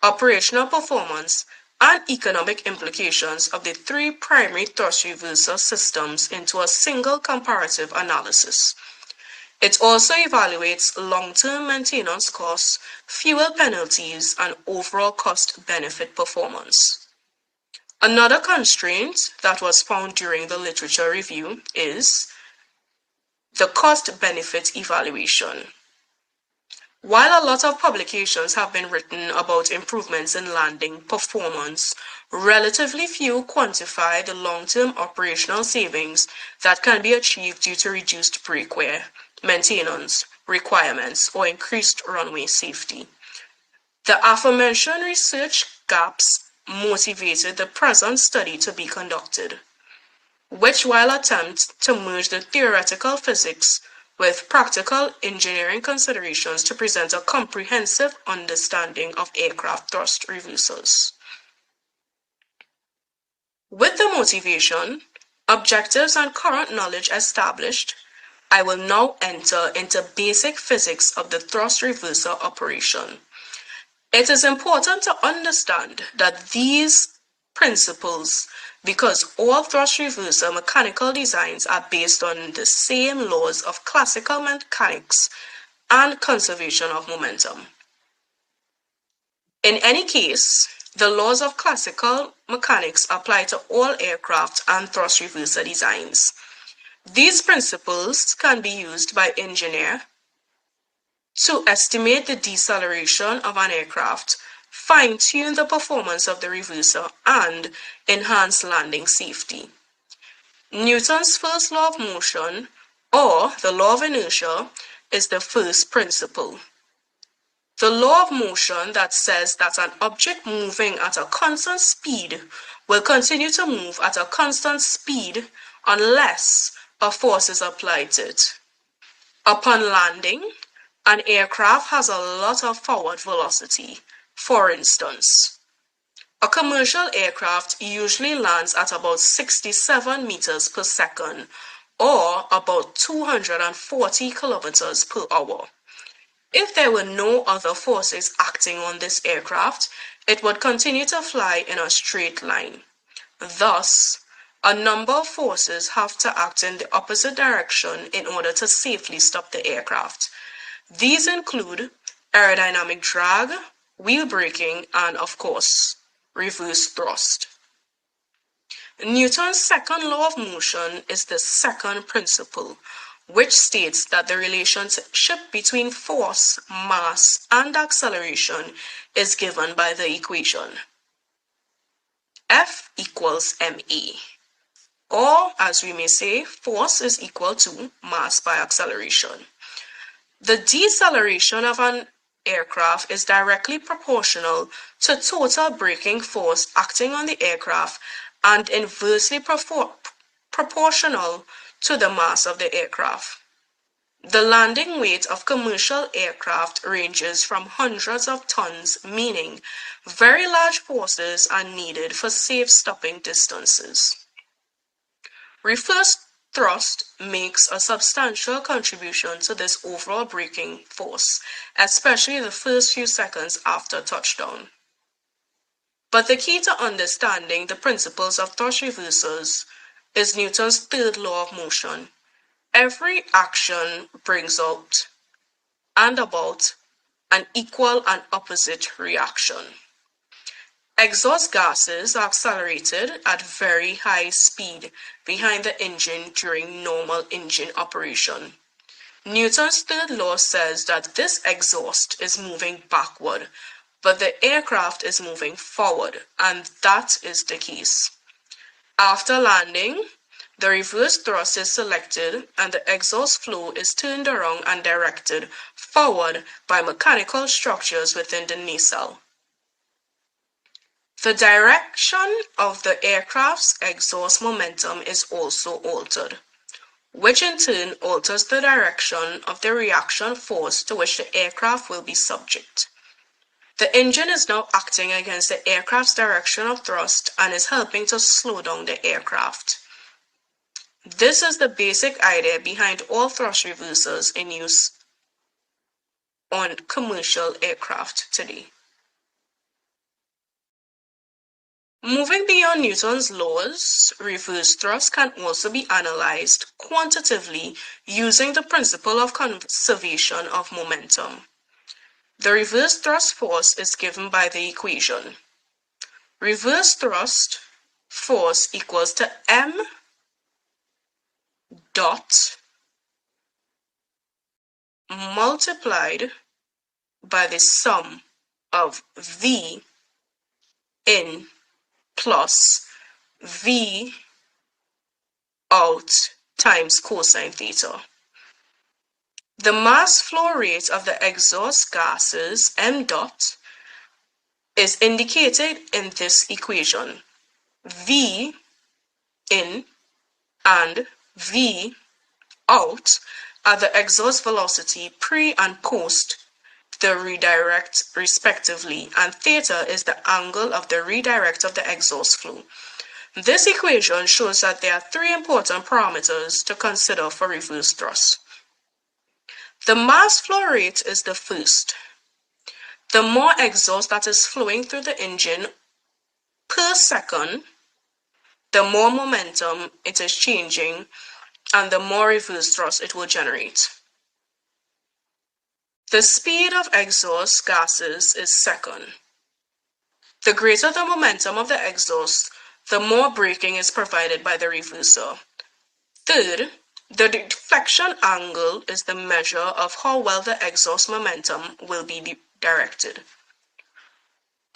operational performance, and economic implications of the three primary thrust reverser systems into a single comparative analysis. It also evaluates long-term maintenance costs, fuel penalties, and overall cost-benefit performance. Another constraint that was found during the literature review is the cost-benefit evaluation. While a lot of publications have been written about improvements in landing performance, relatively few quantify the long-term operational savings that can be achieved due to reduced brake wear, maintenance requirements, or increased runway safety. The aforementioned research gaps motivated the present study to be conducted, which, while attempts to merge the theoretical physics with practical engineering considerations to present a comprehensive understanding of aircraft thrust reversers. With the motivation, objectives, and current knowledge established, I will now enter into basic physics of the thrust reverser operation. It is important to understand that these principles, because all thrust reverser mechanical designs are based on the same laws of classical mechanics and conservation of momentum. In any case, the laws of classical mechanics apply to all aircraft and thrust reverser designs. These principles can be used by engineers to estimate the deceleration of an aircraft, fine-tune the performance of the reverser, and enhance landing safety. Newton's first law of motion, or the law of inertia, is the first principle. The law of motion that says that an object moving at a constant speed will continue to move at a constant speed unless a force is applied to it. Upon landing, an aircraft has a lot of forward velocity. For instance, a commercial aircraft usually lands at about 67 meters per second, or about 240 kilometers per hour. If there were no other forces acting on this aircraft, it would continue to fly in a straight line. Thus, a number of forces have to act in the opposite direction in order to safely stop the aircraft. These include aerodynamic drag, wheel braking, and, of course, reverse thrust. Newton's second law of motion is the second principle, which states that the relationship between force, mass, and acceleration is given by the equation F equals ma, or as we may say, force is equal to mass by acceleration. The deceleration of an aircraft is directly proportional to total braking force acting on the aircraft and inversely proportional to the mass of the aircraft. The landing weight of commercial aircraft ranges from hundreds of tons, meaning very large forces are needed for safe stopping distances. Reverse thrust makes a substantial contribution to this overall braking force, especially the first few seconds after touchdown. But the key to understanding the principles of thrust reversers is Newton's third law of motion. Every action brings out and about an equal and opposite reaction. Exhaust gases are accelerated at very high speed behind the engine during normal engine operation. Newton's third law says that this exhaust is moving backward, but the aircraft is moving forward, and that is the case. After landing, the reverse thrust is selected and the exhaust flow is turned around and directed forward by mechanical structures within the nacelle. The direction of the aircraft's exhaust momentum is also altered, which in turn alters the direction of the reaction force to which the aircraft will be subject. The engine is now acting against the aircraft's direction of thrust and is helping to slow down the aircraft. This is the basic idea behind all thrust reversers in use on commercial aircraft today. Moving beyond Newton's laws, reverse thrust can also be analyzed quantitatively using the principle of conservation of momentum. The reverse thrust force is given by the equation. Reverse thrust force equals to m dot multiplied by the sum of v in plus v out times cosine theta. The mass flow rate of the exhaust gases m dot is indicated in this equation. V in and V out are the exhaust velocity pre and post the redirect respectively, and theta is the angle of the redirect of the exhaust flow. This equation shows that there are three important parameters to consider for reverse thrust. The mass flow rate is the first. The more exhaust that is flowing through the engine per second, the more momentum it is changing and the more reverse thrust it will generate. The speed of exhaust gases is second. The greater the momentum of the exhaust, the more braking is provided by the reverser. Third, the deflection angle is the measure of how well the exhaust momentum will be directed.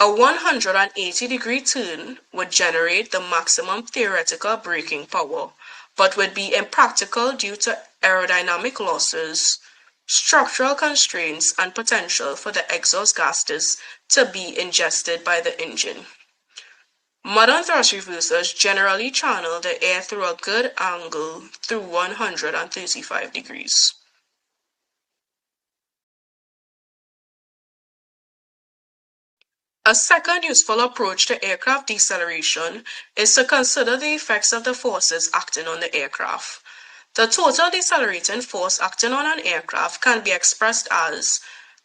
A 180-degree turn would generate the maximum theoretical braking power, but would be impractical due to aerodynamic losses, structural constraints, and potential for the exhaust gases to be ingested by the engine. Modern thrust reversers generally channel the air through a good angle through 135 degrees. A second useful approach to aircraft deceleration is to consider the effects of the forces acting on the aircraft. The total decelerating force acting on an aircraft can be expressed as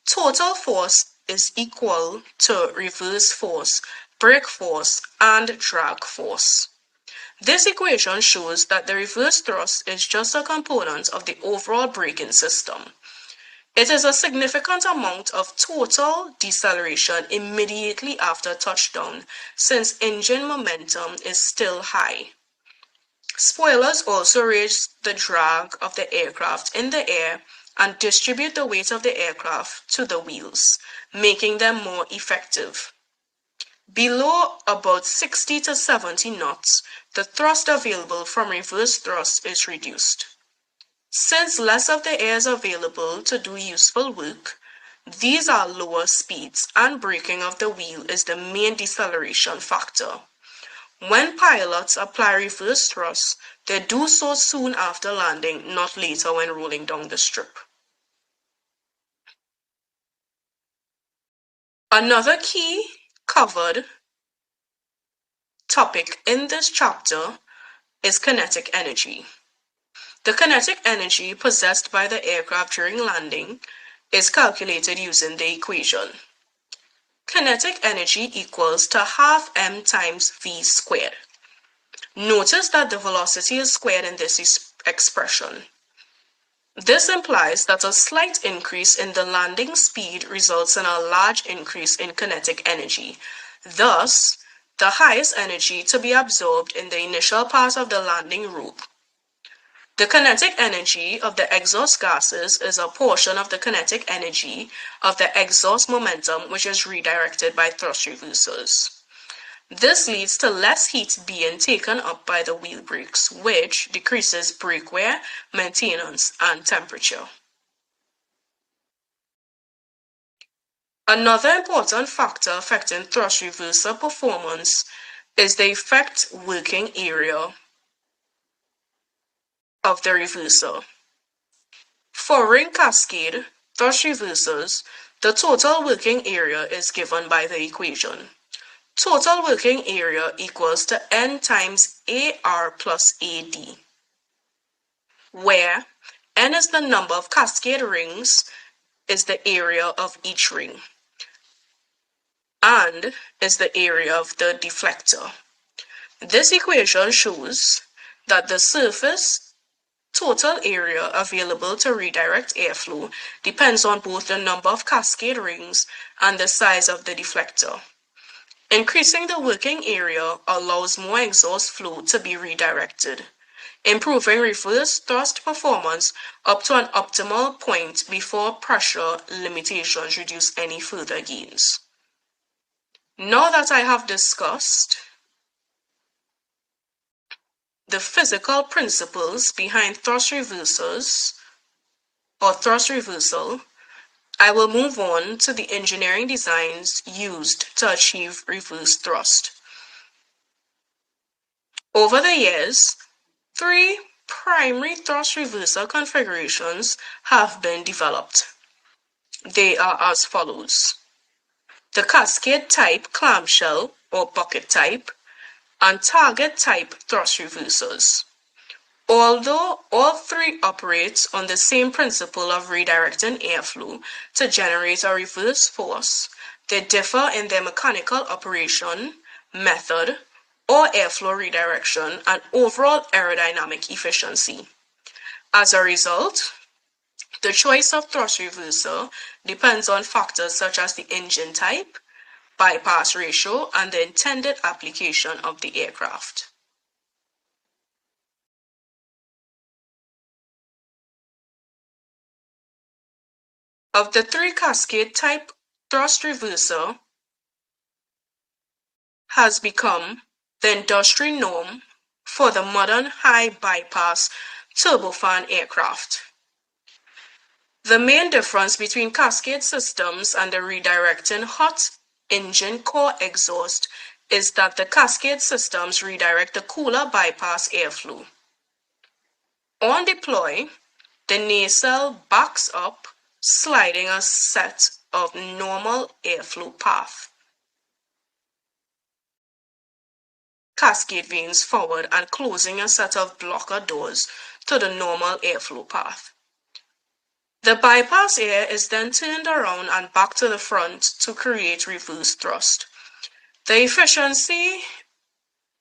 total force is equal to reverse force, brake force, and drag force. This equation shows that the reverse thrust is just a component of the overall braking system. It is a significant amount of total deceleration immediately after touchdown, since engine momentum is still high. Spoilers also raise the drag of the aircraft in the air and distribute the weight of the aircraft to the wheels, making them more effective. Below about 60 to 70 knots, the thrust available from reverse thrust is reduced. Since less of the air is available to do useful work, these are lower speeds, and braking of the wheel is the main deceleration factor. When pilots apply reverse thrust, They do so soon after landing, not later when rolling down the strip. Another key covered topic in this chapter is kinetic energy. The kinetic energy possessed by the aircraft during landing is calculated using the equation. Kinetic energy equals to half m times v squared. Notice that the velocity is squared in this expression. This implies that a slight increase in the landing speed results in a large increase in kinetic energy. Thus, the highest energy to be absorbed in the initial part of the landing route. The kinetic energy of the exhaust gases is a portion of the kinetic energy of the exhaust momentum, which is redirected by thrust reversers. This leads to less heat being taken up by the wheel brakes, which decreases brake wear, maintenance, and temperature. Another important factor affecting thrust reverser performance is the effect working area of the reverser. For ring cascade thrust reversers, the total working area is given by the equation. Total working area equals to N times AR plus AD, where N is the number of cascade rings, is the area of each ring, and is the area of the deflector. This equation shows that the surface total area available to redirect airflow depends on both the number of cascade rings and the size of the deflector. Increasing the working area allows more exhaust flow to be redirected, improving reverse thrust performance up to an optimal point before pressure limitations reduce any further gains. Now that I have discussed the physical principles behind thrust reversers or thrust reversal, I will move on to the engineering designs used to achieve reverse thrust. Over the years, 3 primary thrust reversal configurations have been developed. They are as follows: the cascade type clamshell or bucket type, and target type thrust reversers. Although all 3 operate on the same principle of redirecting airflow to generate a reverse force, they differ in their mechanical operation, method, or airflow redirection and overall aerodynamic efficiency. As a result, the choice of thrust reverser depends on factors such as the engine type, bypass ratio, and the intended application of the aircraft. Of the 3 cascade type, thrust reverser has become the industry norm for the modern high bypass turbofan aircraft. The main difference between cascade systems and the redirecting hot engine core exhaust is that the cascade systems redirect the cooler bypass airflow. On deploy, the nacelle backs up, sliding a set of normal airflow path. Cascade vanes forward and closing a set of blocker doors to the normal airflow path. The bypass air is then turned around and back to the front to create reverse thrust. The efficiency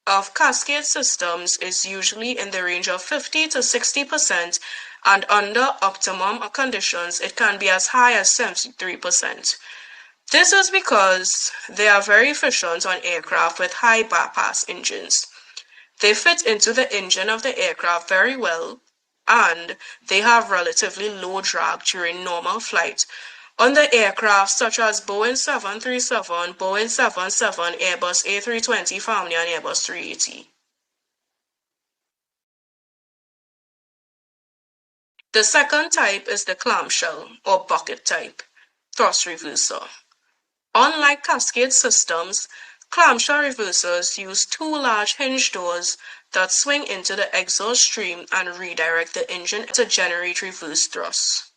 of cascade systems is usually in the range of 50 to 60%, and under optimum conditions, it can be as high as 73%. This is because they are very efficient on aircraft with high bypass engines. They fit into the engine of the aircraft very well, and they have relatively low drag during normal flight on the aircraft such as Boeing 737, Boeing 777, Airbus A320 family, and Airbus 380. The second type is the clamshell or bucket type thrust reverser. Unlike cascade systems, clamshell reversers use 2 large hinge doors that swing into the exhaust stream and redirect the engine to generate reverse thrust.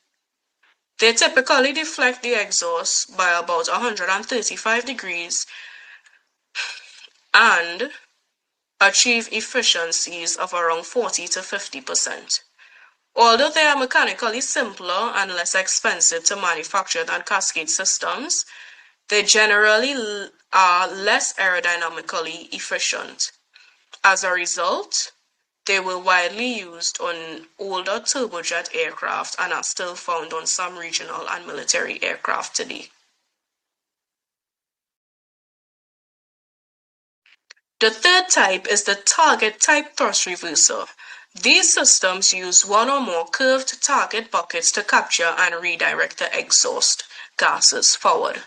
They typically deflect the exhaust by about 135 degrees and achieve efficiencies of around 40 to 50%. Although they are mechanically simpler and less expensive to manufacture than cascade systems, they generally are less aerodynamically efficient. As a result, they were widely used on older turbojet aircraft and are still found on some regional and military aircraft today. The third type is the target type thrust reverser. These systems use one or more curved target buckets to capture and redirect the exhaust gases forward.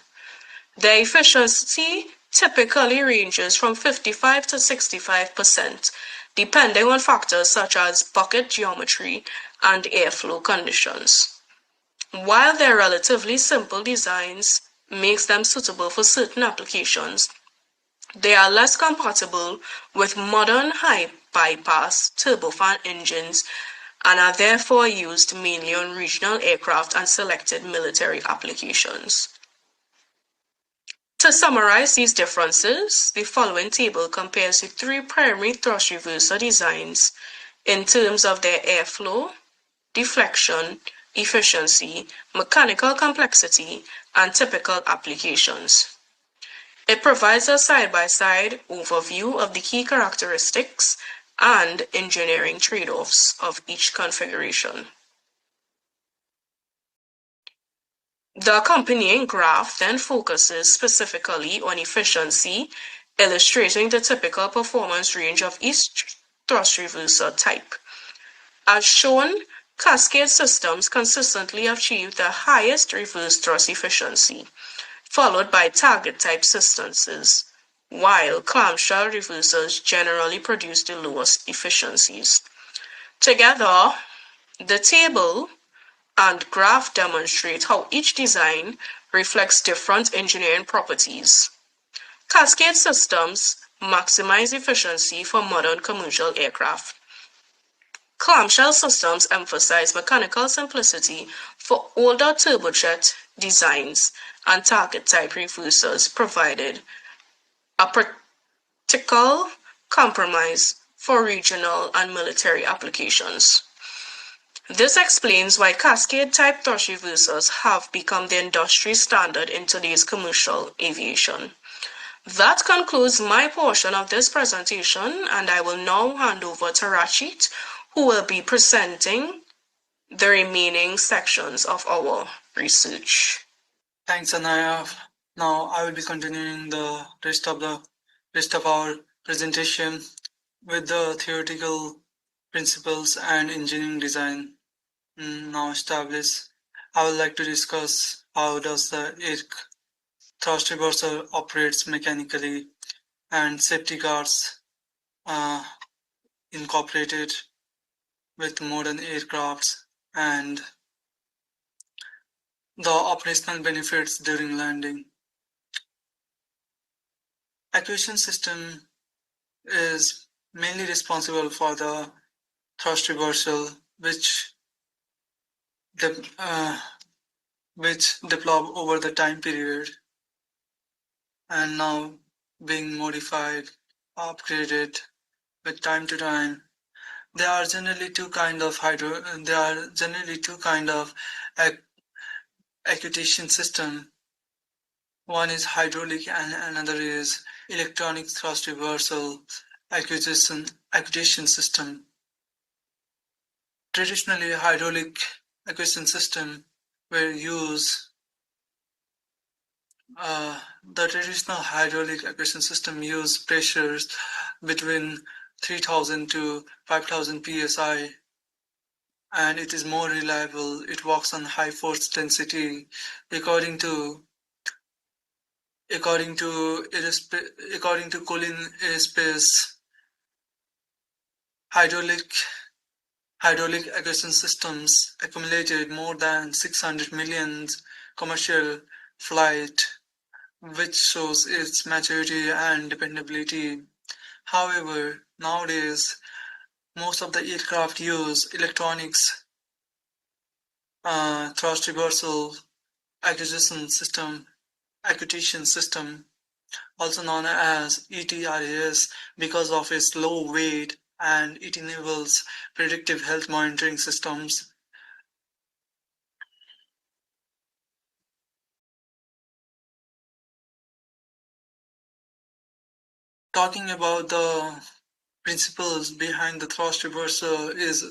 Their efficiency typically ranges from 55 to 65%, depending on factors such as bucket geometry and airflow conditions. While their relatively simple designs makes them suitable for certain applications, they are less compatible with modern high-bypass turbofan engines and are therefore used mainly on regional aircraft and selected military applications. To summarize these differences, the following table compares the three primary thrust reverser designs in terms of their airflow, deflection, efficiency, mechanical complexity, and typical applications. It provides a side-by-side overview of the key characteristics and engineering trade-offs of each configuration. The accompanying graph then focuses specifically on efficiency, illustrating the typical performance range of each thrust reverser type. As shown, cascade systems consistently achieve the highest reverse thrust efficiency, followed by target-type systems, while clamshell reversers generally produce the lowest efficiencies. Together, the table and graph demonstrate how each design reflects different engineering properties. Cascade systems maximize efficiency for modern commercial aircraft. Clamshell systems emphasize mechanical simplicity for older turbojet designs, and target-type reversers provided a practical compromise for regional and military applications. This explains why cascade-type thrust reversers have become the industry standard in today's commercial aviation. That concludes my portion of this presentation, and I will now hand over to Rachit, who will be presenting the remaining sections of our research. Thanks, Anaya. Now I will be continuing the rest of our presentation with the theoretical principles and engineering design now established. I would like to discuss how does the air thrust reverser operates mechanically and safety guards incorporated with modern aircrafts and the operational benefits during landing. Acquisition system is mainly responsible for the thrust reversal, which develop over the time period and now being modified, upgraded with time to time. There are generally two kind of acquisition system. One is hydraulic and another is electronic thrust reversal acquisition system. Traditionally, hydraulic acquisition system were used. The traditional hydraulic acquisition system used pressures between 3000 to 5000 psi, and it is more reliable. It works on high force density according to Colin Aerospace. Hydraulic acquisition systems accumulated more than 600 million commercial flight, which shows its maturity and dependability. However, nowadays, most of the aircraft use electronics, thrust reversal, acquisition system, also known as ETRAS, because of its low weight, and it enables predictive health monitoring systems. Talking about the principles behind the thrust reversal is,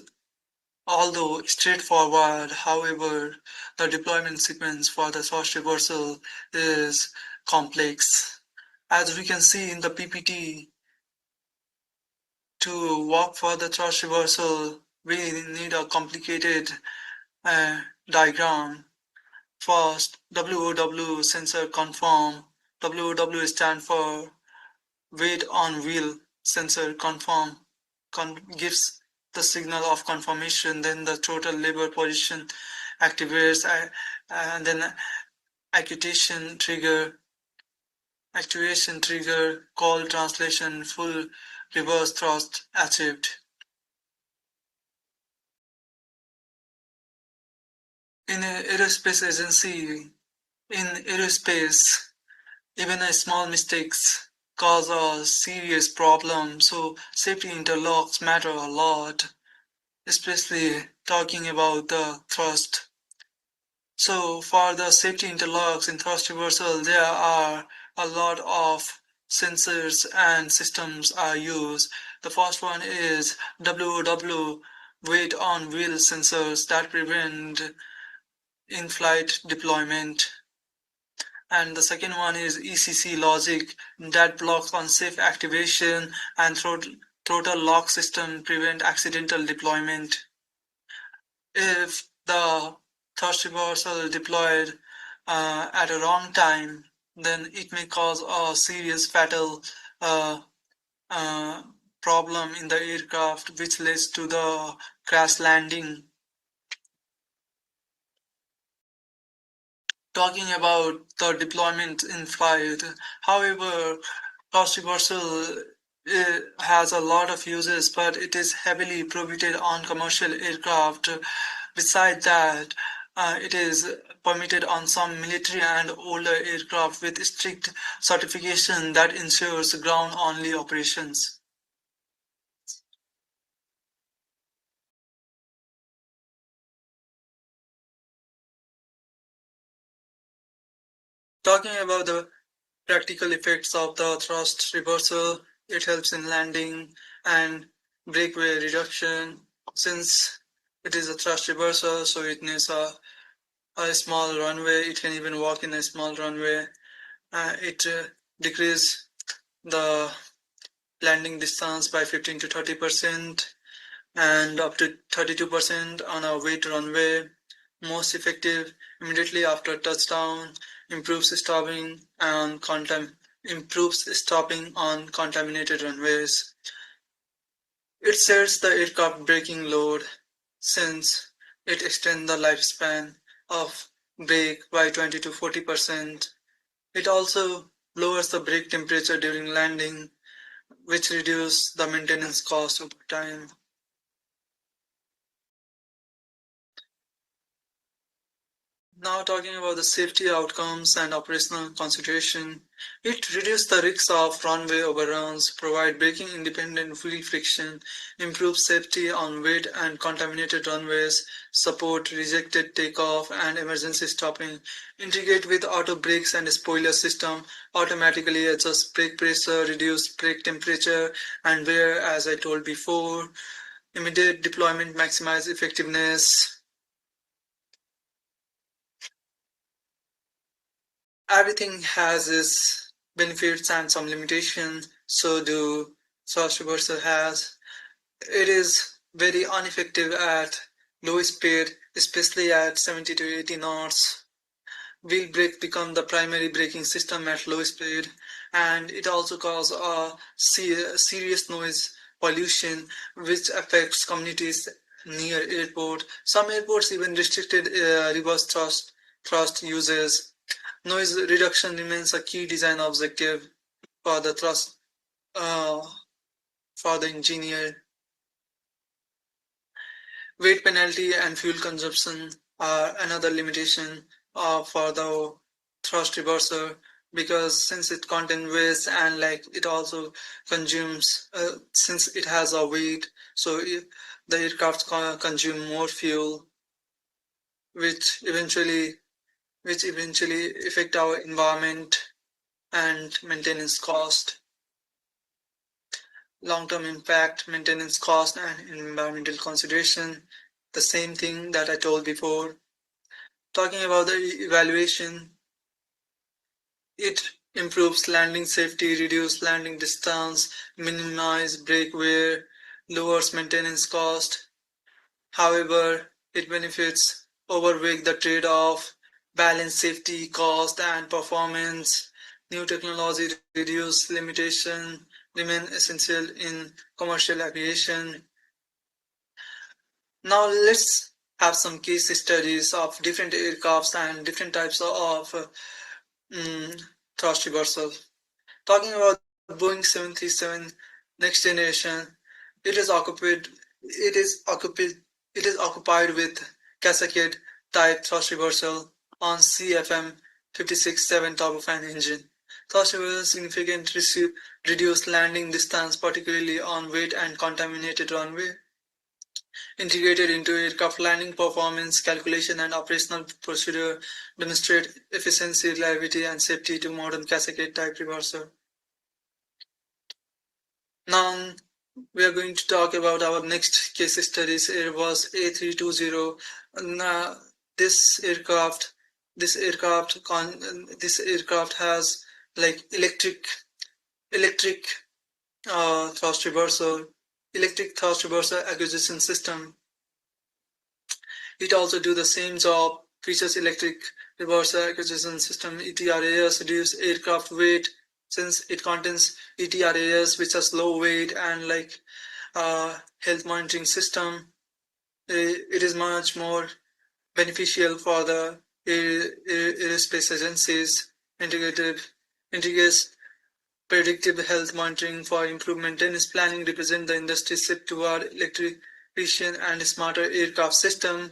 although straightforward, however, the deployment sequence for the thrust reversal is complex. As we can see in the PPT, to walk for the thrust reversal, we need a complicated diagram. First, WOW sensor conform. WOW stands for weight on wheel sensor conform, gives the signal of conformation. Then the total labor position activates, and then actuation trigger, call translation, full reverse thrust achieved. In aerospace, even a small mistakes cause a serious problem, so safety interlocks matter a lot, especially talking about the thrust. So for the safety interlocks in thrust reversal, there are a lot of sensors and systems are used. The first one is WOW, weight on wheel sensors that prevent in-flight deployment. And the second one is ECC logic that blocks unsafe activation, and throttle lock system prevent accidental deployment. If the thrust reversal deployed at a wrong time, then it may cause a serious fatal problem in the aircraft, which leads to the crash landing. Talking about the deployment in flight, however, thrust reversal has a lot of uses, but it is heavily prohibited on commercial aircraft. Besides that, it is permitted on some military and older aircraft with strict certification that ensures ground-only operations. Talking about the practical effects of the thrust reversal, it helps in landing and breakaway reduction. Since it is a thrust reversal, so it needs a small runway. It can even walk in a small runway. It decreases the landing distance by 15 to 30% and up to 32% on a wet runway. Most effective immediately after touchdown, improves stopping on contaminated runways. It sets the aircraft braking load, since it extends the lifespan of brake by 20 to 40%. It also lowers the brake temperature during landing, which reduces the maintenance cost over time. Now talking about the safety outcomes and operational consideration, it reduces the risk of runway overruns, provide braking independent wheel friction, improve safety on wet and contaminated runways, support rejected takeoff and emergency stopping, integrate with auto brakes and spoiler system, automatically adjust brake pressure, reduce brake temperature, and where, as I told before, immediate deployment maximize effectiveness. Everything has its benefits and some limitations, so do thrust reversal has. It is very ineffective at low speed, especially at 70 to 80 knots. Wheel brake become the primary braking system at low speed, and it also causes a serious noise pollution, which affects communities near airport. Some airports even restricted reverse thrust uses. Noise reduction remains a key design objective for the thrust for the engineer. Weight penalty and fuel consumption are another limitation for the thrust reverser, because since it contains waste and it also consumes, since it has a weight, so the aircraft consume more fuel, which eventually affect our environment and maintenance cost. Long-term impact, maintenance cost, and environmental consideration, the same thing that I told before. Talking about the evaluation, it improves landing safety, reduce landing distance, minimize brake wear, lowers maintenance cost. However, it benefits overweigh the trade-off, balance safety, cost, and performance. New technology reduce limitation, remain essential in commercial aviation. Now let's have some case studies of different aircrafts and different types of thrust reversal. Talking about Boeing 737 next generation, it is occupied it is occupied it is occupied with cascade type thrust reversal on CFM 56-7 turbofan engine. Thrust reversal significantly reduced landing distance, particularly on wet and contaminated runway. Integrated into aircraft landing performance calculation and operational procedure, demonstrate efficiency, reliability, and safety to modern cascade type reverser. Now we are going to talk about our next case studies. Airbus A320. This aircraft has electric thrust reverser acquisition system. It also do the same job. Features electric reverser acquisition system. ETRAS reduce aircraft weight, since it contains ETRAS, which has low weight, and health monitoring system. It is much more beneficial for the aerospace agencies. Integrates predictive health monitoring for improved maintenance planning, represent the industry shift toward electrification and smarter aircraft system.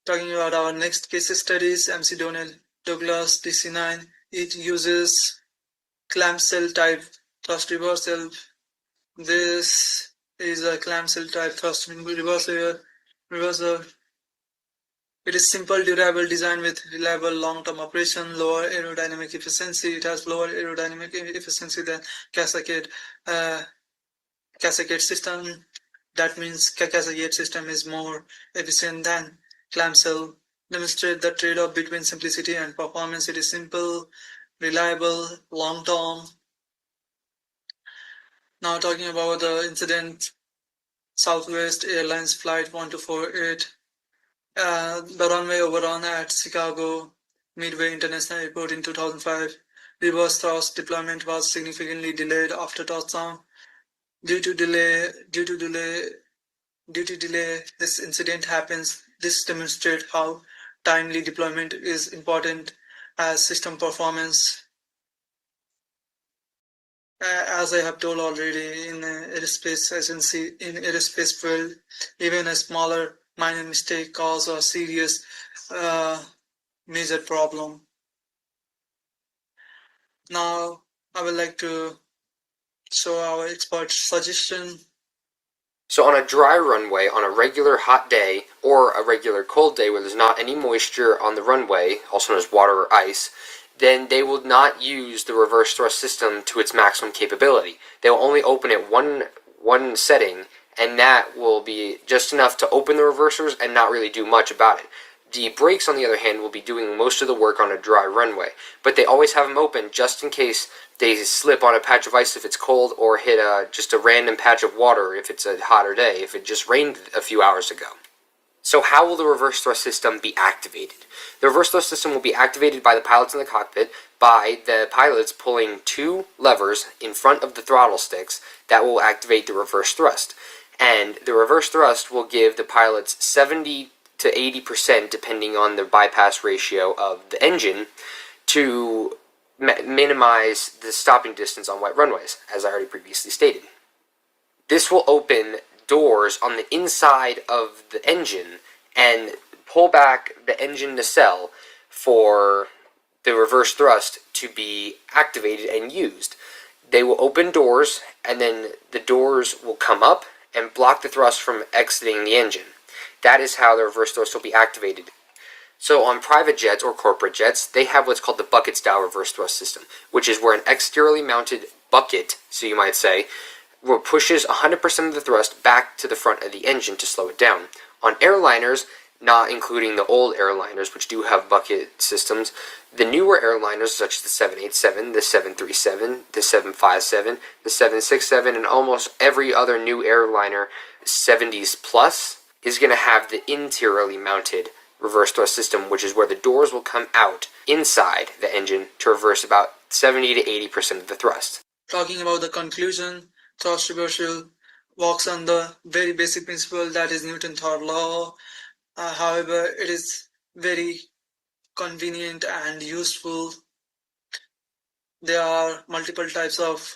Talking about our next case studies, MC Douglas DC-9. It uses clamshell type thrust reversal. This is a clamshell type thrust reverser. It is simple, durable design with reliable long-term operation, lower aerodynamic efficiency. It has lower aerodynamic efficiency than cascade system. That means cascade system is more efficient than clamshell. Demonstrate the trade-off between simplicity and performance. It is simple, reliable, long-term. Now talking about the incident, Southwest Airlines Flight 1248. The runway overrun at Chicago Midway International Airport in 2005. Reverse thrust deployment was significantly delayed after touchdown. Due to delay, this incident happens. This demonstrates how timely deployment is important as system performance. As I have told already, in aerospace field, even a smaller minor mistake cause a serious major problem. Now I would like to show our expert suggestion. So on a dry runway, on a regular hot day, or a regular cold day where there's not any moisture on the runway, also known as water or ice, then they will not use the reverse thrust system to its maximum capability. They will only open it one setting, and that will be just enough to open the reversers and not really do much about it. The brakes, on the other hand, will be doing most of the work on a dry runway, but they always have them open just in case they slip on a patch of ice if it's cold, or hit just a random patch of water if it's a hotter day, if it just rained a few hours ago. So how will the reverse thrust system be activated? The reverse thrust system will be activated by the pilots in the cockpit by the pilots pulling two levers in front of the throttle sticks that will activate the reverse thrust. And the reverse thrust will give the pilots 70 to 80%, depending on the bypass ratio of the engine, to minimize the stopping distance on wet runways, as I already previously stated. This will open doors on the inside of the engine and pull back the engine nacelle for the reverse thrust to be activated and used. They will open doors, and then the doors will come up and block the thrust from exiting the engine. That is how the reverse thrust will be activated. So on private jets or corporate jets, they have what's called the bucket-style reverse thrust system, which is where an exteriorly mounted bucket, so you might say, pushes 100% of the thrust back to the front of the engine to slow it down. On airliners, not including the old airliners, which do have bucket systems, the newer airliners such as the 787, the 737, the 757, the 767, and almost every other new airliner 70s plus is going to have the interiorly mounted reverse thrust system, which is where the doors will come out inside the engine to reverse about 70 to 80% of the thrust. Talking about the conclusion, thrust reversal works on the very basic principle that is Newton's third law. However, it is very convenient and useful. There are multiple types of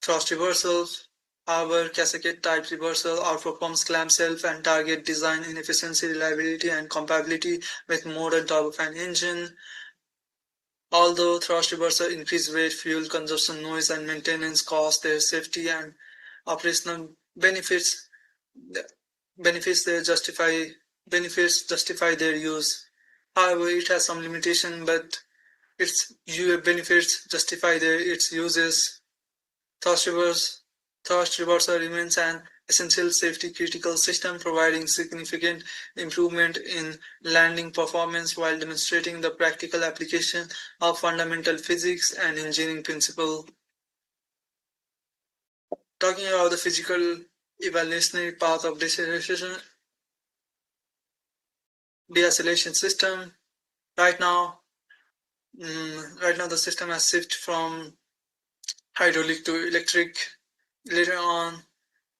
thrust reversals. However, cascade type reversal outperforms clamshell and target design inefficiency, reliability, and compatibility with modern turbofan engine. Although thrust reversal increase weight, fuel consumption, noise, and maintenance costs, their safety and operational benefits justify their use. However, it has some limitation, but its benefits justify its uses. Thrust reversal remains an essential safety critical system, providing significant improvement in landing performance while demonstrating the practical application of fundamental physics and engineering principles. Talking about the physical evolutionary path of deacceleration system, right now the system has shifted from hydraulic to electric. Later on,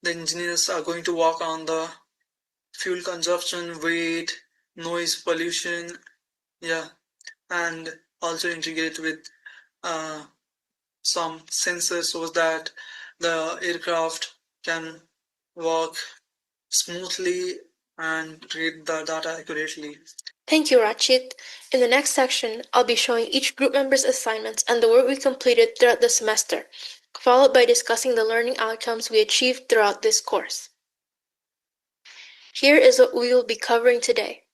the engineers are going to work on the fuel consumption, weight, noise, pollution, and also integrate with some sensors so that the aircraft can work smoothly and read the data accurately. Thank you, Rachit. In the next section, I'll be showing each group member's assignments and the work we completed throughout the semester, followed by discussing the learning outcomes we achieved throughout this course. Here is what we will be covering today.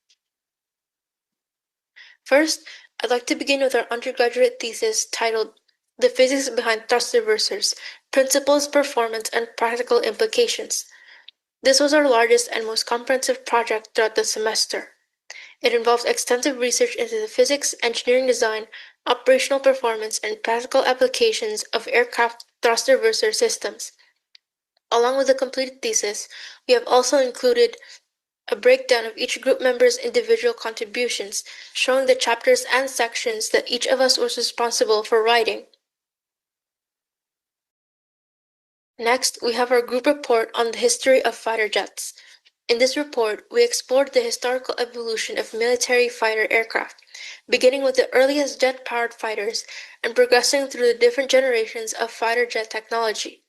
First, I'd like to begin with our undergraduate thesis titled The Physics Behind Thrust Reversers, Principles, Performance, and Practical Implications. This was our largest and most comprehensive project throughout the semester. It involves extensive research into the physics, engineering design, operational performance, and practical applications of aircraft thrust reverser systems. Along with the completed thesis, we have also included a breakdown of each group member's individual contributions, showing the chapters and sections that each of us was responsible for writing. Next, we have our group report on the history of fighter jets. In this report, we explored the historical evolution of military fighter aircraft, beginning with the earliest jet-powered fighters and progressing through the different generations of fighter jet technology.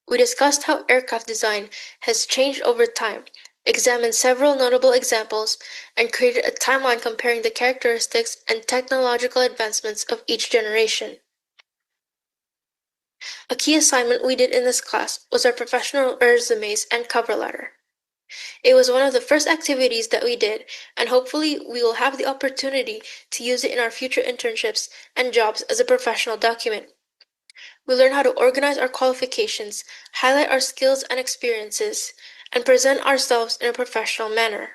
We discussed how aircraft design has changed over time, examined several notable examples, and created a timeline comparing the characteristics and technological advancements of each generation. A key assignment we did in this class was our professional resumes and cover letter. It was one of the first activities that we did, and hopefully we will have the opportunity to use it in our future internships and jobs as a professional document. We learn how to organize our qualifications, highlight our skills and experiences, and present ourselves in a professional manner.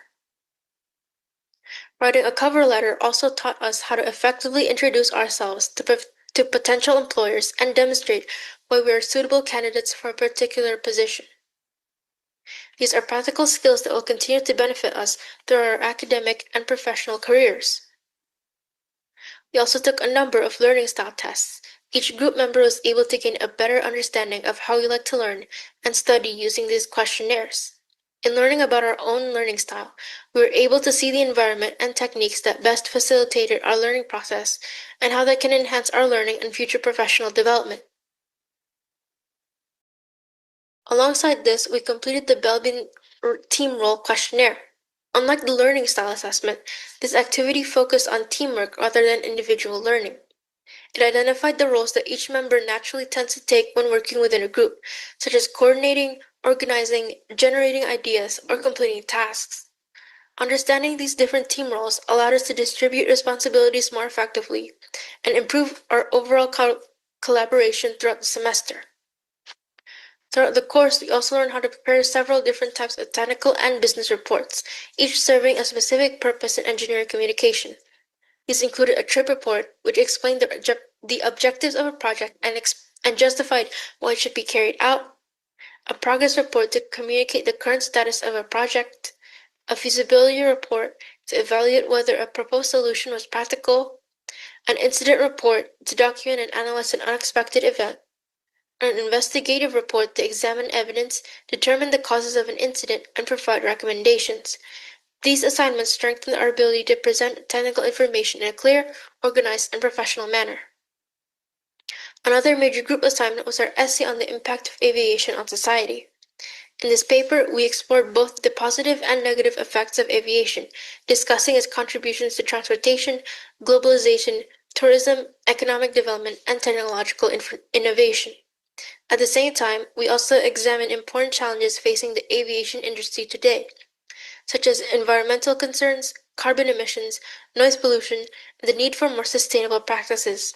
Writing a cover letter also taught us how to effectively introduce ourselves to potential employers and demonstrate why we are suitable candidates for a particular position. These are practical skills that will continue to benefit us through our academic and professional careers. We also took a number of learning style tests. Each group member was able to gain a better understanding of how we like to learn and study using these questionnaires. In learning about our own learning style, we were able to see the environment and techniques that best facilitated our learning process and how that can enhance our learning and future professional development. Alongside this, we completed the Belbin team role questionnaire. Unlike the learning style assessment, this activity focused on teamwork rather than individual learning. It identified the roles that each member naturally tends to take when working within a group, such as coordinating, organizing, generating ideas, or completing tasks. Understanding these different team roles allowed us to distribute responsibilities more effectively and improve our overall collaboration throughout the semester. Throughout the course, we also learned how to prepare several different types of technical and business reports, each serving a specific purpose in engineering communication. These included a trip report, which explained the objectives of a project and justified why it should be carried out, a progress report to communicate the current status of a project, a feasibility report to evaluate whether a proposed solution was practical, an incident report to document and analyze an unexpected event, an investigative report to examine evidence, determine the causes of an incident, and provide recommendations. These assignments strengthen our ability to present technical information in a clear, organized, and professional manner. Another major group assignment was our essay on the impact of aviation on society. In this paper, we explored both the positive and negative effects of aviation, discussing its contributions to transportation, globalization, tourism, economic development, and technological innovation. At the same time, we also examined important challenges facing the aviation industry today, such as environmental concerns, carbon emissions, noise pollution, and the need for more sustainable practices.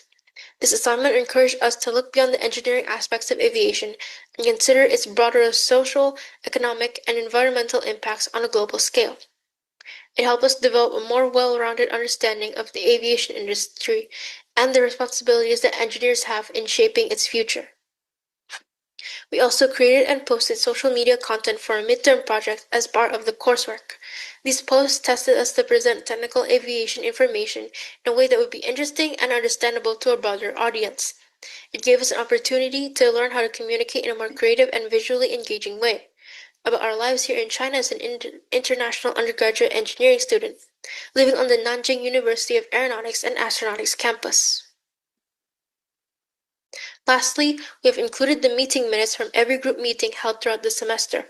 This assignment encouraged us to look beyond the engineering aspects of aviation and consider its broader social, economic, and environmental impacts on a global scale. It helped us develop a more well-rounded understanding of the aviation industry and the responsibilities that engineers have in shaping its future. We also created and posted social media content for a midterm project as part of the coursework. These posts tested us to present technical aviation information in a way that would be interesting and understandable to a broader audience. It gave us an opportunity to learn how to communicate in a more creative and visually engaging way about our lives here in China as an international undergraduate engineering student, living on the Nanjing University of Aeronautics and Astronautics campus. Lastly, we have included the meeting minutes from every group meeting held throughout the semester.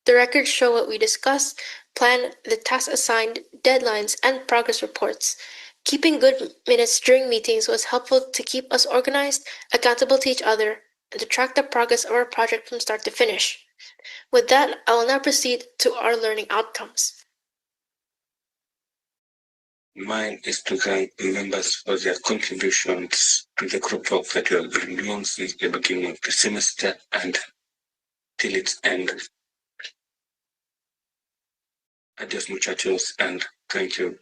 The records show what we discussed, planned, the tasks assigned, deadlines, and progress reports. Keeping good minutes during meetings was helpful to keep us organized, accountable to each other, and to track the progress of our project from start to finish. With that, I will now proceed to our learning outcomes. Mine is to thank the members for their contributions to the group work that we have been doing since the beginning of the semester and till its end. Adios, muchachos, and thank you.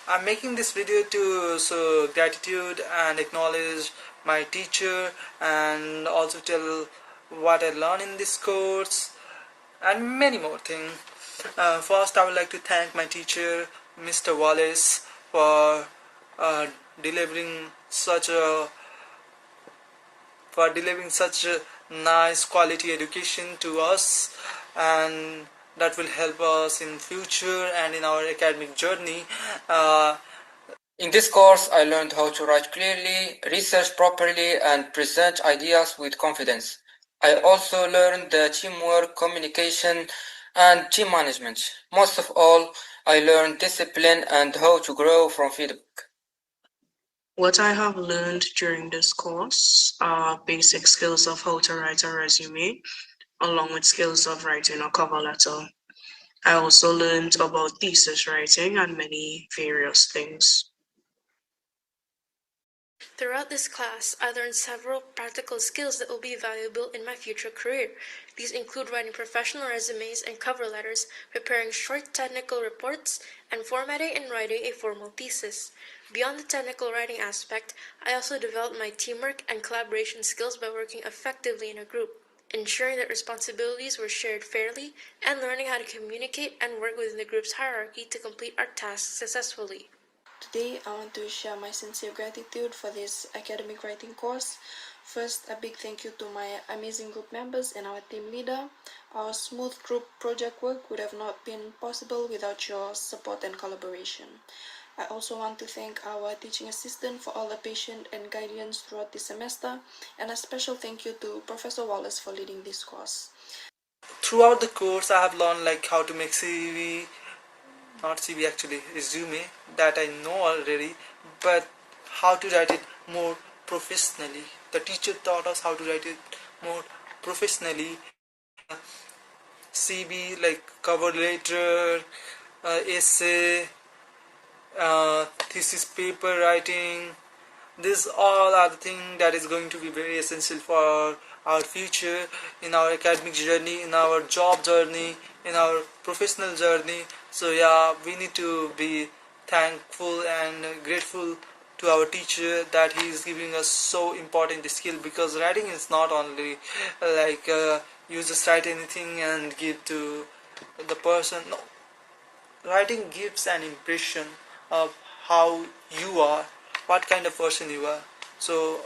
I'm making this video to show gratitude and acknowledge my teacher and also tell what I learned in this course and many more things. First, I would like to thank my teacher, Mr. Wallace, for delivering such a nice quality education to us, and that will help us in future and in our academic journey. In this course, I learned how to write clearly, research properly, and present ideas with confidence. I also learned the teamwork, communication, and team management. Most of all, I learned discipline and how to grow from feedback. What I have learned during this course are basic skills of how to write a resume, along with skills of writing a cover letter. I also learned about thesis writing and many various things. Throughout this class, I learned several practical skills that will be valuable in my future career. These include writing professional resumes and cover letters, preparing short technical reports, and formatting and writing a formal thesis. Beyond the technical writing aspect, I also developed my teamwork and collaboration skills by working effectively in a group, ensuring that responsibilities were shared fairly, and learning how to communicate and work within the group's hierarchy to complete our tasks successfully. Today, I want to share my sincere gratitude for this academic writing course. First, a big thank you to my amazing group members and our team leader. Our smooth group project work would have not been possible without your support and collaboration. I also want to thank our teaching assistant for all the patience and guidance throughout this semester, and a special thank you to Professor Wallace for leading this course. Throughout the course, I have learned like how to make CV, not CV actually, resume, that I know already, but how to write it more professionally. The teacher taught us how to write it more professionally. CV like cover letter, essay, thesis paper writing. These all are the things that is going to be very essential for our future, in our academic journey, in our job journey, in our professional journey. So yeah, we need to be thankful and grateful to our teacher that he is giving us so important skill, because writing is not only like you just write anything and give to the person. No, writing gives an impression of how you are, what kind of person you are. So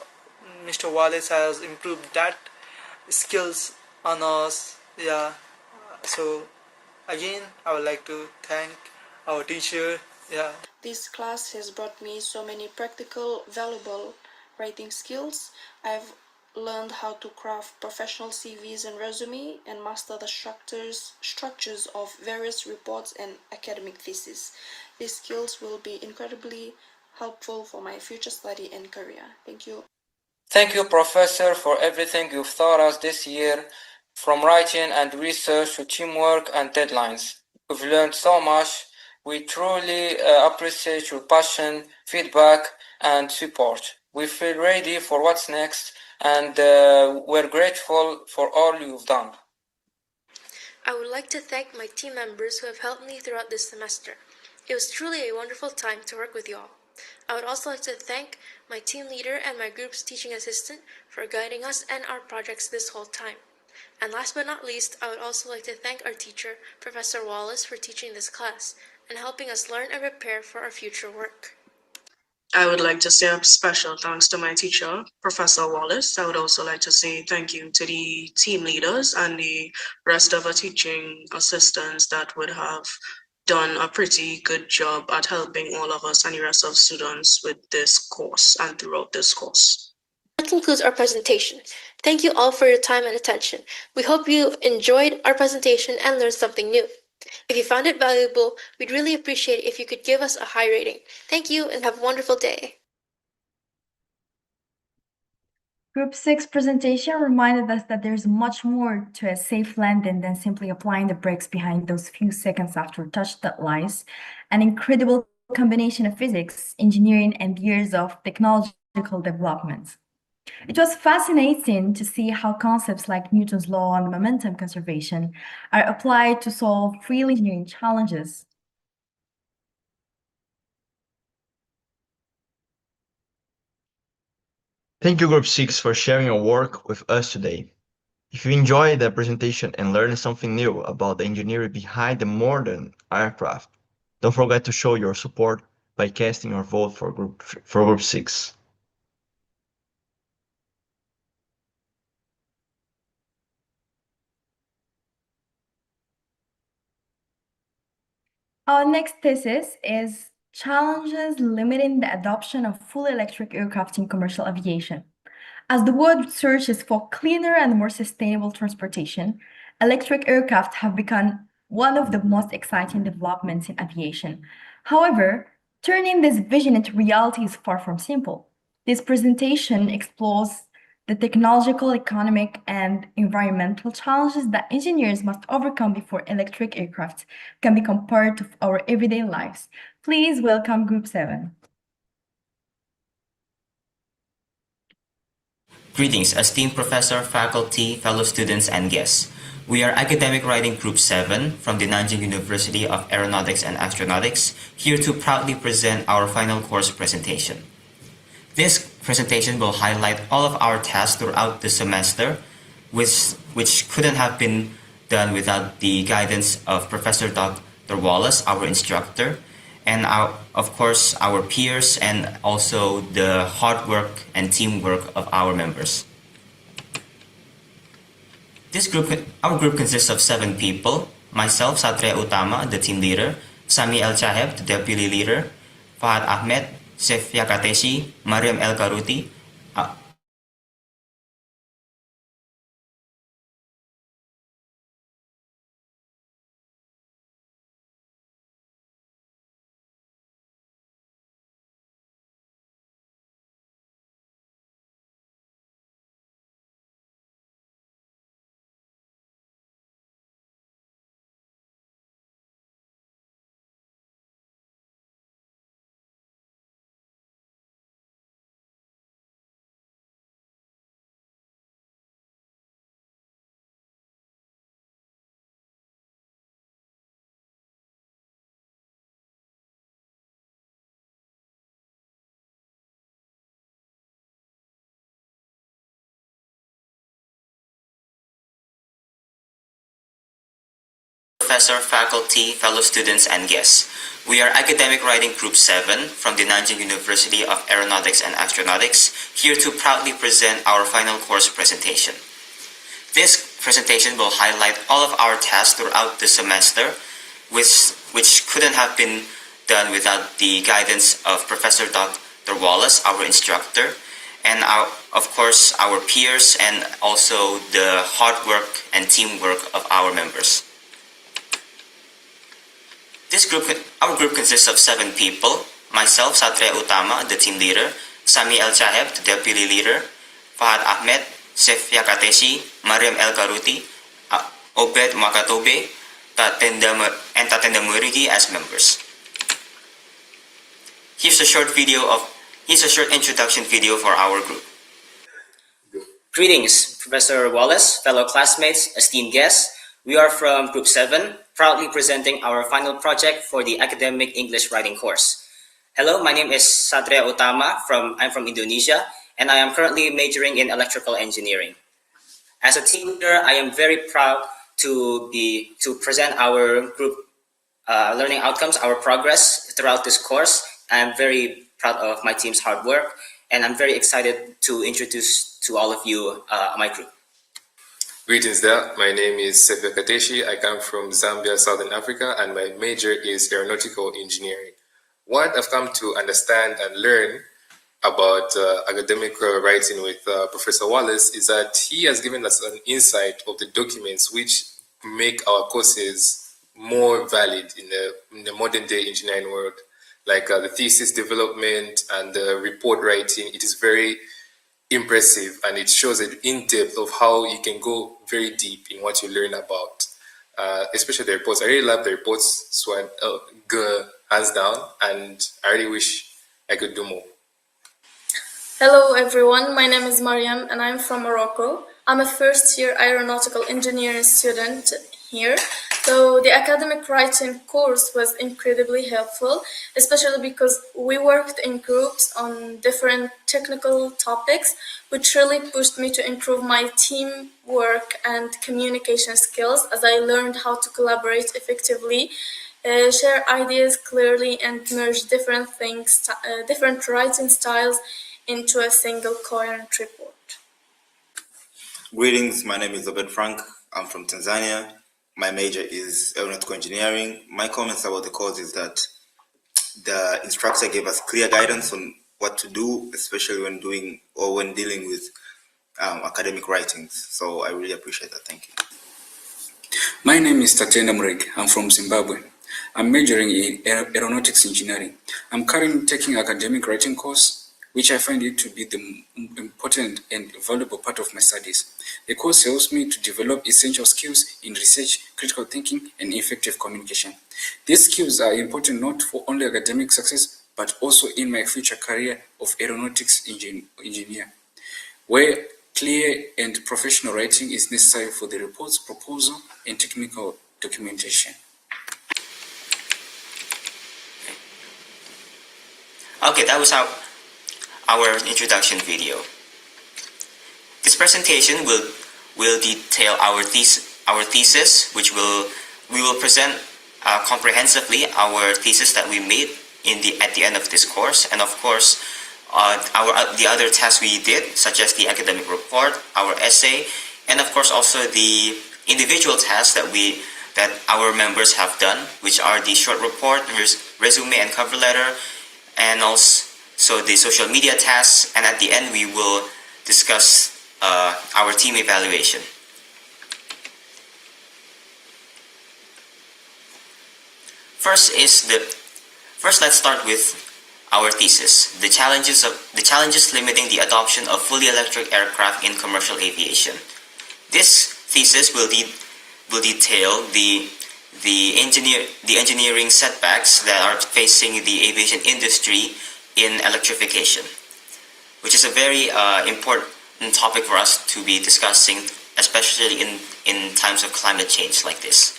Mr. Wallace has improved that skills on us. Yeah. So again, I would like to thank our teacher. Yeah. This class has brought me so many practical, valuable writing skills. I've learned how to craft professional CVs and resume and master the structures of various reports and academic theses. These skills will be incredibly helpful for my future study and career. Thank you. Thank you, Professor, for everything you've taught us this year, from writing and research to teamwork and deadlines. We've learned so much. We truly appreciate your passion, feedback, and support. We feel ready for what's next, and we're grateful for all you've done. I would like to thank my team members who have helped me throughout this semester. It was truly a wonderful time to work with you all. I would also like to thank my team leader and my group's teaching assistant for guiding us and our projects this whole time. And last but not least, I would also like to thank our teacher, Professor Wallace, for teaching this class and helping us learn and prepare for our future work. I would like to say a special thanks to my teacher, Professor Wallace. I would also like to say thank you to the team leaders and the rest of our teaching assistants that would have done a pretty good job at helping all of us and the rest of students with this course and throughout this course. That concludes our presentation. Thank you all for your time and attention. We hope you enjoyed our presentation and learned something new. If you found it valuable, we'd really appreciate it if you could give us a high rating. Thank you and have a wonderful day. Group 6 presentation reminded us that there's much more to a safe landing than simply applying the brakes behind those few seconds after a touch that lies. An incredible combination of physics, engineering, and years of technological development. It was fascinating to see how concepts like Newton's law and momentum conservation are applied to solve real engineering challenges. Thank you, Group 6, for sharing your work with us today. If you enjoyed the presentation and learned something new about the engineering behind the modern aircraft, don't forget to show your support by casting your vote for Group 6. Our next thesis is Challenges Limiting the Adoption of Full Electric Aircraft in Commercial Aviation. As the world searches for cleaner and more sustainable transportation, electric aircraft have become one of the most exciting developments in aviation. However, turning this vision into reality is far from simple. This presentation explores the technological, economic, and environmental challenges that engineers must overcome before electric aircraft can become part of our everyday lives. Please welcome Group 7. Greetings, esteemed professor, faculty, fellow students, and guests. We are Academic Writing Group 7 from the Nanjing University of Aeronautics and Astronautics, here to proudly present our final course presentation. This presentation will highlight all of our tasks throughout the semester, which couldn't have been done without the guidance of Professor Dr. Wallace, our instructor, and of course our peers, and also the hard work and teamwork of our members. Our group consists of 7 people: myself, Satria Utama, the team leader; Sami El Chaheb, the deputy leader; Fahad Ahmed, Sefia Kateshi, Mariam El Karuti, professor, faculty, fellow students, and guests. We are Academic Writing Group 7 from the Nanjing University of Aeronautics and Astronautics, here to proudly present our final course presentation. This presentation will highlight all of our tasks throughout the semester, which couldn't have been done without the guidance of Professor Dr. Wallace, our instructor, and of course our peers, and also the hard work and teamwork of our members. Our group consists of 7 people: myself, Satria Utama, the team leader; Sami El Chaheb, the deputy leader; Fahad Ahmed, Sefia Kateshi, Mariam El Karuti, Obed Makatobe, and Tatenda Murigi as members. Here's a short introduction video for our group. Greetings, Professor Wallace, fellow classmates, esteemed guests. We are from Group 7, proudly presenting our final project for the Academic English Writing course. Hello, my name is Satria Utama. I'm from Indonesia, and I am currently majoring in electrical engineering. As a team leader, I am very proud to present our group learning outcomes, our progress throughout this course. I'm very proud of my team's hard work, and I'm very excited to introduce to all of you my group. Greetings there, my name is Sefia Kateshi. I come from Zambia, Southern Africa, and my major is aeronautical engineering. What I've come to understand and learn about academic writing with Professor Wallace is that he has given us an insight of the documents which make our courses more valid in the modern day engineering world, like the thesis development and the report writing. It is very impressive, and it shows an in-depth of how you can go very deep in what you learn about, especially the reports. I really love the reports, so hands down, and I really wish I could do more. Hello everyone, my name is Mariam and I'm from Morocco. I'm a first-year aeronautical engineering student here. So the academic writing course was incredibly helpful, especially because we worked in groups on different technical topics, which really pushed me to improve my teamwork and communication skills, as I learned how to collaborate effectively, share ideas clearly, and merge different writing styles into a single coherent report. Greetings, my name is Obed Frank. I'm from Tanzania. My major is aeronautical engineering. My comments about the course is that the instructor gave us clear guidance on what to do, especially when dealing with academic writings. So I really appreciate that. Thank you. My name is Tatenda Mureg. I'm from Zimbabwe. I'm majoring in aeronautics engineering. I'm currently taking academic writing course, which I find it to be the important and valuable part of my studies. The course helps me to develop essential skills in research, critical thinking, and effective communication. These skills are important not for only academic success, but also in my future career of aeronautics engineer, where clear and professional writing is necessary for the reports, proposal, and technical documentation. Okay, that was our introduction video. This presentation will detail our thesis, which we will present comprehensively our thesis that we made at the end of this course, and of course the other tasks we did, such as the academic report, our essay, And of course, also the individual tasks that our members have done, which are the short report, resume and cover letter, and also the social media tasks. And at the end, we will discuss our team evaluation. First, let's start with our thesis: the challenges limiting the adoption of fully electric aircraft in commercial aviation. This thesis will detail the engineering setbacks that are facing the aviation industry in electrification, which is a very important topic for us to be discussing, especially in times of climate change like this.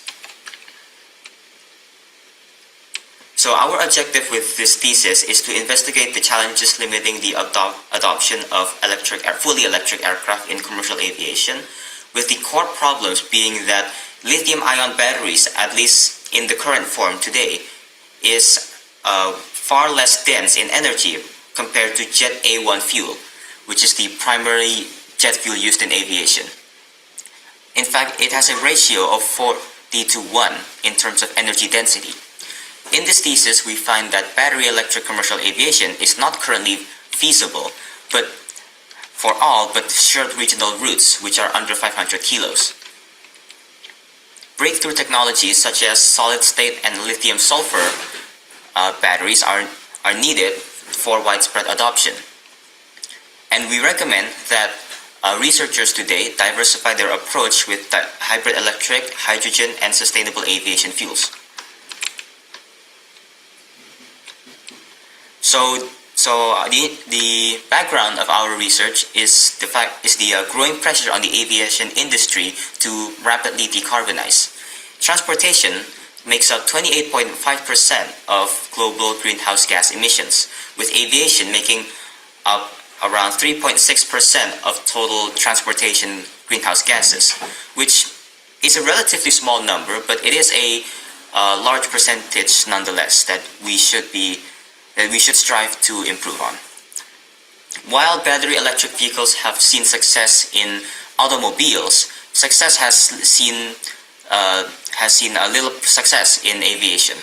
So our objective with this thesis is to investigate the challenges limiting the adoption of fully electric aircraft in commercial aviation, with the core problems being that lithium-ion batteries, at least in the current form today, is far less dense in energy compared to Jet A1 fuel, which is the primary jet fuel used in aviation. In fact, it has a ratio of 40:1 in terms of energy density. In this thesis, we find that battery electric commercial aviation is not currently feasible for all but short regional routes, which are under 500 kilos. Breakthrough technologies such as solid-state and lithium-sulfur batteries are needed for widespread adoption. And we recommend that researchers today diversify their approach with hybrid electric, hydrogen, and sustainable aviation fuels. So the background of our research is the growing pressure on the aviation industry to rapidly decarbonize. Transportation makes up 28.5% of global greenhouse gas emissions, with aviation making up around 3.6% of total transportation greenhouse gases, which is a relatively small number, but it is a large percentage nonetheless that we should strive to improve on. While battery electric vehicles have seen success in automobiles, success has seen a little success in aviation.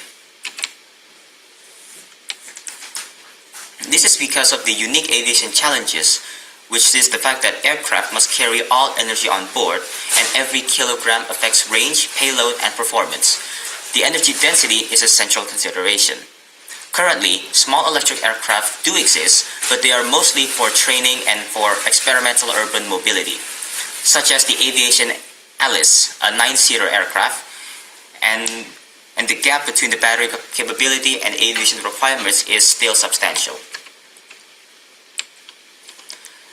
This is because of the unique aviation challenges, which is the fact that aircraft must carry all energy on board, and every kilogram affects range, payload, and performance. The energy density is a central consideration. Currently, small electric aircraft do exist, but they are mostly for training and for experimental urban mobility, such as the Aviation Alice, a 9-seater aircraft, and the gap between the battery capability and aviation requirements is still substantial.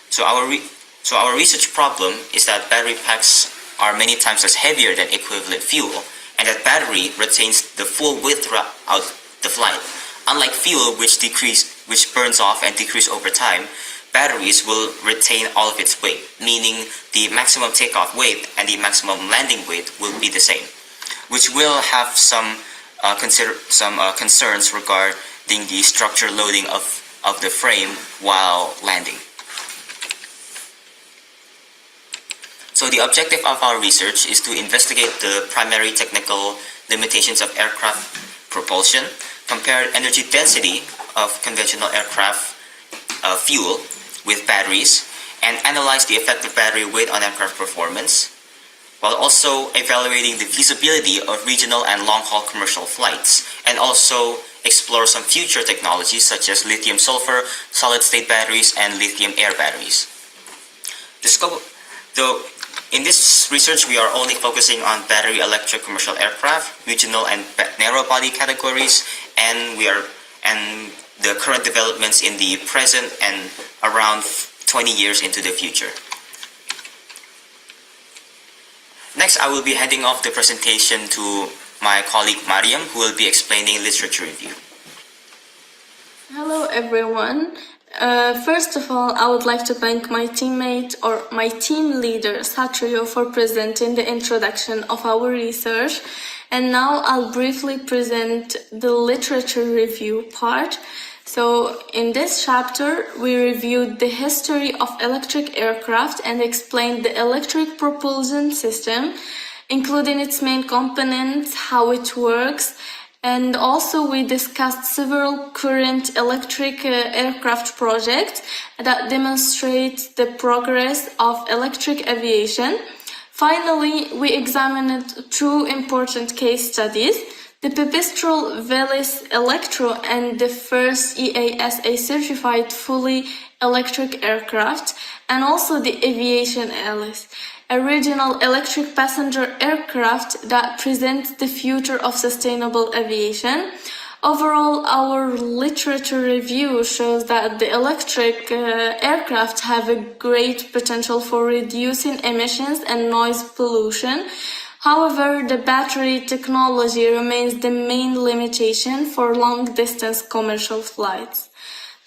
So our research problem is that battery packs are many times as heavier than equivalent fuel, and that battery retains the full width throughout the flight. Unlike fuel, which burns off and decreases over time, batteries will retain all of its weight, meaning the maximum takeoff weight and the maximum landing weight will be the same, which will have some concerns regarding the structural loading of the frame while landing. So the objective of our research is to investigate the primary technical limitations of aircraft propulsion, compare energy density of conventional aircraft fuel with batteries, and analyze the effect of battery weight on aircraft performance, while also evaluating the feasibility of regional and long-haul commercial flights, and also explore some future technologies such as lithium-sulfur, solid-state batteries, and lithium-air batteries. In this research, we are only focusing on battery electric commercial aircraft, regional and narrow body categories, and the current developments in the present and around 20 years into the future. Next, I will be handing off the presentation to my colleague Mariam, who will be explaining literature review. Hello everyone. First of all, I would like to thank my teammate or my team leader, Satrio, for presenting the introduction of our research. And now I'll briefly present the literature review part. So in this chapter, we reviewed the history of electric aircraft and explained the electric propulsion system, including its main components, how it works, and also we discussed several current electric aircraft projects that demonstrate the progress of electric aviation. Finally, we examined two important case studies: the Pipistrel Velis Electro and the first EASA certified fully electric aircraft, and also the Aviation Alice, a regional electric passenger aircraft that presents the future of sustainable aviation. Overall, our literature review shows that the electric aircraft have a great potential for reducing emissions and noise pollution. However, the battery technology remains the main limitation for long-distance commercial flights.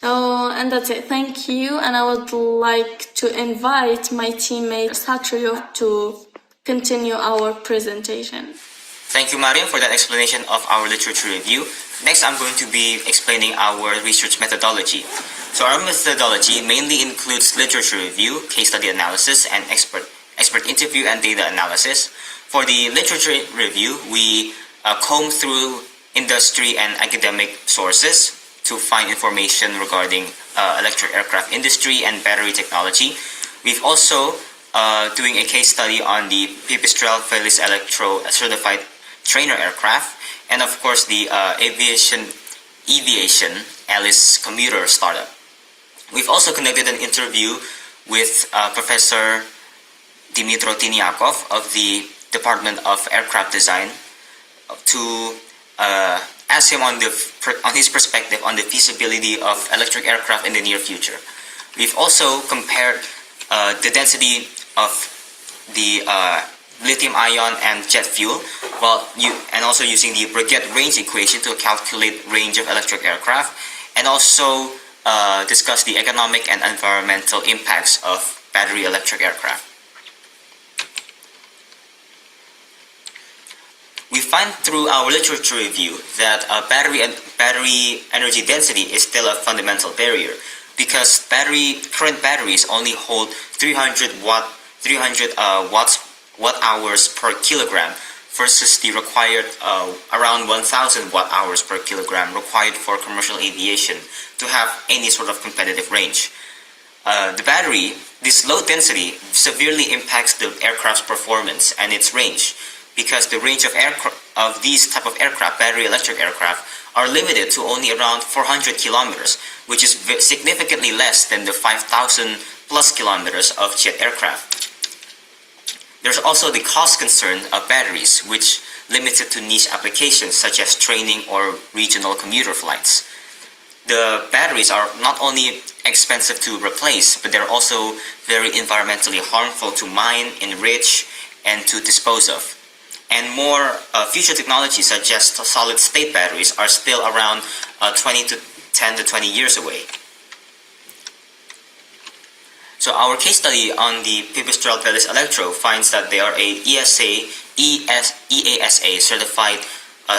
And that's it. Thank you. And I would like to invite my teammate Satrio to continue our presentation. Thank you, Mariam, for that explanation of our literature review. Next, I'm going to be explaining our research methodology. So our methodology mainly includes literature review, case study analysis, and expert interview and data analysis. For the literature review, we comb through industry and academic sources to find information regarding electric aircraft industry and battery technology. We've also doing a case study on the Pipistrel Velis Electro certified trainer aircraft, and of course the Aviation Alice commuter startup. We've also conducted an interview with Professor Dmitro Tiniakov of the Department of Aircraft Design to ask him on his perspective on the feasibility of electric aircraft in the near future. We've also compared the density of the lithium-ion and jet fuel, and also using the Breguet range equation to calculate range of electric aircraft, and also discuss the economic and environmental impacts of battery electric aircraft. We find through our literature review that battery energy density is still a fundamental barrier, because current batteries only hold 300 watt-hours per kilogram versus the required around 1,000 watt-hours per kilogram required for commercial aviation to have any sort of competitive range. The battery, this low density, severely impacts the aircraft's performance and its range, because the range of these type of aircraft, battery electric aircraft, are limited to only around 400 kilometers, which is significantly less than the 5,000 plus kilometers of jet aircraft. There's also the cost concern of batteries, which limits it to niche applications such as training or regional commuter flights. The batteries are not only expensive to replace, but they're also very environmentally harmful to mine, enrich, and to dispose of. And more future technologies such as solid-state batteries are still around 10 to 20 years away. So our case study on the Pipistrel Velis Electro finds that they are a EASA certified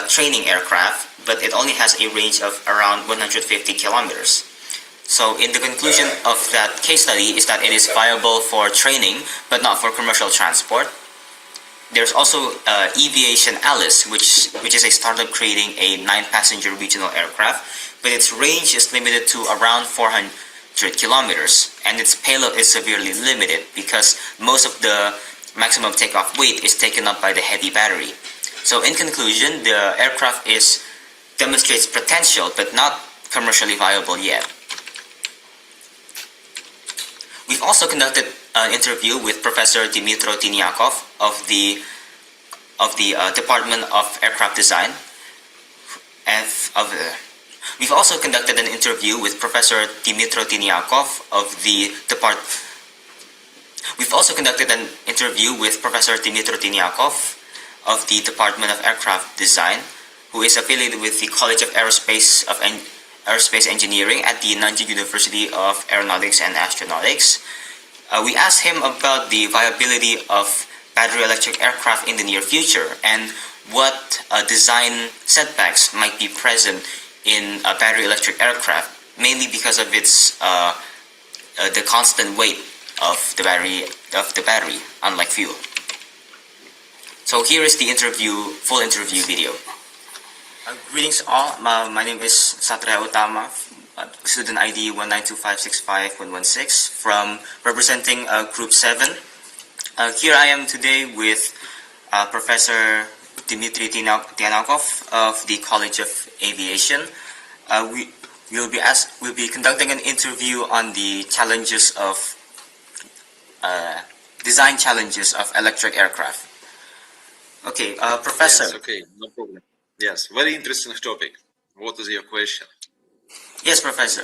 training aircraft, but it only has a range of around 150 kilometers. So in the conclusion of that case study is that it is viable for training, but not for commercial transport. There's also Aviation Alice, which is a startup creating a 9-passenger regional aircraft, but its range is limited to around 400 kilometers, and its payload is severely limited because most of the maximum takeoff weight is taken up by the heavy battery. So in conclusion, the aircraft demonstrates potential, but not commercially viable yet. We've also conducted an interview with Professor Dmitro Tiniakov of the Department of Aircraft Design. We've also conducted an interview with Professor Dmitro Tiniakov of the Department of Aircraft Design, who is affiliated with the College of Aerospace Engineering at the Nanjing University of Aeronautics and Astronautics. We asked him about the viability of battery electric aircraft in the near future and what design setbacks might be present in a battery electric aircraft, mainly because of its the constant weight of the battery, unlike fuel. So here is the full interview video. Greetings all, my name is Satria Utama, student ID 192565116 from representing Group 7. Here I am today with Professor Dmitry Tianakov of the College of Aviation. We'll be conducting an interview on the challenges of design challenges of electric aircraft. Okay, Professor. Yes, okay, no problem. Yes, very interesting topic. What is your question? Yes, Professor.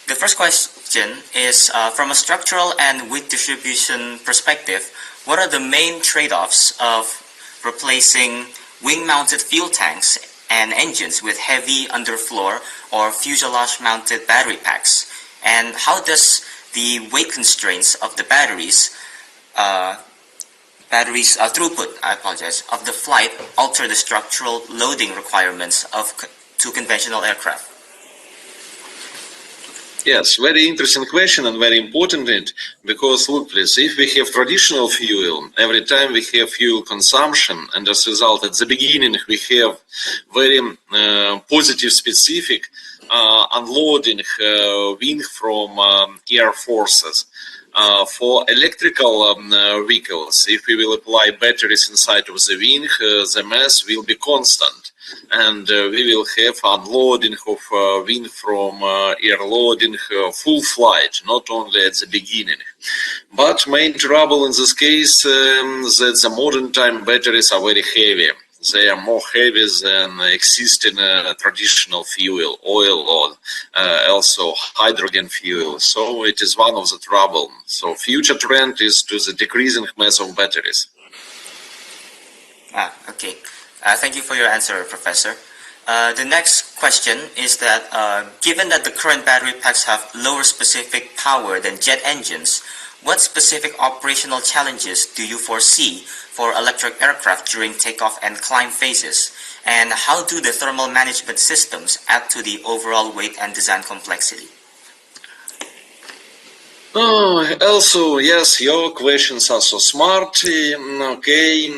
The first question is, from a structural and weight distribution perspective, what are the main trade-offs of replacing wing-mounted fuel tanks and engines with heavy underfloor or fuselage-mounted battery packs? And how does the weight constraints of the batteries throughput, of the flight alter the structural loading requirements of two conventional aircraft? Yes, very interesting question and very important because look please, if we have traditional fuel, every time we have fuel consumption, and as a result at the beginning we have very positive specific unloading wing from air forces. For electrical vehicles, if we will apply batteries inside of the wing, the mass will be constant, and we will have unloading of wing from air loading full flight, not only at the beginning. But main trouble in this case that the modern time batteries are very heavy. They are more heavy than existing traditional fuel, oil, or also hydrogen fuel. So it is one of the trouble. So future trend is to the decreasing mass of batteries. Okay. Thank you for your answer, Professor. The next question is that given that the current battery packs have lower specific power than jet engines, what specific operational challenges do you foresee for electric aircraft during takeoff and climb phases? And how do the thermal management systems add to the overall weight and design complexity? Also, yes, your questions are so smart. Okay,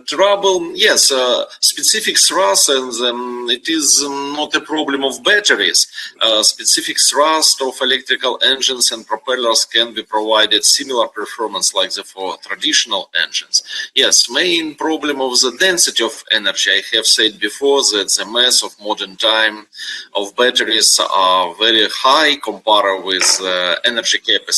trouble, yes, specific thrust, and it is not a problem of batteries. Specific thrust of electrical engines and propellers can be provided similar performance like the for traditional engines. Yes, main problem of the density of energy. I have said before that the mass of modern time of batteries are very high compared with energy capacity.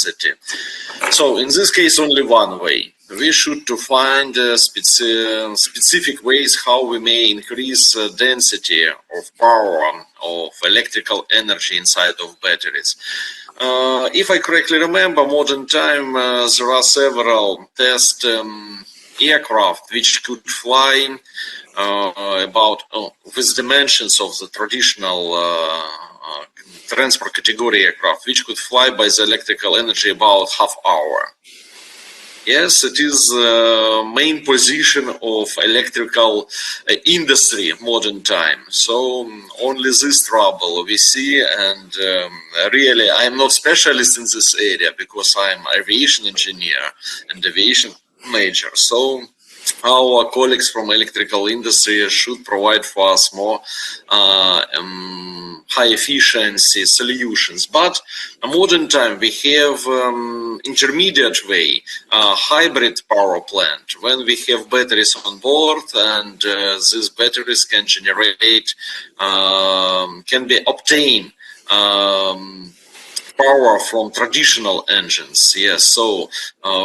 So in this case, only one way. We should to find specific ways how we may increase density of power of electrical energy inside of batteries. If I correctly remember, modern time there are several test aircraft which could fly with dimensions of the traditional transport category aircraft, which could fly by the electrical energy about half hour. Yes, it is the main position of electrical industry modern time. So only this trouble we see, and really I am not specialist in this area because I am aviation engineer and aviation major. So our colleagues from electrical industry should provide for us more high efficiency solutions. But modern time we have intermediate way, hybrid power plant, when we have batteries on board, and these batteries can generate, can be obtained power from traditional engines. Yes, so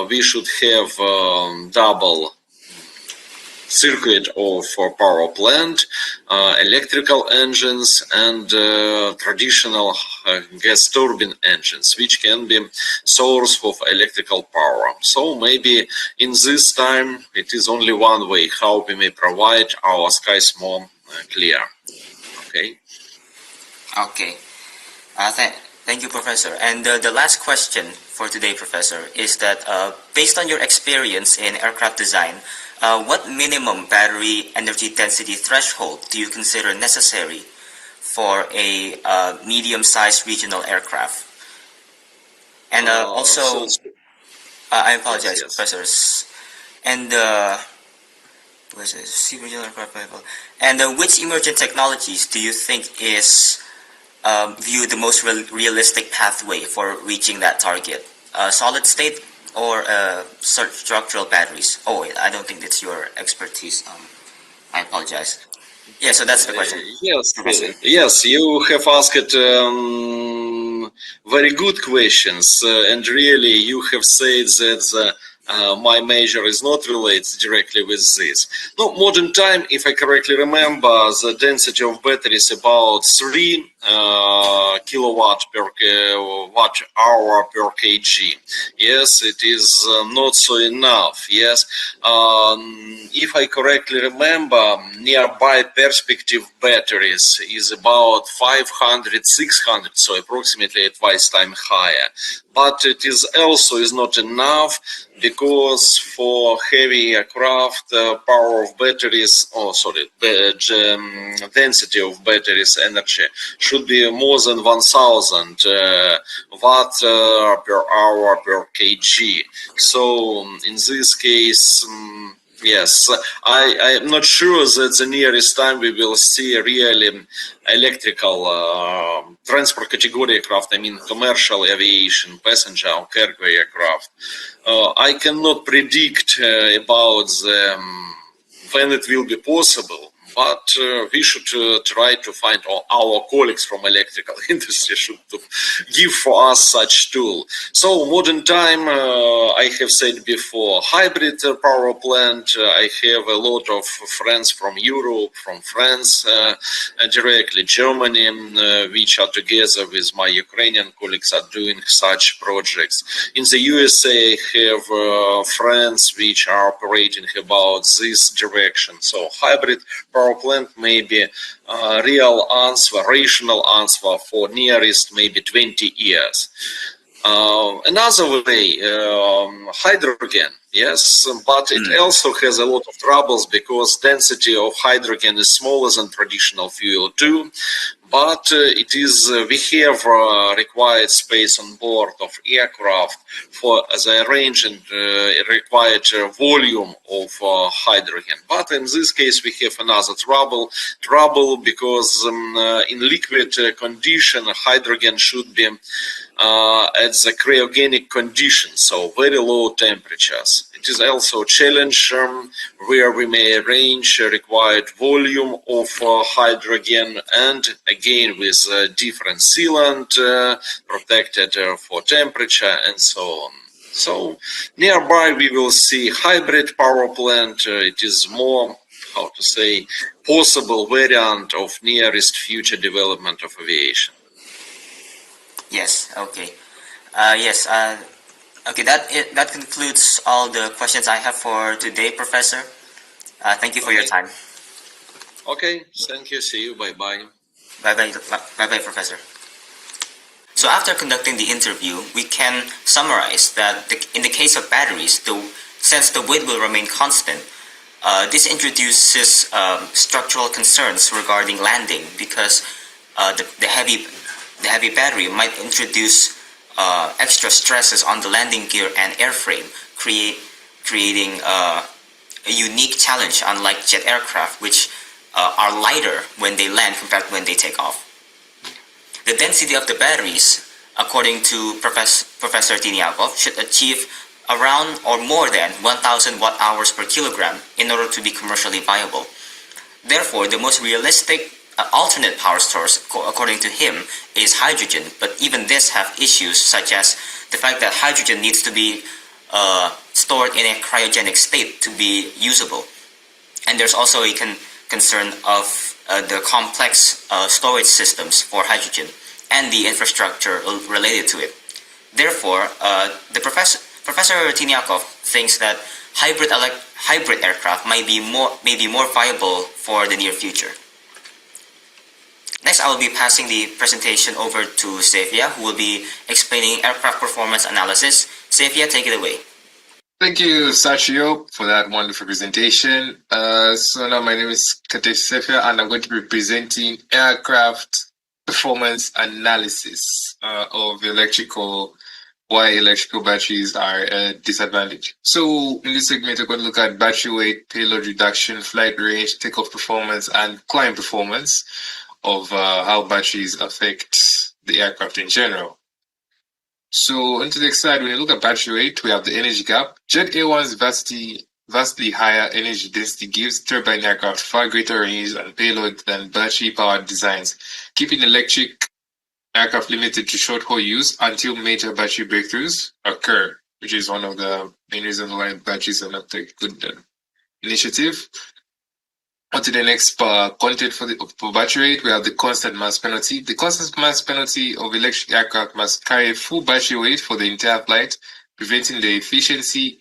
we should have double circuit of power plant, electrical engines, and traditional gas turbine engines, which can be source of electrical power. So maybe in this time it is only one way how we may provide our skies more clear. Okay. Okay. Thank you, Professor. And the last question for today, Professor, is that based on your experience in aircraft design, what minimum battery energy density threshold do you consider necessary for a medium-sized regional aircraft. And also, I apologize, yes. professors. And what is it? See regional aircraft level. And which emerging technologies do you think is viewed the most realistic pathway for reaching that target? Solid state or structural batteries? Oh wait, I don't think that's your expertise. I apologize. Yeah, so that's the question. Yes, Professor. yes, you have asked very good questions, and really you have said that my major is not related directly with this. No, modern time, if I correctly remember, the density of battery is about 3 kilowatt per watt hour per kg. Yes, it is not so enough. Yes, if I correctly remember, nearby perspective batteries is about 500, 600, so approximately twice time higher. But it is also is not enough, because for heavy aircraft, power of batteries, density of batteries energy should be more than 1000 watt per hour per kg. So in this case, yes, I am not sure that the nearest time we will see really electrical transport category aircraft, I mean commercial aviation, passenger or cargo aircraft. I cannot predict about when it will be possible, but we should try to find, or our colleagues from electrical industry should give for us such tool. So modern time, I have said before, hybrid power plant. I have a lot of friends from Europe, from France, directly Germany, which are together with my Ukrainian colleagues are doing such projects. In the USA, I have friends which are operating about this direction. So hybrid power plant may be a real answer, rational answer for nearest maybe 20 years. Another way, hydrogen, yes, but it also has a lot of troubles because density of hydrogen is smaller than traditional fuel too. But it is we have required space on board of aircraft for the range and required volume of hydrogen. But in this case, we have another trouble because in liquid condition, hydrogen should be at the cryogenic conditions, so very low temperatures. It is also a challenge where we may arrange required volume of hydrogen, and again with different sealant protected for temperature and so on. So nearby we will see hybrid power plant. It is more, how to say, possible variant of nearest future development of aviation. Yes. Okay. Yes. Okay. That concludes all the questions I have for today, Professor. Thank you for your time. Okay. Thank you. See you. Bye bye. Bye bye. Bye bye, Professor. So after conducting the interview, we can summarize that in the case of batteries, since the weight will remain constant, this introduces structural concerns regarding landing because the heavy battery might introduce extra stresses on the landing gear and airframe, creating a unique challenge, unlike jet aircraft, which are lighter when they land compared to when they take off. The density of the batteries, according to Professor Tiniakov, should achieve around or more than 1,000 watt-hours per kilogram in order to be commercially viable. Therefore, the most realistic alternate power source, according to him, is hydrogen, but even this have issues such as the fact that hydrogen needs to be stored in a cryogenic state to be usable. And there's also a concern of the complex storage systems for hydrogen and the infrastructure related to it. Therefore, Professor Tiniakov thinks that hybrid aircraft may be more viable for the near future. Next, I will be passing the presentation over to Sefia, who will be explaining aircraft performance analysis. Sefia, take it away. Thank you, Sachio, for that wonderful presentation. So now my name is Katesh Sefia, and I'm going to be presenting aircraft performance analysis of why electrical batteries are a disadvantage. So in this segment, we're going to look at battery weight, payload reduction, flight range, takeoff performance, and climb performance of how batteries affect the aircraft in general. So on to the next slide, when you look at battery weight, we have the energy gap. Jet A1's vastly higher energy density gives turbine aircraft far greater range and payload than battery-powered designs, keeping electric aircraft limited to short-haul use until major battery breakthroughs occur, which is one of the main reasons why batteries are not a good initiative. On to the next content for battery weight, we have the constant mass penalty. The constant mass penalty of electric aircraft must carry full battery weight for the entire flight, preventing the efficiency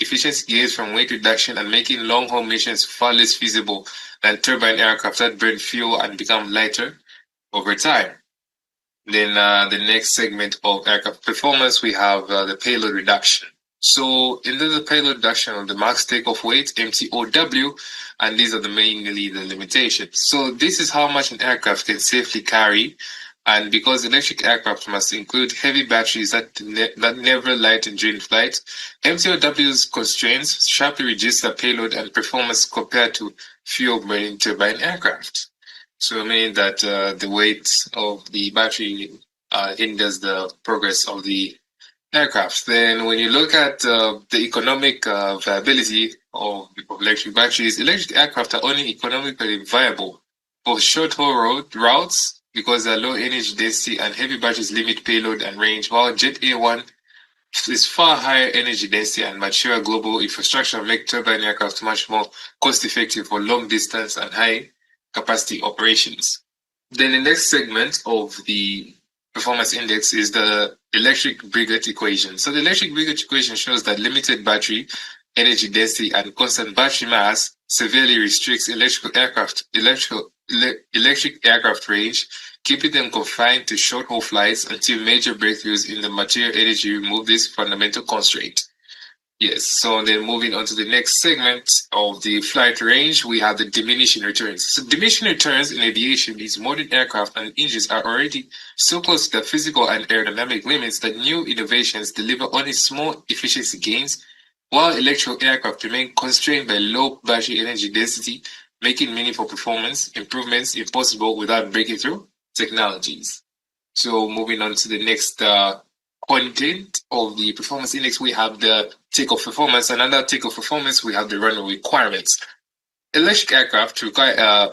gains from weight reduction and making long-haul missions far less feasible than turbine aircraft that burn fuel and become lighter over time. Then the next segment of aircraft performance, we have the payload reduction. So in the payload reduction of the max takeoff weight, MTOW, and these are mainly the limitations. So this is how much an aircraft can safely carry, and because electric aircraft must include heavy batteries that never lighten during flight, MTOW's constraints sharply reduce the payload and performance compared to fuel-burning turbine aircraft. So meaning that the weight of the battery hinders the progress of the aircraft. Then when you look at the economic viability of electric batteries, electric aircraft are only economically viable for short-haul routes because their low energy density and heavy batteries limit payload and range, while Jet A1 is far higher energy density and mature global infrastructure make turbine aircraft much more cost-effective for long distance and high capacity operations. Then the next segment of the performance index is the electric brigade equation. So the electric brigade equation shows that limited battery energy density and constant battery mass severely restricts electric aircraft range, keeping them confined to short-haul flights until major breakthroughs in the material energy remove this fundamental constraint. Yes, so then moving on to the next segment of the flight range, we have the diminishing returns. So diminishing returns in aviation means modern aircraft and engines are already so close to the physical and aerodynamic limits that new innovations deliver only small efficiency gains, while electrical aircraft remain constrained by low battery energy density, making meaningful performance improvements impossible without breaking through technologies. So moving on to the next content of the performance index, we have the takeoff performance. And under takeoff performance, we have the runway requirements. Electric aircraft require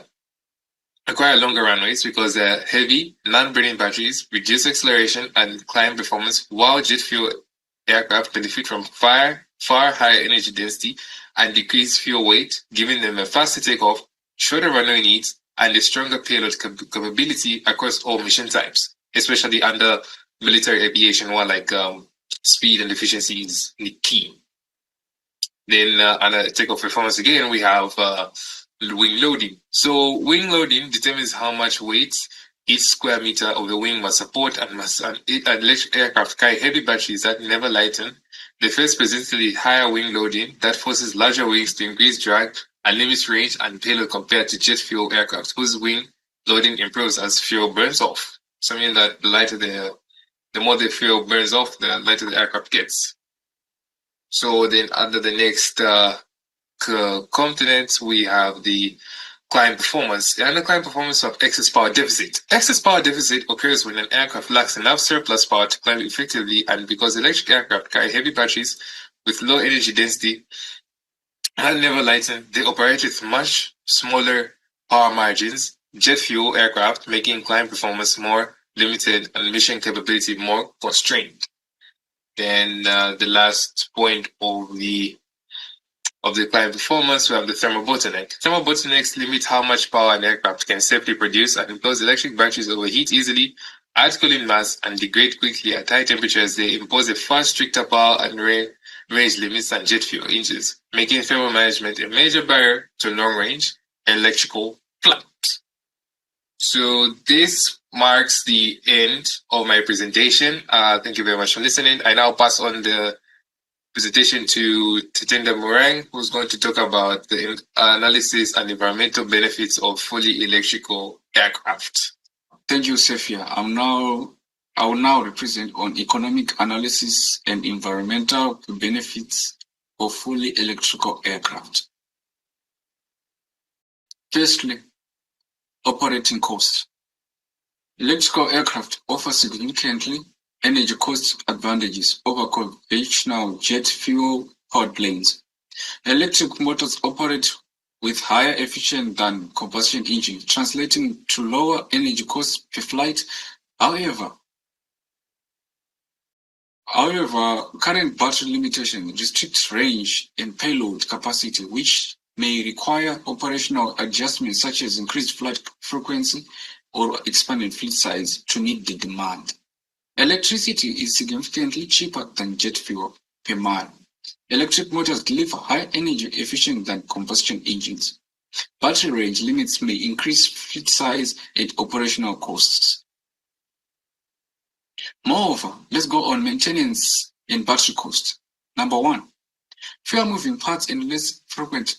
longer runways because they're heavy, non-burning batteries, reduce acceleration and climb performance, while jet fuel aircraft benefit from far higher energy density and decreased fuel weight, giving them a faster takeoff, shorter runway needs, and a stronger payload capability across all mission types, especially under military aviation, where speed and efficiency is the key. Then under takeoff performance again, we have wing loading. So wing loading determines how much weight each square meter of the wing must support, and electric aircraft carry heavy batteries that never lighten. The first presents higher wing loading that forces larger wings to increase drag and limits range and payload compared to jet fuel aircraft, whose wing loading improves as fuel burns off. So meaning that the more the fuel burns off, the lighter the aircraft gets. So then under the next component, we have the climb performance. And the climb performance of excess power deficit. Excess power deficit occurs when an aircraft lacks enough surplus power to climb effectively, and because electric aircraft carry heavy batteries with low energy density and never lighten, they operate with much smaller power margins. Jet fuel aircraft making climb performance more limited and mission capability more constrained. Then the last point of the climb performance, we have the thermal bottleneck. Thermal bottlenecks limit how much power an aircraft can safely produce, and because electric batteries overheat easily, add cooling mass, and degrade quickly at high temperatures, they impose a far stricter power and range limits than jet fuel engines, making thermal management a major barrier to long-range electrical flight. So this marks the end of my presentation. Thank you very much for listening. I now pass on the presentation to Tatenda Murang, who's going to talk about the analysis and environmental benefits of fully electrical aircraft. Thank you, Sophia. I will now represent on economic analysis and environmental benefits of fully electrical aircraft. Firstly, operating costs. Electrical aircraft offer significantly energy cost advantages over conventional jet fuel powered planes. Electric motors operate with higher efficiency than combustion engines, translating to lower energy costs per flight. However, current battery limitations restrict range and payload capacity, which may require operational adjustments such as increased flight frequency or expanded fleet size to meet the demand. Electricity is significantly cheaper than jet fuel per mile. Electric motors deliver higher energy efficient than combustion engines. Battery range limits may increase fleet size and operational costs. Moreover, let's go on maintenance and battery cost. Number one, fewer moving parts and less frequent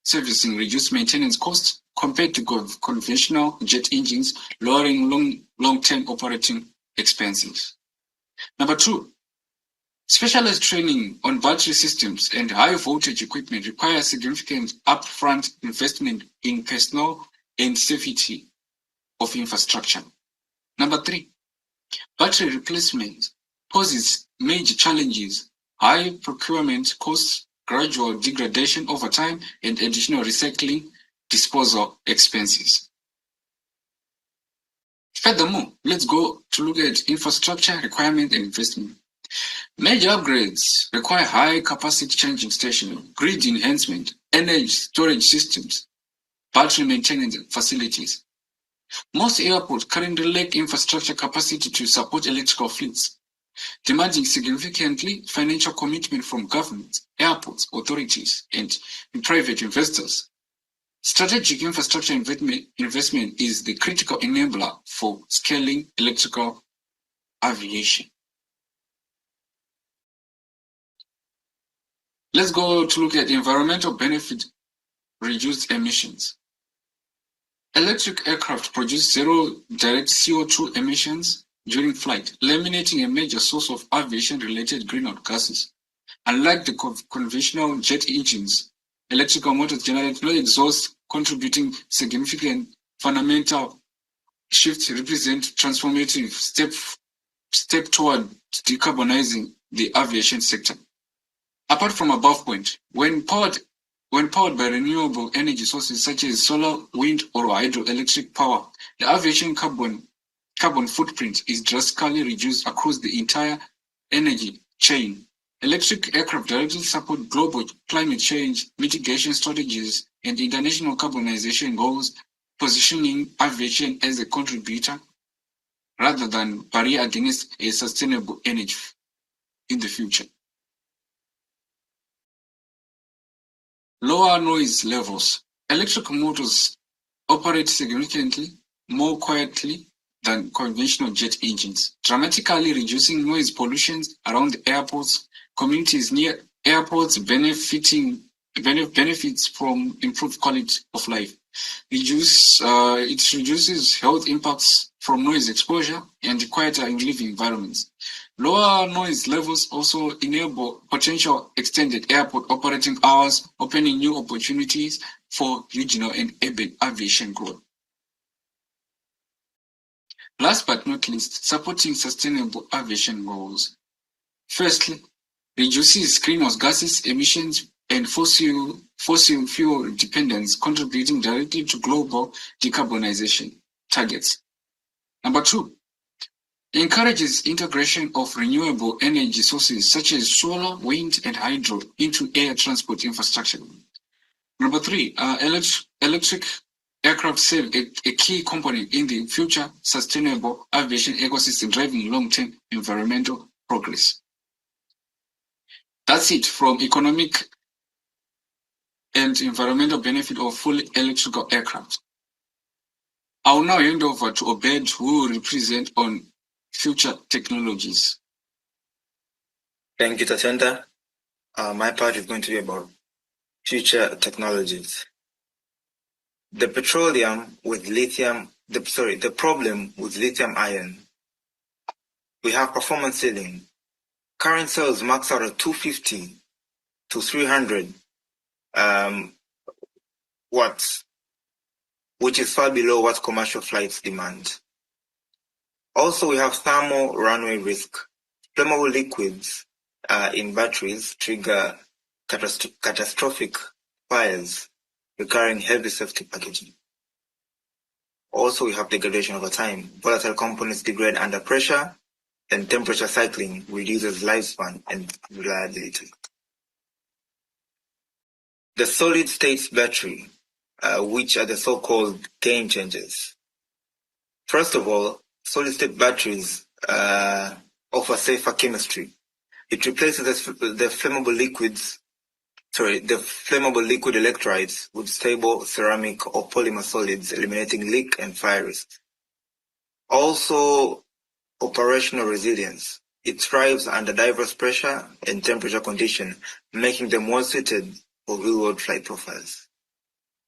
servicing reduce maintenance costs compared to conventional jet engines, lowering long-term operating expenses. Number two, specialized training on battery systems and high voltage equipment requires significant upfront investment in personnel and safety of infrastructure. Number three, battery replacement poses major challenges, high procurement costs, gradual degradation over time, and additional recycling disposal expenses. Furthermore, let's go to look at infrastructure requirement and investment. Major upgrades require high capacity charging stations, grid enhancement, energy storage systems, battery maintenance facilities. Most airports currently lack infrastructure capacity to support electrical fleets, demanding significantly financial commitment from governments, airports, authorities, and private investors. Strategic infrastructure investment is the critical enabler for scaling electrical aviation. Let's go to look at environmental benefit, reduced emissions. Electric aircraft produce zero direct CO2 emissions during flight, eliminating a major source of aviation-related greenhouse gases. Unlike the conventional jet engines, electrical motors generate no exhaust, contributing significant fundamental shifts represent transformative step toward decarbonizing the aviation sector. Apart from above point, when powered by renewable energy sources such as solar, wind, or hydroelectric power, the aviation carbon footprint is drastically reduced across the entire energy chain. Electric aircraft directly support global climate change mitigation strategies and international carbonization goals, positioning aviation as a contributor rather than barrier against a sustainable energy in the future. Lower noise levels. Electric motors operate significantly more quietly than conventional jet engines, dramatically reducing noise pollution around airports. Communities near airports benefits from improved quality of life. It reduces health impacts from noise exposure and quieter living environments. Lower noise levels also enable potential extended airport operating hours, opening new opportunities for regional and urban aviation growth. Last but not least, supporting sustainable aviation goals. Firstly, reduces greenhouse gases emissions and fossil fuel dependence, contributing directly to global decarbonization targets. Number two, encourages integration of renewable energy sources such as solar, wind, and hydro into air transport infrastructure. Number three, electric aircraft serve a key component in the future sustainable aviation ecosystem, driving long-term environmental progress. That's it from economic and environmental benefit of fully electrical aircraft. I will now hand over to Obed, who will represent on future technologies. Thank you, Tatenda. my part is going to be about future technologies. The problem with lithium ion. We have performance ceiling. Current cells max out at 250 to 300 watts, which is far below what commercial flights demand. Also, we have thermal runaway risk. Flammable liquids in batteries trigger catastrophic fires, requiring heavy safety packaging. Also, we have degradation over time. Volatile components degrade under pressure, and temperature cycling reduces lifespan and reliability. The solid-state battery, which are the so-called game changers. First of all, solid-state batteries offer safer chemistry. It replaces the flammable liquid electrolytes with stable ceramic or polymer solids, eliminating leak and fire risk. Also, operational resilience. It thrives under diverse pressure and temperature conditions, making them well suited for real-world flight profiles.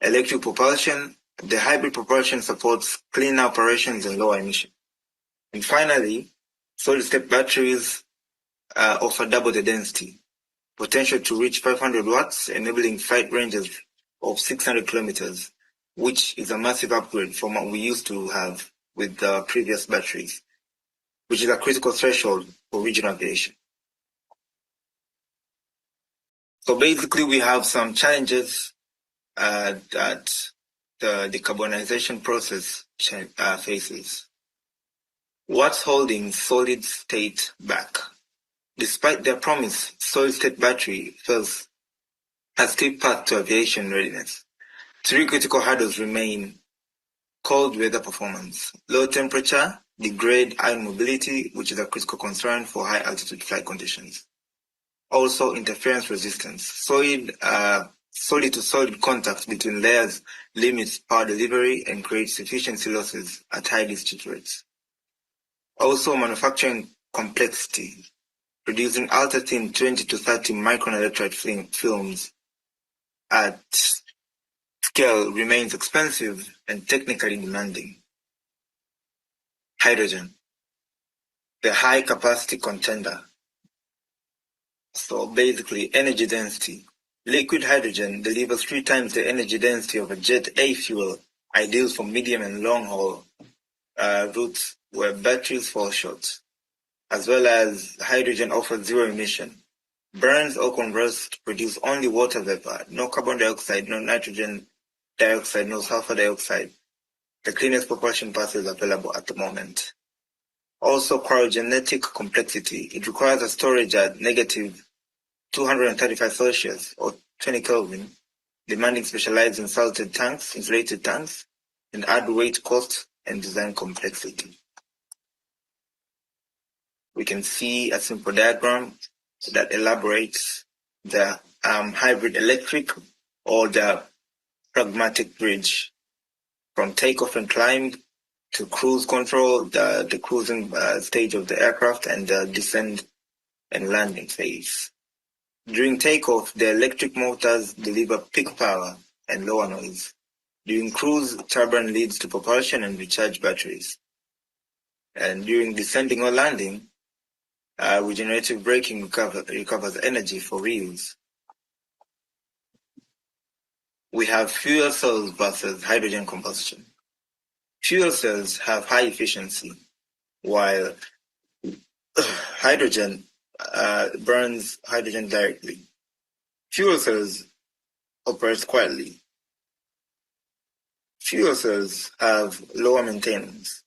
Electric propulsion. The hybrid propulsion supports cleaner operations and lower emission. And finally, solid-state batteries offer double the density, potential to reach 500 watts, enabling flight ranges of 600 kilometers, which is a massive upgrade from what we used to have with the previous batteries, which is a critical threshold for regional aviation. So basically, we have some challenges that the decarbonization process faces. What's holding solid state back? Despite their promise, solid state battery fails a steep path to aviation readiness. Three critical hurdles remain: cold weather performance, low temperature, degrade ion mobility, which is a critical concern for high altitude flight conditions. Also, interference resistance. Solid-to-solid contact between layers limits power delivery and creates efficiency losses at high discharge rates. Also, manufacturing complexity. Producing ultra-thin 20 to 30 micron electrolyte films at scale remains expensive and technically demanding. Hydrogen, the high-capacity contender. So basically, energy density. Liquid hydrogen delivers 3 times the energy density of a jet A fuel, ideal for medium and long-haul routes where batteries fall short. As well as hydrogen offers zero emission. Burns or converts to produce only water vapor, no carbon dioxide, no nitrogen dioxide, no sulfur dioxide. The cleanest propulsion pathways available at the moment. Also, cryogenetic complexity. It requires a storage at negative 235 Celsius or 20 Kelvin, demanding specialized insulated tanks, and add weight, cost, and design complexity. We can see a simple diagram that elaborates the hybrid electric or the pragmatic bridge from takeoff and climb to cruise control, the cruising stage of the aircraft, and the descent and landing phase. During takeoff, the electric motors deliver peak power and lower noise. During cruise, turbine leads to propulsion and recharge batteries. And during descending or landing, regenerative braking recovers energy for reuse. We have fuel cells versus hydrogen combustion. Fuel cells have high efficiency, while hydrogen burns hydrogen directly. Fuel cells operate quietly. Fuel cells have lower maintenance.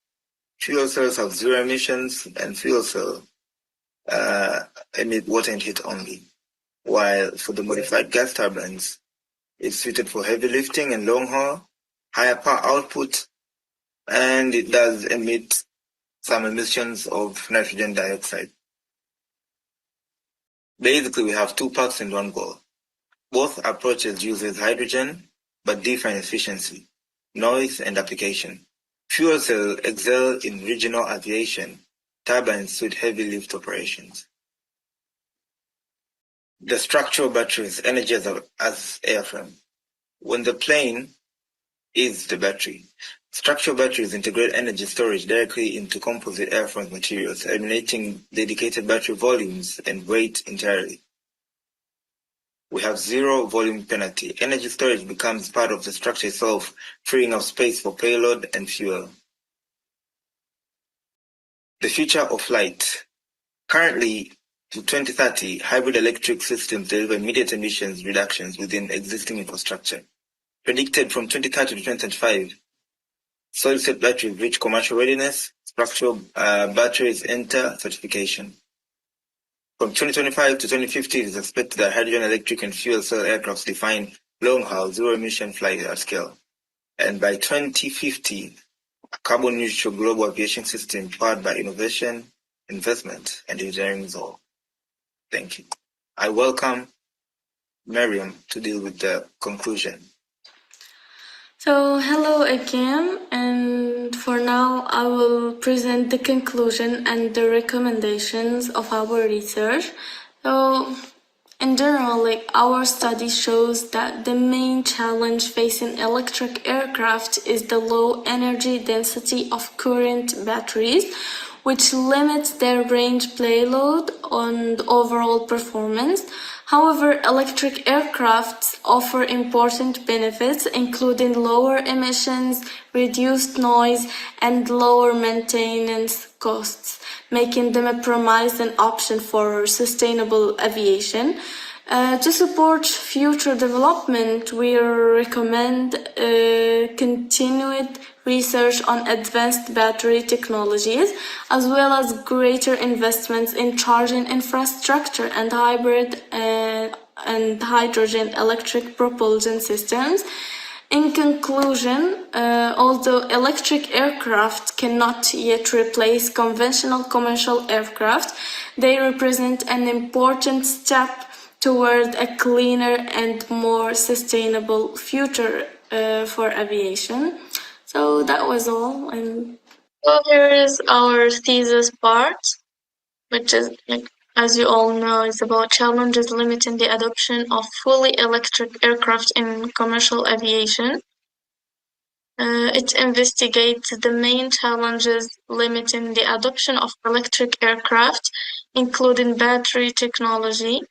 Fuel cells have zero emissions, and fuel cells emit water and heat only. While for the modified gas turbines, it's suited for heavy lifting and long haul, higher power output, and it does emit some emissions of nitrogen dioxide. Basically, we have 2 parts in one goal. Both approaches uses hydrogen, but differ in efficiency, noise, and application. Fuel cells excel in regional aviation. Turbines suit heavy lift operations. The structural battery is energy as airframe. When the plane is the battery, structural batteries integrate energy storage directly into composite airframe materials, eliminating dedicated battery volumes and weight entirely. We have zero volume penalty. Energy storage becomes part of the structure itself, freeing up space for payload and fuel. The future of flight. Currently, to 2030, hybrid electric systems deliver immediate emissions reductions within existing infrastructure. Predicted from 2030 to 2035, solid-state batteries reach commercial readiness, structural batteries enter certification. From 2025 to 2050, it is expected that hydrogen electric and fuel cell aircrafts define long-haul zero-emission flight at scale. And by 2050, a carbon-neutral global aviation system powered by innovation, investment, and engineering is all. Thank you. I welcome Miriam to deal with the conclusion. So hello again, and for now I will present the conclusion and the recommendations of our research. So in general, our study shows that the main challenge facing electric aircraft is the low energy density of current batteries, which limits their range payload and overall performance. However, electric aircraft offer important benefits, including lower emissions, reduced noise, and lower maintenance costs, making them a promising option for sustainable aviation. To support future development, we recommend continued research on advanced battery technologies, as well as greater investments in charging infrastructure and hybrid and hydrogen electric propulsion systems. In conclusion, although electric aircraft cannot yet replace conventional commercial aircraft, they represent an important step toward a cleaner and more sustainable future for aviation. So that was all. And so here is our thesis part, which is, as you all know, is about challenges limiting the adoption of fully electric aircraft in commercial aviation. It investigates the main challenges limiting the adoption of electric aircraft, including battery technology,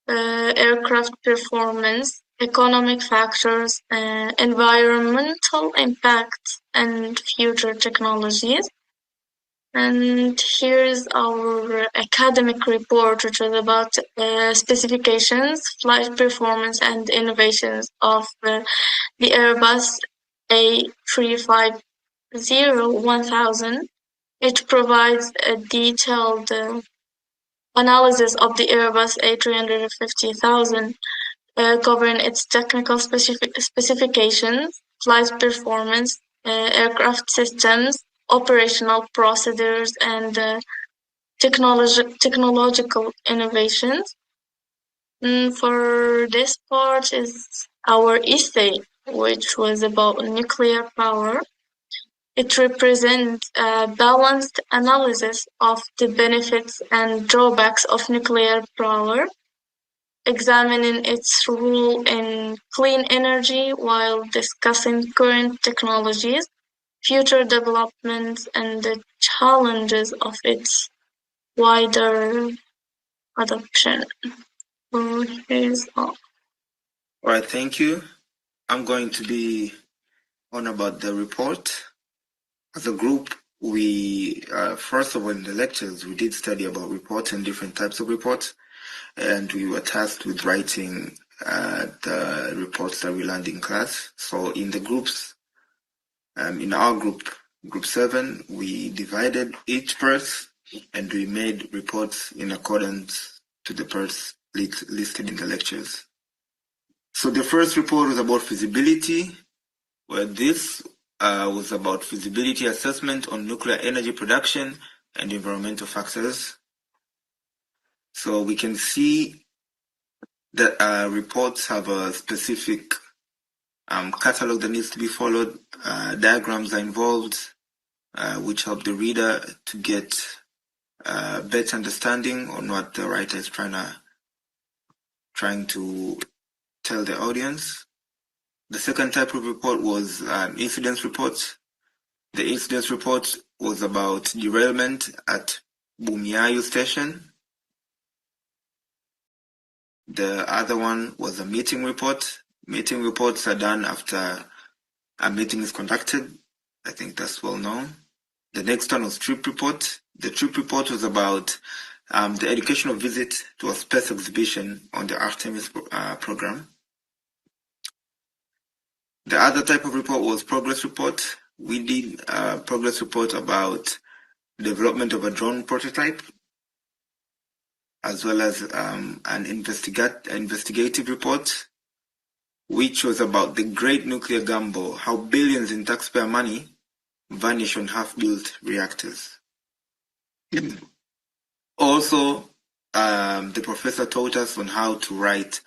aircraft performance, economic factors, environmental impacts, and future technologies. And here's our academic report, which is about specifications, flight performance, and innovations of the Airbus A350-1000. It provides a detailed analysis of the Airbus A350,000, covering its technical specifications, flight performance, aircraft systems, operational procedures, and technological innovations. For this part is our essay, which was about nuclear power. It represents a balanced analysis of the benefits and drawbacks of nuclear power, examining its role in clean energy while discussing current technologies, future developments, and the challenges of its wider adoption. So here's all. All right, thank you. I'm going to be on about the report. As a group, we, first of all, in the lectures, we did study about reports and different types of reports, and we were tasked with writing the reports that we learned in class. So in the groups, in our group, group 7, we divided each parts and we made reports in accordance to the parts listed in the lectures. So the first report was about feasibility, where this was about feasibility assessment on nuclear energy production and environmental factors. So we can see that reports have a specific catalog that needs to be followed. Diagrams are involved, which help the reader to get better understanding on what the writer is trying to trying to tell the audience. The second type of report was incident reports. The incident report was about derailment at Bumiayu station. The other one was a meeting report. Meeting reports are done after a meeting is conducted. I think that's well known. The next one was trip report. The trip report was about the educational visit to a space exhibition on the Artemis program. The other type of report was progress report. We did a progress report about development of a drone prototype, as well as an investigative report, which was about the great nuclear gamble, how billions in taxpayer money vanish on half-built reactors. Also, the professor taught us on how to write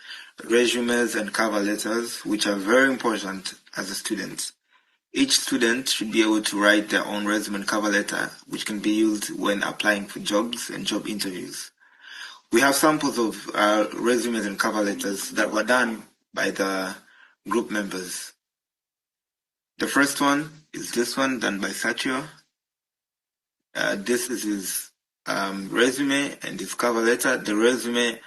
resumes and cover letters, which are very important as a student. Each student should be able to write their own resume and cover letter, which can be used when applying for jobs and job interviews. We have samples of resumes and cover letters that were done by the group members. The first one is this one, done by Satya. This is his resume and his cover letter. The resume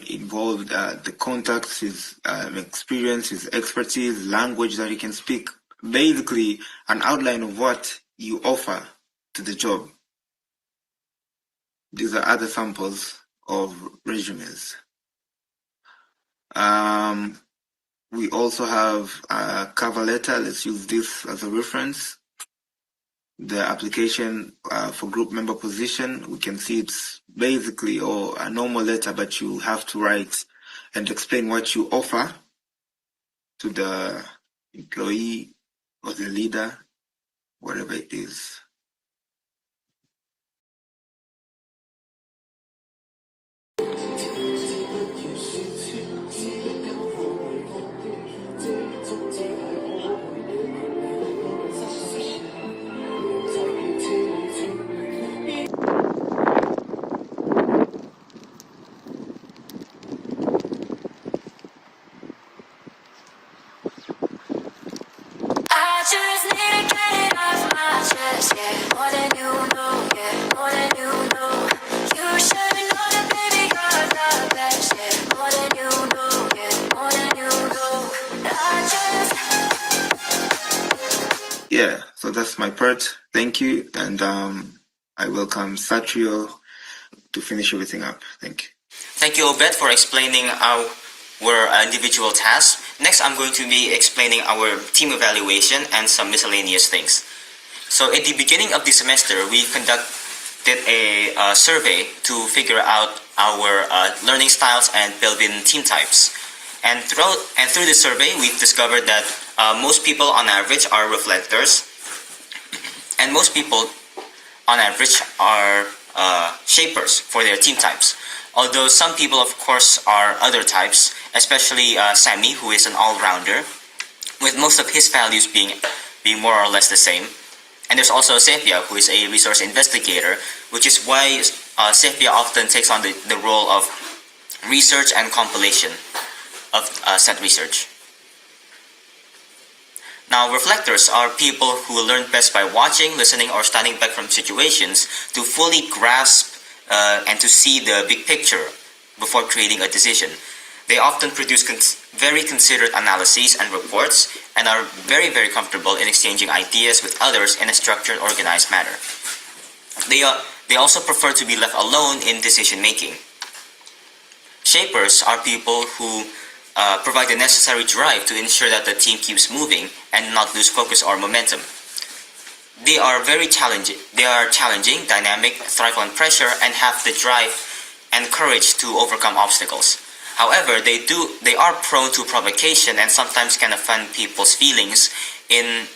involved the contacts, his experience, his expertise, language that he can speak. Basically, an outline of what you offer to the job. These are other samples of resumes. We also have a cover letter. Let's use this as a reference. The application for group member position, we can see it's basically a normal letter, but you have to write and explain what you offer to the employee or the leader, whatever it is. Yeah, so that's my part. Thank you, and I welcome Satrio to finish everything up. Thank you. Thank you, Obed, for explaining our individual tasks. Next, I'm going to be explaining our team evaluation and some miscellaneous things. So at the beginning of the semester, we conducted a survey to figure out our learning styles and build in team types. And through the survey, we've discovered that most people on average are reflectors, and most people on average are shapers for their team types. Although some people, of course, are other types, especially Sammy, who is an all-rounder, with most of his values being more or less the same. And there's also Sepia, who is a resource investigator, which is why Sepia often takes on the role of research and compilation of set research. Now, reflectors are people who learn best by watching, listening, or standing back from situations to fully grasp and to see the big picture before creating a decision. They often produce very considered analyses and reports and are very, very comfortable in exchanging ideas with others in a structured, organized manner. They also prefer to be left alone in decision making. Shapers are people who provide the necessary drive to ensure that the team keeps moving and not lose focus or momentum. They are very challenging. They are challenging, dynamic, thrive on pressure, and have the drive and courage to overcome obstacles. However, they are prone to provocation and sometimes can offend people's feelings in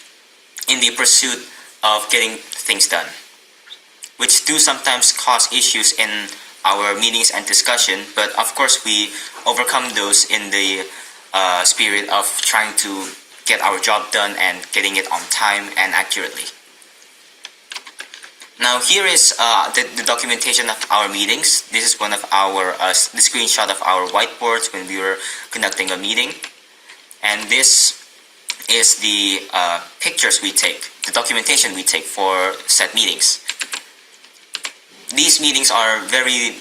the pursuit of getting things done, which do sometimes cause issues in our meetings and discussion, but of course we overcome those in the spirit of trying to get our job done and getting it on time and accurately. Now here is the documentation of our meetings. This is one of our the screenshot of our whiteboards when we were conducting a meeting, and this is the pictures we take, the documentation we take for set meetings. These meetings are very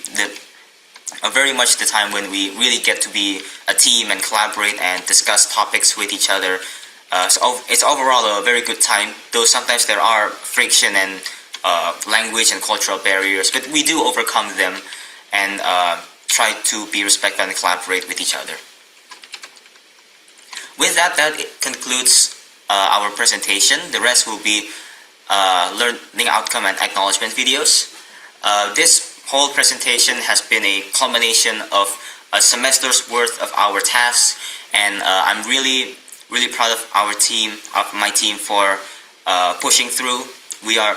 much the time when we really get to be a team and collaborate and discuss topics with each other. So it's overall a very good time, though sometimes there are friction and language and cultural barriers, but we do overcome them and try to be respectful and collaborate with each other. With that concludes our presentation. The rest will be learning outcome and acknowledgement videos. This whole presentation has been a culmination of a semester's worth of our tasks, and I'm really proud of our team, of my team, for pushing through. We are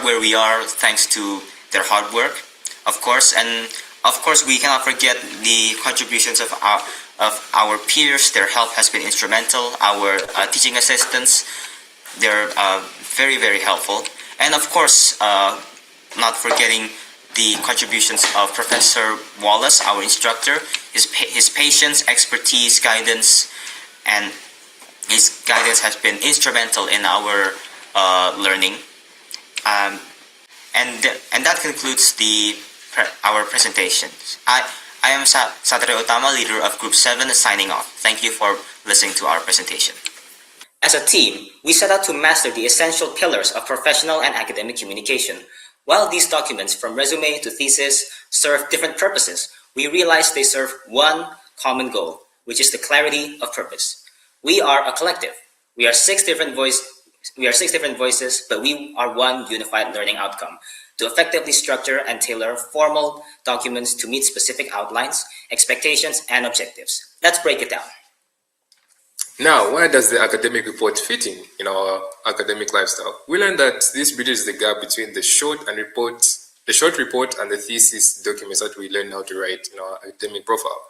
where we are thanks to their hard work, of course, and of course we cannot forget the contributions of our peers. Their help has been instrumental. Our teaching assistants, they're very helpful, and of course not forgetting the contributions of Professor Wallace, our instructor, his patience, expertise, guidance, and his guidance has been instrumental in our learning. And that concludes our presentations. I am Satare Otama, leader of Group 7, signing off. Thank you for listening to our presentation. As a team, we set out to master the essential pillars of professional and academic communication. While these documents, from resume to thesis, serve different purposes, we realize they serve one common goal, which is the clarity of purpose. We are a collective. We are six different voices, but we are one unified learning outcome to effectively structure and tailor formal documents to meet specific outlines, expectations, and objectives. Let's break it down. Now, where does the academic report fit in our academic lifestyle? We learned that this bridges the gap between the short report and the thesis documents that we learn how to write in our academic profile.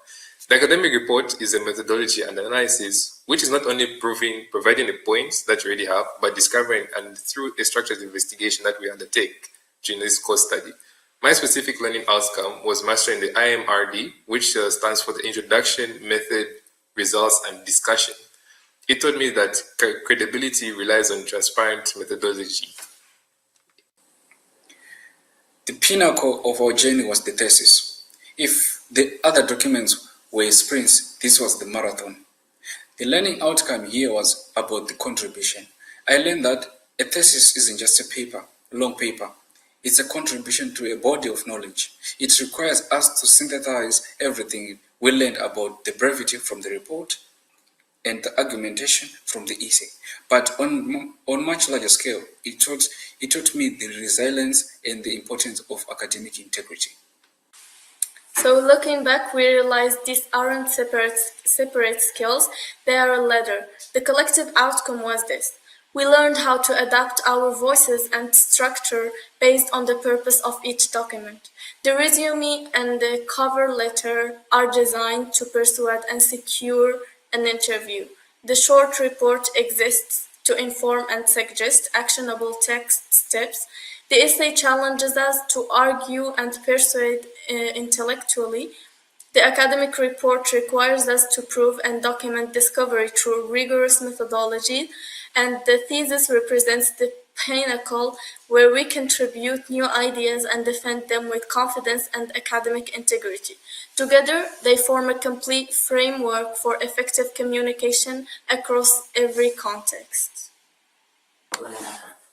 The academic report is a methodology and analysis which is not only providing the points that you already have, but discovering and through a structured investigation that we undertake during this course study. My specific learning outcome was mastering the IMRD, which stands for the Introduction, Method, Results, and Discussion. It taught me that credibility relies on transparent methodology. The pinnacle of our journey was the thesis. If the other documents were sprints, this was the marathon. The learning outcome here was about the contribution. I learned that a thesis isn't just a long paper. It's a contribution to a body of knowledge. It requires us to synthesize everything we learned about the brevity from the report and the argumentation from the essay. But on much larger scale, it taught me the resilience and the importance of academic integrity. So looking back, we realized these aren't separate skills, they are a ladder. The collective outcome was this. We learned how to adapt our voices and structure based on the purpose of each document. The resume and the cover letter are designed to persuade and secure an interview. The short report exists to inform and suggest actionable text steps. The essay challenges us to argue and persuade intellectually. The academic report requires us to prove and document discovery through rigorous methodology, and the thesis represents the pinnacle where we contribute new ideas and defend them with confidence and academic integrity. Together, they form a complete framework for effective communication across every context.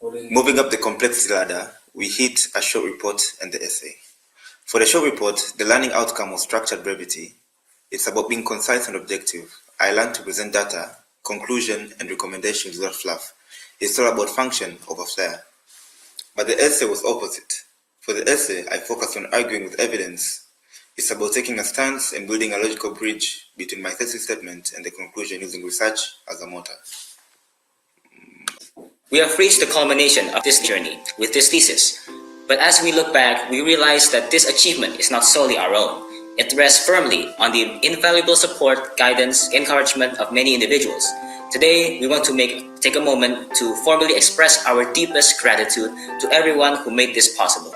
Moving up the complexity ladder, we hit a short report and the essay. For the short report, the learning outcome was structured brevity. It's about being concise and objective. I learned to present data, conclusion, and recommendations without fluff. It's all about function over flair. But the essay was opposite. For the essay, I focused on arguing with evidence. It's about taking a stance and building a logical bridge between my thesis statement and the conclusion using research as a motor. We have reached the culmination of this journey with this thesis. But as we look back, we realize that this achievement is not solely our own. It rests firmly on the invaluable support, guidance, encouragement of many individuals. Today, we want to take a moment to formally express our deepest gratitude to everyone who made this possible.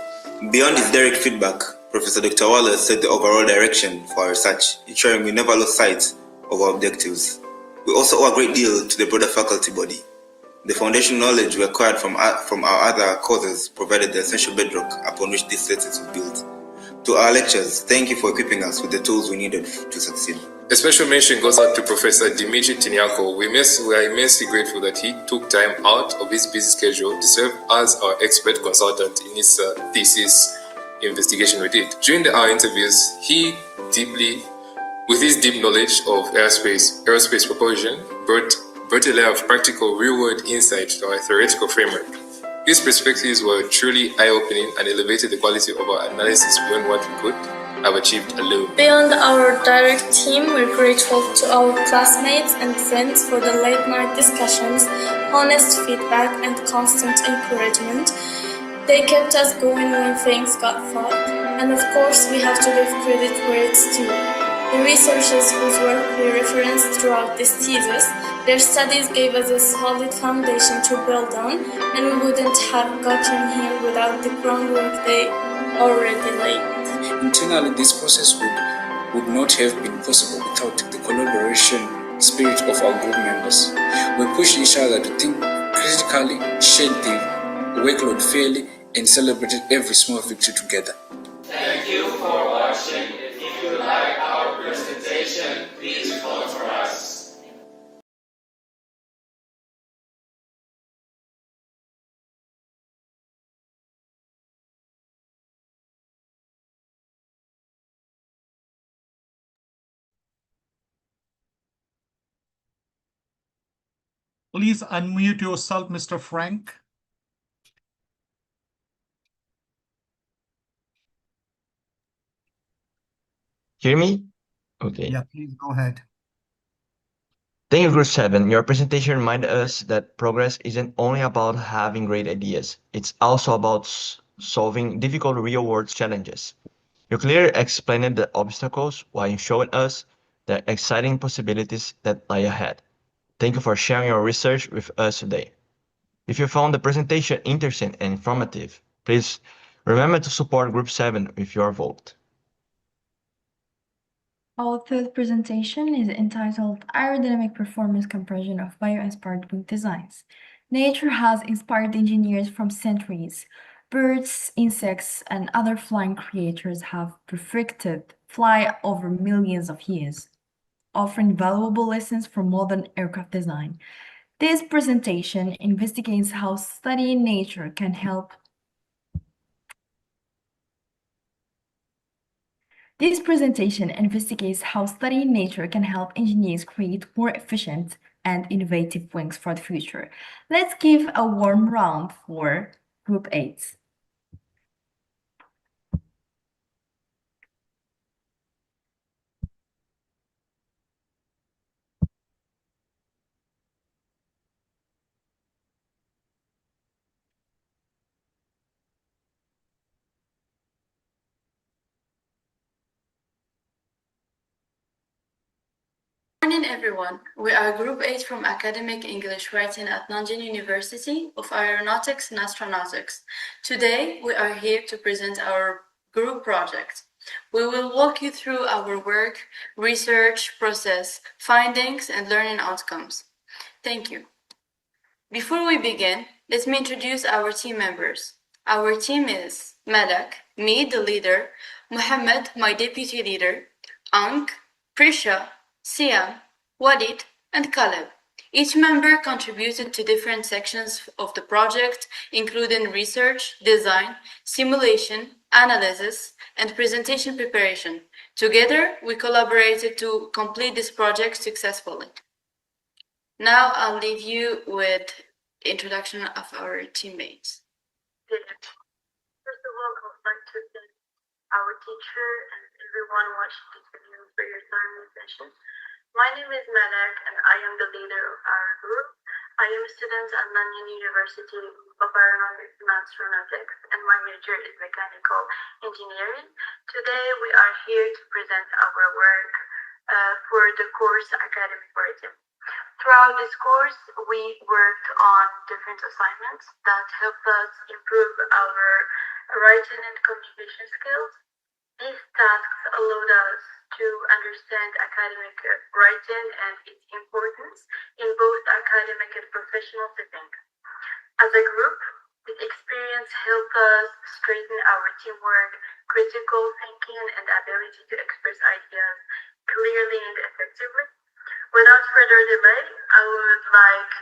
Beyond his direct feedback, Professor Dr. Wallace set the overall direction for our research, ensuring we never lost sight of our objectives. We also owe a great deal to the broader faculty body. The foundational knowledge we acquired from our other courses provided the essential bedrock upon which this thesis was built. To our lecturers, thank you for equipping us with the tools we needed to succeed. A special mention goes out to Professor Dimitri Tiniako. We are immensely grateful that he took time out of his busy schedule to serve as our expert consultant in his thesis investigation we did. During our interviews, with his deep knowledge of aerospace propulsion, brought a layer of practical, real-world insight to our theoretical framework. His perspectives were truly eye-opening and elevated the quality of our analysis beyond what we could have achieved alone. Beyond our direct team, we're grateful to our classmates and friends for the late-night discussions, honest feedback, and constant encouragement. They kept us going when things got tough, and of course, we have to give credit where it's due. The researchers whose work we referenced throughout this thesis, their studies gave us a solid foundation to build on, and we wouldn't have gotten here without the groundwork they already laid. Internally, this process would not have been possible without the collaboration spirit of our group members. We pushed each other to think critically, shared the workload fairly, and celebrated every small victory together. Thank you for watching. If you like our presentation, please vote for us. Please unmute yourself, Mr. Frank. Hear me? Okay. Yeah, please go ahead. Thank you, Group 7. Your presentation reminded us that progress isn't only about having great ideas, it's also about solving difficult real-world challenges. You clearly explained the obstacles while showing us the exciting possibilities that lie ahead. Thank you for sharing your research with us today. If you found the presentation interesting and informative, please remember to support Group 7 with your vote. Our third presentation is entitled Aerodynamic Performance Comparison of Bio-Inspired Wing Designs. Nature has inspired engineers from centuries. Birds, insects, and other flying creatures have perfected flight over millions of years, offering valuable lessons for modern aircraft design. This presentation investigates how studying nature can help engineers create more efficient and innovative wings for the future. Let's give a warm round for Group 8. Good morning, everyone. We are Group 8 from Academic English Writing at Nanjing University of Aeronautics and Astronautics. Today, we are here to present our group project. We will walk you through our work, research, process, findings, and learning outcomes. Thank you. Before we begin, let me introduce our team members. Our team is Malak, me, the leader, Muhammad, my deputy leader, Ankh, Prisha, Siam, Walid, and Caleb. Each member contributed to different sections of the project, including research, design, simulation, analysis, and presentation preparation. Together, we collaborated to complete this project successfully. Now I'll leave you with the introduction of our teammates. First of all, I would like to thank our teacher and everyone watching this video for your time and attention. My name is Malak and I am the leader of our group. I am a student at Nanjing University of Aeronautics and Astronautics and my major is mechanical engineering. Today we are here to present our work for the course Academic Writing. Throughout this course, we worked on different assignments that helped us improve our writing and communication skills. These tasks allowed us to understand academic writing and its importance in both academic and professional settings. As a group, this experience helped us strengthen our teamwork, critical thinking, and ability to express ideas clearly and effectively. Without further delay, I would like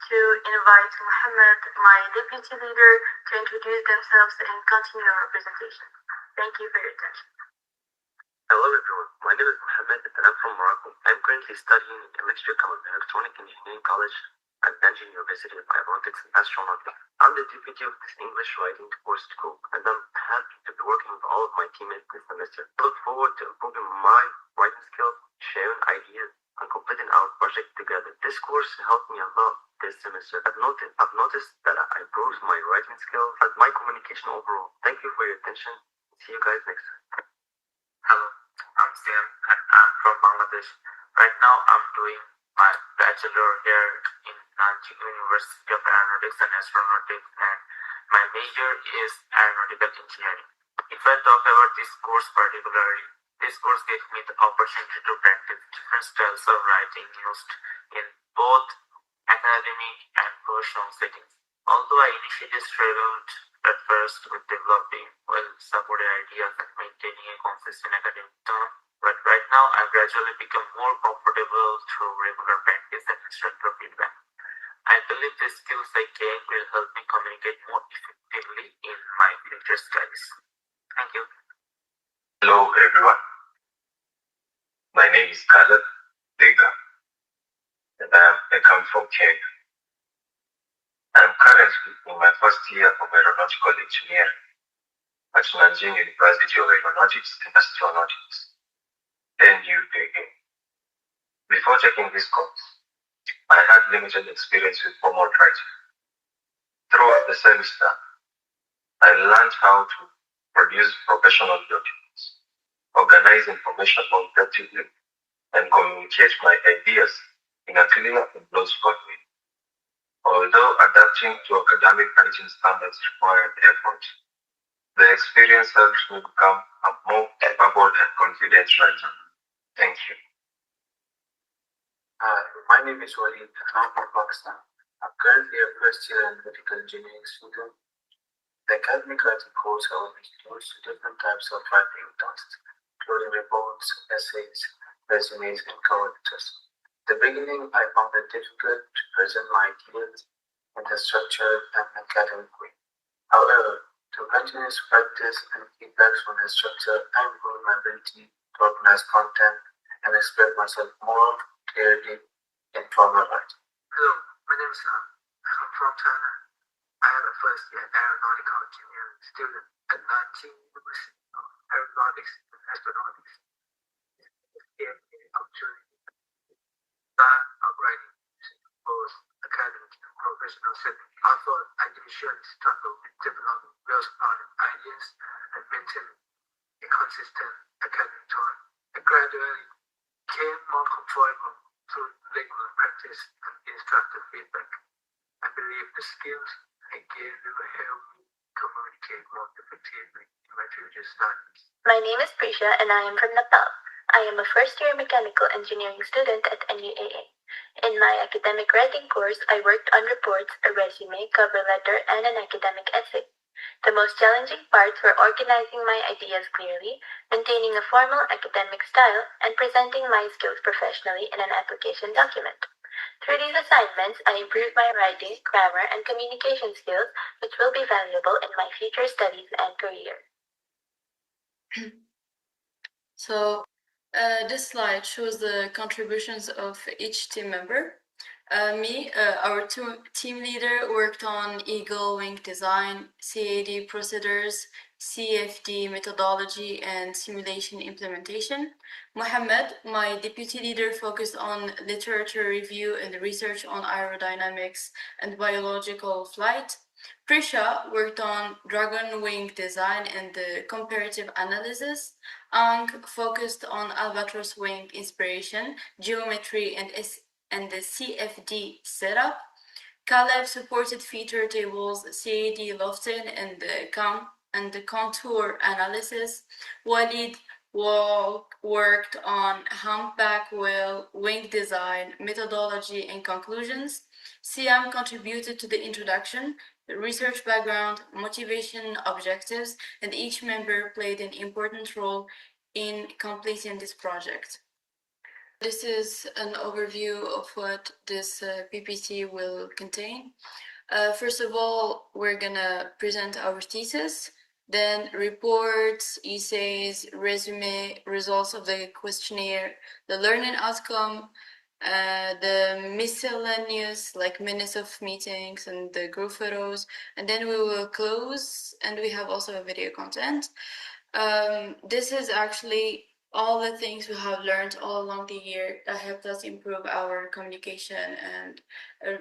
to invite Mohammed, my deputy leader, to introduce themselves and continue our presentation. Thank you for your attention. Hello everyone, my name is Mohammed and I'm from Morocco. I'm currently studying electrical and electronic engineering college at Nanjing University of Aeronautics and Astronautics. I'm the deputy of this English writing course group and I'm happy to be working with all of my teammates this semester. I look forward to improving my writing skills, sharing ideas, and completing our project together. This course helped me a lot this semester. I've noticed that I improved my writing skills and my communication overall. Thank you for your attention. See you guys next time. Hello, I'm Sam and I'm from Bangladesh. Right now I'm doing my bachelor here in Nanjing University of Aeronautics and Astronautics and my major is aeronautical engineering. If I talk about this course particularly, this course gave me the opportunity to practice different styles of writing used in both academic and professional settings. Although I initially struggled at first with developing well-supported ideas and maintaining a consistent academic tone, but right now I've gradually become more comfortable through regular practice and instructor feedback. I believe the skills I gain will help me communicate more effectively in my future studies. Thank you. Hello everyone, my name is Khaled Dega and I come from Kenya. I'm currently in my first year of aeronautical engineering at Nanjing University of Aeronautics and Astronautics, NUAA. Before taking this course, I had limited experience with formal writing. Throughout the semester, I learned how to produce professional documents, organize information more effectively, and communicate my ideas in a clear and plausible way. Although adapting to academic writing standards required effort, the experience helped me become a more capable and confident writer. Thank you. Hi, my name is Walid and I'm from Pakistan. I'm currently a first year analytical engineering student. The academic writing course allows me to use different types of writing tasks, including reports, essays, resumes, and cover letters. At the beginning, I found it difficult to present my ideas in a structured and academic way. However, through continuous practice and feedback from the instructor, I improved my ability to organize content and express myself more clearly in formal writing. Hello, my name is Sam. I'm from China. I am a first year aeronautical engineering student at Nanjing University of Aeronautics and Astronautics. This gave me the opportunity to start writing both academic and professional settings. I thought I initially struggled with developing well-spotted ideas and maintaining a consistent academic tone. I gradually became more comfortable through regular practice and instructor feedback. I believe the skills I gained will help me communicate more effectively in my future studies. My name is Prisha and I am from Nepal. I am a first-year mechanical engineering student at NUAA. In my academic writing course, I worked on reports, a resume, cover letter, and an academic essay. The most challenging parts were organizing my ideas clearly, maintaining a formal academic style, and presenting my skills professionally in an application document. Through these assignments, I improved my writing, grammar, and communication skills, which will be valuable in my future studies and career. So this slide shows the contributions of each team member. Our team leader, worked on Eagle Wing design, CAD procedures, CFD methodology, and simulation implementation. Mohammed, my deputy leader, focused on literature review and research on aerodynamics and biological flight. Prisha worked on dragon wing design and comparative analysis. Ang focused on albatross wing inspiration, geometry, and and the CFD setup. Caleb supported feature tables, CAD lofting, and the contour analysis. Walid worked on humpback whale, wing design, methodology, and conclusions. Siam contributed to the introduction, the research background, motivation, objectives, and each member played an important role in completing this project. This is an overview of what this PPT will contain. First of all, we're gonna present our thesis, then reports, essays, resume, results of the questionnaire, the learning outcome, the miscellaneous, like minutes of meetings and the group photos, and then we will close, and we have also a video content. This is actually all the things we have learned all along the year that helped us improve our communication and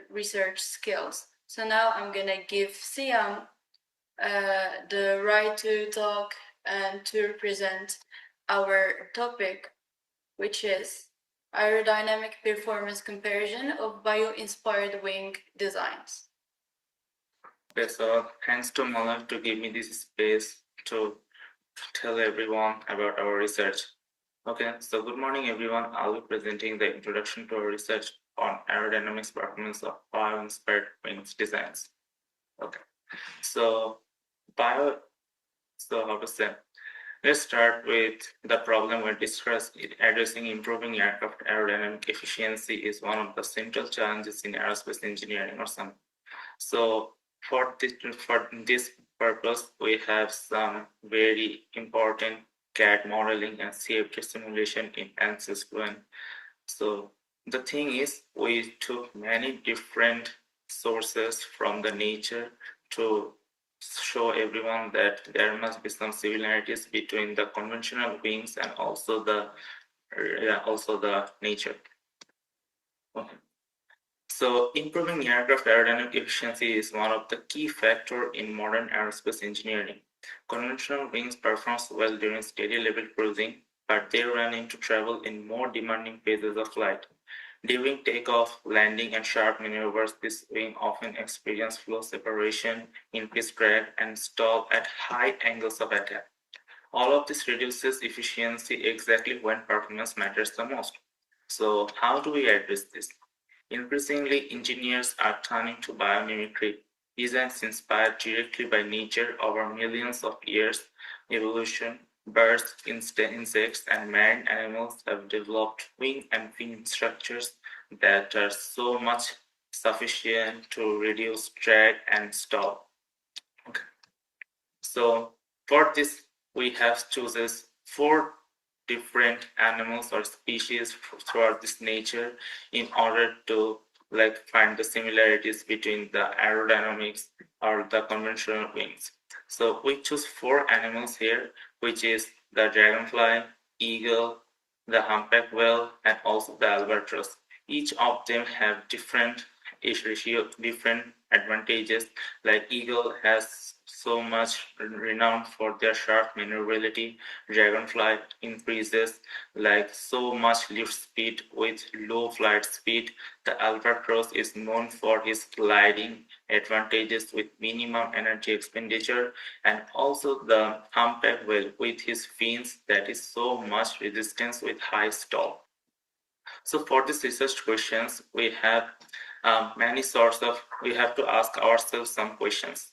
research skills. So now I'm gonna give Siam the right to talk and to present our topic, which is aerodynamic performance comparison of bio-inspired wing designs. Okay, so thanks to Malak to give me this space to tell everyone about our research. Okay, so good morning everyone. I'll be presenting the introduction to our research on aerodynamics performance of bio-inspired wings designs. Okay, so how to say? Let's start with the problem we discussed. Addressing improving aircraft aerodynamic efficiency is one of the central challenges in aerospace engineering or something. So for this purpose, we have some very important CAD modeling and CFD simulation in ANSYS Fluent. So the thing is, we took many different sources from the nature to show everyone that there must be some similarities between the conventional wings and also the nature. Okay. So improving aircraft aerodynamic efficiency is one of the key factors in modern aerospace engineering. Conventional wings perform well during steady level cruising, but they run into trouble in more demanding phases of flight. During takeoff, landing, and sharp maneuvers, this wing often experiences flow separation, increased drag, and stall at high angles of attack. All of this reduces efficiency exactly when performance matters the most. So how do we address this? Increasingly, engineers are turning to biomimicry, designs inspired directly by nature over millions of years. Evolution, birds, insects, and marine animals have developed wing and fin structures that are so much sufficient to reduce drag and stall. Okay. So for this, we have chosen 4 different animals or species throughout this nature in order to find the similarities between the aerodynamics or the conventional wings. So we choose 4 animals here, which is the dragonfly, eagle, the humpback whale, and also the albatross. Each of them have different advantages. Like eagle has so much renowned for their sharp maneuverability. Dragonfly increases so much lift speed with low flight speed. The albatross is known for his gliding advantages with minimum energy expenditure, and also the humpback whale with his fins that is so much resistance with high stall. So for these research questions, we have we have to ask ourselves some questions.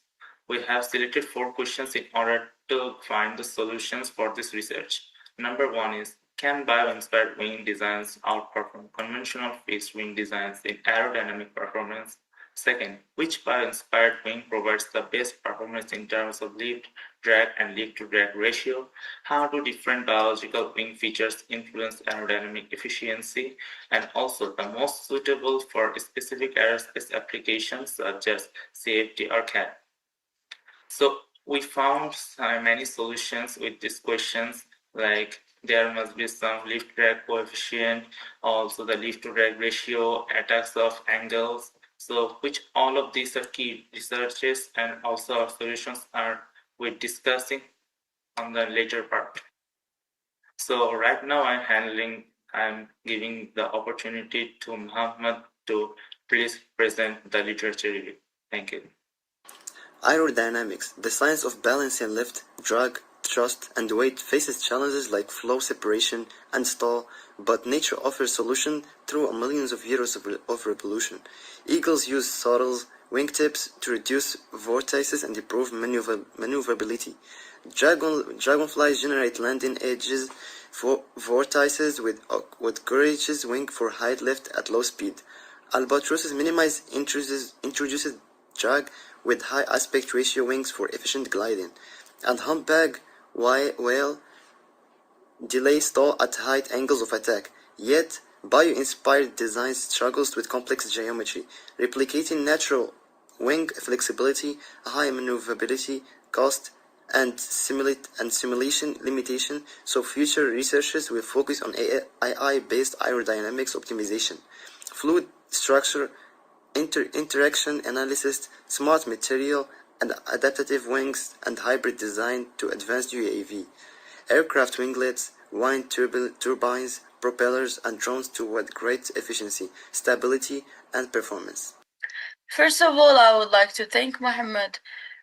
We have selected 4 questions in order to find the solutions for this research. Number 1 is, can bio-inspired wing designs outperform conventional fixed wing designs in aerodynamic performance? Second, which bio-inspired wing provides the best performance in terms of lift, drag, and lift-to-drag ratio? How do different biological wing features influence aerodynamic efficiency? And also the most suitable for specific aerospace applications such as CFD or CAD. So we found many solutions with these questions, like there must be some lift drag coefficient, also the lift to drag ratio, attacks of angles. So which all of these are key researches, and also our solutions are we're discussing on the later part. So right now I'm handling I'm giving the opportunity to Muhammad to please present the literature review. Thank you. Aerodynamics, the science of balancing lift, drag, thrust, and weight faces challenges like flow separation and stall, but nature offers solutions through millions of years of revolution. Eagles use saddles, wingtips to reduce vortices and improve maneuverability. Dragonflies generate landing edges for vortices with courageous wing for high lift at low speed. Albatrosses introduces drag with high aspect ratio wings for efficient gliding, and humpback whale delay stall at high angles of attack. Yet, bio-inspired design struggles with complex geometry, replicating natural wing flexibility, high maneuverability, cost, and simulation limitation, so future researchers will focus on AI-based aerodynamics optimization, fluid structure, interaction analysis, smart material, and adaptive wings and hybrid design to advanced UAV, aircraft winglets, wind turbines, propellers, and drones toward great efficiency, stability, and performance. First of all, I would like to thank Mohammed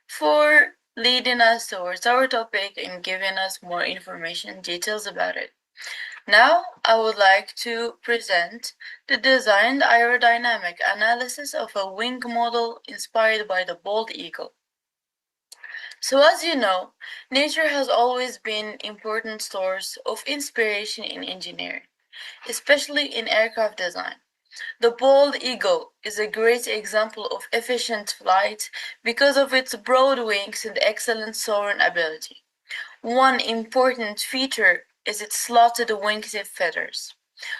for leading us towards our topic and giving us more information and details about it. Now, I would like to present the designed aerodynamic analysis of a wing model inspired by the bald eagle. So as you know, nature has always been an important source of inspiration in engineering, especially in aircraft design. The bald eagle is a great example of efficient flight because of its broad wings and excellent soaring ability. One important feature is its slotted wingtip feathers,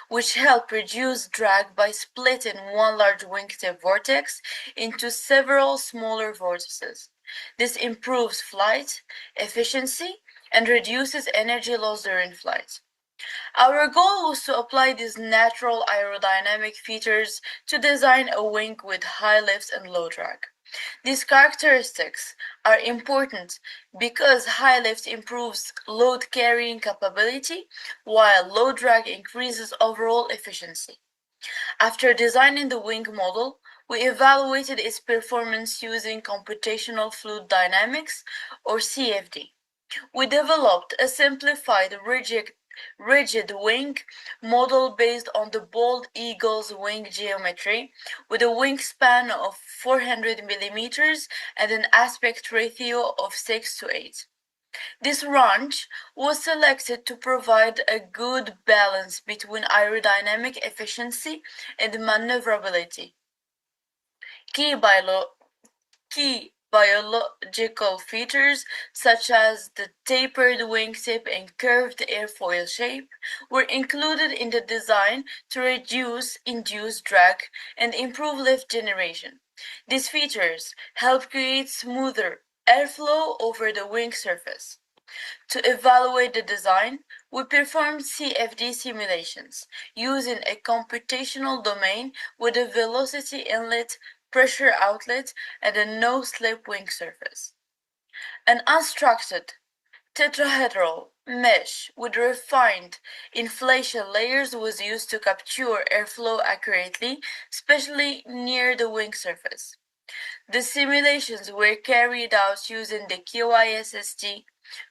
which help reduce drag by splitting one large wingtip vortex into several smaller vortices. This improves flight efficiency and reduces energy loss during flight. Our goal was to apply these natural aerodynamic features to design a wing with high lift and low drag. These characteristics are important because high lift improves load carrying capability while low drag increases overall efficiency. After designing the wing model, we evaluated its performance using computational fluid dynamics or CFD. We developed a simplified rigid wing model based on the bald eagle's wing geometry with a wingspan of 400 millimeters and an aspect ratio of 6:8. This range was selected to provide a good balance between aerodynamic efficiency and maneuverability. Key biological features such as the tapered wingtip and curved airfoil shape were included in the design to reduce induced drag and improve lift generation. These features help create smoother airflow over the wing surface. To evaluate the design, we performed CFD simulations using a computational domain with a velocity inlet, pressure outlet, and a no-slip wing surface. An unstructured tetrahedral mesh with refined inflation layers was used to capture airflow accurately, especially near the wing surface. The simulations were carried out using the QISST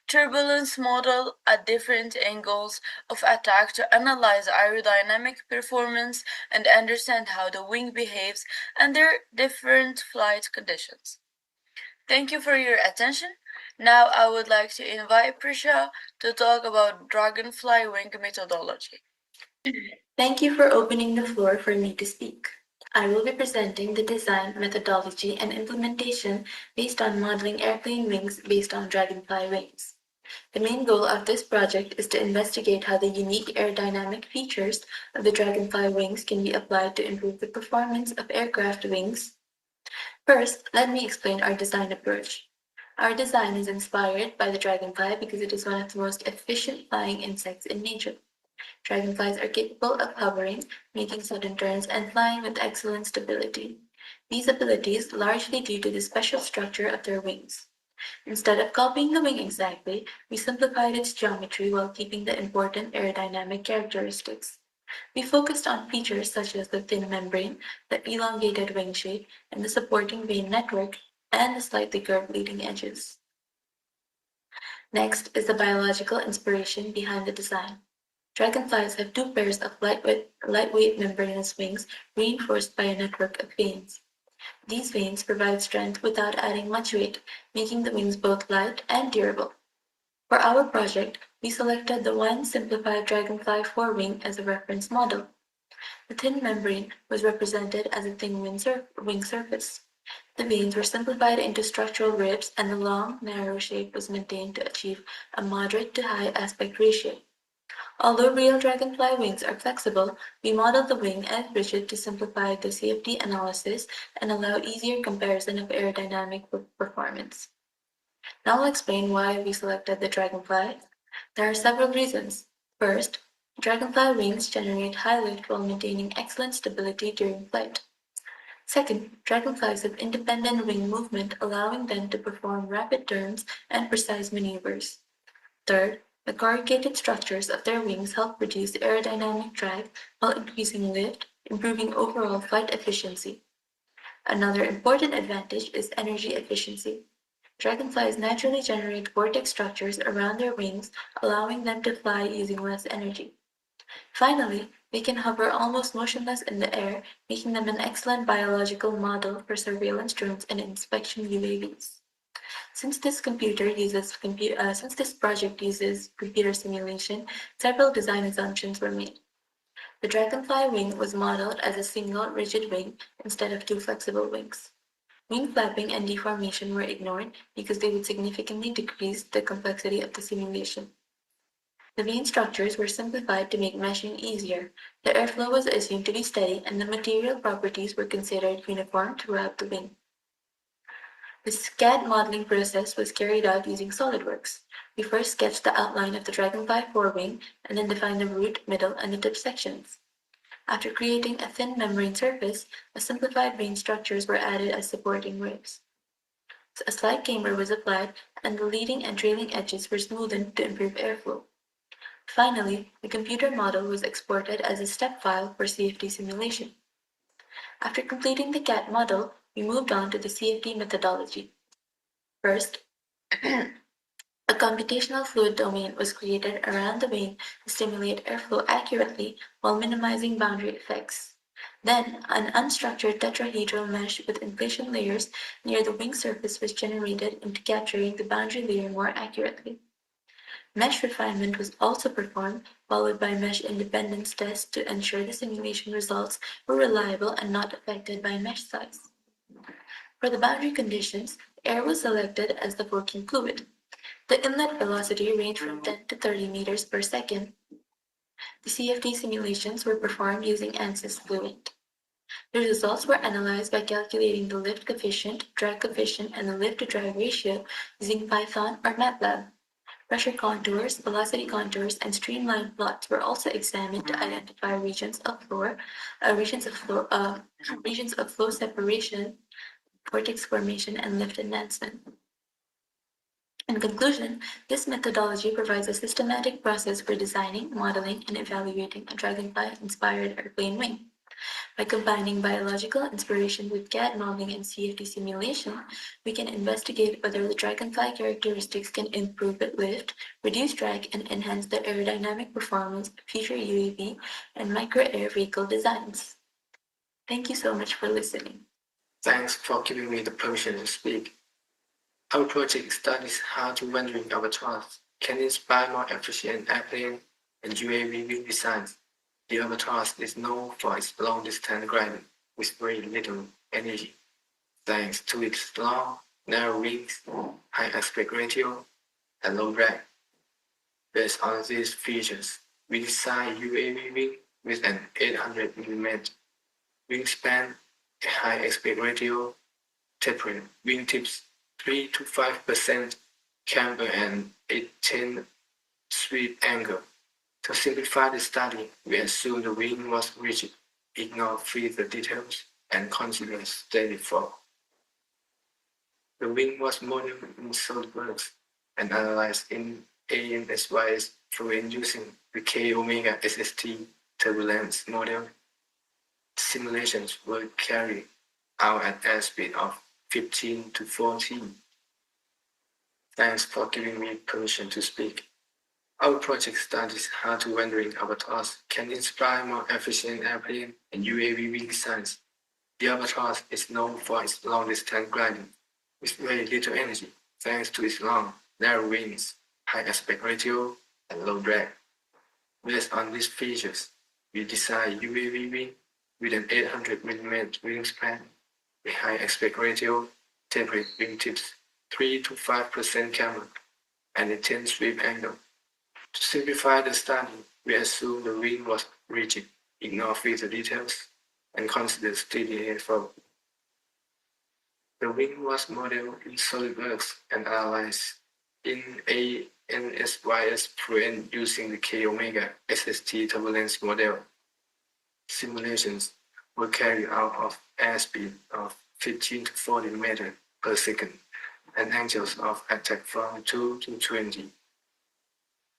turbulence model at different angles of attack to analyze aerodynamic performance and understand how the wing behaves under different flight conditions. Thank you for your attention. Now I would like to invite Prisha to talk about dragonfly wing methodology. Thank you for opening the floor for me to speak. I will be presenting the design, methodology, and implementation based on modeling airplane wings based on dragonfly wings. The main goal of this project is to investigate how the unique aerodynamic features of the dragonfly wings can be applied to improve the performance of aircraft wings. First, let me explain our design approach. Our design is inspired by the dragonfly because it is one of the most efficient flying insects in nature. Dragonflies are capable of hovering, making sudden turns, and flying with excellent stability. These abilities largely due to the special structure of their wings. Instead of copying the wing exactly, we simplified its geometry while keeping the important aerodynamic characteristics. We focused on features such as the thin membrane, the elongated wing shape, and the supporting vein network, and the slightly curved leading edges. Next is the biological inspiration behind the design. Dragonflies have two pairs of lightweight membranous wings reinforced by a network of veins. These veins provide strength without adding much weight, making the wings both light and durable. For our project, we selected the one simplified dragonfly forewing as a reference model. The thin membrane was represented as a thin wing surface. The veins were simplified into structural ribs, and the long, narrow shape was maintained to achieve a moderate to high aspect ratio. Although real dragonfly wings are flexible, we modeled the wing as rigid to simplify the CFD analysis and allow easier comparison of aerodynamic performance. Now I'll explain why we selected the dragonfly. There are several reasons. First, dragonfly wings generate high lift while maintaining excellent stability during flight. Second, dragonflies have independent wing movement, allowing them to perform rapid turns and precise maneuvers. Third, the corrugated structures of their wings help reduce aerodynamic drag while increasing lift, improving overall flight efficiency. Another important advantage is energy efficiency. Dragonflies naturally generate vortex structures around their wings, allowing them to fly using less energy. Finally, they can hover almost motionless in the air, making them an excellent biological model for surveillance drones and inspection UAVs. Since this project uses computer simulation, several design assumptions were made. The dragonfly wing was modeled as a single rigid wing instead of two flexible wings. Wing flapping and deformation were ignored because they would significantly decrease the complexity of the simulation. The main structures were simplified to make meshing easier. The airflow was assumed to be steady, and the material properties were considered uniform throughout the wing. The CAD modeling process was carried out using SolidWorks. We first sketched the outline of the dragonfly forewing and then defined the root, middle, and the tip sections. After creating a thin membrane surface, a simplified vein structures were added as supporting ribs. A slight camber was applied, and the leading and trailing edges were smoothened to improve airflow. Finally, the computer model was exported as a step file for CFD simulation. After completing the CAD model, we moved on to the CFD methodology. First, a computational fluid domain was created around the wing to stimulate airflow accurately while minimizing boundary effects. Then, an unstructured tetrahedral mesh with inflation layers near the wing surface was generated into capturing the boundary layer more accurately. Mesh refinement was also performed, followed by mesh independence tests to ensure the simulation results were reliable and not affected by mesh size. For the boundary conditions, air was selected as the working fluid. The inlet velocity ranged from 10 to 30 meters per second. The CFD simulations were performed using ANSYS Fluent. The results were analyzed by calculating the lift coefficient, drag coefficient, and the lift-to-drag ratio using Python or MATLAB. Pressure contours, velocity contours, and streamline plots were also examined to identify regions of flow separation, vortex formation, and lift enhancement. In conclusion, this methodology provides a systematic process for designing, modeling, and evaluating a dragonfly-inspired airplane wing. By combining biological inspiration with CAD modeling and CFD simulation, we can investigate whether the dragonfly characteristics can improve lift, reduce drag, and enhance the aerodynamic performance of future UAV and micro-air vehicle designs. Thank you so much for listening. Thanks for giving me the permission to speak. Our project studies how the rendering avatars can inspire more efficient airplane and UAV wing designs. The Albatross is known for its long-distance gliding with very little energy, thanks to its long, narrow wings, high aspect ratio, and low drag. Based on these features, we designed UAV wing with an 800 mm wingspan, a high aspect ratio, tapering wingtips 3 to 5% camber, and 18 sweep angle. To simplify the study, we assumed the wing was rigid, ignored further details, and considered steady fall. The wing was modeled in SolidWorks and analyzed in ANSYS fluent using the K-Omega SST turbulence model. Simulations were carried out at airspeed of 15 to 14. Thanks for giving me permission to speak. Our project studies how to rendering avatars can inspire more efficient airplane and UAV wing designs. The Albatross is known for its long-distance gliding with very little energy, thanks to its long, narrow wings, high aspect ratio, and low drag. Based on these features, we designed UAV wing with an 800 mm wingspan, a high aspect ratio, tapered wingtips, 3 to 5% camber, and a 10 sweep angle. To simplify the study, we assume the wing was rigid, ignore feature details, and consider steady airflow. The wing was modeled in SolidWorks and analyzed in a NSYS fluent using the K-Omega SST turbulence model. Simulations were carried out of airspeed of 15 to 40 meters per second and angles of attack from 2 to 20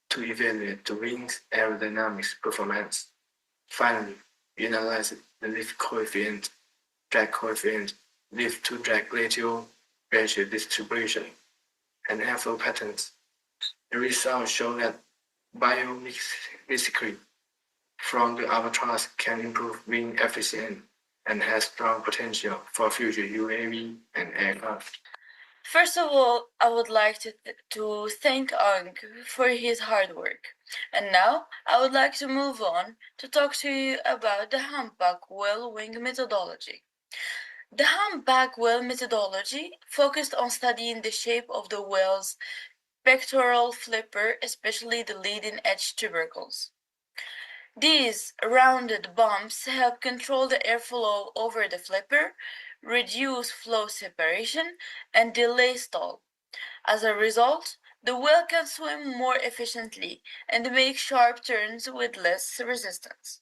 to evaluate the wing's aerodynamics performance. Finally, we analyzed the lift coefficient, drag coefficient, lift to drag ratio distribution, and airflow patterns. The results show that biomimicry from the Albatross can improve wing efficiency and has strong potential for future UAV and aircraft. First of all, I would like to thank Ang for his hard work. And now, I would like to move on to talk to you about the humpback whale wing methodology. The humpback whale methodology focused on studying the shape of the whale's pectoral flipper, especially the leading edge tubercles. These rounded bumps help control the airflow over the flipper, reduce flow separation, and delay stall. As a result, the whale can swim more efficiently and make sharp turns with less resistance.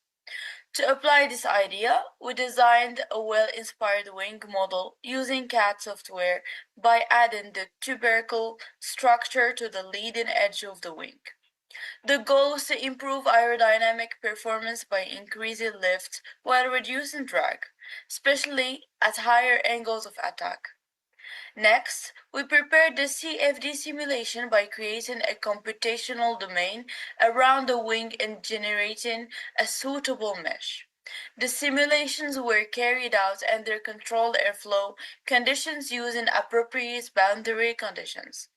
To apply this idea, we designed a whale-inspired wing model using CAD software by adding the tubercle structure to the leading edge of the wing. The goal is to improve aerodynamic performance by increasing lift while reducing drag, especially at higher angles of attack. Next, we prepared the CFD simulation by creating a computational domain around the wing and generating a suitable mesh. The simulations were carried out under controlled airflow conditions using appropriate boundary conditions.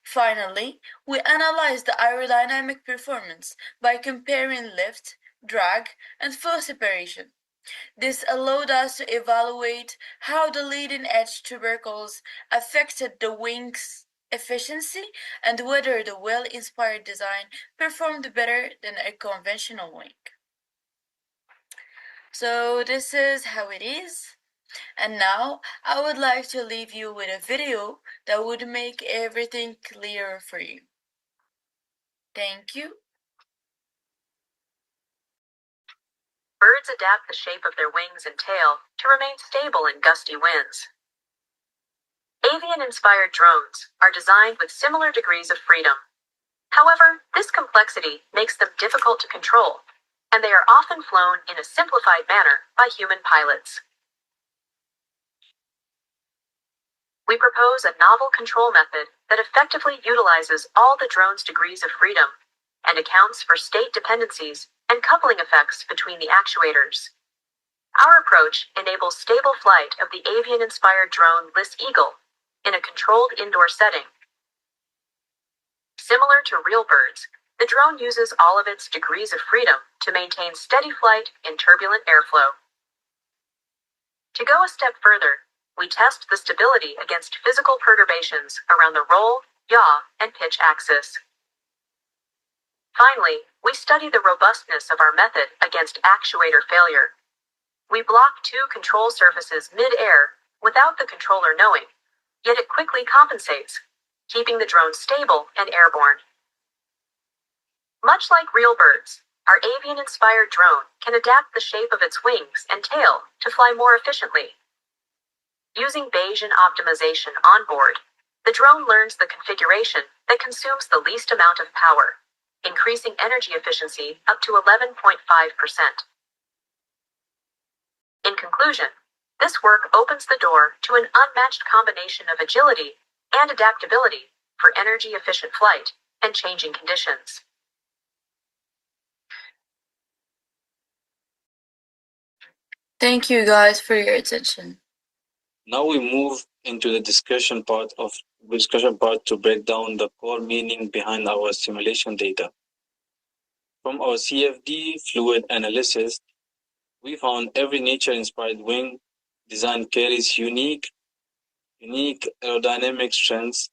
Finally, we analyzed the aerodynamic performance by comparing lift, drag, and flow separation. This allowed us to evaluate how the leading edge tubercles affected the wing's efficiency and whether the whale-inspired design performed better than a conventional wing. So this is how it is. And now I would like to leave you with a video that would make everything clearer for you. Thank you. Birds adapt the shape of their wings and tail to remain stable in gusty winds. Avian-inspired drones are designed with similar degrees of freedom. However, this complexity makes them difficult to control, and they are often flown in a simplified manner by human pilots. We propose a novel control method that effectively utilizes all the drone's degrees of freedom and accounts for state dependencies and coupling effects between the actuators. Our approach enables stable flight of the avian-inspired drone Lys Eagle in a controlled indoor setting. Similar to real birds, the drone uses all of its degrees of freedom to maintain steady flight in turbulent airflow. To go a step further, we test the stability against physical perturbations around the roll, yaw, and pitch axis. Finally, we study the robustness of our method against actuator failure. We block two control surfaces mid-air without the controller knowing, yet it quickly compensates, keeping the drone stable and airborne. Much like real birds, our avian-inspired drone can adapt the shape of its wings and tail to fly more efficiently. Using Bayesian optimization on board, the drone learns the configuration that consumes the least amount of power, increasing energy efficiency up to 11.5%. In conclusion, this work opens the door to an unmatched combination of agility and adaptability for energy-efficient flight and changing conditions. Thank you guys for your attention. Now we move into the discussion part to break down the core meaning behind our simulation data. From our CFD fluid analysis, we found every nature-inspired wing design carries unique aerodynamic strengths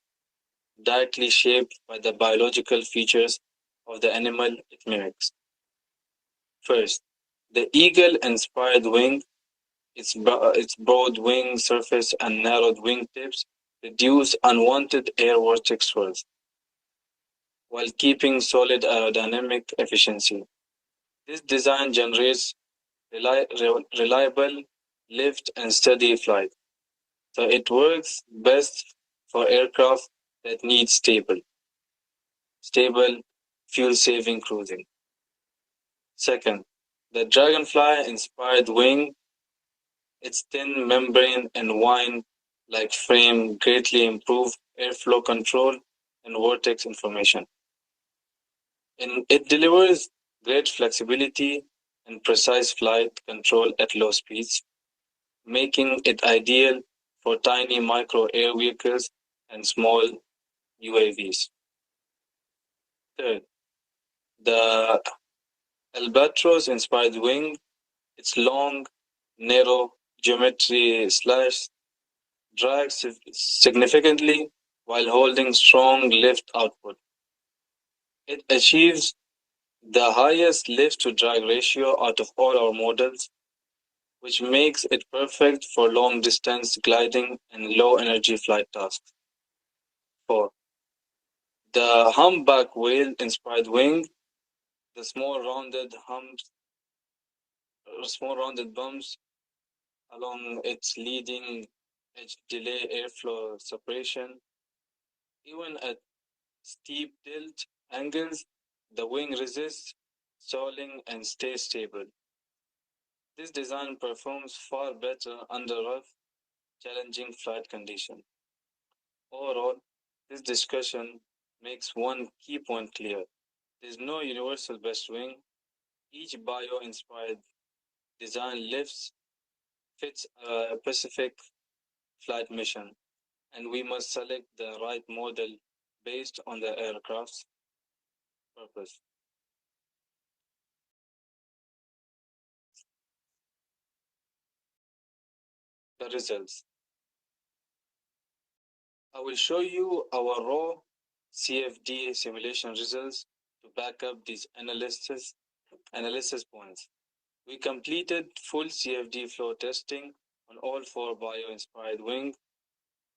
directly shaped by the biological features of the animal it mimics. First, the eagle-inspired wing, its broad wing surface and narrowed wing tips reduce unwanted air vortex swirls, while keeping solid aerodynamic efficiency. This design generates reliable lift and steady flight, so it works best for aircraft that need stable, fuel-saving cruising. Second, the Dragonfly-inspired wing, its thin membrane and wine-like frame greatly improve airflow control and vortex information. It delivers great flexibility and precise flight control at low speeds, making it ideal for tiny micro air vehicles and small UAVs. Third, the Albatros-inspired wing, its long, narrow geometry drags significantly while holding strong lift output. It achieves the highest lift-to-drag ratio out of all our models, which makes it perfect for long-distance gliding and low-energy flight tasks. 4. The humpback whale-inspired wing, the small rounded bumps along its leading edge delay airflow separation. Even at steep tilt angles, the wing resists stalling and stays stable. This design performs far better under rough, challenging flight conditions. Overall, this discussion makes one key point clear. There is no universal best wing. Each bio-inspired design fits a specific flight mission, and we must select the right model based on the aircraft's purpose. The results. I will show you our raw CFD simulation results to back up these analysis points. We completed full CFD flow testing on all 4 bio-inspired wing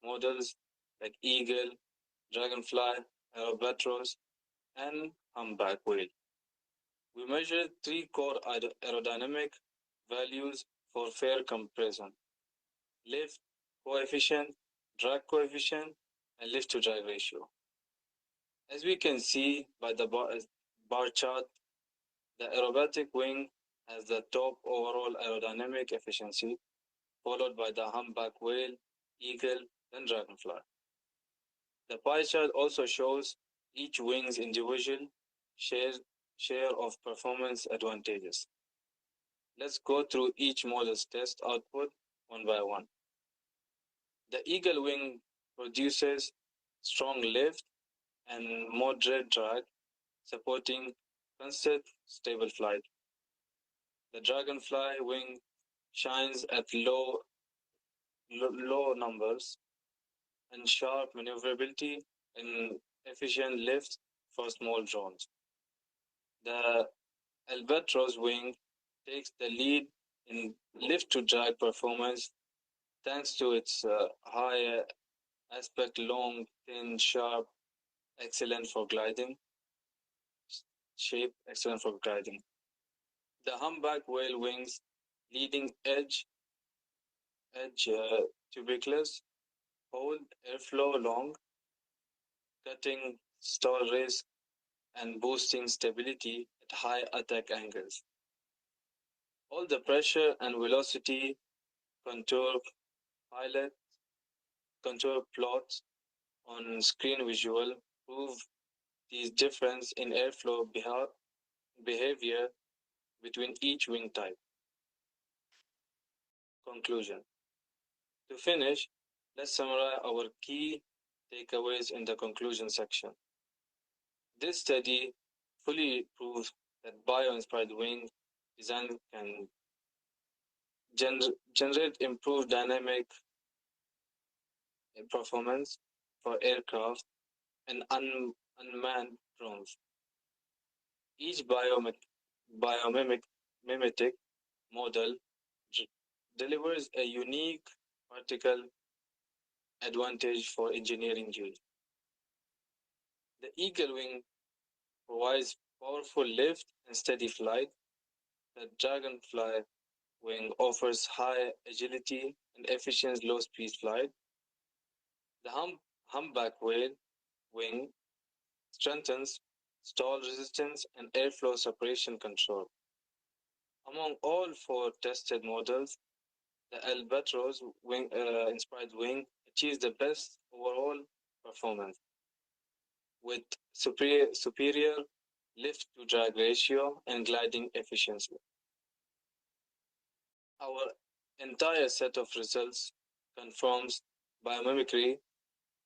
models like Eagle, Dragonfly, Albatros, and Humpback whale. We measured 3 core aerodynamic values for fair comparison: lift coefficient, drag coefficient, and lift-to-drag ratio. As we can see by the bar chart, the aerobatic wing has the top overall aerodynamic efficiency, followed by the humpback whale, eagle, and dragonfly. The pie chart also shows each wing's individual share of performance advantages. Let's go through each model's test output one by one. The eagle wing produces strong lift and moderate drag, supporting constant stable flight. The dragonfly wing shines at low numbers and sharp maneuverability and efficient lift for small drones. The albatros wing takes the lead in lift-to-drag performance thanks to its high aspect, long, thin, sharp, excellent for gliding. Shape, excellent for gliding. The humpback whale wings leading edge tuberculous, hold airflow long, cutting stall risk and boosting stability at high attack angles. All the pressure and velocity contour plots on screen visual prove these difference in airflow behavior between each wing type. Conclusion. To finish, let's summarize our key takeaways in the conclusion section. This study fully proves that bio-inspired wing design can generate improved dynamic performance for aircraft and unmanned drones. Each biomimetic model delivers a unique particle advantage for engineering use. The Eagle wing provides powerful lift and steady flight. The Dragonfly wing offers high agility and efficient low-speed flight. The humpback whale wing strengthens stall resistance and airflow separation control. Among all four tested models, the Albatros inspired wing achieves the best overall performance with superior lift to drag ratio and gliding efficiency. Our entire set of results confirms biomimicry,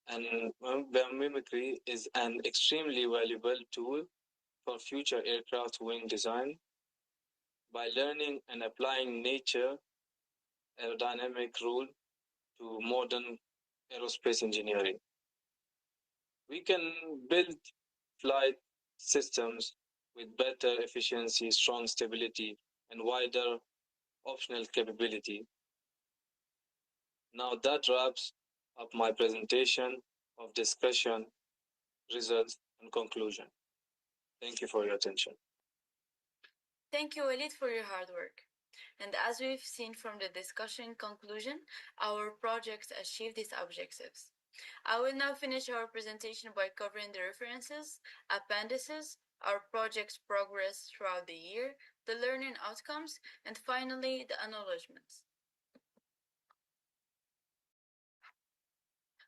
and biomimicry is an extremely valuable tool for future aircraft wing design. By learning and applying nature aerodynamic rule to modern aerospace engineering, we can build flight systems with better efficiency, strong stability, and wider optional capability. Now that wraps up my presentation of discussion, results, and conclusion. Thank you for your attention. Thank you, Walid, for your hard work. And as we've seen from the discussion conclusion, our project achieved its objectives. I will now finish our presentation by covering the references, appendices, our project's progress throughout the year, the learning outcomes, and finally, the acknowledgements.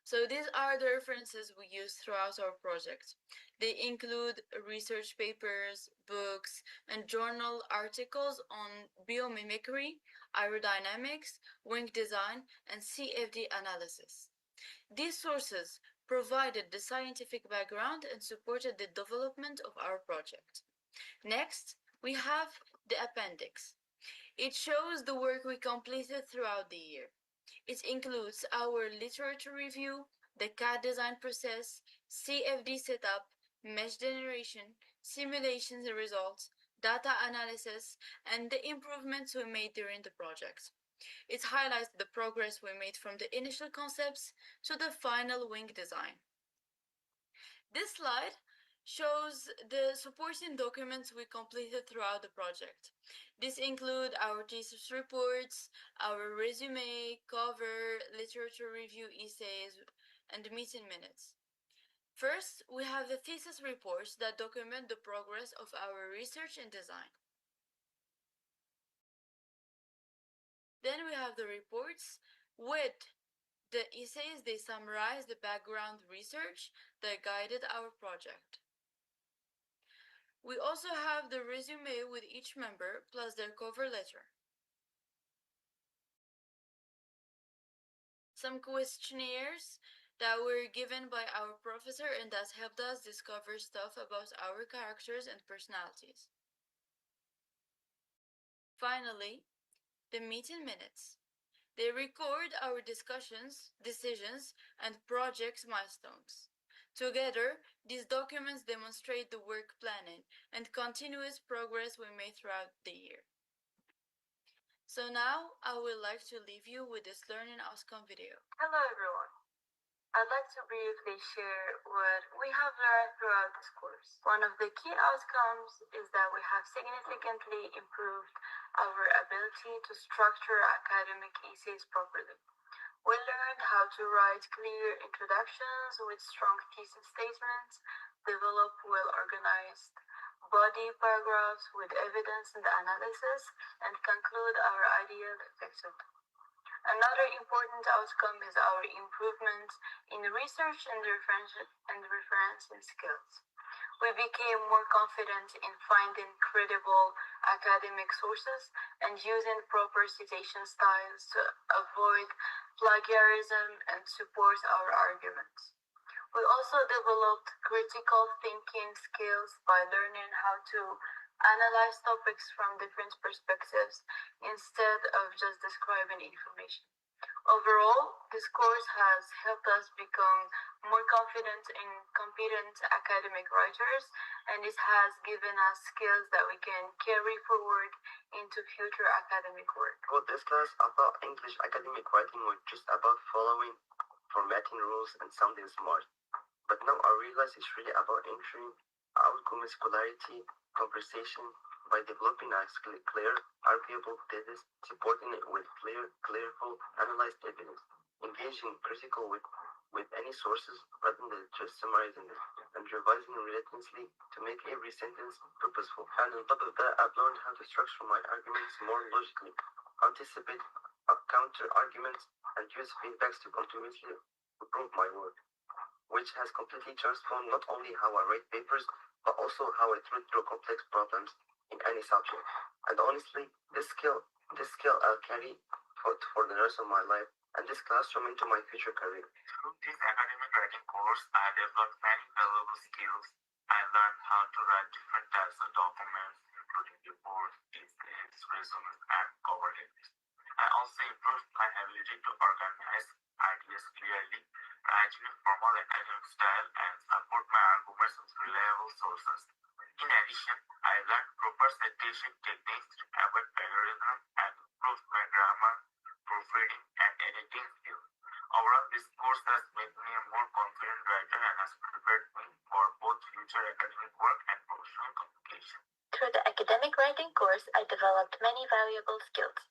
So these are the references we use throughout our project. They include research papers, books, and journal articles on biomimicry, aerodynamics, wing design, and CFD analysis. These sources provided the scientific background and supported the development of our project. Next, we have the appendix. It shows the work we completed throughout the year. It includes our literature review, the CAD design process, CFD setup, mesh generation, simulations results, data analysis, and the improvements we made during the project. It highlights the progress we made from the initial concepts to the final wing design. This slide shows the supporting documents we completed throughout the project. These include our thesis reports, our resume, cover, literature review essays, and meeting minutes. First, we have the thesis reports that document the progress of our research and design. Then we have the reports with the essays. They summarize the background research that guided our project. We also have the resume with each member plus their cover letter. Some questionnaires that were given by our professor and that helped us discover stuff about our characters and personalities. Finally, the meeting minutes. They record our discussions, decisions, and project milestones. Together, these documents demonstrate the work planning and continuous progress we made throughout the year. So now, I would like to leave you with this learning outcome video. Hello everyone. I'd like to briefly share what we have learned throughout this course. One of the key outcomes is that we have significantly improved our ability to structure academic essays properly. We learned how to write clear introductions with strong thesis statements, develop well-organized body paragraphs with evidence and analysis, and conclude our ideas effectively. Another important outcome is our improvement in research and referencing skills. We became more confident in finding credible academic sources and using proper citation styles to avoid plagiarism and support our arguments. We also developed critical thinking skills by learning how to analyze topics from different perspectives instead of just describing information. Overall, this course has helped us become more confident and competent academic writers, and it has given us skills that we can carry forward into future academic work. For this class, I thought English academic writing was just about following formatting rules and sounding smart. But now I realize it's really about entering outcomes, clarity, conversation, by developing a clear, arguable thesis, supporting it with clear, clariful, analyzed evidence, engaging critical with any sources rather than just summarizing it, and revising relentlessly to make every sentence purposeful. And on top of that, I've learned how to structure my arguments more logically, anticipate counter arguments, and use feedbacks to continuously improve my work, which has completely transformed not only how I write papers, but also how I think through complex problems in any subject. And honestly, this skill I'll carry for the rest of my life and this classroom into my future career. Through this academic writing course, I developed many valuable skills. I learned how to write different types of documents, including reports, essays, resumes, and cover letters. I also improved my ability to organize ideas clearly, write in a formal academic style, and support my arguments with reliable sources. In addition, I learned proper citation techniques to avoid plagiarism and improved my grammar, proofreading, and editing skills. Overall, this course has made me a more confident writer and has prepared me for both future academic work and professional communication. Through the academic writing course, I developed many valuable skills.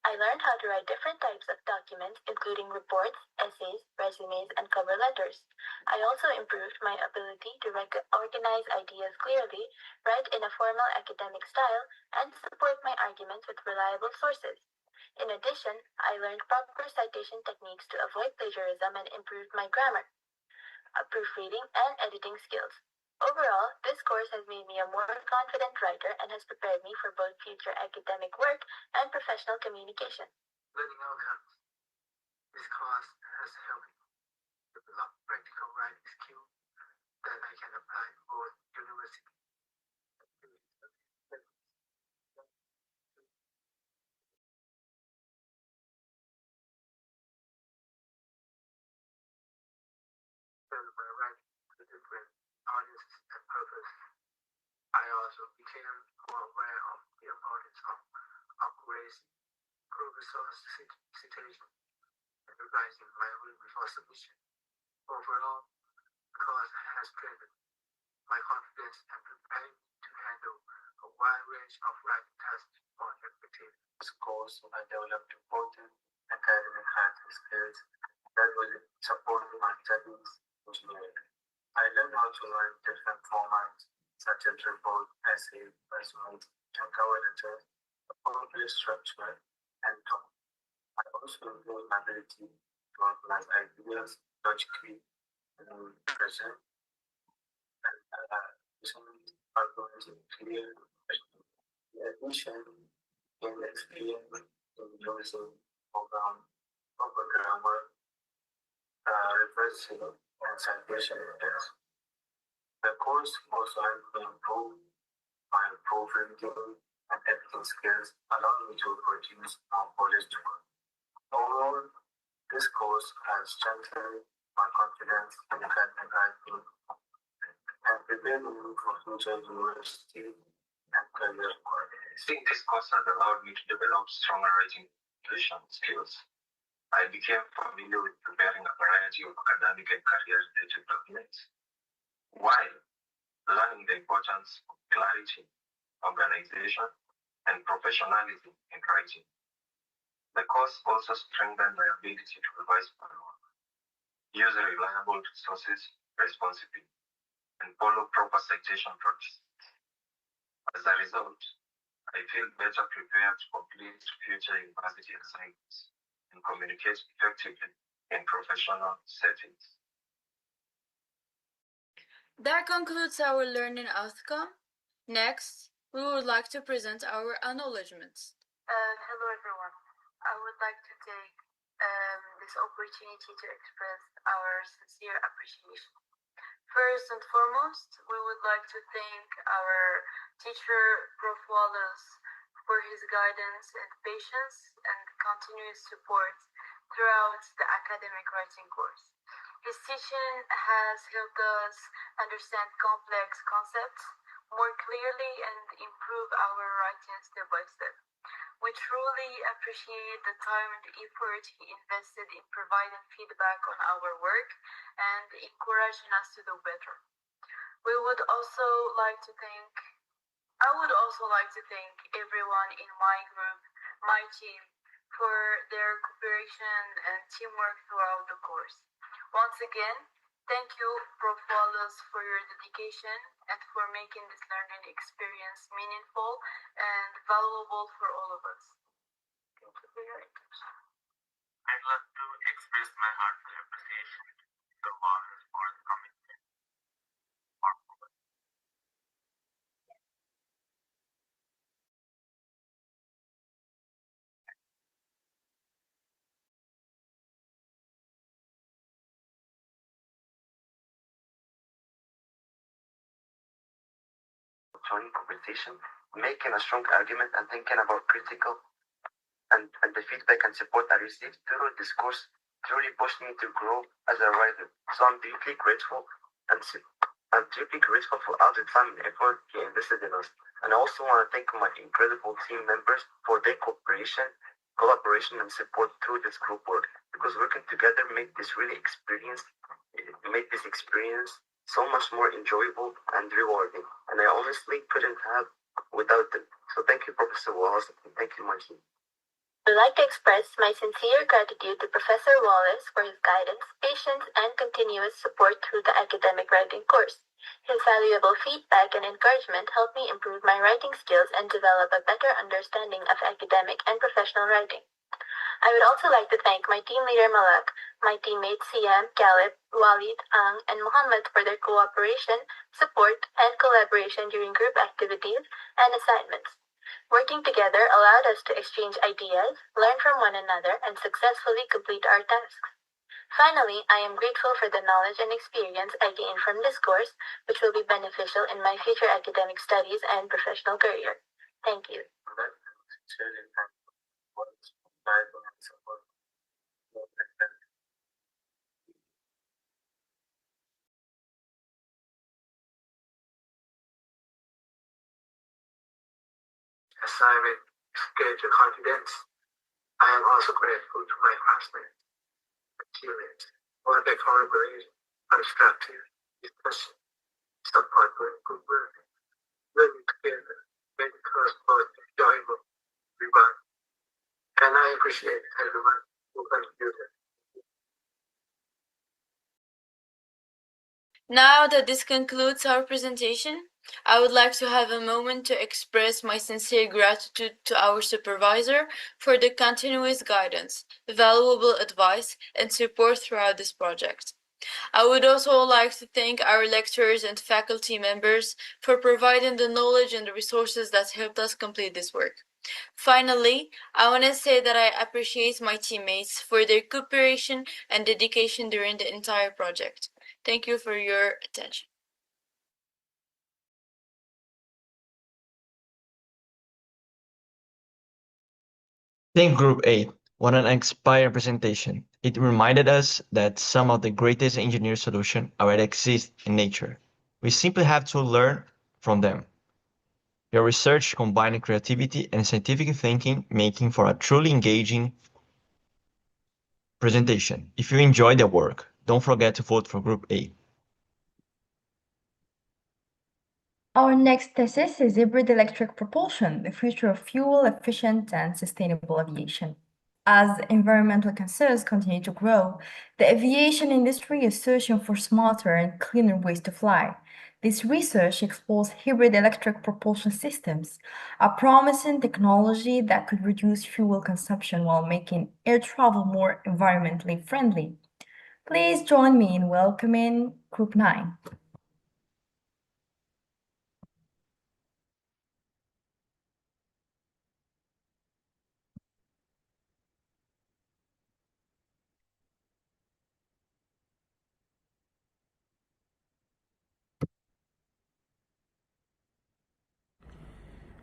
I learned how to write different types of documents, including reports, essays, resumes, and cover letters. I also improved my ability to organize ideas clearly, write in a formal academic style, and support my arguments with reliable sources. In addition, I learned proper citation techniques to avoid plagiarism and improved my grammar, proofreading, and editing skills. Overall, this course has made me a more confident writer and has prepared me for both future academic work and professional communication. Learning outcomes. This course has helped me develop practical writing skills that I can apply in both university and my writing to different audiences and purpose. I also became more aware of the importance of upgrading previous source citation and revising my work before submission. Overall, the course has strengthened my confidence and prepared me to handle a wide range of writing tasks more effectively. This course, I developed important academic writing skills that will support my studies in engineering. I learned how to write different formats such as report, essay, resumes, and cover letters, appropriate structure, and tone. I also improved my ability to organize ideas logically and present and arguments in clear. In addition, gained experience in using proper grammar, reversing, and citation text. The course also helped me improve my proofreading and editing skills, allowing me to produce more polished work. Overall, this course has strengthened my confidence in academic writing and prepared me for future university and career work. I think this course has allowed me to develop stronger writing skills. I became familiar with preparing a variety of academic and career-related documents, while learning the importance of clarity, organization, and professionalism in writing. The course also strengthened my ability to revise my work, use reliable sources responsibly, and follow proper citation practices. As a result, I feel better prepared to complete future university assignments and communicate effectively in professional settings. That concludes our learning outcome. Next, we would like to present our acknowledgements. Hello everyone. I would like to take this opportunity to express our sincere appreciation. First and foremost, we would like to thank our teacher, Prof. Wallace, for his guidance and patience and continuous support throughout the academic writing course. His teaching has helped us understand complex concepts more clearly and improve our writing step by step. We truly appreciate the time and effort he invested in providing feedback on our work and encouraging us to do better. I would also like to thank everyone in my group, my team, for their cooperation and teamwork throughout the course. Once again, thank you, Prof. Wallace, for your dedication and for making this learning experience meaningful and valuable for all of us. Thank you for your attention. I'd like to express my heartfelt appreciation to Wallace for his commitment. Joining conversation, making a strong argument and thinking about critical and the feedback and support I received through this course truly pushed me to grow as a writer. So I'm deeply grateful for all the time and effort he invested in us. And I also want to thank my incredible team members for their collaboration and support through this group work. Because working together made this experience so much more enjoyable and rewarding. And I honestly couldn't have without them. So thank you, Professor Wallace, and thank you, my team. I'd like to express my sincere gratitude to Professor Wallace for his guidance, patience, and continuous support through the academic writing course. His valuable feedback and encouragement helped me improve my writing skills and develop a better understanding of academic and professional writing. I would also like to thank my team leader Malak, my teammates Siam, Galip, Walid, Ang, and Muhammad for their cooperation, support, and collaboration during group activities and assignments. Working together allowed us to exchange ideas, learn from one another, and successfully complete our tasks. Finally, I am grateful for the knowledge and experience I gained from this course, which will be beneficial in my future academic studies and professional career. Thank you. Assignment schedule confidence. I am also grateful to my classmates and teammates for their collaboration, constructive discussion, support for good work, learning together, made the course both enjoyable and rewarding. And I appreciate everyone who contributed. Now that this concludes our presentation, I would like to have a moment to express my sincere gratitude to our supervisor for the continuous guidance, valuable advice, and support throughout this project. I would also like to thank our lecturers and faculty members for providing the knowledge and the resources that helped us complete this work. Finally, I want to say that I appreciate my teammates for their cooperation and dedication during the entire project. Thank you for your attention. Thank Group 8. What an inspiring presentation. It reminded us that some of the greatest engineering solutions already exist in nature. We simply have to learn from them. Your research combining creativity and scientific thinking, making for a truly engaging presentation. If you enjoyed the work, don't forget to vote for Group 8. Our next thesis is hybrid electric propulsion, the future of fuel efficient and sustainable aviation. As environmental concerns continue to grow, the aviation industry is searching for smarter and cleaner ways to fly. This research explores hybrid electric propulsion systems, a promising technology that could reduce fuel consumption while making air travel more environmentally friendly. Please join me in welcoming Group 9.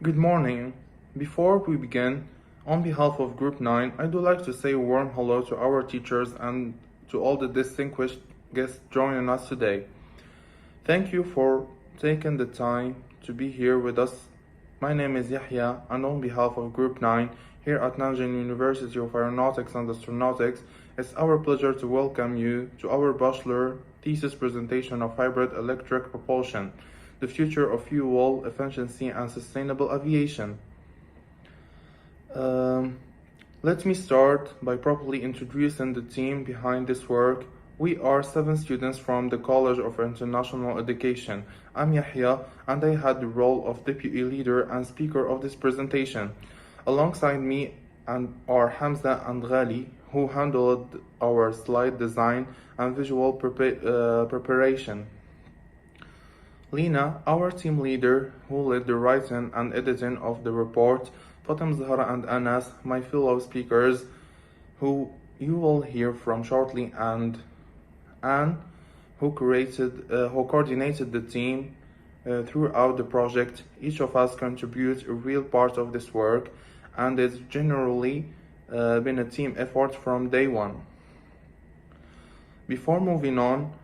Good morning. Before we begin, on behalf of Group 9, I would like to say a warm hello to our teachers and to all the distinguished guests joining us today. Thank you for taking the time to be here with us. My name is Yahya, and on behalf of Group 9 here at Nanjing University of Aeronautics and Astronautics, it's our pleasure to welcome you to our bachelor thesis presentation of hybrid electric propulsion, the future of fuel efficiency and sustainable aviation. Let me start by properly introducing the team behind this work. We are 7 students from the College of International Education. I'm Yahya, and I had the role of deputy leader and speaker of this presentation. Alongside me are Hamza and Ghali, who handled our slide design and visual preparation. Lina, our team leader, who led the writing and editing of the report. Fatem, Zahra, and Anas, my fellow speakers, who you will hear from shortly, and Anne, who coordinated the team throughout the project. Each of us contributes a real part of this work, and it's generally been a team effort from day one. Before moving on,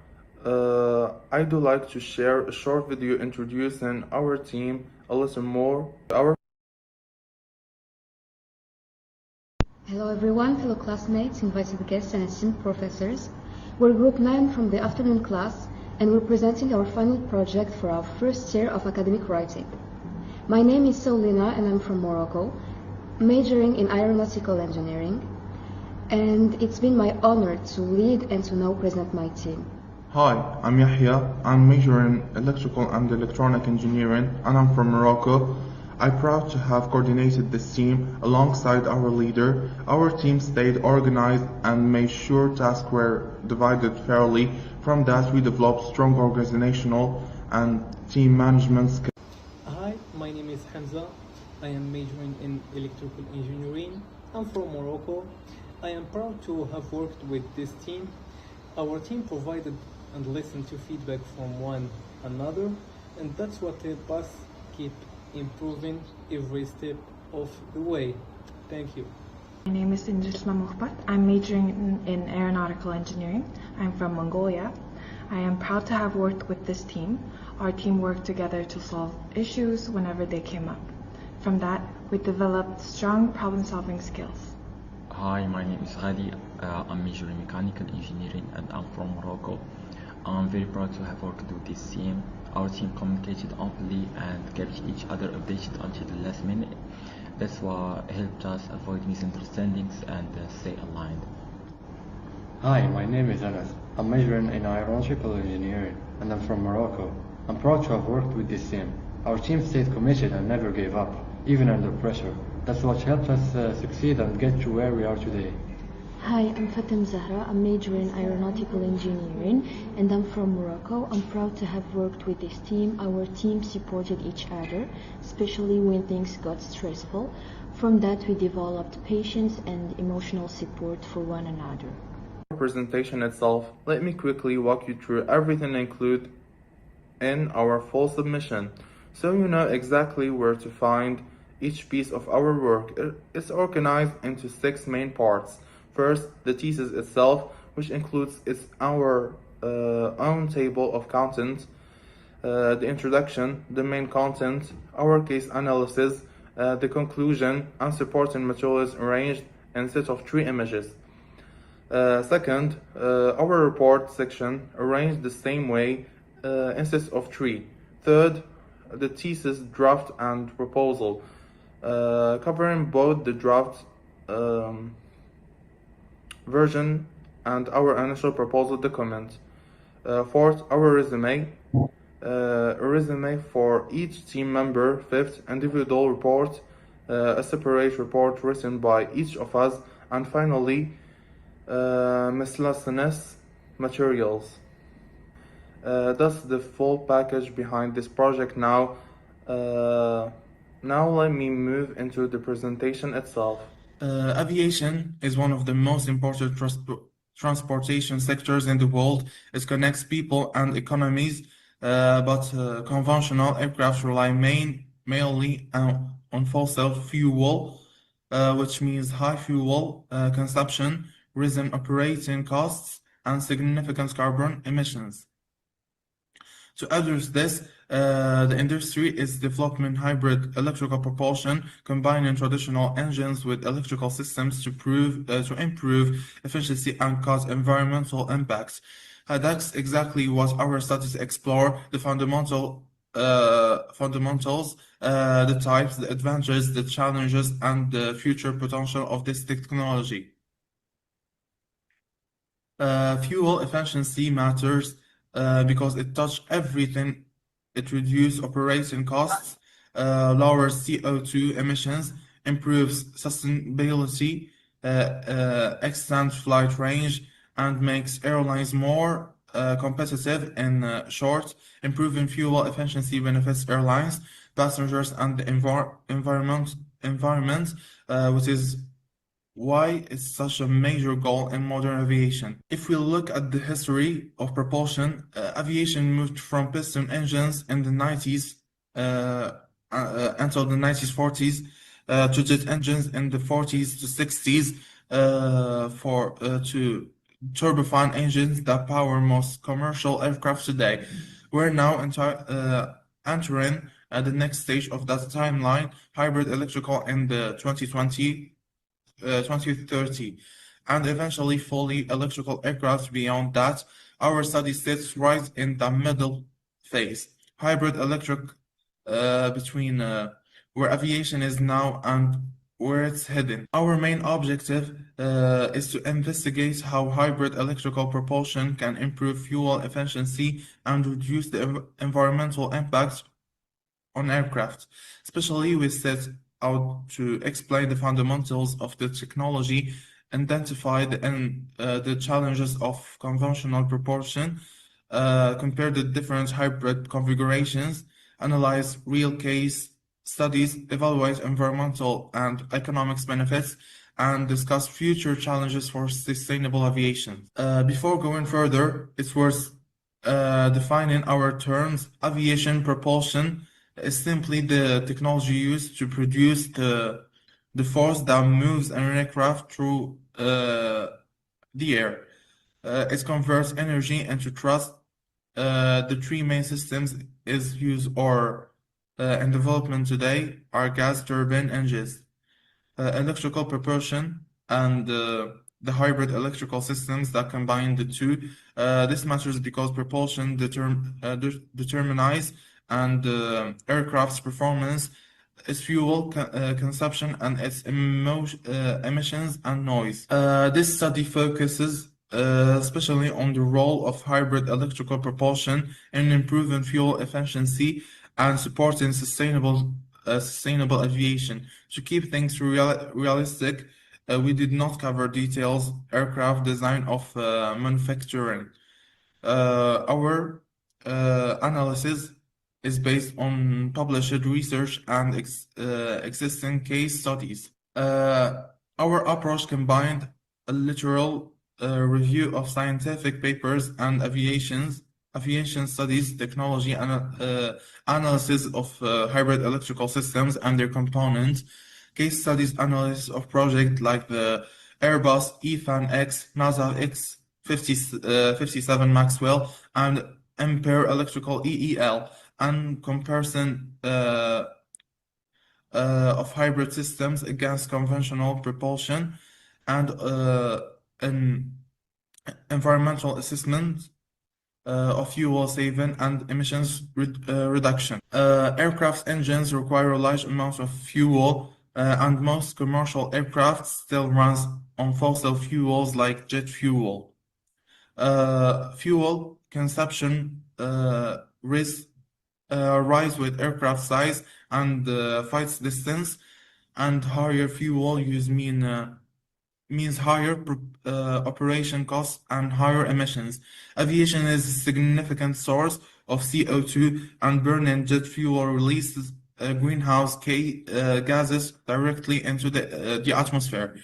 I do like to share a short video introducing our team a little more. Hello everyone, fellow classmates, invited guests and esteemed professors. We're Group 9 from the afternoon class, and we're presenting our final project for our first year of academic writing. My name is Solina, and I'm from Morocco, majoring in aeronautical engineering, and it's been my honor to lead and to now present my team. Hi, I'm Yahya. I'm majoring in electrical and electronic engineering, and I'm from Morocco. I'm proud to have coordinated this team alongside our leader. Our team stayed organized and made sure tasks were divided fairly. From that, we developed strong organizational and team management skills. Hi, my name is Hamza. I am majoring in electrical engineering. I'm from Morocco. I am proud to have worked with this team. Our team provided and listened to feedback from one another, and that's what helped us keep improving every step of the way. Thank you. My name is Indrisma Mukhbat. I'm majoring in aeronautical engineering. I'm from Mongolia. I am proud to have worked with this team. Our team worked together to solve issues whenever they came up. From that, we developed strong problem-solving skills. Hi, my name is Ghali. I'm majoring in mechanical engineering and I'm from Morocco. I'm very proud to have worked with this team. Our team communicated openly and kept each other updated until the last minute. That's what helped us avoid misunderstandings and stay aligned. Hi, my name is Anas. I'm majoring in aeronautical engineering and I'm from Morocco. I'm proud to have worked with this team. Our team stayed committed and never gave up, even under pressure. That's what helped us succeed and get to where we are today. Hi, I'm Fatem Zahra. I'm majoring in aeronautical engineering and I'm from Morocco. I'm proud to have worked with this team. Our team supported each other, especially when things got stressful. From that, we developed patience and emotional support for one another. Presentation itself, let me quickly walk you through everything included in our full submission, so you know exactly where to find each piece of our work. It's organized into 6 main parts. First, the thesis itself, which includes our own table of content, the introduction, the main content, our case analysis, the conclusion, and supporting materials arranged in a set of 3 images. Second, our report section arranged the same way in sets of 3. Third, the thesis draft and proposal, covering both the draft version and our initial proposal document. Fourth, our resume. A resume for each team member. Fifth, individual report, a separate report written by each of us. And finally, miscellaneous materials. That's the full package behind this project now. Now let me move into the presentation itself. Aviation is one of the most important transportation sectors in the world. It connects people and economies, but conventional aircraft rely mainly on fossil fuel, which means high fuel consumption, risen operating costs, and significant carbon emissions. To address this, the industry is developing hybrid electrical propulsion, combining traditional engines with electrical systems to improve efficiency and cause environmental impacts. That's exactly what our studies explore: the fundamentals, the types, the advantages, the challenges, and the future potential of this technology. Fuel efficiency matters because it touches everything. It reduces operating costs, lowers CO2 emissions, improves sustainability, extends flight range, and makes airlines more competitive. In short, improving fuel efficiency benefits airlines, passengers, and the environment, which is why it's such a major goal in modern aviation. If we look at the history of propulsion, aviation moved from piston engines in the 90s until the 1940s to jet engines in the 40s to 60s to turbofan engines that power most commercial aircraft today. We're now entering the next stage of that timeline, hybrid electrical in the 2030, and eventually fully electrical aircraft beyond that. Our study sits right in the middle phase, hybrid electric, between where aviation is now and where it's heading. Our main objective is to investigate how hybrid electrical propulsion can improve fuel efficiency and reduce the environmental impacts on aircraft. Especially, we set out to explain the fundamentals of the technology, identify the challenges of conventional propulsion, compare the different hybrid configurations, analyze real case studies, evaluate environmental and economics benefits, and discuss future challenges for sustainable aviation. Before going further, it's worth defining our terms. Aviation propulsion is simply the technology used to produce the force that moves an aircraft through the air. It converts energy into thrust. The three main systems is used or in development today are gas turbine engines, electrical propulsion, and the hybrid electrical systems that combine the two. This matters because propulsion determines and aircraft's performance, its fuel consumption, and its emissions and noise. This study focuses especially on the role of hybrid electrical propulsion in improving fuel efficiency and supporting sustainable aviation. To keep things realistic, we did not cover details, aircraft design of manufacturing. Our analysis is based on published research and existing case studies. Our approach combined a literal review of scientific papers and aviation studies, technology analysis of hybrid electrical systems and their components, case studies analysis of projects like the Airbus E-Fan X, NASA X57 Maxwell, and Ampere Electrical EEL, and comparison of hybrid systems against conventional propulsion, and an environmental assessment of fuel saving and emissions reduction. Aircraft engines require a large amount of fuel and most commercial aircraft still runs on fossil fuels like jet fuel. Fuel consumption risks rise with aircraft size and flight distance, and higher fuel use means higher operation costs and higher emissions. Aviation is a significant source of CO2, and burning jet fuel releases greenhouse gases directly into the atmosphere.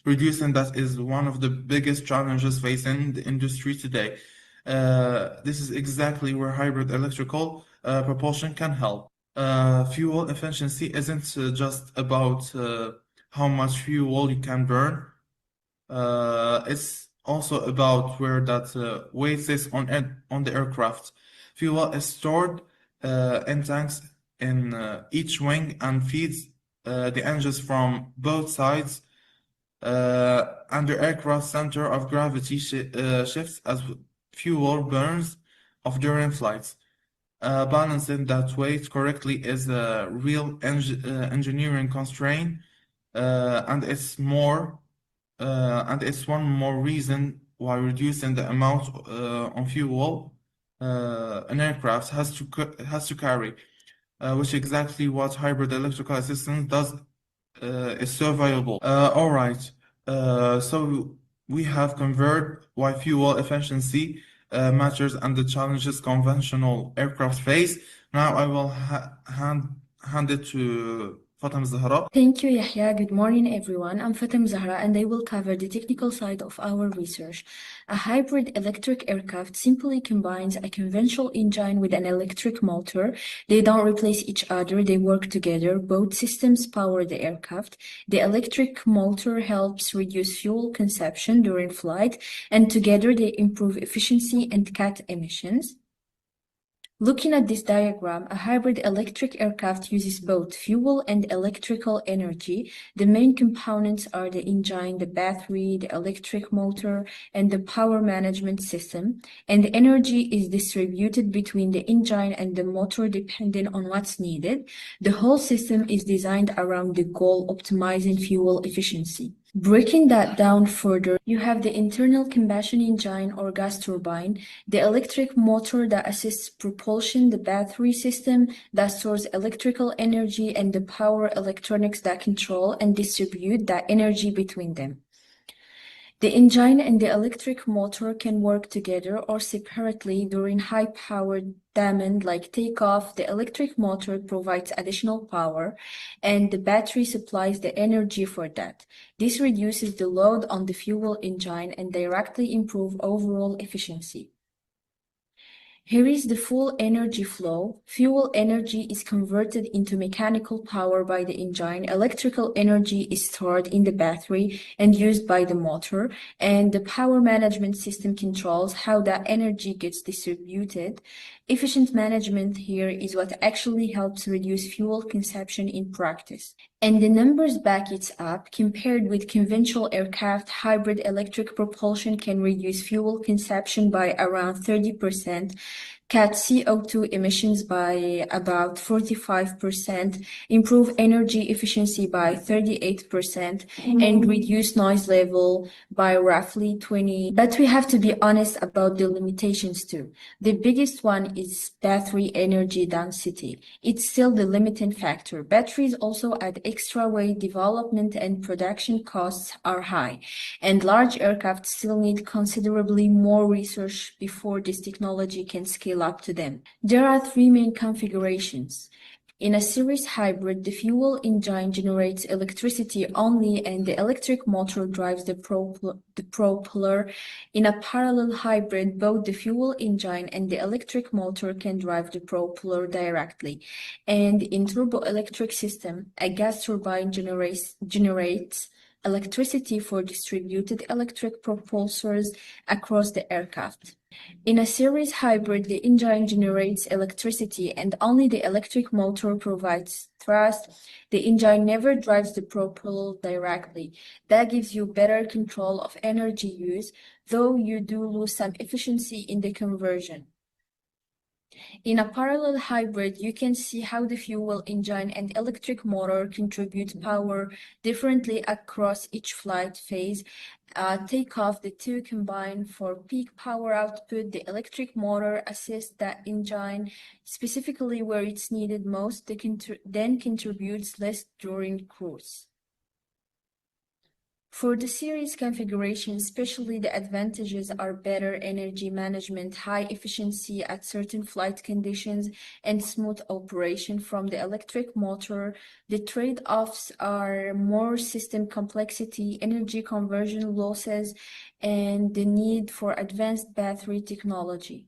Reducing that is one of the biggest challenges facing the industry today. This is exactly where hybrid electrical propulsion can help. Fuel efficiency isn't just about how much fuel you can burn. It's also about where that weight is on the aircraft. Fuel is stored in tanks in each wing and feeds the engines from both sides. And the aircraft center of gravity shifts as fuel burns off during flights. Balancing that weight correctly is a real engineering constraint, and it's one more reason why reducing the amount on fuel an aircraft has to carry, which exactly what hybrid electrical assistance does. Is so valuable. All right. So we have covered why fuel efficiency matters and the challenges conventional aircraft face. Now I will hand it to Fatem Zahra. Thank you, Yahya. Good morning, everyone. I'm Fatem Zahra, and I will cover the technical side of our research. A hybrid electric aircraft simply combines a conventional engine with an electric motor. They don't replace each other, they work together. Both systems power the aircraft. The electric motor helps reduce fuel consumption during flight, and together they improve efficiency and cut emissions. Looking at this diagram, a hybrid electric aircraft uses both fuel and electrical energy. The main components are the engine, the battery, the electric motor, and the power management system. And the energy is distributed between the engine and the motor depending on what's needed. The whole system is designed around the goal optimizing fuel efficiency. Breaking that down further, you have the internal combustion engine or gas turbine, the electric motor that assists propulsion, the battery system that stores electrical energy, and the power electronics that control and distribute that energy between them. The engine and the electric motor can work together or separately during high-powered demand like takeoff. The electric motor provides additional power, and the battery supplies the energy for that. This reduces the load on the fuel engine and directly improves overall efficiency. Here is the full energy flow. Fuel energy is converted into mechanical power by the engine. Electrical energy is stored in the battery and used by the motor, and the power management system controls how that energy gets distributed. Efficient management here is what actually helps reduce fuel consumption in practice. And the numbers back it up. Compared with conventional aircraft, hybrid electric propulsion can reduce fuel consumption by around 30%, cut CO2 emissions by about 45%, improve energy efficiency by 38%, and reduce noise level by roughly 20%. But we have to be honest about the limitations too. The biggest one is battery energy density. It's still the limiting factor. Batteries also add extra weight, development and production costs are high, and large aircraft still need considerably more research before this technology can scale up to them. There are three main configurations. In a series hybrid, the fuel engine generates electricity only and the electric motor drives the propeller. In a parallel hybrid, both the fuel engine and the electric motor can drive the propeller directly. And in turboelectric system, a gas turbine generates electricity for distributed electric propulsors across the aircraft. In a series hybrid, the engine generates electricity and only the electric motor provides thrust. The engine never drives the propeller directly. That gives you better control of energy use, though you do lose some efficiency in the conversion. In a parallel hybrid, you can see how the fuel engine and electric motor contribute power differently across each flight phase. Takeoff, the two combine for peak power output. The electric motor assists the engine specifically where it's needed most, then contributes less during cruise. For the series configuration, especially, the advantages are better energy management, high efficiency at certain flight conditions, and smooth operation from the electric motor. The trade-offs are more system complexity, energy conversion losses, and the need for advanced battery technology.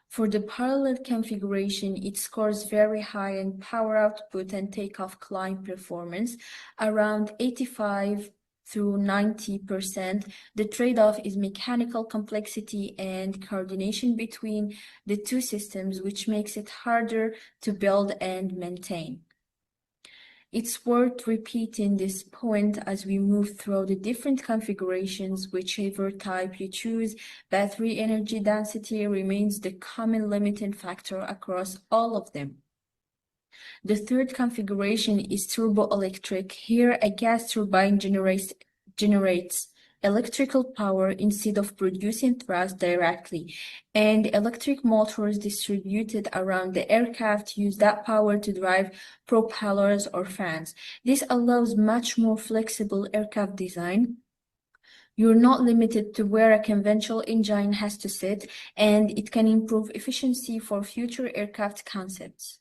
For the parallel configuration, it scores very high in power output and takeoff climb performance, around 85 through 90%. The trade-off is mechanical complexity and coordination between the two systems, which makes it harder to build and maintain. It's worth repeating this point as we move through the different configurations. Whichever type you choose, battery energy density remains the common limiting factor across all of them. The third configuration is turboelectric. Here, a gas turbine generates electrical power instead of producing thrust directly, and electric motors distributed around the aircraft use that power to drive propellers or fans. This allows much more flexible aircraft design. You're not limited to where a conventional engine has to sit, and it can improve efficiency for future aircraft concepts.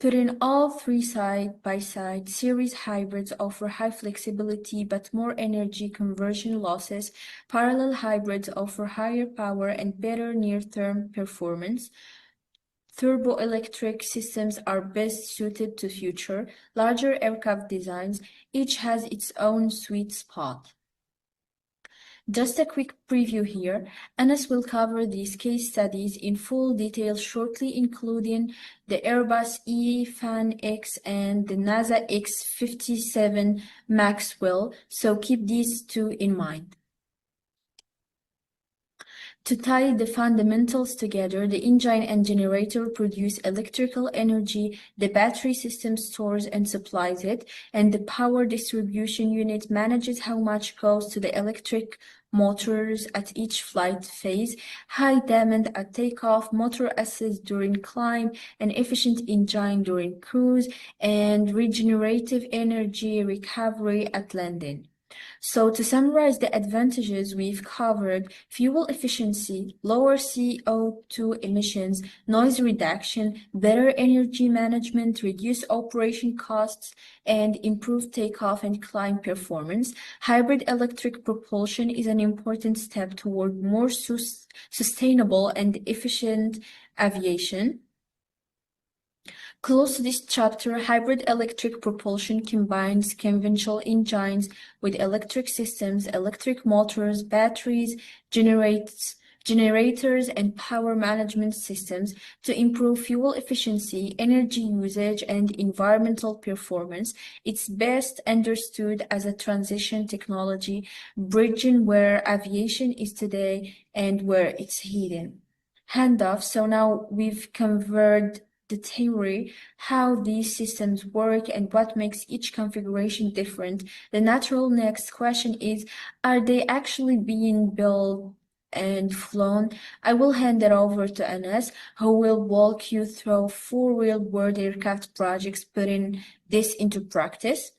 Putting all three side by side, series hybrids offer high flexibility but more energy conversion losses. Parallel hybrids offer higher power and better near-term performance. Turboelectric systems are best suited to future, larger aircraft designs. Each has its own sweet spot. Just a quick preview here. Anas will cover these case studies in full detail shortly, including the Airbus E-Fan X and the NASA X-57 Maxwell, so keep these two in mind. To tie the fundamentals together, the engine and generator produce electrical energy, the battery system stores and supplies it, and the power distribution unit manages how much goes to the electric motors at each flight phase. High demand at takeoff, motor assist during climb, an efficient engine during cruise, and regenerative energy recovery at landing. So to summarize the advantages we've covered: fuel efficiency, lower CO2 emissions, noise reduction, better energy management, reduced operation costs, and improved takeoff and climb performance. Hybrid electric propulsion is an important step toward more sustainable and efficient aviation. Close to this chapter, hybrid electric propulsion combines conventional engines with electric systems, electric motors, batteries, generators, and power management systems to improve fuel efficiency, energy usage, and environmental performance. It's best understood as a transition technology, bridging where aviation is today and where it's heading. Handoff. So now we've covered the theory, how these systems work, and what makes each configuration different. The natural next question is, are they actually being built and flown? I will hand it over to Anas, who will walk you through 4 real-world aircraft projects putting this into practice.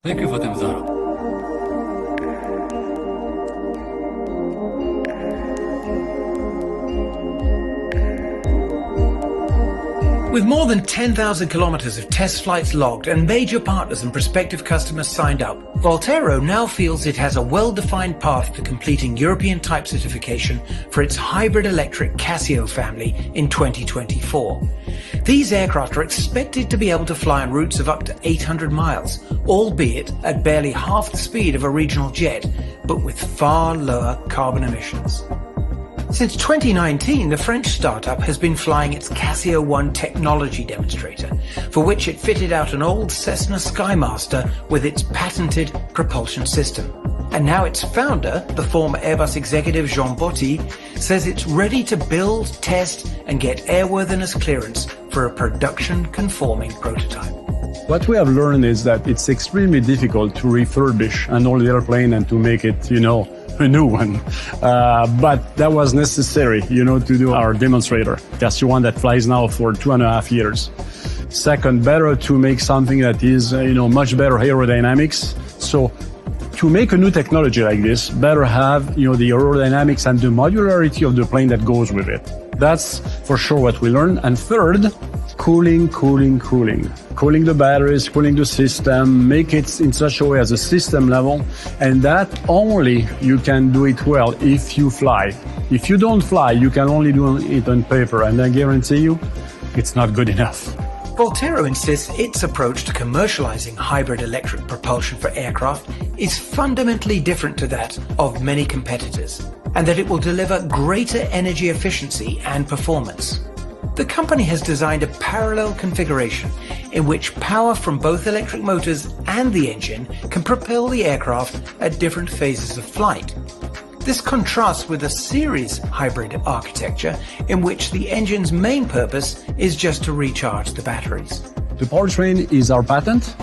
Thank you, Fatem Zahra. With more than 10,000 kilometers of test flights logged and major partners and prospective customers signed up, Volterra now feels it has a well-defined path to completing European type certification for its hybrid electric Casio family in 2024. These aircraft are expected to be able to fly on routes of up to 800 miles, albeit at barely half the speed of a regional jet, but with far lower carbon emissions. Since 2019, the French startup has been flying its Casio 1 technology demonstrator, for which it fitted out an old Cessna Skymaster with its patented propulsion system. And now its founder, the former Airbus executive Jean Botti, says it's ready to build, test, and get airworthiness clearance for a production-conforming prototype. What we have learned is that it's extremely difficult to refurbish an old airplane and to make it, a new one. But that was necessary, to do our demonstrator. That's the one that flies now for 2.5 years. Second, better to make something that is, much better aerodynamics. So to make a new technology like this, better have, the aerodynamics and the modularity of the plane that goes with it. That's for sure what we learned. And third, cooling. Cooling the batteries, cooling the system, make it in such a way as a system level. And that only you can do it well if you fly. If you don't fly, you can only do it on paper. And I guarantee you, it's not good enough. Volterra insists its approach to commercializing hybrid electric propulsion for aircraft is fundamentally different to that of many competitors, and that it will deliver greater energy efficiency and performance. The company has designed a parallel configuration in which power from both electric motors and the engine can propel the aircraft at different phases of flight. This contrasts with a series hybrid architecture in which the engine's main purpose is just to recharge the batteries. The powertrain is our patent.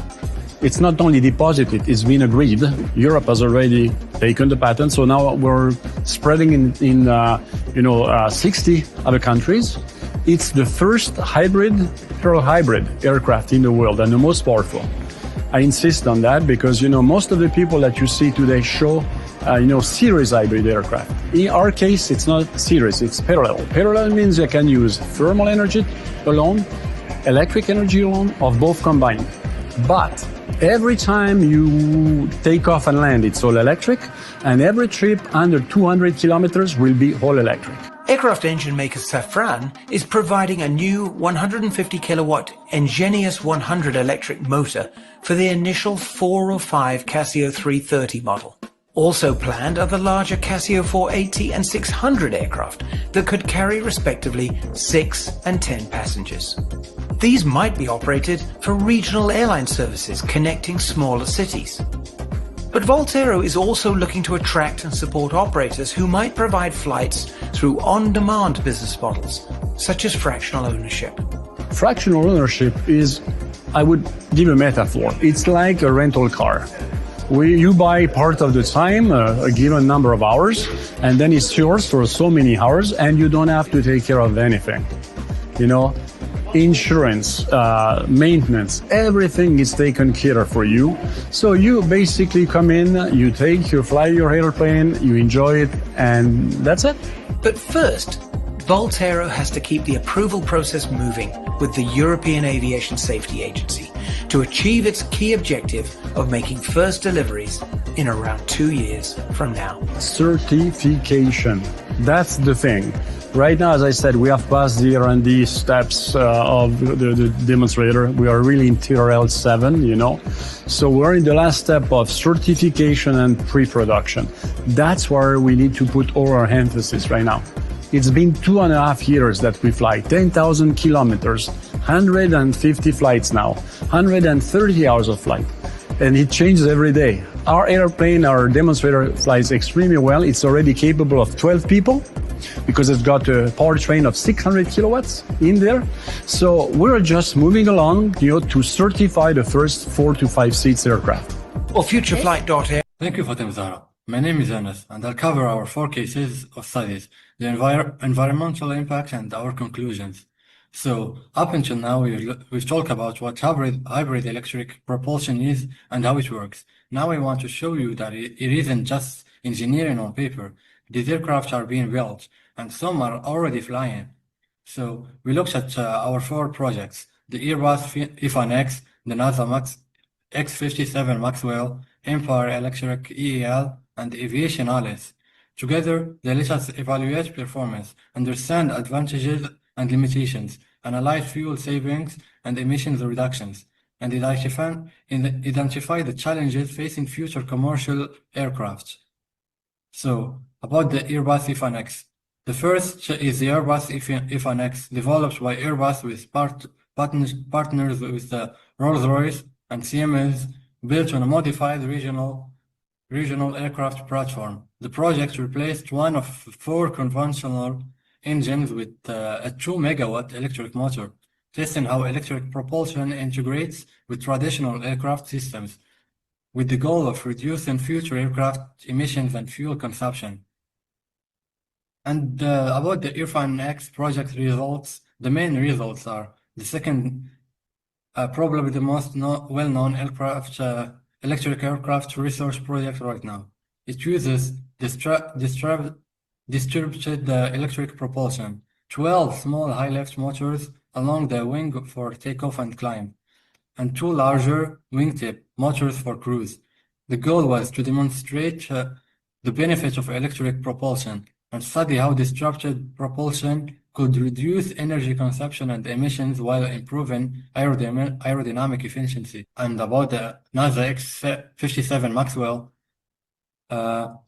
It's not only deposited, it's been agreed. Europe has already taken the patent, so now we're spreading in 60 other countries. It's the first pearl hybrid aircraft in the world and the most powerful. I insist on that because, most of the people that you see today show series hybrid aircraft. In our case, it's not series, it's parallel. Parallel means you can use thermal energy alone, electric energy alone, or both combined. But every time you take off and land, it's all electric, and every trip under 200 kilometers will be all electric. Aircraft engine maker Safran is providing a new 150 kilowatt Engenius 100 electric motor for the initial 4 or 5 Casio 330 model. Also planned are the larger Casio 480 and 600 aircraft that could carry respectively 6 and 10 passengers. These might be operated for regional airline services connecting smaller cities. But Volterra is also looking to attract and support operators who might provide flights through on-demand business models, such as fractional ownership. Fractional ownership is, I would give a metaphor. It's like a rental car. You buy part of the time, a given number of hours, and then it's yours for so many hours, and you don't have to take care of anything. Insurance, maintenance, everything is taken care of for you. So you basically come in, you fly your airplane, you enjoy it, and that's it. But first, Volterra has to keep the approval process moving with the European Aviation Safety Agency to achieve its key objective of making first deliveries in around 2 years from now. Certification. That's the thing. Right now, as I said, we have passed the R&D steps of the demonstrator. We are really in TRL 7, So we're in the last step of certification and pre-production. That's where we need to put all our emphasis right now. It's been 2.5 years that we fly 10,000 kilometers, 150 flights now, 130 hours of flight. And it changes every day. Our airplane, our demonstrator flies extremely well. It's already capable of 12 people because it's got a powertrain of 600 kilowatts in there. So we're just moving along, to certify the first 4 to 5 seats aircraft. Or futureflight.air. Thank you, Fatem Zahra. My name is Anas, and I'll cover our 4 cases of studies, the environmental impacts, and our conclusions. So, up until now, we've talked about what hybrid electric propulsion is and how it works. Now I want to show you that it isn't just engineering on paper. These aircraft are being built, and some are already flying. So, we looked at our 4 projects, the Airbus F1X, the NASA X-57 Maxwell, Empire Electric EAL, and Aviation Alice. Together, they let us evaluate performance, understand advantages and limitations, analyze fuel savings and emissions reductions, and identify the challenges facing future commercial aircraft. So, about the Airbus F1X. The first is the Airbus F1X, developed by Airbus with partners with Rolls-Royce and Siemens, built on a modified regional regional aircraft platform. The project replaced one of 4 conventional engines with a 2 megawatt electric motor, testing how electric propulsion integrates with traditional aircraft systems, with the goal of reducing future aircraft emissions and fuel consumption. And about the Irfan X project results, the main results are the second, probably the most well-known electric aircraft research project right now. It uses distributed electric propulsion, 12 small high-lift motors along the wing for takeoff and climb, and 2 larger wingtip motors for cruise. The goal was to demonstrate the benefit of electric propulsion and study how distributed propulsion could reduce energy consumption and emissions while improving aerodynamic efficiency. And about the NASA X-57 Maxwell,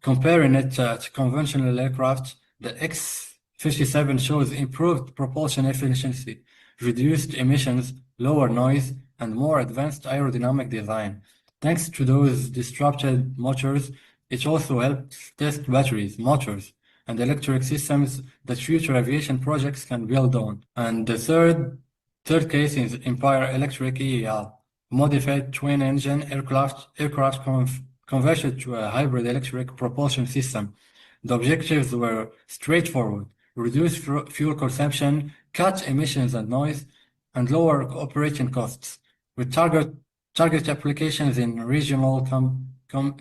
comparing it to conventional aircraft, the X-57 shows improved propulsion efficiency, reduced emissions, lower noise, and more advanced aerodynamic design. Thanks to those disrupted motors, it also helps test batteries, motors, and electric systems that future aviation projects can build on. And the third case is Empire Electric EAL, modified twin-engine aircraft converted to a hybrid electric propulsion system. The objectives were straightforward: reduce fuel consumption, cut emissions and noise, and lower operating costs, with target applications in regional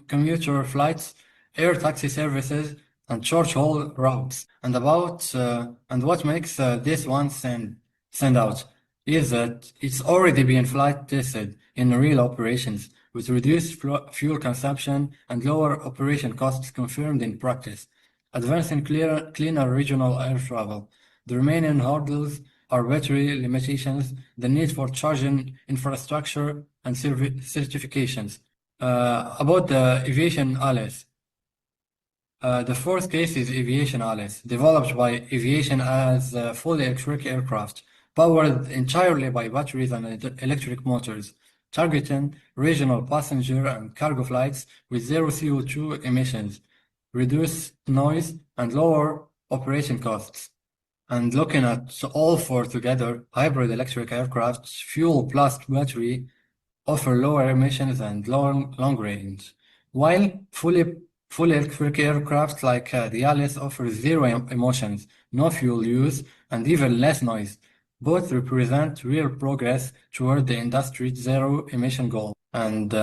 commuter flights, air taxi services, and short-haul routes. And what makes this one stand out is that it's already been flight tested in real operations, with reduced fuel consumption and lower operation costs confirmed in practice, advancing cleaner regional air travel. The remaining hurdles are battery limitations, the need for charging infrastructure, and certifications. About the Aviation Alice. The fourth case is Aviation Alice, developed by Aviation as a fully electric aircraft, powered entirely by batteries and electric motors, targeting regional passenger and cargo flights with zero CO2 emissions, reduced noise, and lower operating costs. And looking at all 4 together, hybrid electric aircraft, fuel plus battery, offer lower emissions and long range, while fully electric aircraft like the Alice offer zero emissions, no fuel use, and even less noise. Both represent real progress toward the industry's zero emission goal. And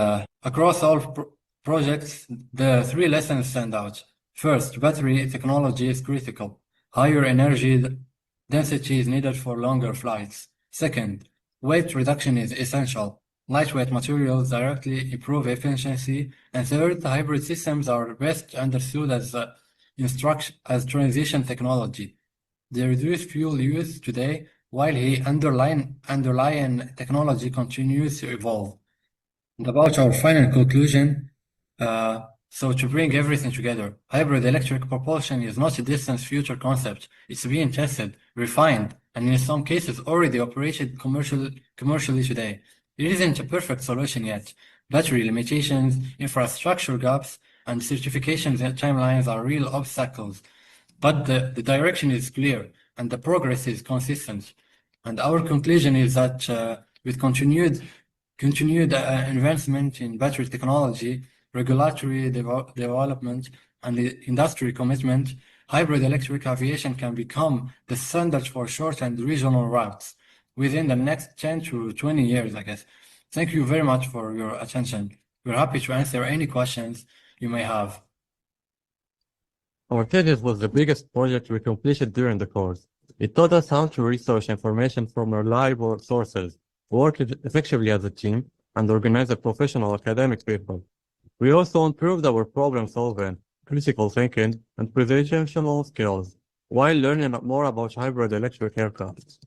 across all projects, the 3 lessons stand out. First, battery technology is critical. Higher energy density is needed for longer flights. Second, weight reduction is essential. Lightweight materials directly improve efficiency. And third, hybrid systems are best understood as transition technology. They reduce fuel use today, while the underlying technology continues to evolve. And about our final conclusion, so to bring everything together, hybrid electric propulsion is not a distant future concept. It's being tested, refined, and in some cases already operated commercially today. It isn't a perfect solution yet. Battery limitations, infrastructure gaps, and certifications timelines are real obstacles. But the direction is clear, and the progress is consistent. And our conclusion is that with continued advancement in battery technology, regulatory development, and industry commitment, hybrid electric aviation can become the standard for short and regional routes within the next 10 to 20 years, I guess. Thank you very much for your attention. We're happy to answer any questions you may have. Our thesis was the biggest project we completed during the course. It taught us how to research information from reliable sources, work effectively as a team, and organize a professional academic paper. We also improved our problem solving, critical thinking, and presentational skills, while learning more about hybrid electric aircraft.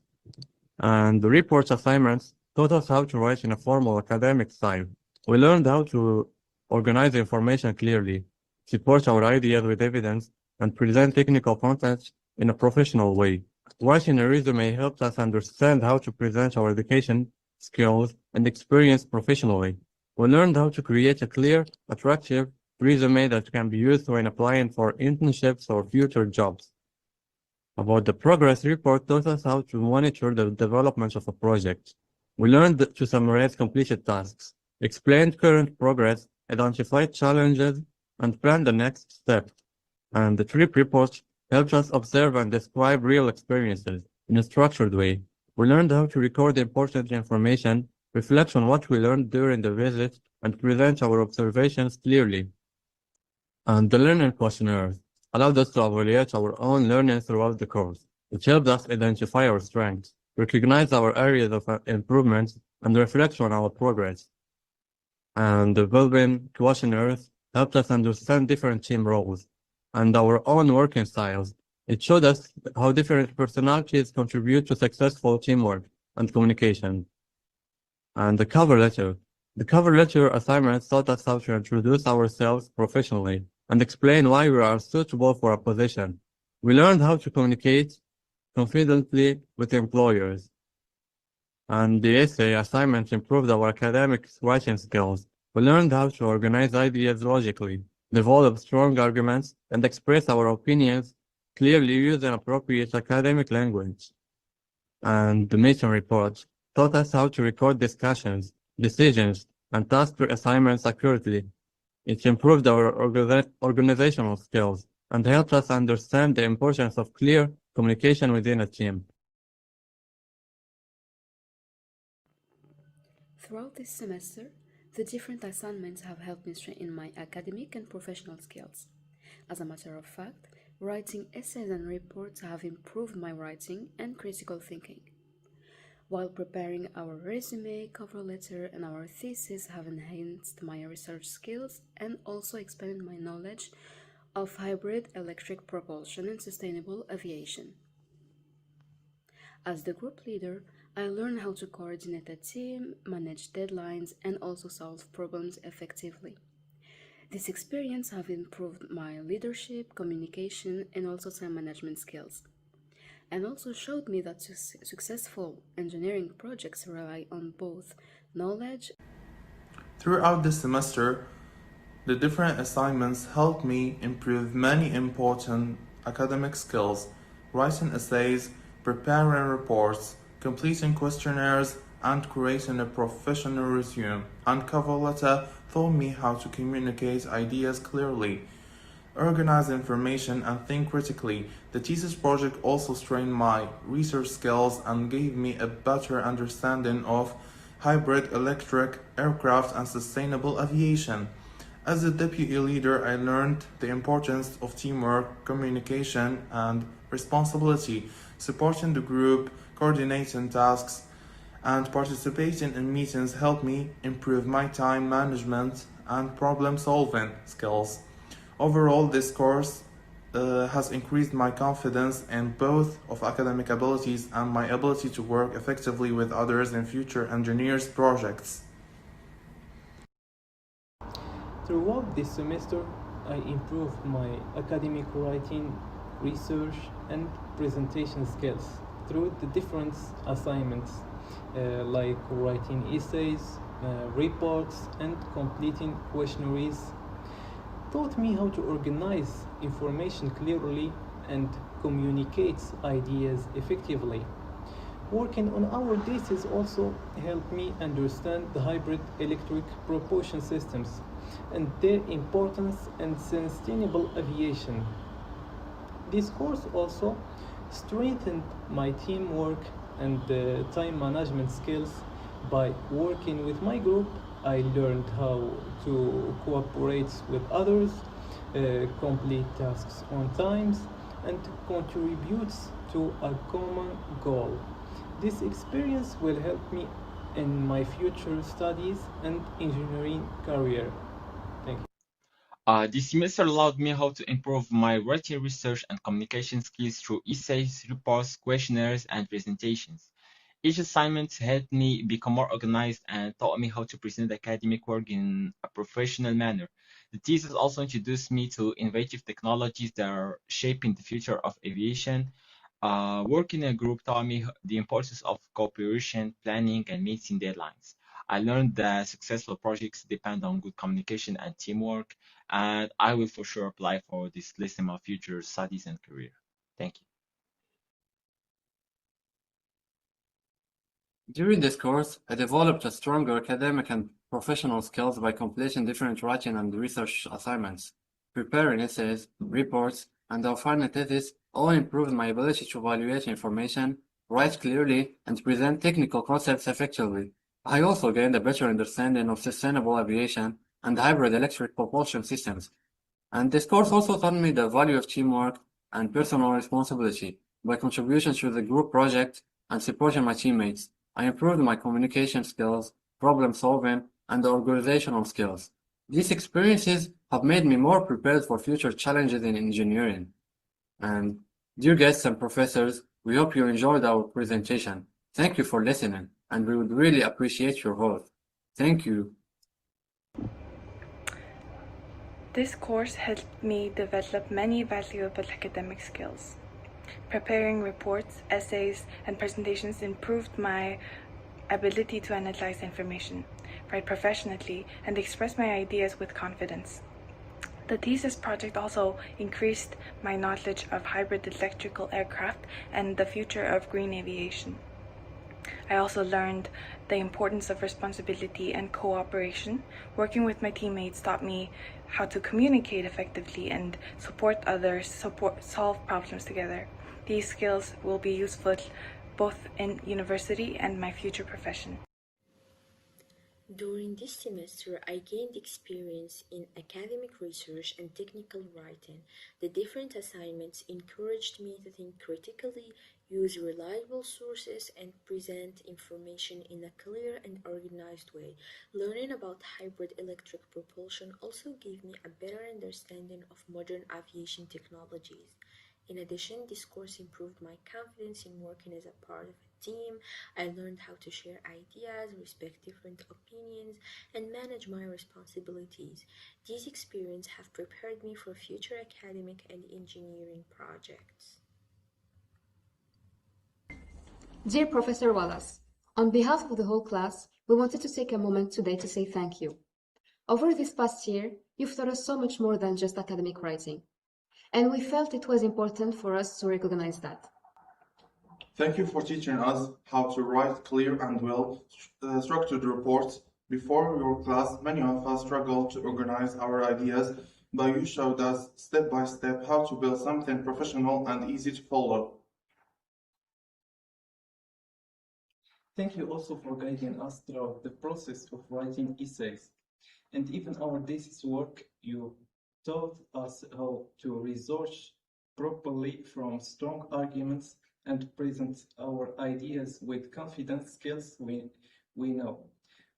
And the reports assignments taught us how to write in a formal academic style. We learned how to organize information clearly, support our ideas with evidence, and present technical content in a professional way. Writing a resume helped us understand how to present our education, skills, and experience professionally. We learned how to create a clear, attractive, resume that can be used when applying for internships or future jobs. About the progress report taught us how to monitor the development of a project. We learned to summarize completed tasks, explain current progress, identify challenges, and plan the next step. And the trip report helped us observe and describe real experiences in a structured way. We learned how to record important information, reflect on what we learned during the visit, and present our observations clearly. And the learning questionnaires allowed us to evaluate our own learning throughout the course. It helped us identify our strengths, recognize our areas of improvement, and reflect on our progress. And the Belbin questionnaires helped us understand different team roles and our own working styles. It showed us how different personalities contribute to successful teamwork and communication. And the cover letter. The cover letter assignments taught us how to introduce ourselves professionally and explain why we are suitable for a position. We learned how to communicate confidently with employers. And the essay assignment improved our academic writing skills. We learned how to organize ideas logically, develop strong arguments, and express our opinions clearly using appropriate academic language. And the mission report taught us how to record discussions, decisions, and task assignments accurately. It improved our organizational skills and helped us understand the importance of clear communication within a team. Throughout this semester, the different assignments have helped me strengthen my academic and professional skills. As a matter of fact, writing essays and reports have improved my writing and critical thinking. While preparing our resume, cover letter, and our thesis have enhanced my research skills and also expanded my knowledge of hybrid electric propulsion and sustainable aviation. As the group leader, I learned how to coordinate a team, manage deadlines, and also solve problems effectively. This experience have improved my leadership, communication, and also time management skills, and also showed me that successful engineering projects rely on both knowledge. Throughout this semester, the different assignments helped me improve many important academic skills, writing essays, preparing reports, completing questionnaires, and creating a professional resume and cover letter taught me how to communicate ideas clearly, organize information, and think critically. The thesis project also strained my research skills and gave me a better understanding of hybrid electric aircraft and sustainable aviation. As a deputy leader, I learned the importance of teamwork, communication, and responsibility, supporting the group, coordinating tasks, and participating in meetings helped me improve my time management and problem solving skills. Overall, this course has increased my confidence in both of academic abilities and my ability to work effectively with others in future engineers projects. Throughout this semester, I improved my academic writing, research, and presentation skills through the different assignments, like writing essays, reports, and completing questionnaires. Taught me how to organize information clearly and communicate ideas effectively. Working on our thesis also helped me understand the hybrid electric propulsion systems and their importance in sustainable aviation. This course also strengthened my teamwork and time management skills. By working with my group, I learned how to cooperate with others, complete tasks on time, and contribute to a common goal. This experience will help me in my future studies and engineering career. Thank you. This semester allowed me how to improve my writing, research, and communication skills through essays, reports, questionnaires, and presentations. Each assignment helped me become more organized and taught me how to present academic work in a professional manner. The thesis also introduced me to innovative technologies that are shaping the future of aviation. Working in a group taught me the importance of cooperation, planning, and meeting deadlines. I learned that successful projects depend on good communication and teamwork, and I will for sure apply for this list in my future studies and career. Thank you. During this course, I developed a stronger academic and professional skills by completing different writing and research assignments. Preparing essays, reports, and our final thesis all improved my ability to evaluate information, write clearly, and present technical concepts effectively. I also gained a better understanding of sustainable aviation and hybrid electric propulsion systems. And this course also taught me the value of teamwork and personal responsibility. By contribution to the group project and supporting my teammates, I improved my communication skills, problem solving, and organizational skills. These experiences have made me more prepared for future challenges in engineering. And dear guests and professors, we hope you enjoyed our presentation. Thank you for listening, and we would really appreciate your vote. Thank you. This course helped me develop many valuable academic skills. Preparing reports, essays, and presentations improved my ability to analyze information, write professionally, and express my ideas with confidence. The thesis project also increased my knowledge of hybrid electrical aircraft and the future of green aviation. I also learned the importance of responsibility and cooperation. Working with my teammates taught me how to communicate effectively and support others, solve problems together. These skills will be useful both in university and my future profession. During this semester, I gained experience in academic research and technical writing. The different assignments encouraged me to think critically, use reliable sources, and present information in a clear and organized way. Learning about hybrid electric propulsion also gave me a better understanding of modern aviation technologies. In addition, this course improved my confidence in working as a part of a team. I learned how to share ideas, respect different opinions, and manage my responsibilities. These experiences have prepared me for future academic and engineering projects. Dear Professor Wallace, on behalf of the whole class, we wanted to take a moment today to say thank you. Over this past year, you've taught us so much more than just academic writing, and we felt it was important for us to recognize that. Thank you for teaching us how to write clear and well-structured reports. Before your class, many of us struggled to organize our ideas, but you showed us step by step how to build something professional and easy to follow. Thank you also for guiding us throughout the process of writing essays. And even our thesis work, you taught us how to research properly from strong arguments and present our ideas with confident skills we know.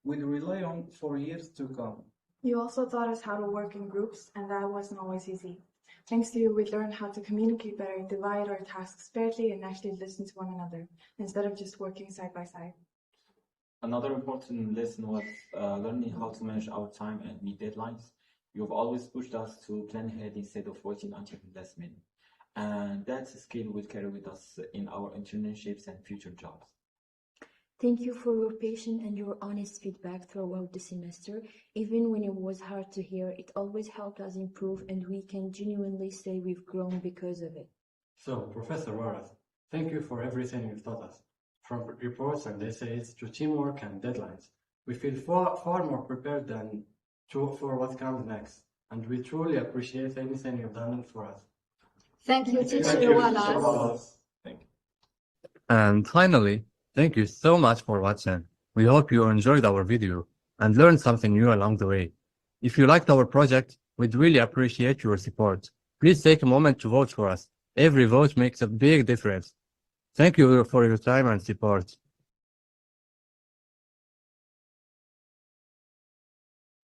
We'll rely on for years to come. You also taught us how to work in groups, and that wasn't always easy. Thanks to you, we learned how to communicate better, divide our tasks fairly, and actually listen to one another, instead of just working side by side. Another important lesson was learning how to manage our time and meet deadlines. You've always pushed us to plan ahead instead of waiting until the last minute. And that's a skill we'll carry with us in our internships and future jobs. Thank you for your patience and your honest feedback throughout the semester. Even when it was hard to hear, it always helped us improve, and we can genuinely say we've grown because of it. So, Professor Waras, thank you for everything you've taught us. From reports and essays to teamwork and deadlines, we feel far more prepared than for what comes next, and we truly appreciate anything you've done for us. Thank you, Teacher Wallace. Thank you. And finally, thank you so much for watching. We hope you enjoyed our video and learned something new along the way. If you liked our project, we'd really appreciate your support. Please take a moment to vote for us. Every vote makes a big difference. Thank you for your time and support.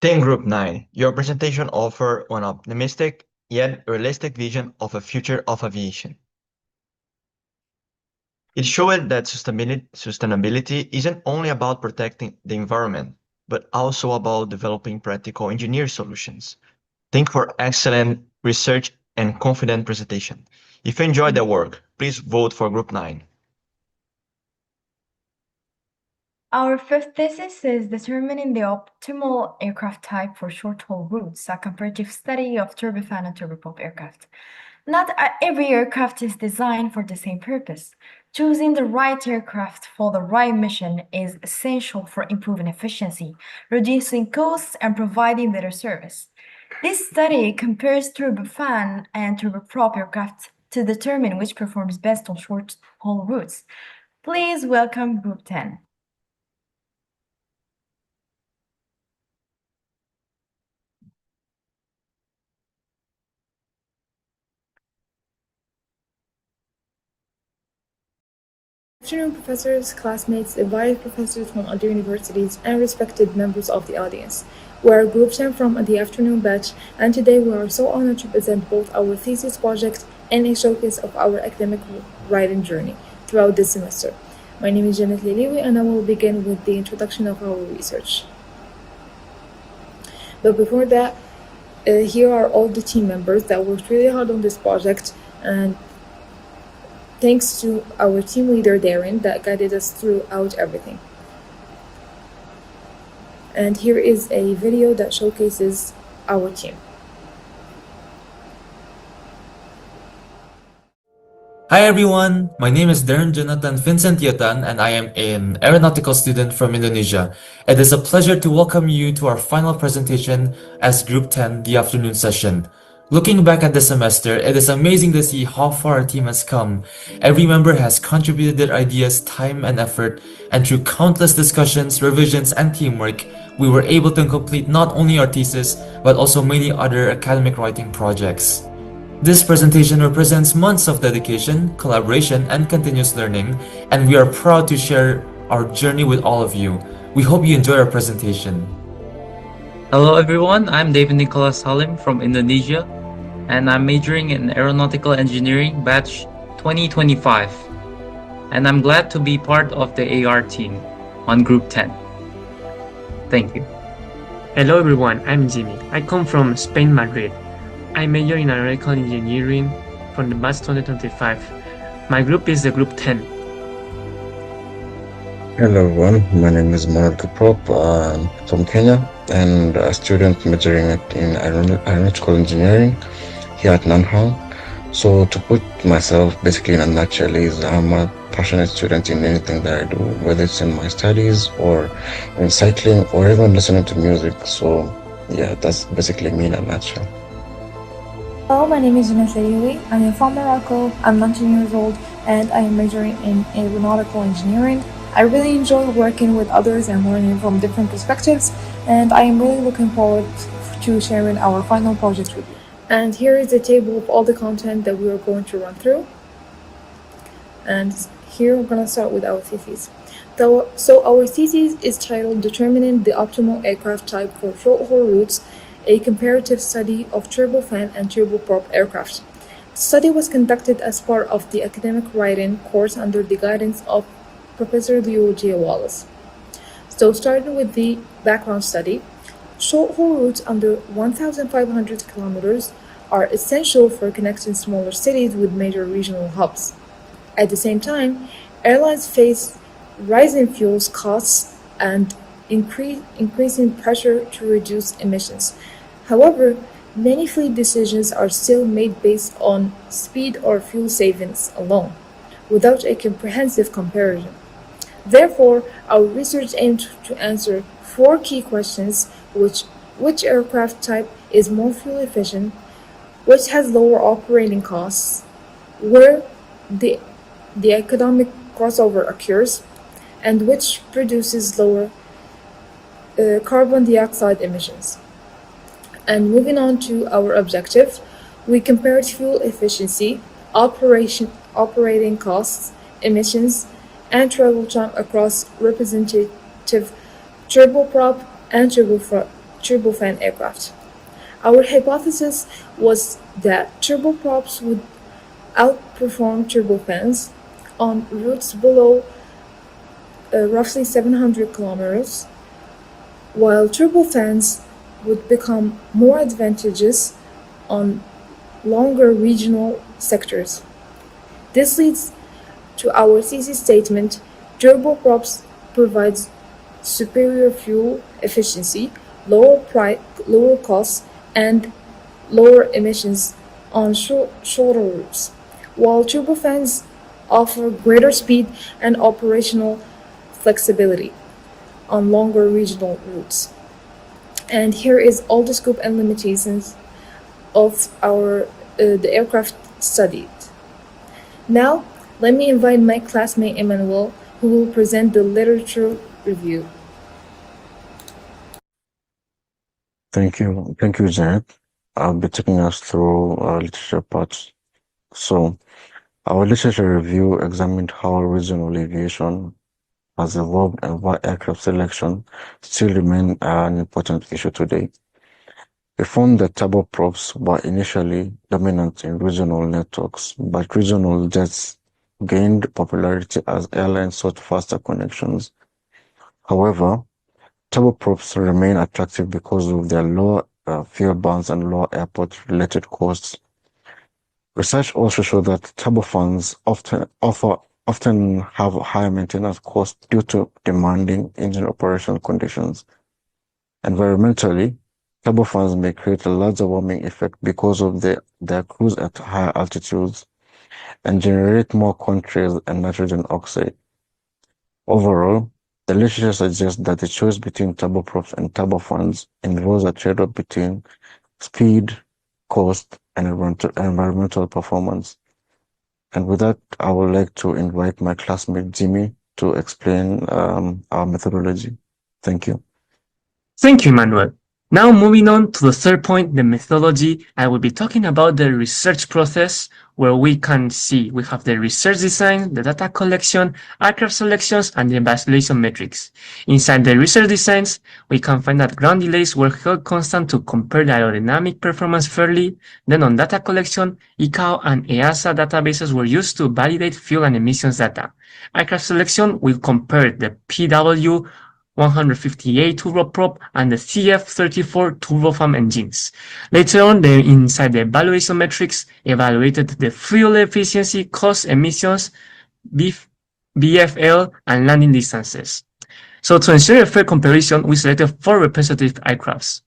Team Group 9, your presentation offered an optimistic yet realistic vision of a future of aviation. It showed that sustainability isn't only about protecting the environment, but also about developing practical engineer solutions. Thank you for excellent research and confident presentation. If you enjoyed the work, please vote for Group 9. Our fifth thesis is determining the optimal aircraft type for short-haul routes, a comparative study of turbofan and turboprop aircraft. Not every aircraft is designed for the same purpose. Choosing the right aircraft for the right mission is essential for improving efficiency, reducing costs, and providing better service. This study compares turbofan and turboprop aircraft to determine which performs best on short-haul routes. Please welcome Group 10. Good afternoon, professors, classmates, invited professors from other universities, and respected members of the audience. We are Group 10 from the afternoon batch, and today we are so honored to present both our thesis project and a showcase of our academic writing journey throughout this semester. My name is Janet Liliwi, and I will begin with the introduction of our research. But before that, here are all the team members that worked really hard on this project, and thanks to our team leader, Darren, that guided us throughout everything. And here is a video that showcases our team. Hi everyone, my name is Darren Jonathan Vincent Yotan and I am an aeronautical student from Indonesia. It is a pleasure to welcome you to our final presentation as Group 10, the afternoon session. Looking back at the semester, it is amazing to see how far our team has come. Every member has contributed their ideas, time, and effort, and through countless discussions, revisions, and teamwork, we were able to complete not only our thesis, but also many other academic writing projects. This presentation represents months of dedication, collaboration, and continuous learning, and we are proud to share our journey with all of you. We hope you enjoy our presentation. Hello everyone, I'm David Nicholas Halim from Indonesia, and I'm majoring in Aeronautical Engineering batch 2025. And I'm glad to be part of the AR team on Group 10. Thank you. Hello everyone, I'm Jimmy. I come from Spain, Madrid. I major in Aeronautical Engineering from the batch 2025. My group is the Group 10. Hello everyone, my name is Manoj Kuprop. I'm from Kenya and a student majoring in aeronautical engineering here at Nanhang. So to put myself basically in a nutshell is I'm a passionate student in anything that I do, whether it's in my studies or in cycling or even listening to music. So yeah, that's basically me in a nutshell. Hello, my name is Janet Liliwi. I am from Morocco. I'm 19 years old and I am majoring in aeronautical engineering. I really enjoy working with others and learning from different perspectives, and I am really looking forward to sharing our final project with you. And here is a table of all the content that we are going to run through. And here we're going to start with our thesis. So our thesis is titled Determining the Optimal Aircraft Type for Short-Haul Routes, a comparative study of turbofan and turboprop aircraft. The study was conducted as part of the academic writing course under the guidance of Professor Leo J. Wallace. So starting with the background study, short-haul routes under 1,500 kilometers are essential for connecting smaller cities with major regional hubs. At the same time, airlines face rising fuel costs and increasing pressure to reduce emissions. However, many fleet decisions are still made based on speed or fuel savings alone, without a comprehensive comparison. Therefore, our research aimed to answer 4 key questions: which aircraft type is more fuel efficient, which has lower operating costs, where the economic crossover occurs, and which produces lower carbon dioxide emissions. And moving on to our objective, we compared fuel efficiency, operating costs, emissions, and travel time across representative turboprop and turbofan aircraft. Our hypothesis was that turboprops would outperform turbofans on routes below roughly 700 kilometers, while turbofans would become more advantageous on longer regional sectors. This leads to our thesis statement: turboprops provides superior fuel efficiency, lower costs, and lower emissions on shorter routes, while turbofans offer greater speed and operational flexibility on longer regional routes. And here is all the scope and limitations of the aircraft studied. Now, let me invite my classmate Emmanuel, who will present the literature review. Thank you, Janet. I'll be taking us through our literature parts. So, our literature review examined how regional aviation has evolved and why aircraft selection still remains an important issue today. We found that turboprops were initially dominant in regional networks, but regional jets gained popularity as airlines sought faster connections. However, turboprops remain attractive because of their lower fuel burns and lower airport-related costs. Research also showed that turbofans often have higher maintenance costs due to demanding engine operation conditions. Environmentally, turbofans may create a larger warming effect because of their cruise at higher altitudes and generate more contrails and nitrogen oxide. Overall, the literature suggests that the choice between turboprops and turbofans involves a trade-off between speed, cost, and environmental performance. And with that, I would like to invite my classmate Jimmy to explain our methodology. Thank you. Thank you, Manuel. Now moving on to the third point, the methodology, I will be talking about the research process where we can see we have the research design, the data collection, aircraft selections, and the evaluation metrics. Inside the research designs, we can find that ground delays were held constant to compare the aerodynamic performance fairly. Then on data collection, ICAO and EASA databases were used to validate fuel and emissions data. Aircraft selection will compare the PW 158 turboprop and the CF34 turbofan engines. Later on, inside the evaluation metrics, evaluated the fuel efficiency, cost, emissions, BFL, and landing distances. So to ensure a fair comparison, we selected 4 representative aircrafts: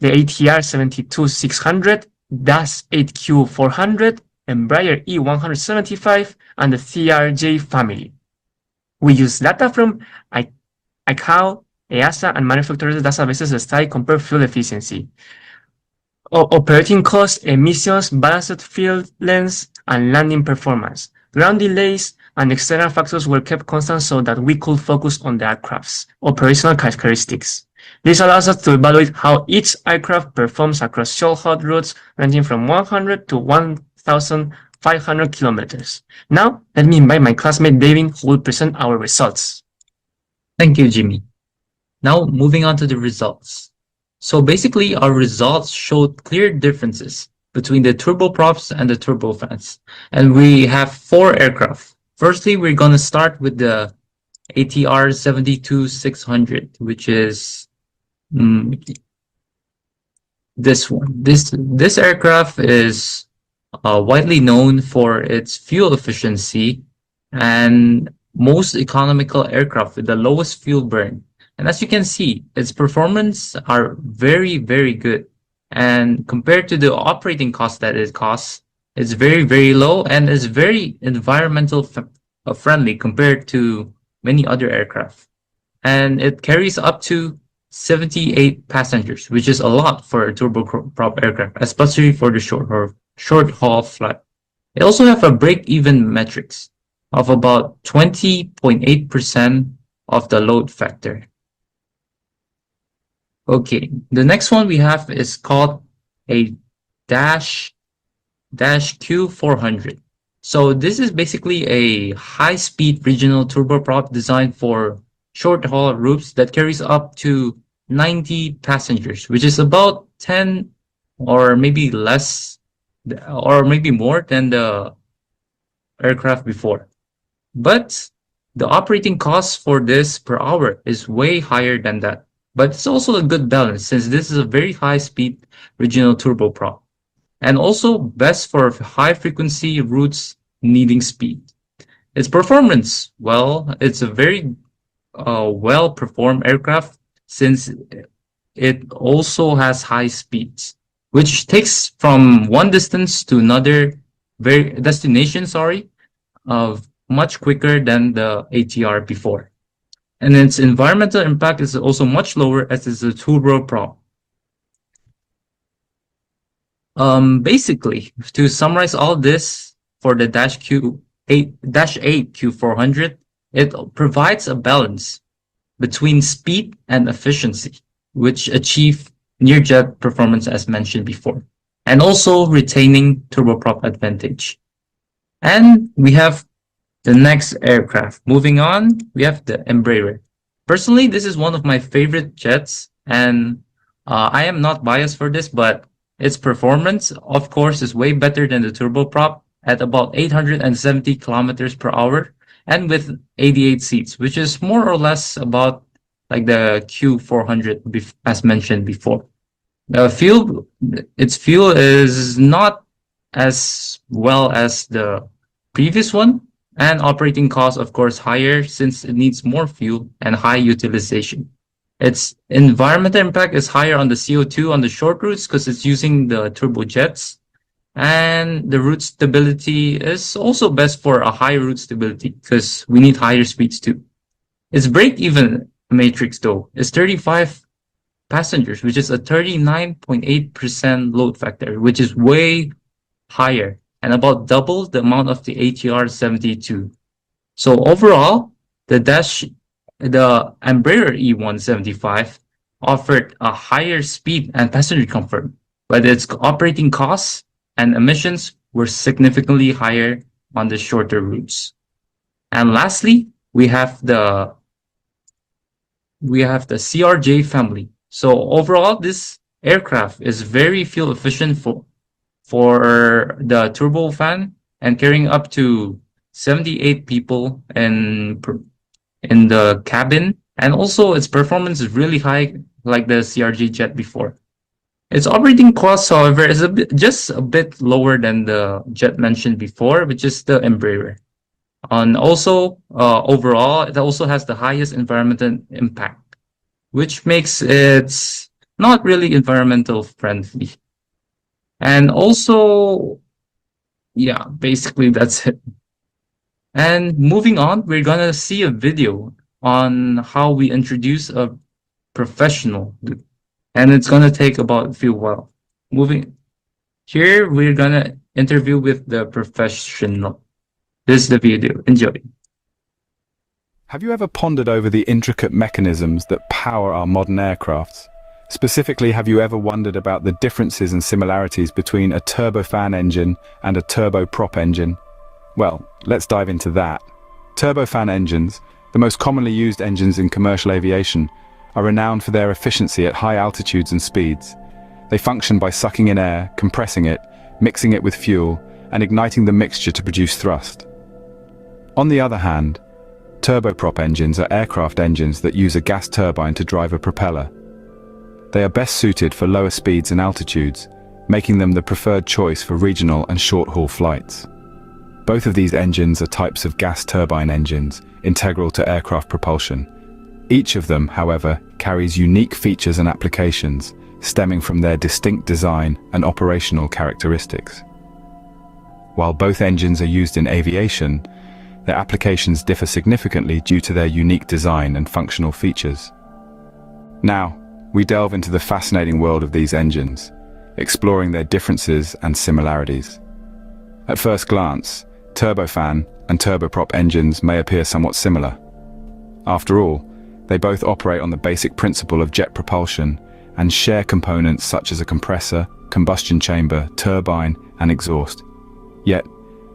the ATR 72-600, DAS 8Q400, Embraer E175, and the CRJ family. We used data from ICAO, EASA, and manufacturers' databases to study compare fuel efficiency, operating costs, emissions, balanced fuel lengths, and landing performance. Ground delays and external factors were kept constant so that we could focus on the aircraft's operational characteristics. This allows us to evaluate how each aircraft performs across short-haul routes ranging from 100 to 1,500 kilometers. Now, let me invite my classmate David, who will present our results. Thank you, Jimmy. Now, moving on to the results. So basically, our results showed clear differences between the turboprops and the turbofans. And we have 4 aircraft. Firstly, we're going to start with the ATR 72-600, which is this one. This aircraft is widely known for its fuel efficiency and most economical aircraft with the lowest fuel burn. And as you can see, its performance are very, very good. And compared to the operating cost that it costs, it's very, very low and is very environmental friendly compared to many other aircraft. And it carries up to 78 passengers, which is a lot for a turboprop aircraft, especially for the short haul flight. It also have a break-even metrics of about 20.8% of the load factor. Okay, the next one we have is called a Dash Q400. So this is basically a high-speed regional turboprop designed for short-haul routes that carries up to 90 passengers, which is about 10 or maybe less or maybe more than the aircraft before. But the operating cost for this per hour is way higher than that. But it's also a good balance since this is a very high-speed regional turboprop. And also best for high-frequency routes needing speed. Its performance, well, it's a very well-performed aircraft since it also has high speeds, which takes from one distance to another destination, much quicker than the ATR before. And its environmental impact is also much lower as it's a turboprop. Basically, to summarize all this for the -8 Q400, it provides a balance between speed and efficiency, which achieve near-jet performance as mentioned before, and also retaining turboprop advantage. And we have the next aircraft. Moving on, we have the Embraer. Personally, this is one of my favorite jets, and I am not biased for this, but its performance, of course, is way better than the turboprop at about 870 kilometers per hour and with 88 seats, which is more or less about like the Q400 as mentioned before. Its fuel is not as well as the previous one, and operating costs, of course, higher since it needs more fuel and high utilization. Its environmental impact is higher on the CO2 on the short routes because it's using the turbojets, and the route stability is also best for a high route stability because we need higher speeds too. Its break-even matrix though is 35 passengers, which is a 39.8% load factor, which is way higher and about double the amount of the ATR 72. So overall, the Embraer E175 offered a higher speed and passenger comfort, but its operating costs and emissions were significantly higher on the shorter routes. And lastly, we have the CRJ family. So overall, this aircraft is very fuel efficient for the turbofan and carrying up to 78 people in the cabin, and also its performance is really high, like the CRJ jet before. Its operating cost, however, is just a bit lower than the jet mentioned before, which is the Embraer. And also, overall, it also has the highest environmental impact, which makes it not really environmental friendly. And also, yeah, basically that's it. And moving on, we're gonna see a video on how we introduce a professional, and it's gonna take about a few while. Here, we're gonna interview with the professional. This is the video. Enjoy. Have you ever pondered over the intricate mechanisms that power our modern aircrafts? Specifically, have you ever wondered about the differences and similarities between a turbofan engine and a turboprop engine? Well, let's dive into that. Turbofan engines, the most commonly used engines in commercial aviation, are renowned for their efficiency at high altitudes and speeds. They function by sucking in air, compressing it, mixing it with fuel, and igniting the mixture to produce thrust. On the other hand, turboprop engines are aircraft engines that use a gas turbine to drive a propeller. They are best suited for lower speeds and altitudes, making them the preferred choice for regional and short-haul flights. Both of these engines are types of gas turbine engines, integral to aircraft propulsion. Each of them, however, carries unique features and applications, stemming from their distinct design and operational characteristics. While both engines are used in aviation, their applications differ significantly due to their unique design and functional features. Now, we delve into the fascinating world of these engines, exploring their differences and similarities. At first glance, turbofan and turboprop engines may appear somewhat similar. After all, they both operate on the basic principle of jet propulsion and share components such as a compressor, combustion chamber, turbine, and exhaust. Yet,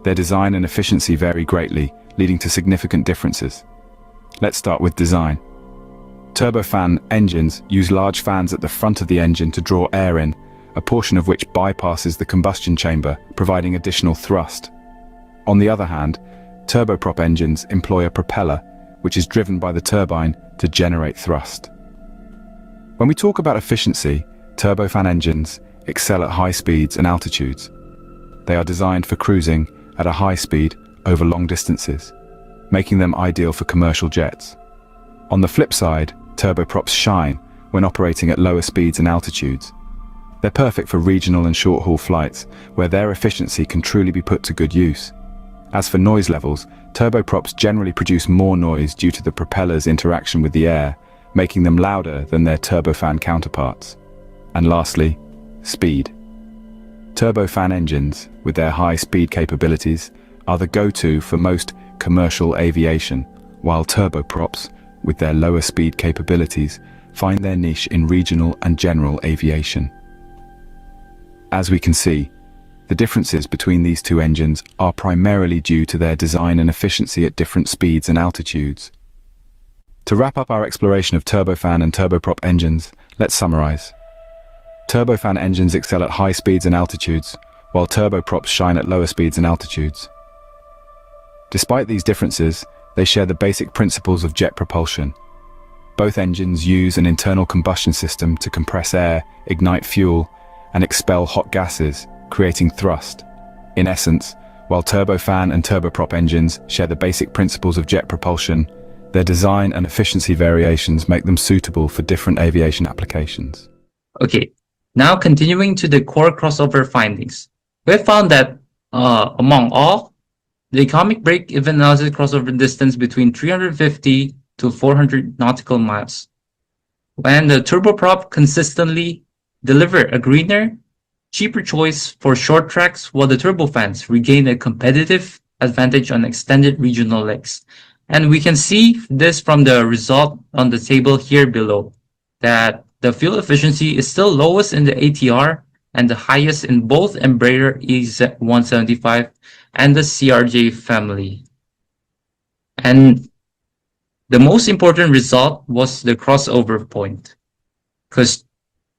their design and efficiency vary greatly, leading to significant differences. Let's start with design. Turbofan engines use large fans at the front of the engine to draw air in, a portion of which bypasses the combustion chamber, providing additional thrust. On the other hand, turboprop engines employ a propeller, which is driven by the turbine to generate thrust. When we talk about efficiency, turbofan engines excel at high speeds and altitudes. They are designed for cruising at a high speed over long distances, making them ideal for commercial jets. On the flip side, turboprops shine when operating at lower speeds and altitudes. They're perfect for regional and short-haul flights, where their efficiency can truly be put to good use. As for noise levels, turboprops generally produce more noise due to the propeller's interaction with the air, making them louder than their turbofan counterparts. And lastly, speed. Turbofan engines, with their high speed capabilities, are the go-to for most commercial aviation, while turboprops, with their lower speed capabilities, find their niche in regional and general aviation. As we can see, the differences between these two engines are primarily due to their design and efficiency at different speeds and altitudes. To wrap up our exploration of turbofan and turboprop engines, let's summarize. Turbofan engines excel at high speeds and altitudes, while turboprops shine at lower speeds and altitudes. Despite these differences, they share the basic principles of jet propulsion. Both engines use an internal combustion system to compress air, ignite fuel, and expel hot gases, creating thrust. In essence, while turbofan and turboprop engines share the basic principles of jet propulsion, their design and efficiency variations make them suitable for different aviation applications. Okay, now continuing to the core crossover findings. We have found that, among all, the economic break-even analysis crossover distance between 350 to 400 nautical miles. And the turboprop consistently deliver a greener, cheaper choice for short tracks, while the turbofans regain a competitive advantage on extended regional legs. And we can see this from the result on the table here below, that the fuel efficiency is still lowest in the ATR and the highest in both Embraer EZ-175 and the CRJ family. And the most important result was the crossover point, because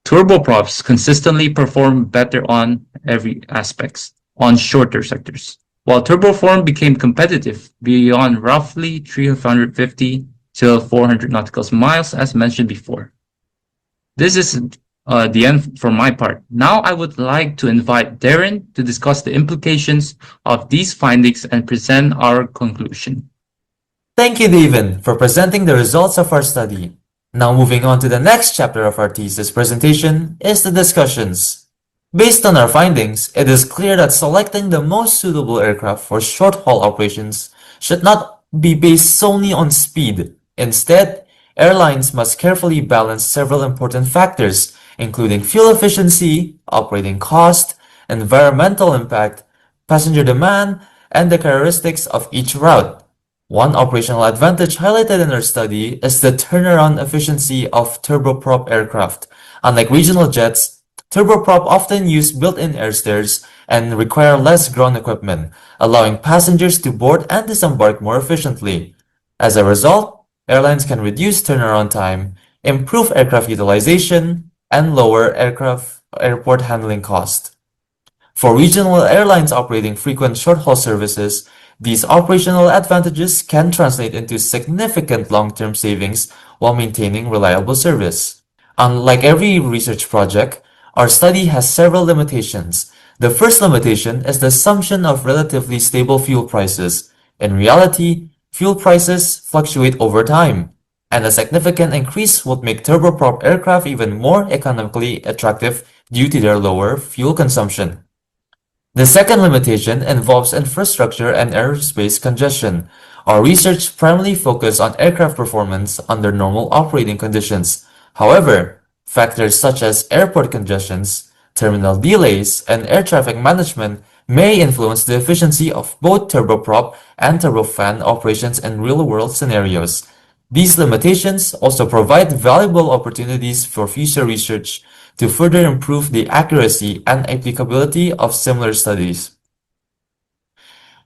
turboprops consistently perform better on every aspects on shorter sectors, while turboform became competitive beyond roughly 350 to 400 nautical miles as mentioned before. This is the end for my part. Now I would like to invite Darren to discuss the implications of these findings and present our conclusion. Thank you, David, for presenting the results of our study. Now moving on to the next chapter of our thesis presentation is the discussions. Based on our findings, it is clear that selecting the most suitable aircraft for short-haul operations should not be based solely on speed. Instead, airlines must carefully balance several important factors, including fuel efficiency, operating cost, environmental impact, passenger demand, and the characteristics of each route. One operational advantage highlighted in our study is the turnaround efficiency of turboprop aircraft. Unlike regional jets, turboprop often use built-in air stairs and require less ground equipment, allowing passengers to board and disembark more efficiently. As a result, airlines can reduce turnaround time, improve aircraft utilization, and lower airport handling cost. For regional airlines operating frequent short-haul services, these operational advantages can translate into significant long-term savings while maintaining reliable service. Unlike every research project, our study has several limitations. The first limitation is the assumption of relatively stable fuel prices. In reality, fuel prices fluctuate over time, and a significant increase would make turboprop aircraft even more economically attractive due to their lower fuel consumption. The second limitation involves infrastructure and airspace congestion. Our research primarily focused on aircraft performance under normal operating conditions. However, factors such as airport congestions, terminal delays, and air traffic management may influence the efficiency of both turboprop and turbofan operations in real-world scenarios. These limitations also provide valuable opportunities for future research to further improve the accuracy and applicability of similar studies.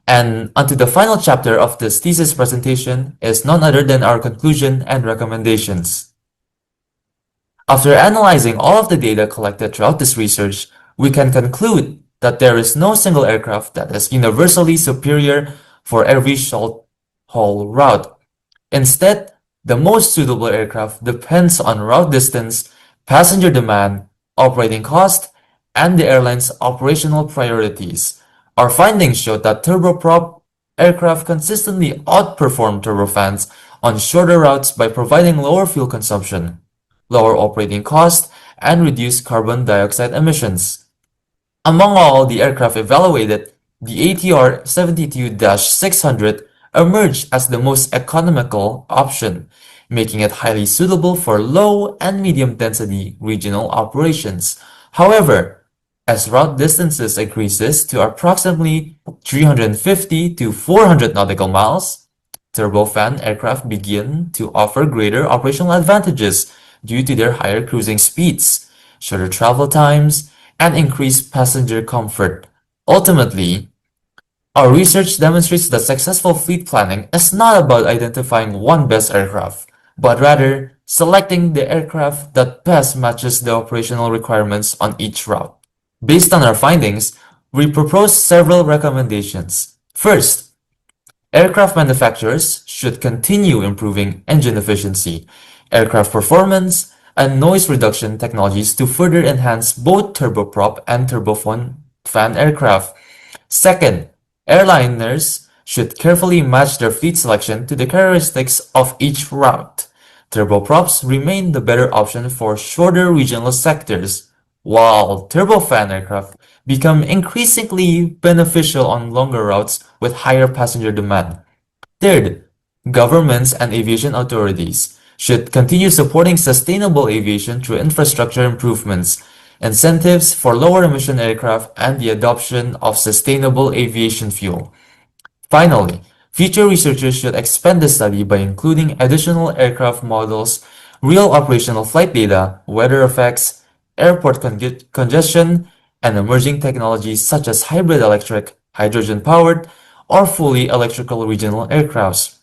And onto the final chapter of this thesis presentation is none other than our conclusion and recommendations. After analyzing all of the data collected throughout this research, we can conclude that there is no single aircraft that is universally superior for every short-haul route. Instead, the most suitable aircraft depends on route distance, passenger demand, operating cost, and the airline's operational priorities. Our findings showed that turboprop aircraft consistently outperform turbofans on shorter routes by providing lower fuel consumption, lower operating cost, and reduced carbon dioxide emissions. Among all the aircraft evaluated, the ATR 72-600 emerged as the most economical option, making it highly suitable for low and medium density regional operations. However, as route distances increases to approximately 350 to 400 nautical miles, turbofan aircraft begin to offer greater operational advantages due to their higher cruising speeds, shorter travel times, and increased passenger comfort. Ultimately, our research demonstrates that successful fleet planning is not about identifying one best aircraft, but rather selecting the aircraft that best matches the operational requirements on each route. Based on our findings, we propose several recommendations. First, aircraft manufacturers should continue improving engine efficiency, aircraft performance, and noise reduction technologies to further enhance both turboprop and turbofan aircraft. Second, airliners should carefully match their fleet selection to the characteristics of each route. Turboprops remain the better option for shorter regional sectors, while turbofan aircraft become increasingly beneficial on longer routes with higher passenger demand. Third, governments and aviation authorities should continue supporting sustainable aviation through infrastructure improvements, incentives for lower emission aircraft, and the adoption of sustainable aviation fuel. Finally, future researchers should expand the study by including additional aircraft models, real operational flight data, weather effects, airport congestion, and emerging technologies such as hybrid electric, hydrogen-powered, or fully electrical regional aircrafts.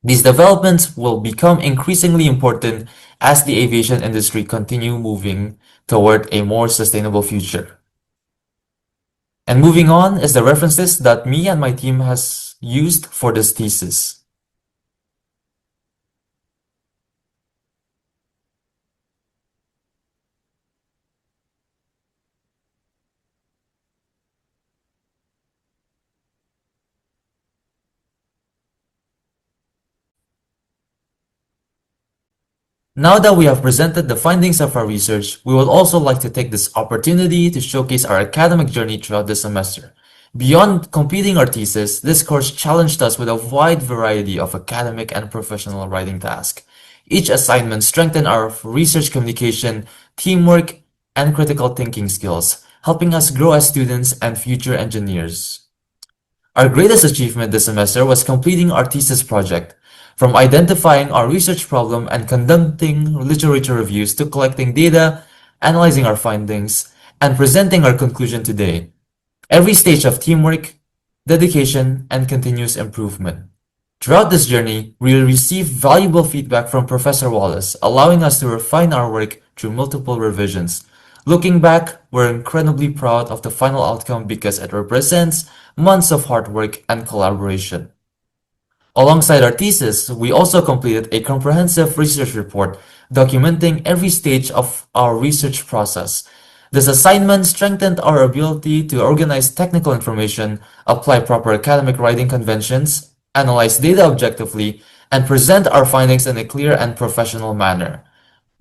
These developments will become increasingly important as the aviation industry continue moving toward a more sustainable future. And moving on is the references that me and my team has used for this thesis. Now that we have presented the findings of our research, we would also like to take this opportunity to showcase our academic journey throughout the semester. Beyond completing our thesis, this course challenged us with a wide variety of academic and professional writing tasks. Each assignment strengthened our research communication, teamwork, and critical thinking skills, helping us grow as students and future engineers. Our greatest achievement this semester was completing our thesis project. From identifying our research problem and conducting literature reviews to collecting data, analyzing our findings, and presenting our conclusion today. Every stage of teamwork, dedication, and continuous improvement. Throughout this journey, we received valuable feedback from Professor Wallace, allowing us to refine our work through multiple revisions. Looking back, we're incredibly proud of the final outcome because it represents months of hard work and collaboration. Alongside our thesis, we also completed a comprehensive research report documenting every stage of our research process. This assignment strengthened our ability to organize technical information, apply proper academic writing conventions, analyze data objectively, and present our findings in a clear and professional manner.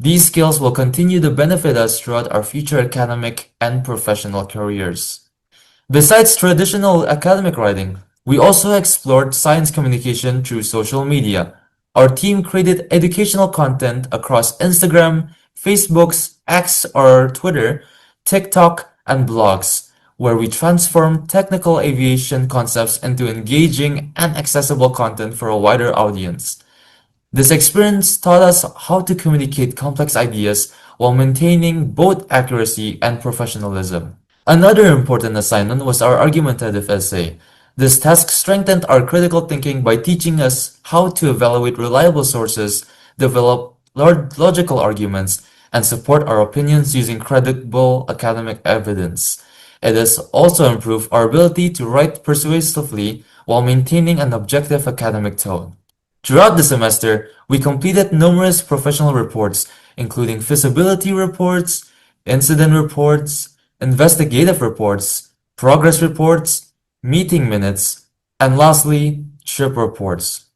These skills will continue to benefit us throughout our future academic and professional careers. Besides traditional academic writing, we also explored science communication through social media. Our team created educational content across Instagram, Facebook's X or Twitter, TikTok, and blogs, where we transformed technical aviation concepts into engaging and accessible content for a wider audience. This experience taught us how to communicate complex ideas while maintaining both accuracy and professionalism. Another important assignment was our argumentative essay. This task strengthened our critical thinking by teaching us how to evaluate reliable sources, develop logical arguments, and support our opinions using credible academic evidence. It has also improved our ability to write persuasively while maintaining an objective academic tone. Throughout the semester, we completed numerous professional reports, including feasibility reports, incident reports, investigative reports, progress reports, meeting minutes, And lastly, trip reports.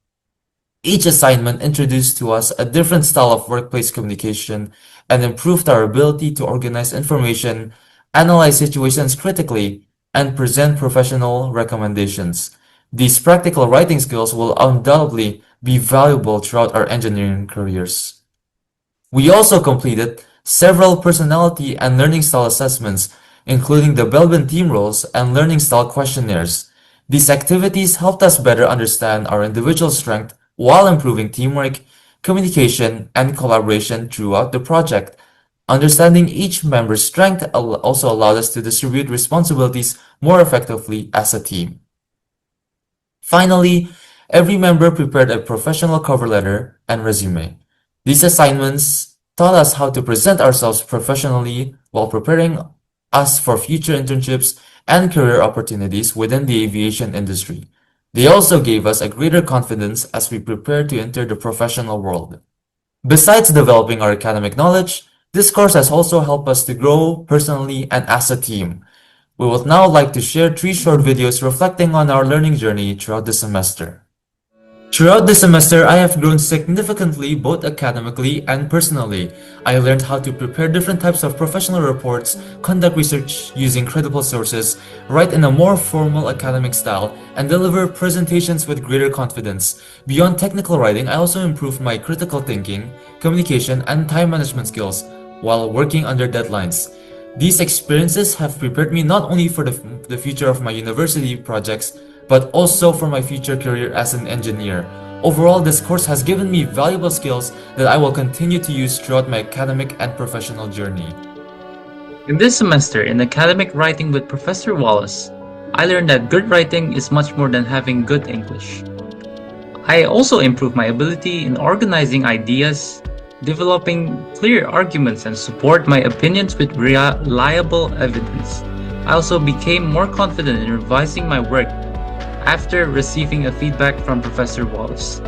Each assignment introduced to us a different style of workplace communication and improved our ability to organize information, analyze situations critically, and present professional recommendations. These practical writing skills will undoubtedly be valuable throughout our engineering careers. We also completed several personality and learning style assessments, including the Belbin team roles and learning style questionnaires. These activities helped us better understand our individual strength while improving teamwork, communication, and collaboration throughout the project. Understanding each member's strength also allowed us to distribute responsibilities more effectively as a team. Finally, every member prepared a professional cover letter and resume. These assignments taught us how to present ourselves professionally while preparing us for future internships and career opportunities within the aviation industry. They also gave us a greater confidence as we prepare to enter the professional world. Besides developing our academic knowledge, this course has also helped us to grow personally and as a team. We would now like to share 3 short videos reflecting on our learning journey throughout the semester. Throughout the semester, I have grown significantly both academically and personally. I learned how to prepare different types of professional reports, conduct research using credible sources, write in a more formal academic style, and deliver presentations with greater confidence. Beyond technical writing, I also improved my critical thinking, communication, and time management skills while working under deadlines. These experiences have prepared me not only for the future of my university projects, but also for my future career as an engineer. Overall, this course has given me valuable skills that I will continue to use throughout my academic and professional journey. In this semester, in academic writing with Professor Wallace, I learned that good writing is much more than having good English. I also improved my ability in organizing ideas, developing clear arguments, and support my opinions with reliable evidence. I also became more confident in revising my work after receiving a feedback from Professor Wallace.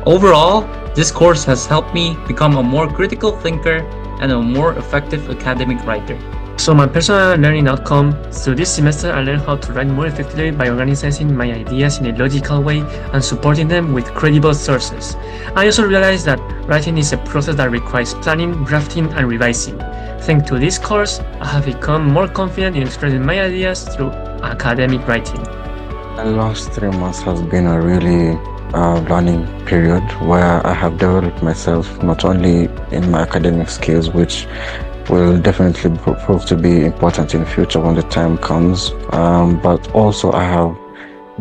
Overall, this course has helped me become a more critical thinker and a more effective academic writer. So my personal learning outcome, through this semester I learned how to write more effectively by organizing my ideas in a logical way and supporting them with credible sources. I also realized that writing is a process that requires planning, drafting, and revising. Thanks to this course, I have become more confident in expressing my ideas through academic writing. The last 3 months has been a really learning period where I have developed myself not only in my academic skills, which will definitely prove to be important in the future when the time comes, but also I have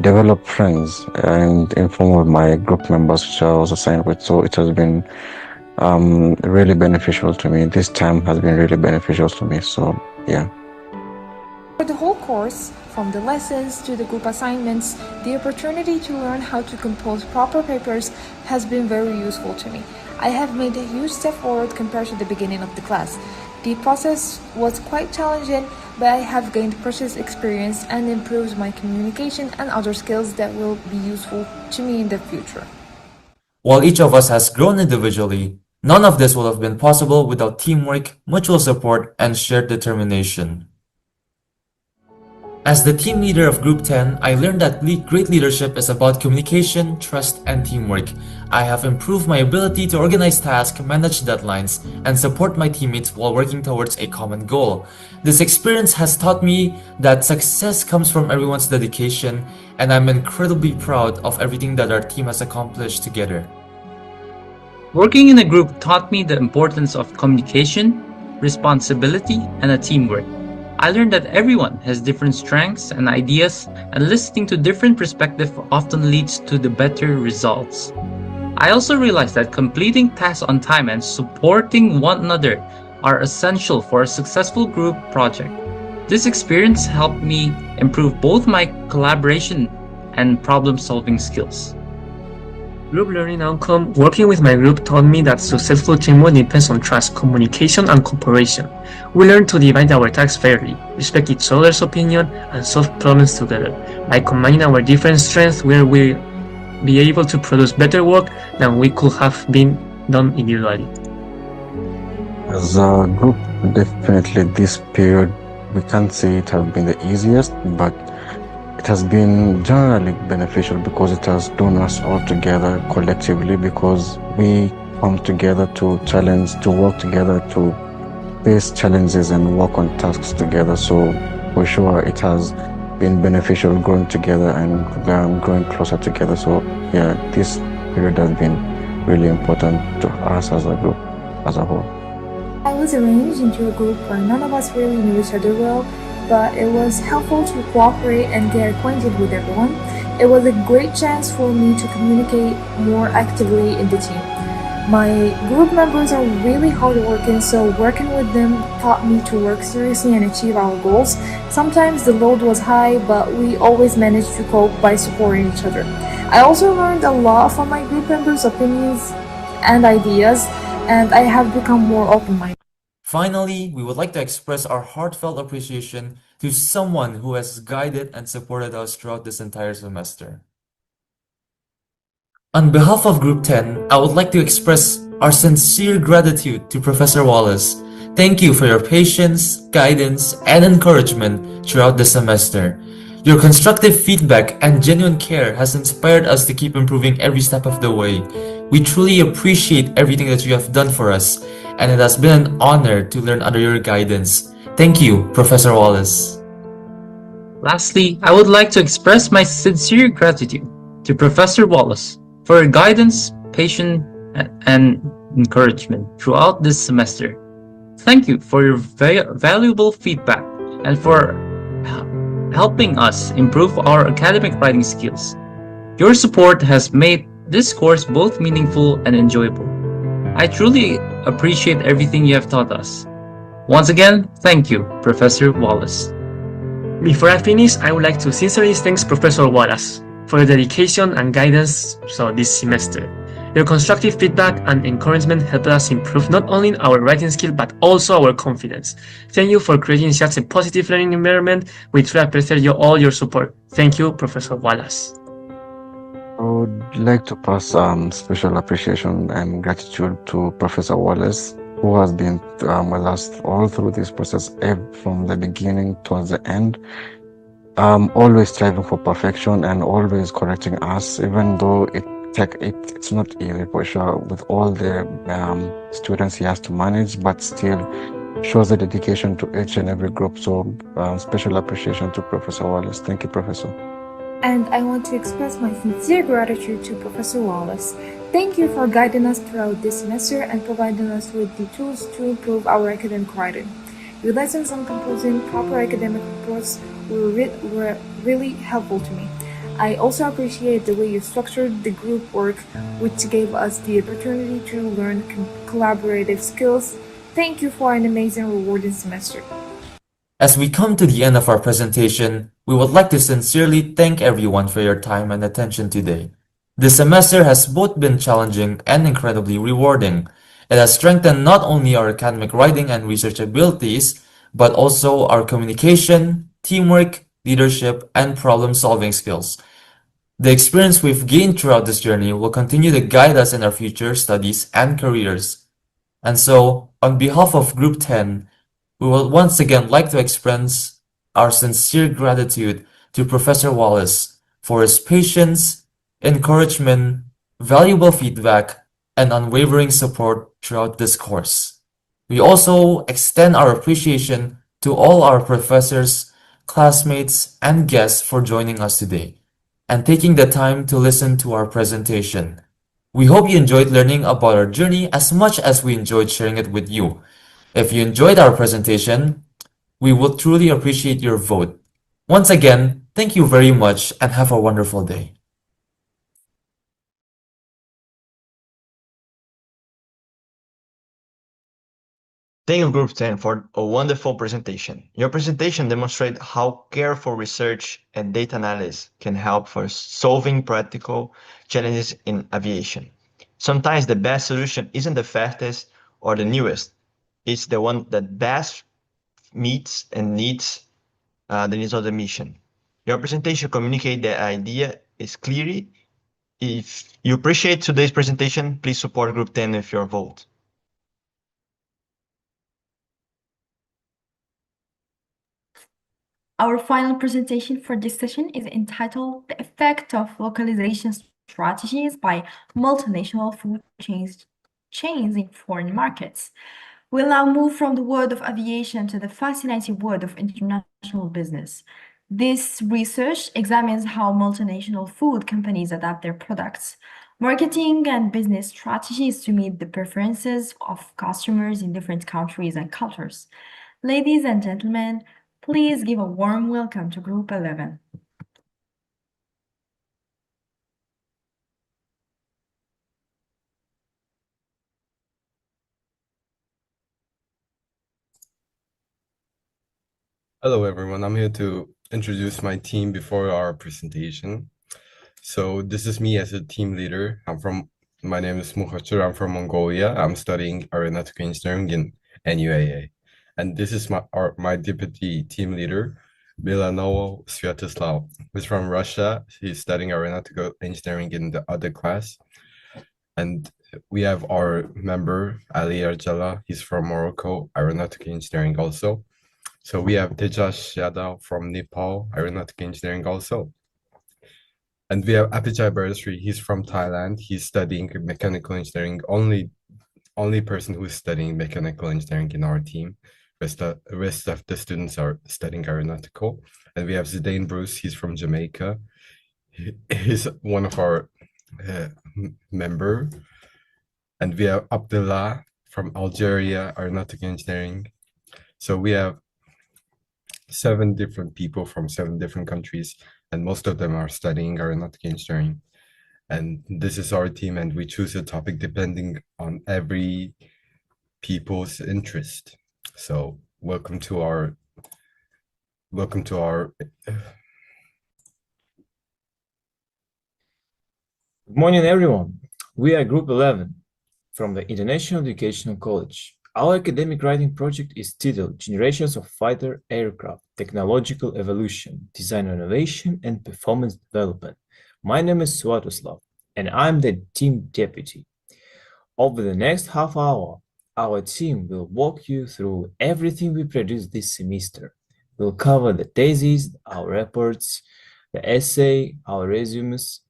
developed friends and in form of my group members which I was assigned with, so it has been really beneficial to me. This time has been really beneficial to me, so yeah. For the whole course, from the lessons to the group assignments, the opportunity to learn how to compose proper papers has been very useful to me. I have made a huge step forward compared to the beginning of the class. The process was quite challenging, but I have gained precious experience and improved my communication and other skills that will be useful to me in the future. While each of us has grown individually, none of this would have been possible without teamwork, mutual support, and shared determination. As the team leader of Group 10, I learned that great leadership is about communication, trust, and teamwork. I have improved my ability to organize tasks, manage deadlines, and support my teammates while working towards a common goal. This experience has taught me that success comes from everyone's dedication, and I'm incredibly proud of everything that our team has accomplished together. Working in a group taught me the importance of communication, responsibility, and a teamwork. I learned that everyone has different strengths and ideas, and listening to different perspectives often leads to the better results. I also realized that completing tasks on time and supporting one another are essential for a successful group project. This experience helped me improve both my collaboration and problem-solving skills. Group learning outcome, working with my group taught me that successful teamwork depends on trust, communication, and cooperation. We learned to divide our tasks fairly, respect each other's opinion, and solve problems together. By combining our different strengths, we will be able to produce better work than we could have been done individually. As a group, definitely this period, we can't say it has been the easiest, but it has been generally beneficial because it has drawn us all together collectively because we come together to challenge, to work together, to face challenges and work on tasks together. So for sure, it has been beneficial growing together and growing closer together. So yeah, this period has been really important to us as a group, as a whole. I was arranged into a group where none of us really knew each other well, but it was helpful to cooperate and get acquainted with everyone. It was a great chance for me to communicate more actively in the team. My group members are really hardworking, so working with them taught me to work seriously and achieve our goals. Sometimes the load was high, but we always managed to cope by supporting each other. I also learned a lot from my group members' opinions and ideas, and I have become more open-minded. Finally, we would like to express our heartfelt appreciation to someone who has guided and supported us throughout this entire semester. On behalf of Group 10, I would like to express our sincere gratitude to Professor Wallace. Thank you for your patience, guidance, and encouragement throughout the semester. Your constructive feedback and genuine care has inspired us to keep improving every step of the way. We truly appreciate everything that you have done for us, and it has been an honor to learn under your guidance. Thank you, Professor Wallace. Lastly, I would like to express my sincere gratitude to Professor Wallace for your guidance, patience, and encouragement throughout this semester. Thank you for your valuable feedback and for helping us improve our academic writing skills. Your support has made this course both meaningful and enjoyable. I truly appreciate everything you have taught us. Once again, thank you, Professor Wallace. Before I finish, I would like to sincerely thank Professor Wallace for your dedication and guidance throughout this semester. Your constructive feedback and encouragement helped us improve not only our writing skill but also our confidence. Thank you for creating such a positive learning environment. We truly appreciate all your support. Thank you, Professor Wallace. I would like to pass special appreciation and gratitude to Professor Wallace, who has been with us all through this process, from the beginning towards the end. Always striving for perfection and always correcting us, even though it's not easy for sure with all the students he has to manage, but still shows the dedication to each and every group. So special appreciation to Professor Wallace. Thank you, Professor. And I want to express my sincere gratitude to Professor Wallace. Thank you for guiding us throughout this semester and providing us with the tools to improve our academic writing. Your lessons on composing proper academic reports were really helpful to me. I also appreciate the way you structured the group work, which gave us the opportunity to learn collaborative skills. Thank you for an amazing, rewarding semester. As we come to the end of our presentation, we would like to sincerely thank everyone for your time and attention today. This semester has both been challenging and incredibly rewarding. It has strengthened not only our academic writing and research abilities, but also our communication, teamwork, leadership, and problem-solving skills. The experience we've gained throughout this journey will continue to guide us in our future studies and careers. And so, on behalf of Group 10, we would once again like to express our sincere gratitude to Professor Wallace for his patience, encouragement, valuable feedback, and unwavering support throughout this course. We also extend our appreciation to all our professors, classmates, and guests for joining us today and taking the time to listen to our presentation. We hope you enjoyed learning about our journey as much as we enjoyed sharing it with you. If you enjoyed our presentation, we would truly appreciate your vote. Once again, thank you very much and have a wonderful day. Thank you, Group 10, for a wonderful presentation. Your presentation demonstrated how careful research and data analysis can help for solving practical challenges in aviation. Sometimes the best solution isn't the fastest or the newest. It's the one that best meets and needs the needs of the mission. Your presentation communicates the idea is clearly. If you appreciate today's presentation, please support Group 10 with your vote. Our final presentation for this session is entitled The Effect of Localization Strategies by Multinational Food Chains in Foreign Markets. We'll now move from the world of aviation to the fascinating world of international business. This research examines how multinational food companies adapt their products, marketing, and business strategies to meet the preferences of customers in different countries and cultures. Ladies and gentlemen, please give a warm welcome to Group 11. Hello everyone, I'm here to introduce my team before our presentation. So this is me as a team leader. My name is Mukhachur, I'm from Mongolia. I'm studying aeronautical engineering in NUAA. And this is my deputy team leader, Milanovo Sviatoslav, who's from Russia. He's studying aeronautical engineering in the other class. And we have our member, Ali Arjala. He's from Morocco, aeronautical engineering also. So we have Tejas Yadav from Nepal, aeronautical engineering also. And we have Apijay Baradashri, he's from Thailand. He's studying mechanical engineering, only person who's studying mechanical engineering in our team. The rest of the students are studying aeronautical. And we have Zidane Bruce, he's from Jamaica. He's one of our member. And we have Abdullah from Algeria, aeronautical engineering. So we have 7 different people from 7 different countries, and most of them are studying aeronautical engineering. And this is our team, and we choose a topic depending on every people's interest. So welcome to our Good morning, everyone. We are Group 11 from the International Educational College. Our academic writing project is titled Generations of Fighter Aircraft, Technological Evolution, Design Innovation, and Performance Development. My name is Swatoslav, and I'm the team deputy. Over the next half hour, our team will walk you through everything we produced this semester. We'll cover the theses, our reports, the essay, our resumes,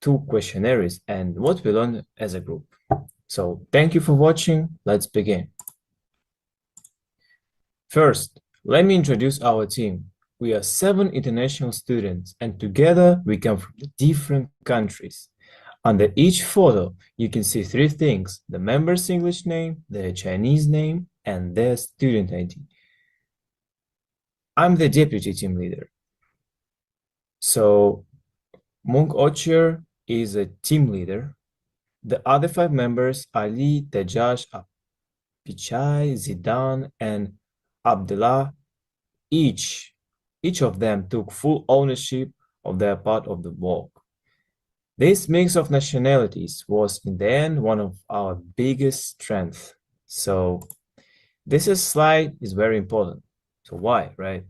2 questionnaires, and what we learned as a group. So thank you for watching. Let's begin. First, let me introduce our team. We are 7 international students, and together we come from different countries. Under each photo, you can see 3 things: the member's English name, their Chinese name, and their student ID. I'm the deputy team leader. So Munk Ocher is a team leader. The other 5 members, Ali, Tejas, Pichai, Zidane, and Abdullah, each of them took full ownership of their part of the work. This mix of nationalities was in the end one of our biggest strengths. So this slide is very important. So why, right?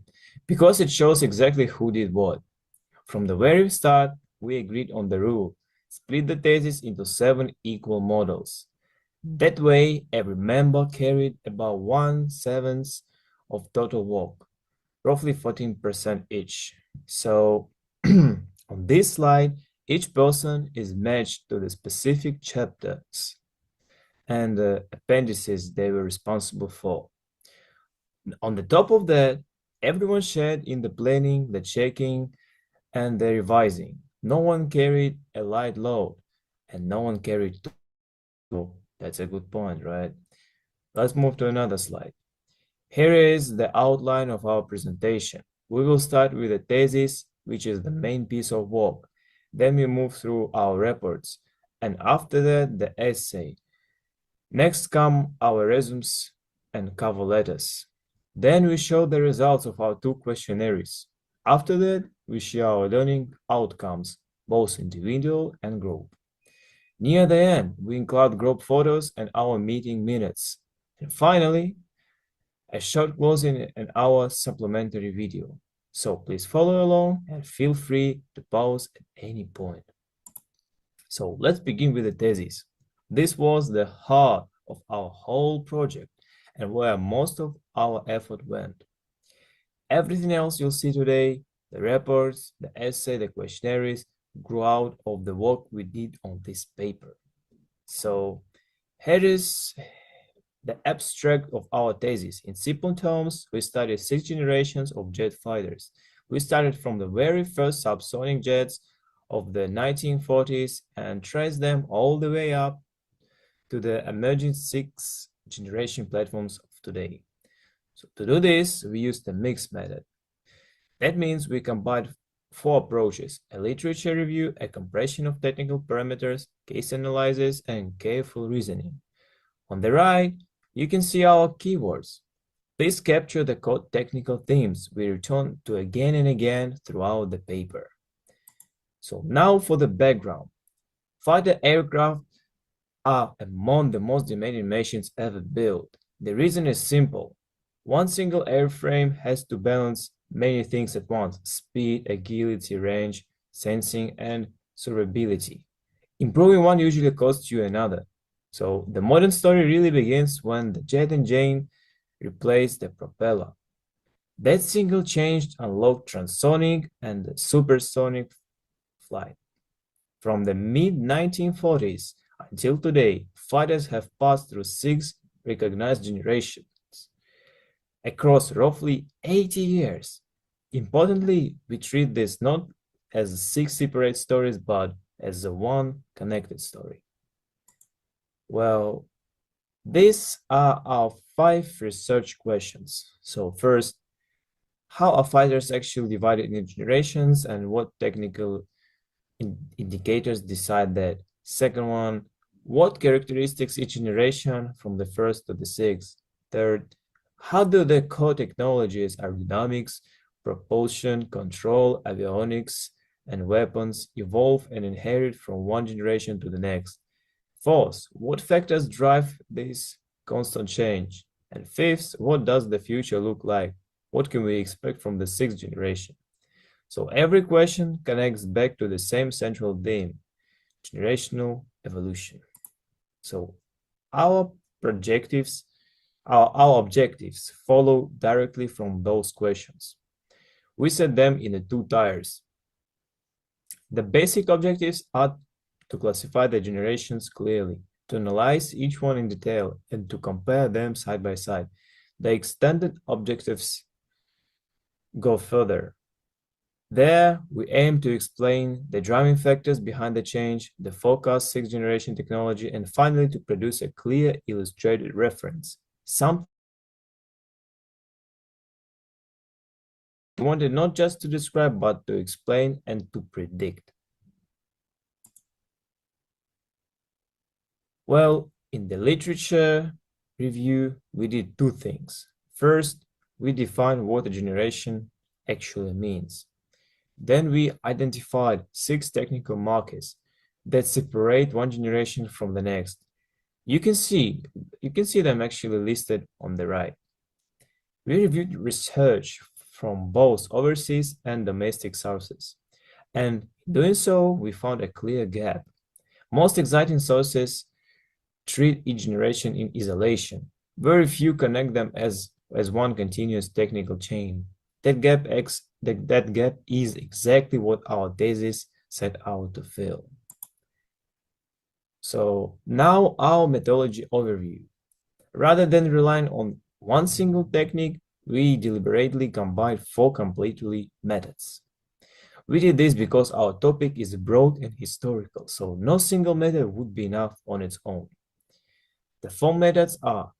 Because it shows exactly who did what. From the very start, we agreed on the rule: split the thesis into 7 equal models. That way, every member carried about 1/7 of total work, roughly 14% each. So on this slide, each person is matched to the specific chapters and the appendices they were responsible for. On the top of that, everyone shared in the planning, the checking, and the revising. No one carried a light load, and no one carried 2. That's a good point, right? Let's move to another slide. Here is the outline of our presentation. We will start with the thesis, which is the main piece of work. Then we move through our reports, and after that, the essay. Next come our resumes and cover letters. Then we show the results of our 2 questionnaires. After that, we share our learning outcomes, both individual and group. Near the end, we include group photos and our meeting minutes. And finally, a short closing and our supplementary video. So please follow along and feel free to pause at any point. So let's begin with the thesis. This was the heart of our whole project and where most of our effort went. Everything else you'll see today, the reports, the essay, the questionnaires, grew out of the work we did on this paper. So here is the abstract of our thesis. In simple terms, we studied 6 generations of jet fighters. We started from the very first subsonic jets of the 1940s and traced them all the way up to the emerging 6th generation platforms of today. So to do this, we used the mixed method. That means we combined 4 approaches: a literature review, a compression of technical parameters, case analysis, and careful reasoning. On the right, you can see our keywords. These capture the core technical themes we return to again and again throughout the paper. So now for the background. Fighter aircraft are among the most demanding machines ever built. The reason is simple. One single airframe has to balance many things at once: speed, agility, range, sensing, and survivability. Improving one usually costs you another. So the modern story really begins when the jet engine replaced the propeller. That single change unlocked transonic and supersonic flight. From the mid-1940s until today, fighters have passed through 6 recognized generations across roughly 80 years. Importantly, we treat this not as 6 separate stories, but as a one connected story. Well, these are our 5 research questions. So first, how are fighters actually divided into generations and what technical indicators decide that? Second one, what characteristics each generation from the first to the 6th? Third, how do the core technologies, aerodynamics, propulsion, control, avionics, and weapons evolve and inherit from one generation to the next? Fourth, what factors drive this constant change? And fifth, what does the future look like? What can we expect from the 6th generation? So every question connects back to the same central theme: generational evolution. So our objectives follow directly from those questions. We set them in the 2 tiers. The basic objectives are to classify the generations clearly, to analyze each one in detail, and to compare them side by side. The extended objectives go further. There, we aim to explain the driving factors behind the change, the forecast 6th generation technology, and finally to produce a clear illustrated reference. Some we wanted not just to describe, but to explain and to predict. Well, in the literature review, we did 2 things. First, we defined what a generation actually means. Then we identified 6 technical markers that separate one generation from the next. You can see them actually listed on the right. We reviewed research from both overseas and domestic sources, and in doing so, we found a clear gap. Most exciting sources treat each generation in isolation. Very few connect them as one continuous technical chain. That gap is exactly what our thesis set out to fill. So now our methodology overview. Rather than relying on one single technique, we deliberately combined 4 completely methods. We did this because our topic is broad and historical, so no single method would be enough on its own. The 4 methods are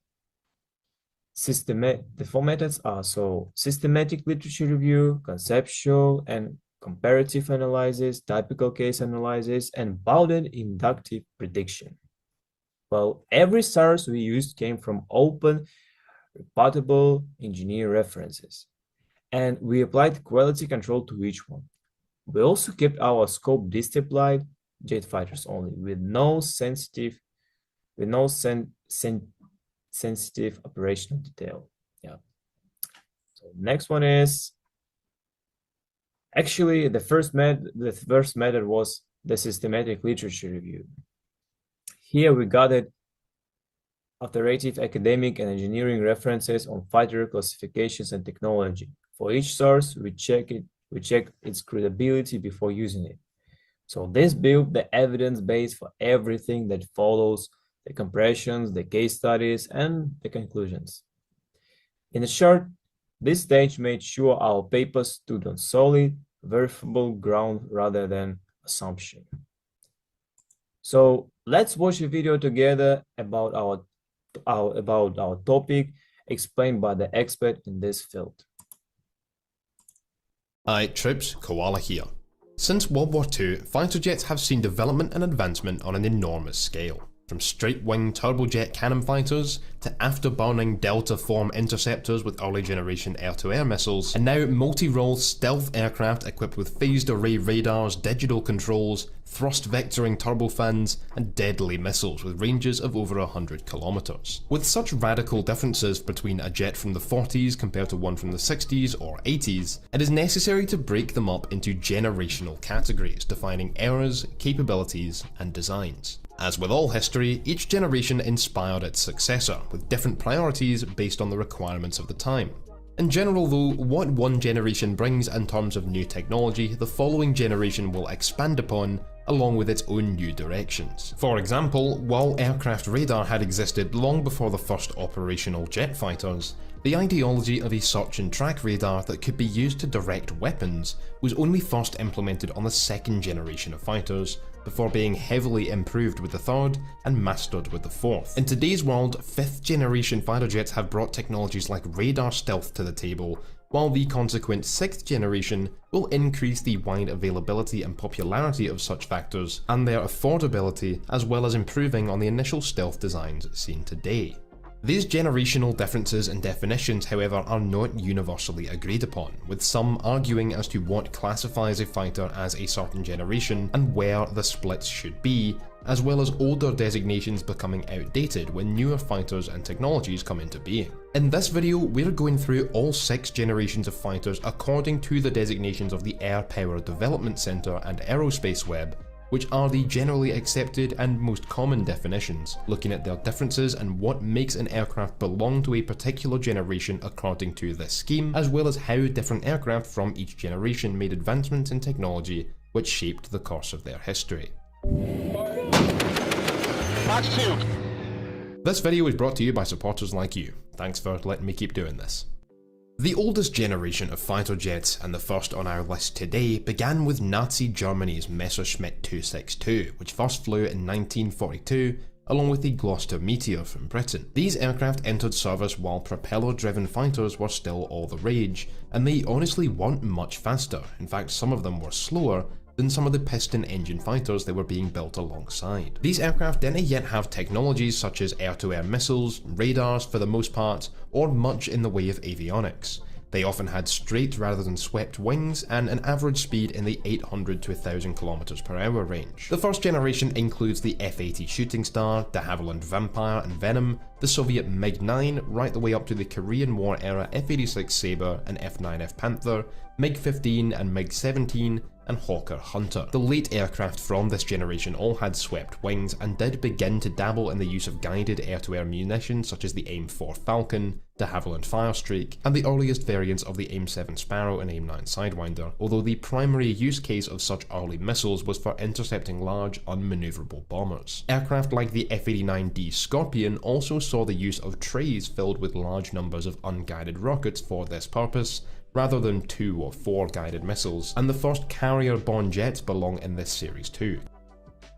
systematic literature review, conceptual and comparative analysis, typical case analysis, and bounded inductive prediction. Well, every source we used came from open, reportable engineer references, and we applied quality control to each one. We also kept our scope disapplied jet fighters only, with no sensitive operational detail. Yeah. So next one is actually the first method was the systematic literature review. Here we gathered authoritative academic and engineering references on fighter classifications and technology. For each source, we check its credibility before using it. So this built the evidence base for everything that follows, the compressions, the case studies, and the conclusions. In short, this stage made sure our papers stood on solid, verifiable ground rather than assumption. So let's watch a video together about our topic explained by the expert in this field. Hi troops, Koala here. Since World War II, fighter jets have seen development and advancement on an enormous scale. From straight-wing turbojet cannon fighters, to afterburning delta-form interceptors with early generation air-to-air missiles, and now multi-role stealth aircraft equipped with phased array radars, digital controls, thrust vectoring turbofans, and deadly missiles with ranges of over 100 kilometers. With such radical differences between a jet from the 40s compared to one from the 60s or 80s, it is necessary to break them up into generational categories defining eras, capabilities, and designs. As with all history, each generation inspired its successor, with different priorities based on the requirements of the time. In general though, what one generation brings in terms of new technology, the following generation will expand upon, along with its own new directions. For example, while aircraft radar had existed long before the first operational jet fighters, the ideology of a search and track radar that could be used to direct weapons was only first implemented on the second generation of fighters, before being heavily improved with the third and mastered with the fourth. In today's world, 5th generation fighter jets have brought technologies like radar stealth to the table, while the consequent 6th generation will increase the wide availability and popularity of such factors and their affordability, as well as improving on the initial stealth designs seen today. These generational differences in definitions, however, are not universally agreed upon, with some arguing as to what classifies a fighter as a certain generation and where the splits should be, as well as older designations becoming outdated when newer fighters and technologies come into being. In this video, we're going through all 6 generations of fighters according to the designations of the Air Power Development Center and Aerospace Web, which are the generally accepted and most common definitions, looking at their differences and what makes an aircraft belong to a particular generation according to this scheme, as well as how different aircraft from each generation made advancements in technology which shaped the course of their history. This video is brought to you by supporters like you. Thanks for letting me keep doing this. The oldest generation of fighter jets, and the first on our list today, began with Nazi Germany's Messerschmitt 262, which first flew in 1942, along with the Gloucester Meteor from Britain. These aircraft entered service while propeller-driven fighters were still all the rage, and they honestly weren't much faster. In fact, some of them were slower than some of the piston engine fighters that were being built alongside. These aircraft didn't yet have technologies such as air-to-air missiles, radars for the most part, or much in the way of avionics. They often had straight rather than swept wings and an average speed in the 800 to 1000 km/h range. The first generation includes the F-80 Shooting Star, de Havilland Vampire and Venom, the Soviet MiG-9, right the way up to the Korean War era F-86 Sabre and F-9F Panther, MiG-15 and MiG-17, and Hawker Hunter. The late aircraft from this generation all had swept wings and did begin to dabble in the use of guided air-to-air munitions such as the AIM-4 Falcon, de Havilland Firestreak, and the earliest variants of the AIM-7 Sparrow and AIM-9 Sidewinder, although the primary use case of such early missiles was for intercepting large, unmaneuverable bombers. Aircraft like the F-89D Scorpion also saw the use of trays filled with large numbers of unguided rockets for this purpose, rather than 2 or 4 guided missiles, and the first carrier-borne jets belong in this series too.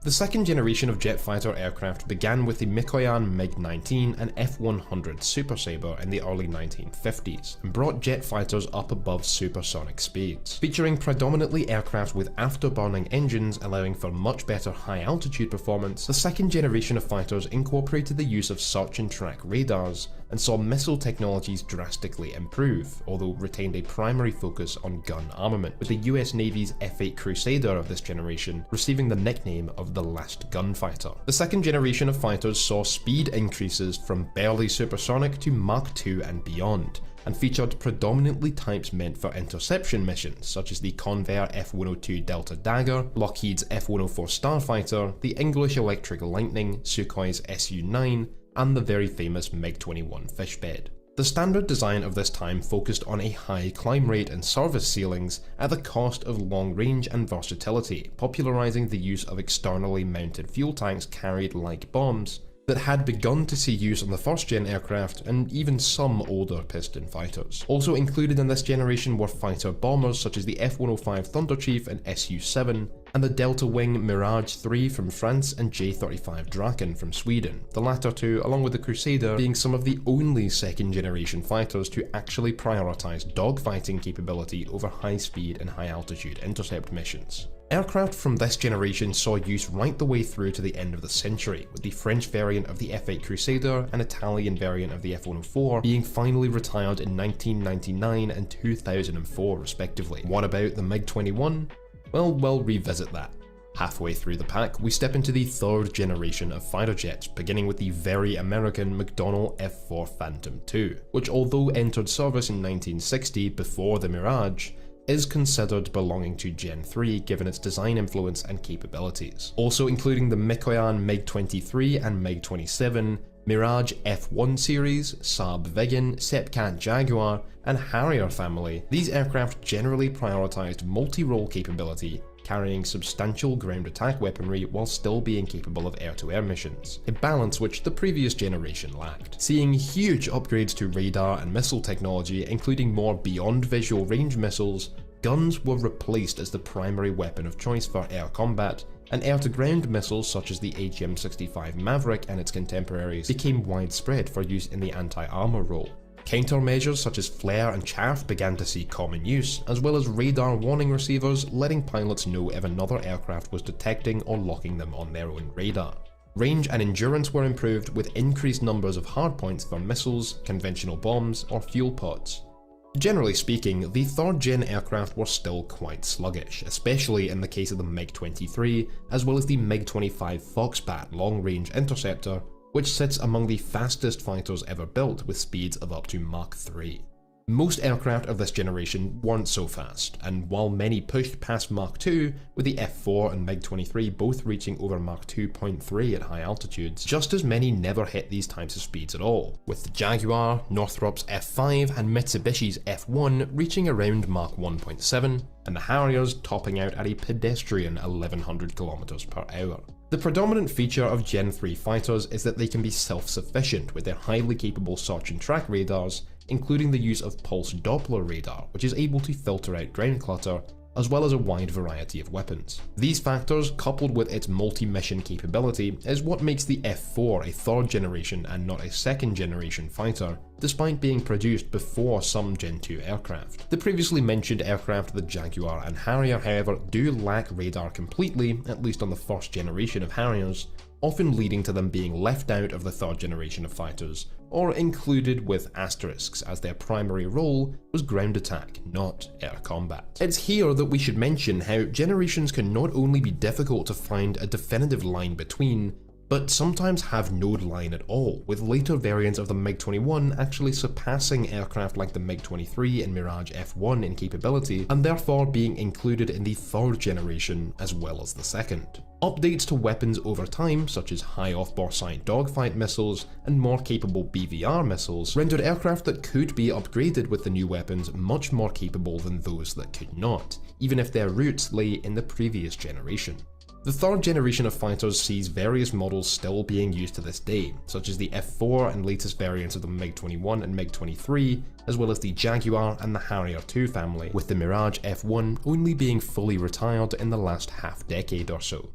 The second generation of jet fighter aircraft began with the Mikoyan MiG-19 and F-100 Super Sabre in the early 1950s, and brought jet fighters up above supersonic speeds. Featuring predominantly aircraft with afterburning engines allowing for much better high-altitude performance, the second generation of fighters incorporated the use of search and track radars, and saw missile technologies drastically improve, although retained a primary focus on gun armament, with the US Navy's F-8 Crusader of this generation receiving the nickname of the last gunfighter. The second generation of fighters saw speed increases from barely supersonic to Mach 2 and beyond, and featured predominantly types meant for interception missions, such as the Convair F-102 Delta Dagger, Lockheed's F-104 Starfighter, the English Electric Lightning, Sukhoi's Su-9, and the very famous MiG-21 Fishbed. The standard design of this time focused on a high climb rate and service ceilings at the cost of long range and versatility, popularizing the use of externally mounted fuel tanks carried like bombs that had begun to see use on the first-gen aircraft and even some older piston fighters. Also included in this generation were fighter bombers such as the F-105 Thunderchief and Su-7, and the Delta Wing Mirage 3 from France and J-35 Draken from Sweden, the latter two, along with the Crusader, being some of the only second-generation fighters to actually prioritize dogfighting capability over high-speed and high-altitude intercept missions. Aircraft from this generation saw use right the way through to the end of the century, with the French variant of the F-8 Crusader and Italian variant of the F-104 being finally retired in 1999 and 2004 respectively. What about the MiG-21? Well, we'll revisit that. Halfway through the pack, we step into the third generation of fighter jets, beginning with the very American McDonnell F-4 Phantom II, which although entered service in 1960 before the Mirage, is considered belonging to Gen 3 given its design influence and capabilities. Also including the Mikoyan MiG-23 and MiG-27, Mirage F1 series, Saab Viggen, Sepcat Jaguar, and Harrier family, these aircraft generally prioritized multi-role capability, carrying substantial ground attack weaponry while still being capable of air-to-air missions, a balance which the previous generation lacked. Seeing huge upgrades to radar and missile technology, including more beyond visual range missiles, guns were replaced as the primary weapon of choice for air combat, and air-to-ground missiles such as the HM-65 Maverick and its contemporaries became widespread for use in the anti-armor role. Countermeasures such as flare and chaff began to see common use, as well as radar warning receivers letting pilots know if another aircraft was detecting or locking them on their own radar. Range and endurance were improved with increased numbers of hardpoints for missiles, conventional bombs, or fuel pods. Generally speaking, the third-gen aircraft were still quite sluggish, especially in the case of the MiG-23, as well as the MiG-25 Foxbat long-range interceptor, which sits among the fastest fighters ever built with speeds of up to Mach 3. Most aircraft of this generation weren't so fast, and while many pushed past Mach 2, with the F-4 and MiG-23 both reaching over Mach 2.3 at high altitudes, just as many never hit these types of speeds at all, with the Jaguar, Northrop's F-5 and Mitsubishi's F-1 reaching around Mach 1.7, and the Harriers topping out at a pedestrian 1100 km per hour. The predominant feature of Gen 3 fighters is that they can be self-sufficient with their highly capable search and track radars, including the use of pulse Doppler radar, which is able to filter out ground clutter, as well as a wide variety of weapons. These factors, coupled with its multi-mission capability, is what makes the F-4 a third generation and not a second generation fighter, despite being produced before some Gen 2 aircraft. The previously mentioned aircraft, the Jaguar and Harrier, however, do lack radar completely, at least on the first generation of Harriers, often leading to them being left out of the third generation of fighters, or included with asterisks, as their primary role was ground attack, not air combat. It's here that we should mention how generations can not only be difficult to find a definitive line between, but sometimes have no line at all, with later variants of the MiG-21 actually surpassing aircraft like the MiG-23 and Mirage F-1 in capability, and therefore being included in the third generation as well as the second. Updates to weapons over time, such as high off-bore sight dogfight missiles and more capable BVR missiles, rendered aircraft that could be upgraded with the new weapons much more capable than those that could not, even if their roots lay in the previous generation. The third generation of fighters sees various models still being used to this day, such as the F-4 and latest variants of the MiG-21 and MiG-23, as well as the Jaguar and the Harrier II family, with the Mirage F-1 only being fully retired in the last half-decade or so.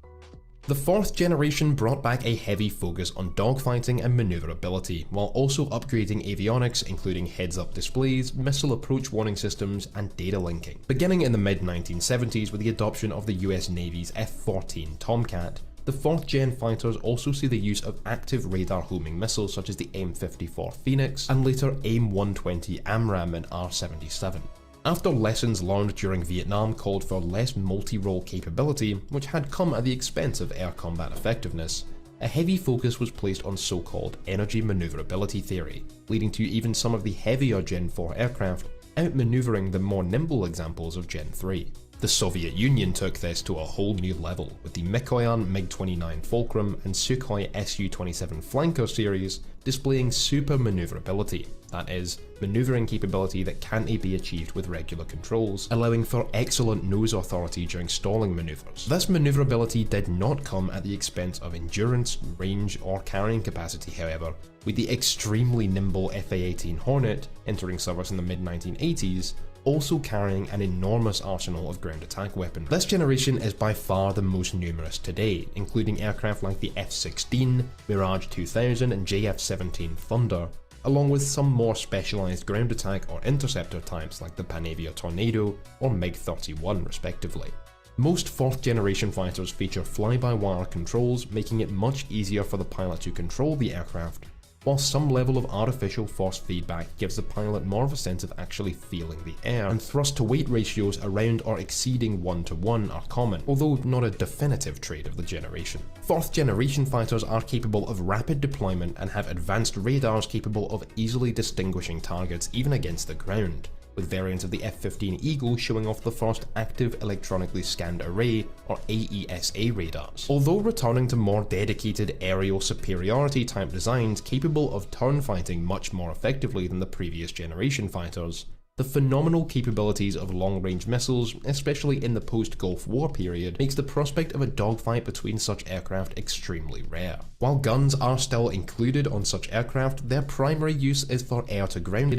The fourth generation brought back a heavy focus on dogfighting and maneuverability, while also upgrading avionics including heads-up displays, missile approach warning systems, and data linking. Beginning in the mid-1970s with the adoption of the US Navy's F-14 Tomcat, the 4th gen fighters also see the use of active radar homing missiles such as the M54 Phoenix, and later AIM-120 AMRAAM and R-77. After lessons learned during Vietnam called for less multi-role capability, which had come at the expense of air combat effectiveness, a heavy focus was placed on so-called energy maneuverability theory, leading to even some of the heavier Gen 4 aircraft outmaneuvering the more nimble examples of Gen 3. The Soviet Union took this to a whole new level, with the Mikoyan MiG-29 Fulcrum and Sukhoi Su-27 Flanker series displaying super maneuverability, that is, maneuvering capability that can't be achieved with regular controls, allowing for excellent nose authority during stalling maneuvers. This maneuverability did not come at the expense of endurance, range, or carrying capacity, however, with the extremely nimble FA-18 Hornet, entering service in the mid-1980s, also carrying an enormous arsenal of ground attack weaponry. This generation is by far the most numerous today, including aircraft like the F-16, Mirage 2000 and JF-17 Thunder, along with some more specialised ground attack or interceptor types like the Panavia Tornado or MiG-31 respectively. Most 4th generation fighters feature fly-by-wire controls, making it much easier for the pilot to control the aircraft, while some level of artificial force feedback gives the pilot more of a sense of actually feeling the air, and thrust-to-weight ratios around or exceeding 1:1 are common, although not a definitive trait of the generation. 4th generation fighters are capable of rapid deployment and have advanced radars capable of easily distinguishing targets even against the ground, with variants of the F-15 Eagle showing off the first active electronically scanned array or AESA radars. Although returning to more dedicated aerial superiority type designs capable of turn fighting much more effectively than the previous generation fighters, the phenomenal capabilities of long-range missiles, especially in the post-Gulf War period, makes the prospect of a dogfight between such aircraft extremely rare. While guns are still included on such aircraft, their primary use is for air-to-ground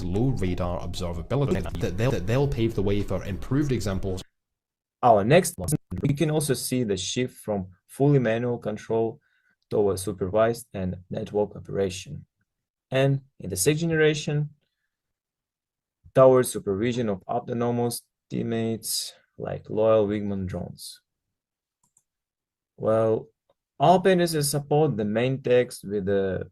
low radar observability that they'll pave the way for improved examples. Our next one, we can also see the shift from fully manual control towards supervised and network operation. And in the 6th generation, towards supervision of autonomous teammates like loyal wingman drones. Well, all appendices support the main text with the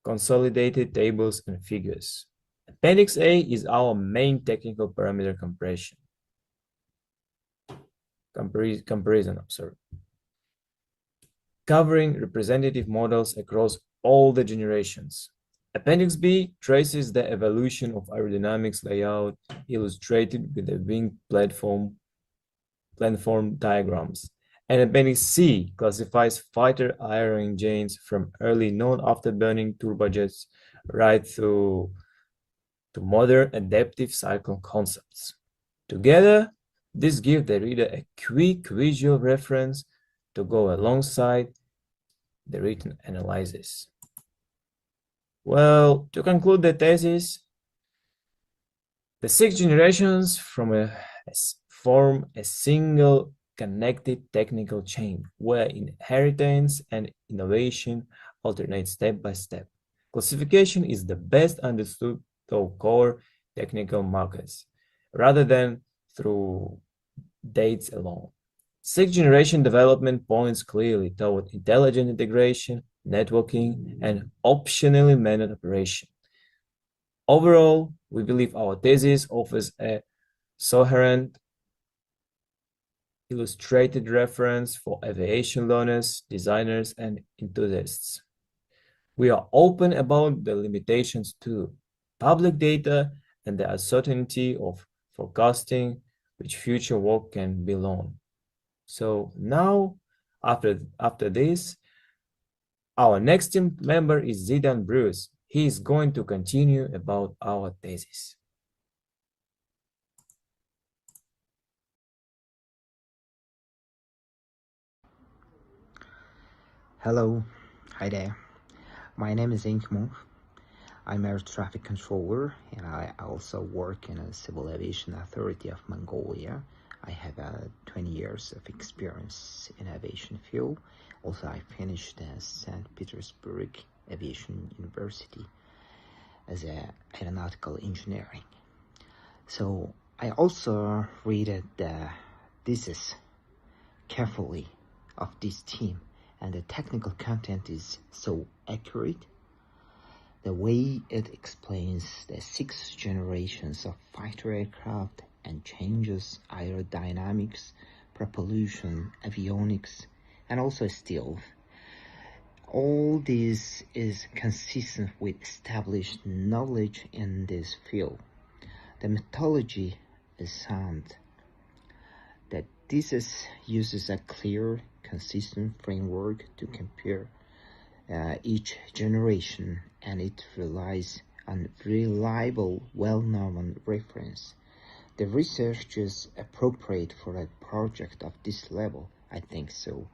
consolidated tables and figures. Appendix A is our main technical parameter comparison, covering representative models across all the generations. Appendix B traces the evolution of aerodynamics layout illustrated with the wing platform diagrams. And Appendix C classifies fighter aero engines from early non-afterburning turbojets right through to modern adaptive cycle concepts. Together, this gives the reader a quick visual reference to go alongside the written analysis. Well, to conclude the thesis, the 6 generations form a single connected technical chain where inheritance and innovation alternate step by step. Classification is the best understood through core technical markers, rather than through dates alone. 6th generation development points clearly toward intelligent integration, networking, and optionally managed operation. Overall, we believe our thesis offers a coherent, illustrated reference for aviation learners, designers, and enthusiasts. We are open about the limitations too, public data, and the uncertainty of forecasting which future work can build on. So now, after this, our next team member is Zidane Bruce. He is going to continue about our thesis. Hello, hi there. My name is Inkmo. I'm air traffic controller, and I also work in a Civil Aviation Authority of Mongolia. I have 20 years of experience in aviation field. Also, I finished at St. Petersburg Aviation University as a aeronautical engineering. So I also read the thesis carefully of this team, and the technical content is so accurate. The way it explains the 6 generations of fighter aircraft and changes aerodynamics, propulsion, avionics, and also stealth. All this is consistent with established knowledge in this field. The methodology is sound. That thesis uses a clear, consistent framework to compare each generation, and it relies on reliable, well-known reference. The research is appropriate for a project of this level, I think so,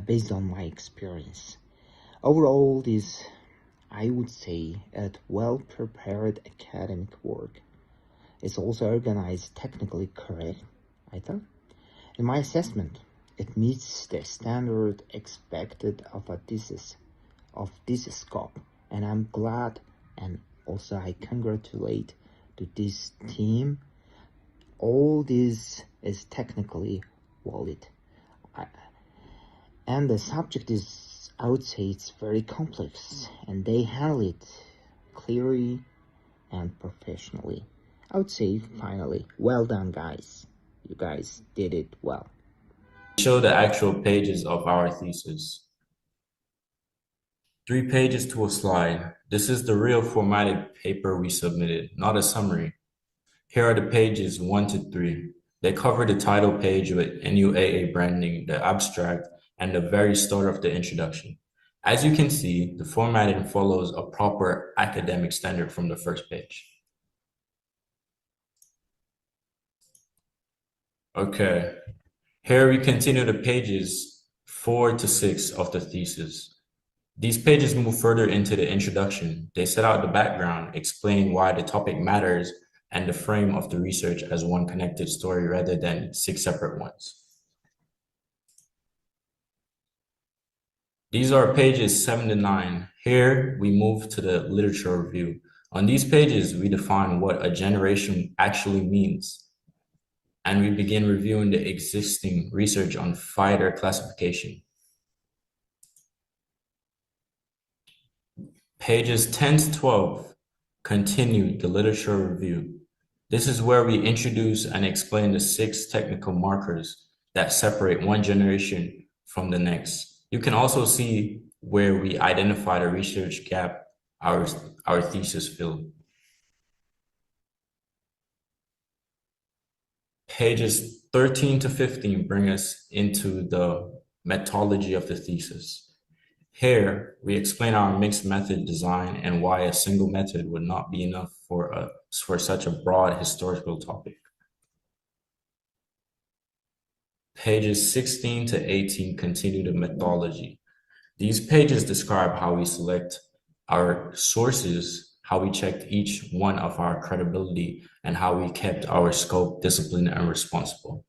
based on my experience. Overall, this, I would say, a well-prepared academic work. It's also organized technically correct, I thought. In my assessment, it meets the standard expected of a thesis of this scope, and I'm glad, and also I congratulate to this team. All this is technically valid, and the subject is, I would say, it's very complex, and they handle it clearly and professionally. I would say, finally, well done, guys. You guys did it well. Show the actual pages of our thesis. 3 pages to a slide. This is the real formatted paper we submitted, not a summary. Here are the pages 1 to 3. They cover the title page with NUAA branding, the abstract, and the very start of the introduction. As you can see, the formatting follows a proper academic standard from the first page. Okay, here we continue the pages 4 to 6 of the thesis. These pages move further into the introduction. They set out the background, explain why the topic matters, and the frame of the research as one connected story rather than 6 separate ones. These are pages 7 to 9. Here, we move to the literature review. On these pages, we define what a generation actually means, and we begin reviewing the existing research on fighter classification. Pages 10 to 12 continue the literature review. This is where we introduce and explain the 6 technical markers that separate one generation from the next. You can also see where we identify the research gap our thesis filled. Pages 13 to 15 bring us into the methodology of the thesis. Here, we explain our mixed method design and why a single method would not be enough for such a broad historical topic. Pages 16 to 18 continue the methodology. These pages describe how we select our sources, how we checked each one of our credibility, and how we kept our scope disciplined and responsible.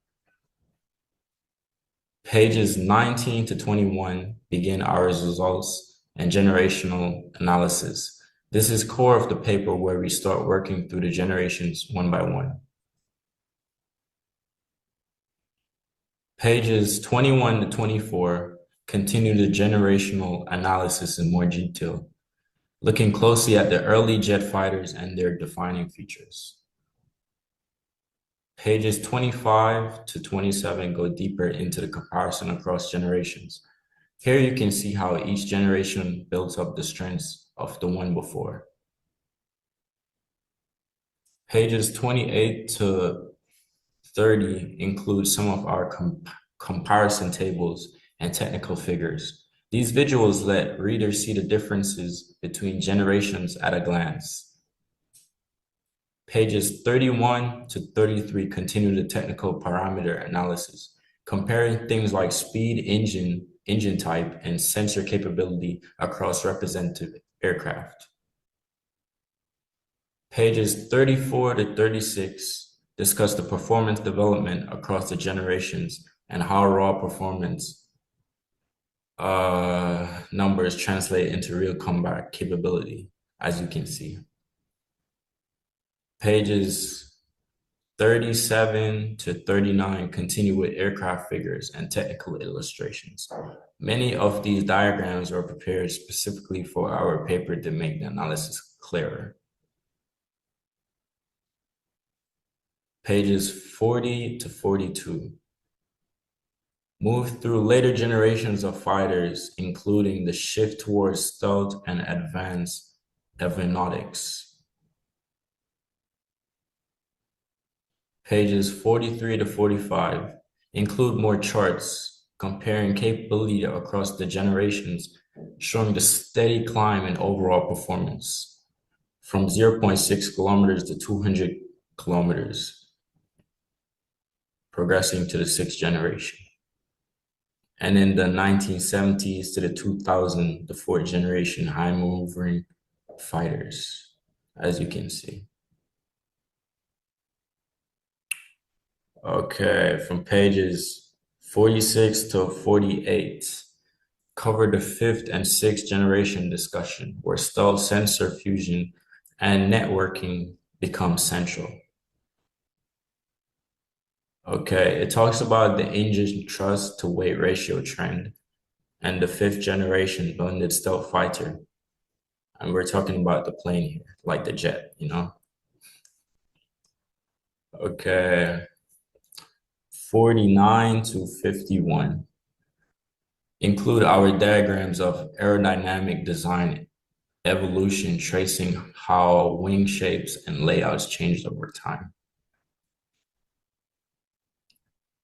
Pages 19 to 21 begin our results and generational analysis. This is core of the paper where we start working through the generations one by one. Pages 21 to 24 continue the generational analysis in more detail, looking closely at the early jet fighters and their defining features. Pages 25 to 27 go deeper into the comparison across generations. Here you can see how each generation builds up the strengths of the one before. Pages 28 to 30 include some of our comparison tables and technical figures. These visuals let readers see the differences between generations at a glance. Pages 31 to 33 continue the technical parameter analysis, comparing things like speed, engine type, and sensor capability across representative aircraft. Pages 34 to 36 discuss the performance development across the generations and how raw performance numbers translate into real combat capability, as you can see. Pages 37 to 39 continue with aircraft figures and technical illustrations. Many of these diagrams are prepared specifically for our paper to make the analysis clearer. Pages 40 to 42 move through later generations of fighters, including the shift towards stealth and advanced avionics. Pages 43 to 45 include more charts comparing capability across the generations, showing the steady climb in overall performance from 0.6 kilometers to 200 kilometers, progressing to the sixth generation. And in the 1970s to the 2000s, the fourth generation high maneuvering fighters, as you can see. Okay, from pages 46 to 48, cover the fifth and sixth generation discussion, where stealth sensor fusion and networking become central. Okay, it talks about the engine thrust to weight ratio trend and the fifth generation blended stealth fighter. And we're talking about the plane here, like the jet, you know? Okay, 49 to 51 include our diagrams of aerodynamic design evolution, tracing how wing shapes and layouts changed over time.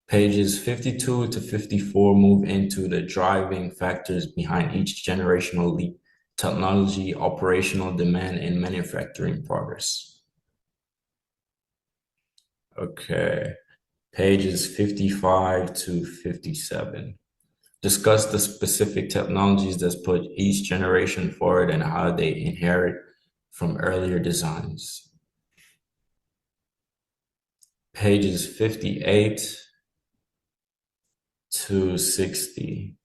Pages 52 to 54 move into the driving factors behind each generational leap: technology, operational demand, and manufacturing progress. Okay, pages 55 to 57 discuss the specific technologies that put each generation forward and how they inherit from earlier designs. Pages 58 to 60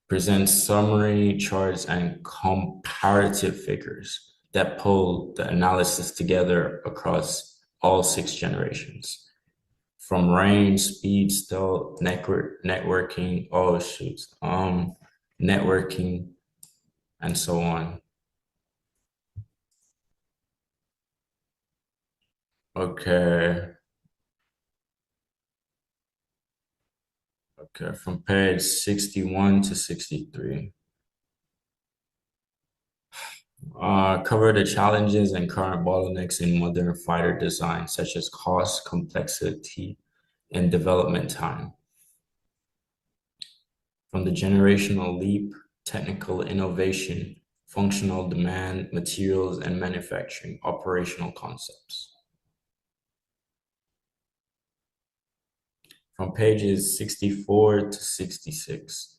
present summary charts and comparative figures that pull the analysis together across all six generations. From range, speed, stealth, networking, networking, and so on. Okay. Okay, from page 61 to 63. Cover the challenges and current bottlenecks in modern fighter design, such as cost, complexity, and development time. From the generational leap, technical innovation, functional demand, materials and manufacturing, operational concepts. From pages 64 to 66,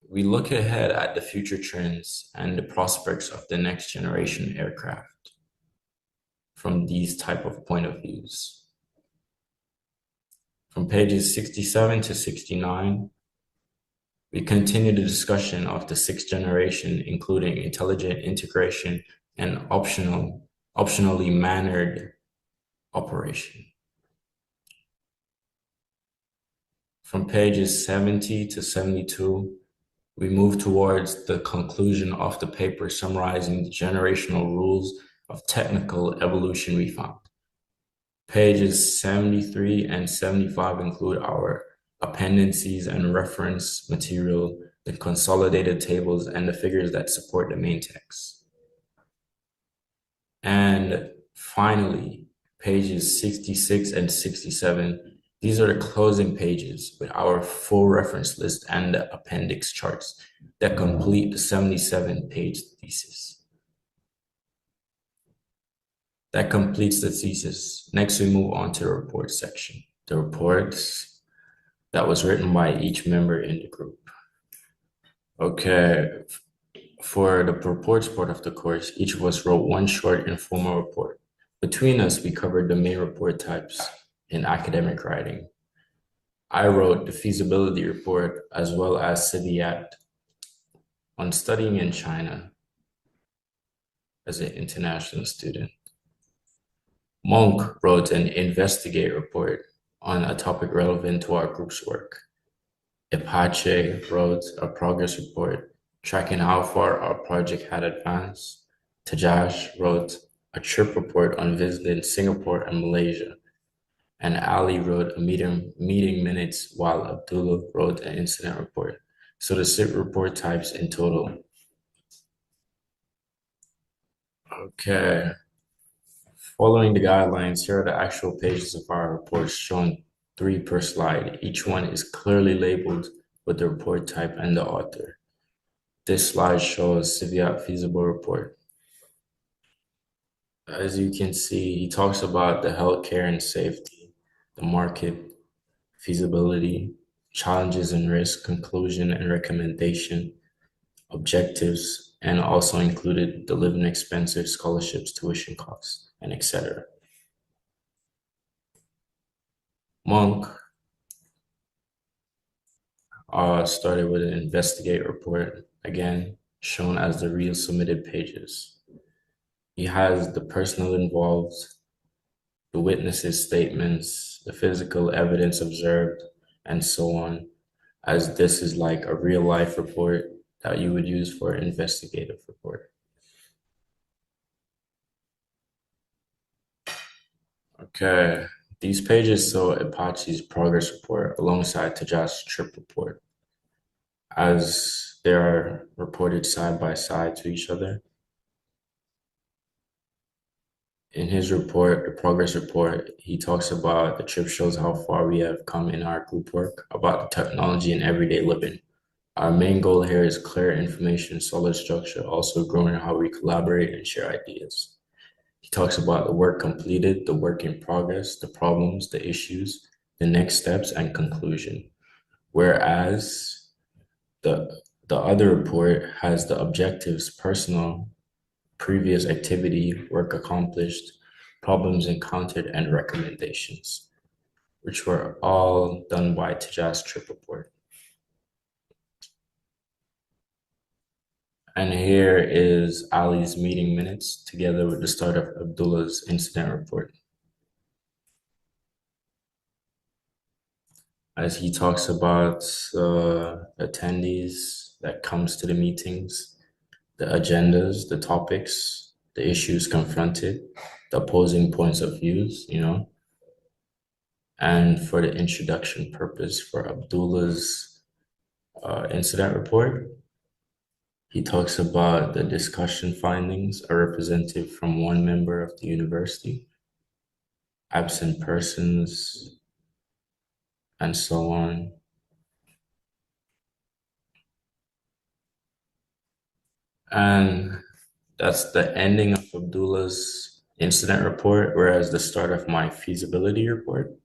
we look ahead at the future trends and the prospects of the next generation aircraft from these type of point of views. From pages 67 to 69, we continue the discussion of the sixth generation, including intelligent integration and optionally mannered operation. From pages 70 to 72, we move towards the conclusion of the paper summarizing the generational rules of technical evolution we found. Pages 73 and 75 include our appendices and reference material, the consolidated tables, and the figures that support the main text. And finally, pages 66 and 67, these are the closing pages with our full reference list and the appendix charts that complete the 77-page thesis. That completes the thesis. Next, we move on to the report section. The reports that was written by each member in the group. Okay, for the reports part of the course, each of us wrote one short informal report. Between us, we covered the main report types in academic writing. I wrote the feasibility report as well as CIVIAT on studying in China as an international student. Monk wrote an investigate report on a topic relevant to our group's work. Apache wrote a progress report tracking how far our project had advanced. Tajash wrote a trip report on visiting Singapore and Malaysia. And Ali wrote a meeting minutes, while Abdullah wrote an incident report. So the 6 report types in total. Okay. Following the guidelines, here are the actual pages of our report shown 3 per slide. Each one is clearly labeled with the report type and the author. This slide shows CVIAT feasible report. As you can see, he talks about the healthcare and safety, the market, feasibility, challenges and risk, conclusion and recommendation, objectives, and also included the living expenses, scholarships, tuition costs, and etc. Monk started with an investigate report, again shown as the real submitted pages. He has the personnel involved, the witnesses' statements, the physical evidence observed, and so on, as this is like a real life report that you would use for an investigative report. Okay, these pages show Apache's progress report alongside Tajash's trip report, as they are reported side by side to each other. In his report, the progress report, he talks about the trip shows how far we have come in our group work, about the technology and everyday living. Our main goal here is clear information, solid structure, also growing how we collaborate and share ideas. He talks about the work completed, the work in progress, the problems, the issues, the next steps, and conclusion. Whereas the other report has the objectives, personal, previous activity, work accomplished, problems encountered, and recommendations, which were all done by Tajaz's trip report. And here is Ali's meeting minutes together with the start of Abdullah's incident report. As he talks about attendees that comes to the meetings, the agendas, the topics, the issues confronted, the opposing points of views, and for the introduction purpose for Abdullah's incident report, he talks about the discussion findings, a representative from one member of the university, absent persons, and so on. And that's the ending of Abdullah's incident report, whereas the start of my feasibility report,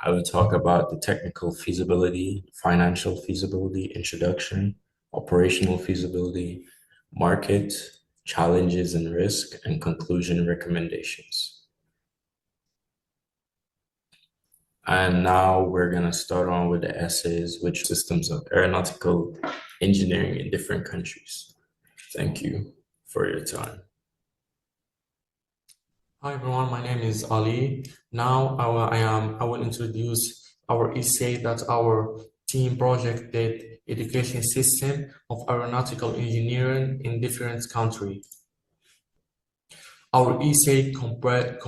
I would talk about the technical feasibility, financial feasibility, introduction, operational feasibility, market, challenges and risk, and conclusion recommendations. And now we're gonna start on with the essays, which systems of aeronautical engineering in different countries. Thank you for your time. Hi everyone, my name is Ali. Now I will introduce our essay that our team project did education system of aeronautical engineering in different countries. Our essay compare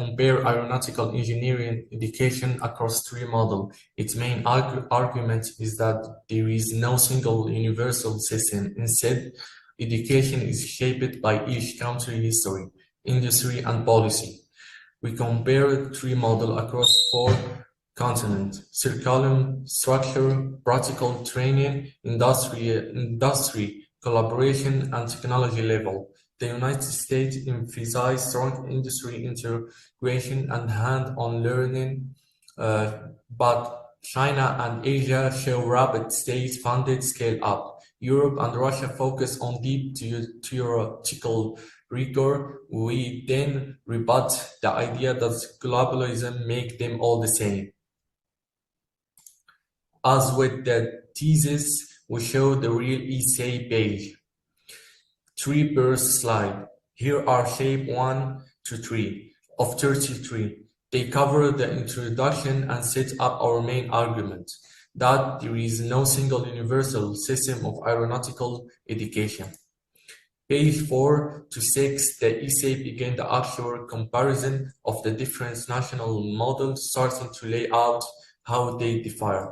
aeronautical engineering education across 3 models. Its main argument is that there is no single universal system. Instead, education is shaped by each country's history, industry, and policy. We compare 3 models across 4 continents: curriculum, structure, practical training, industry, collaboration, and technology level. The United States emphasizes strong industry integration and hand-on learning, but China and Asia show rapid state-funded scale-up. Europe and Russia focus on deep theoretical rigor. We then rebut the idea that globalism makes them all the same. As with the thesis, we show the real essay page. 3 per slide. Here are shape 1 to 3 of 33. They cover the introduction and set up our main argument, that there is no single universal system of aeronautical education. Page 4 to 6, the essay begin the actual comparison of the different national models, starting to lay out how they differ.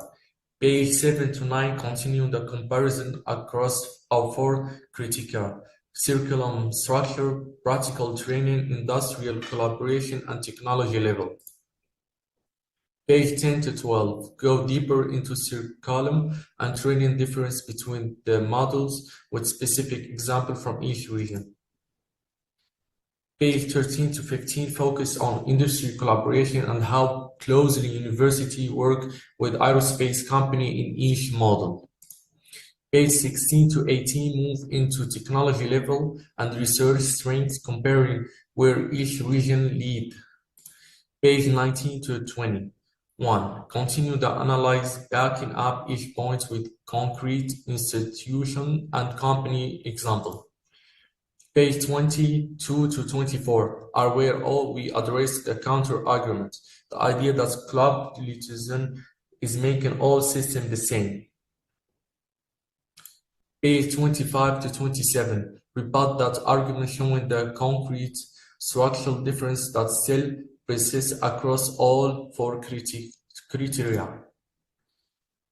Page 7 to 9 continue the comparison across our 4 criteria: curriculum structure, practical training, industrial collaboration, and technology level. Page 10 to 12 go deeper into curriculum and training difference between the models with specific example from each region. Page 13 to 15 focus on industry collaboration and how closely university work with aerospace company in each model. Page 16 to 18 move into technology level and research strengths comparing where each region lead. Page 19 to 20. 1. Continue the analyze, backing up each point with concrete institution and company example. Page 22 to 24 are where all we address the counter-argument, the idea that club elitism is making all systems the same. Page 25 to 27 rebut that argument showing the concrete structural difference that still persists across all four criteria.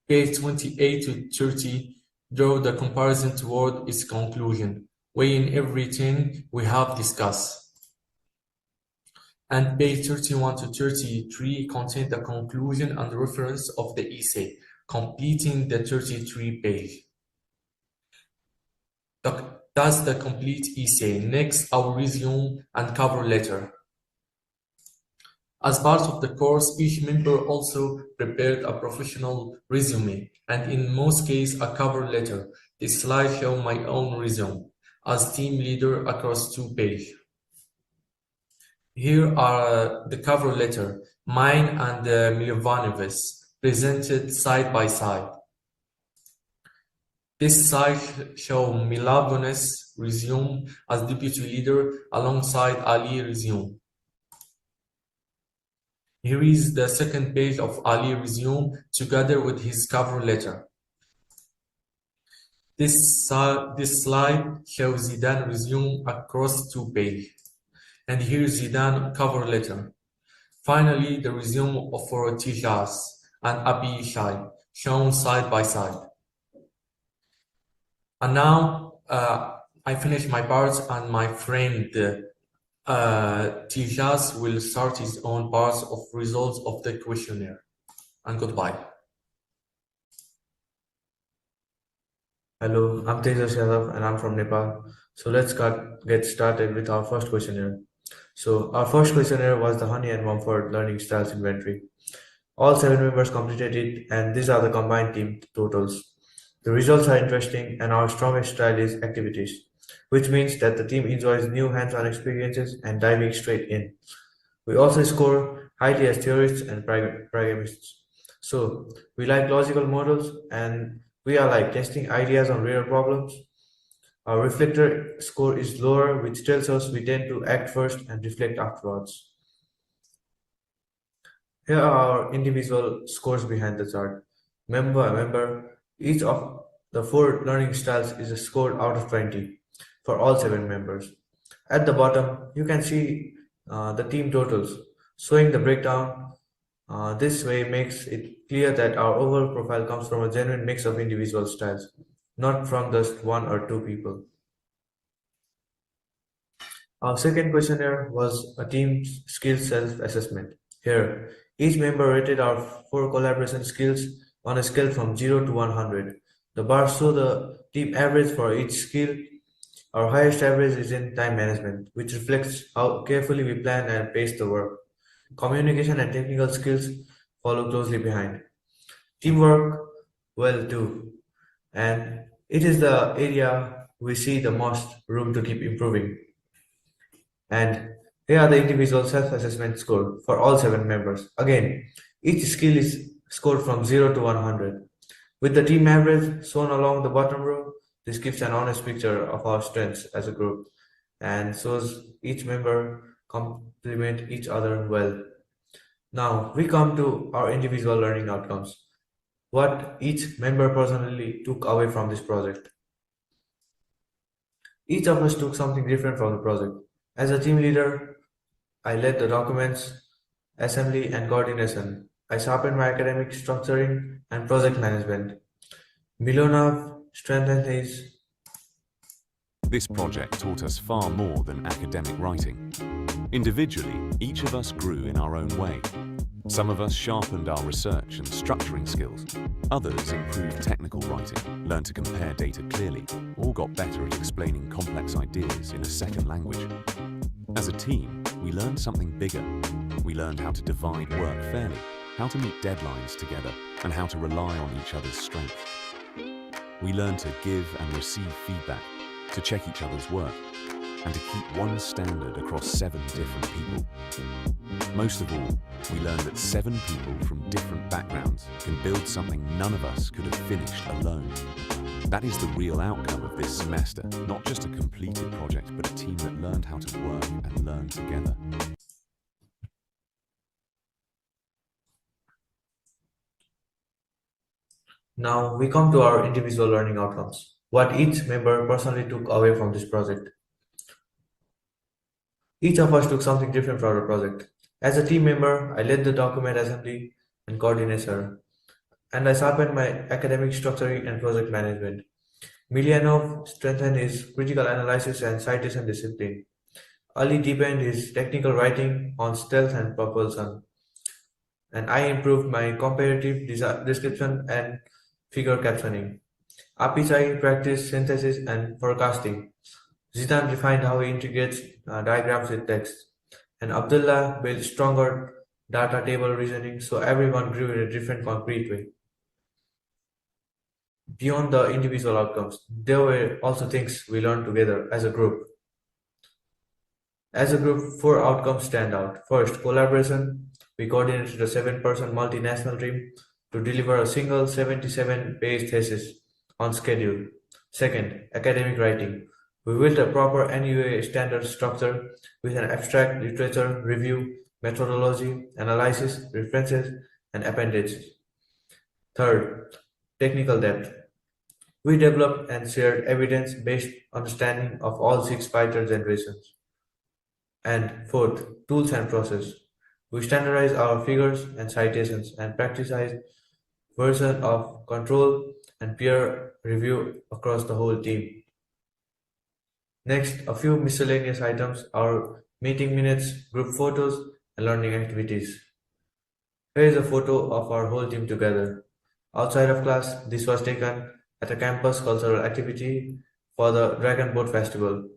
Page 28 to 30 draw the comparison toward its conclusion, weighing everything we have discussed. And page 31 to 33 contain the conclusion and reference of the essay, completing the 33 page. That's the complete essay. Next, our resume and cover letter. As part of the course, each member also prepared a professional resume, and in most cases, a cover letter. This slide shows my own resume as team leader across 2 pages. Here are the cover letter, mine and Milovanov's, presented side by side. This slide shows Milovanov's resume as deputy leader alongside Ali's resume. Here is the second page of Ali's resume together with his cover letter. This slide shows Zidane's resume across 2 pages. And here is Zidane's cover letter. Finally, the resume for Tijas and Abishai, shown side by side. And now I finish my part, and my friend Tijas will start his own parts of results of the questionnaire. And goodbye. Hello, I'm Tejas Yadav and I'm from Nepal. So let's get started with our first questionnaire. So our first questionnaire was the Honey and Mumford Learning Styles Inventory. All 7 members completed it, and these are the combined team totals. The results are interesting, and our strongest style is activities, which means that the team enjoys new hands-on experiences and diving straight in. We also score highly as theorists and pragmatists. So we like logical models, and we are like testing ideas on real problems. Our reflector score is lower, which tells us we tend to act first and reflect afterwards. Here are our individual scores behind the chart. Member by member, each of the 4 learning styles is scored out of 20 for all 7 members. At the bottom, you can see the team totals, showing the breakdown. This way makes it clear that our overall profile comes from a genuine mix of individual styles, not from just 1 or 2 people. Our second questionnaire was a team skills self-assessment. Here, each member rated our 4 collaboration skills on a scale from 0 to 100. The bars show the team average for each skill. Our highest average is in time management, which reflects how carefully we plan and pace the work. Communication and technical skills follow closely behind. Teamwork, well too. And it is the area we see the most room to keep improving. And here are the individual self-assessment score for all 7 members. Again, each skill is scored from 0 to 100. With the team average shown along the bottom row, this gives an honest picture of our strengths as a group and shows each member complement each other well. Now we come to our individual learning outcomes. What each member personally took away from this project. Each of us took something different from the project. As a team leader, I led the documents, assembly, and coordination. I sharpened my academic structuring and project management. Milonov strengthened his This project taught us far more than academic writing. Individually, each of us grew in our own way. Some of us sharpened our research and structuring skills. Others improved technical writing, learned to compare data clearly, or got better at explaining complex ideas in a second language. As a team, we learned something bigger. We learned how to divide work fairly, how to meet deadlines together, and how to rely on each other's strength. We learned to give and receive feedback, to check each other's work, and to keep one standard across 7 different people. Most of all, we learned that 7 people from different backgrounds can build something none of us could have finished alone. That is the real outcome of this semester, not just a completed project, but a team that learned how to work and learn together. Now we come to our individual learning outcomes, what each member personally took away from this project. Each of us took something different from the project. As a team member, I led the document assembly and coordination, and I sharpened my academic structuring and project management. Milyanov strengthened his critical analysis and citation discipline. Ali deepened his technical writing on stealth and propulsion, and I improved my comparative description and figure captioning. Apichai practiced synthesis and forecasting. Zidane refined how he integrates diagrams with text, and Abdullah built stronger data table reasoning so everyone grew in a different concrete way. Beyond the individual outcomes, there were also things we learned together as a group. As a group, 4 outcomes stand out. First, collaboration. We coordinated a 7-person multinational team to deliver a single 77-page thesis on schedule. Second, academic writing. We built a proper NUA standard structure with an abstract literature review, methodology, analysis, references, and appendices. Third, technical depth. We developed and shared evidence-based understanding of all 6 fighter generations. And fourth, tools and process. We standardize our figures and citations and practice version of control and peer review across the whole team. Next, a few miscellaneous items, our meeting minutes, group photos, and learning activities. Here is a photo of our whole team together. Outside of class, this was taken at a campus cultural activity for the Dragon Boat Festival,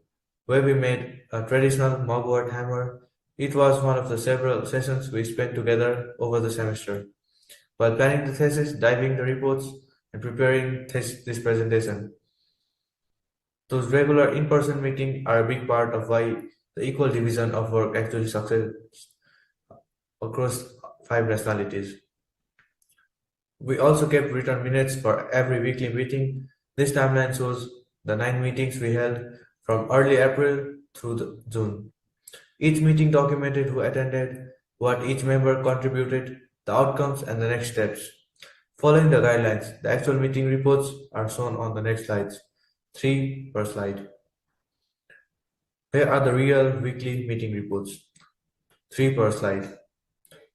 where we made a traditional mugwort hammer. It was one of the several sessions we spent together over the semester. While planning the thesis, typing the reports, and preparing this presentation. Those regular in-person meetings are a big part of why the equal division of work actually succeeds across 5 nationalities. We also kept written minutes for every weekly meeting. This timeline shows the 9 meetings we held from early April through June. Each meeting documented who attended, what each member contributed, the outcomes, and the next steps. Following the guidelines, the actual meeting reports are shown on the next slides, 3 per slide. Here are the real weekly meeting reports, 3 per slide.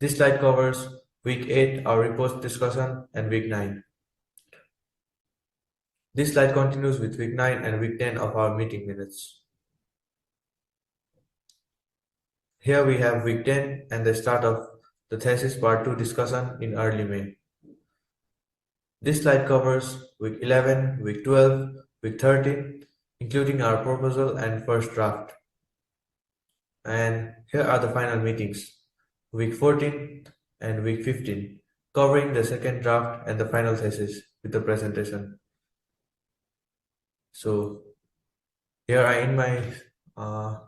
This slide covers week 8, our reports discussion, and week 9. This slide continues with week 9 and week 10 of our meeting minutes. Here we have week 10 and the start of the thesis part 2 discussion in early May. This slide covers week 11, week 12, week 13, including our proposal and first draft. And here are the final meetings, week 14 and week 15, covering the second draft and the final thesis with the presentation. So here I end my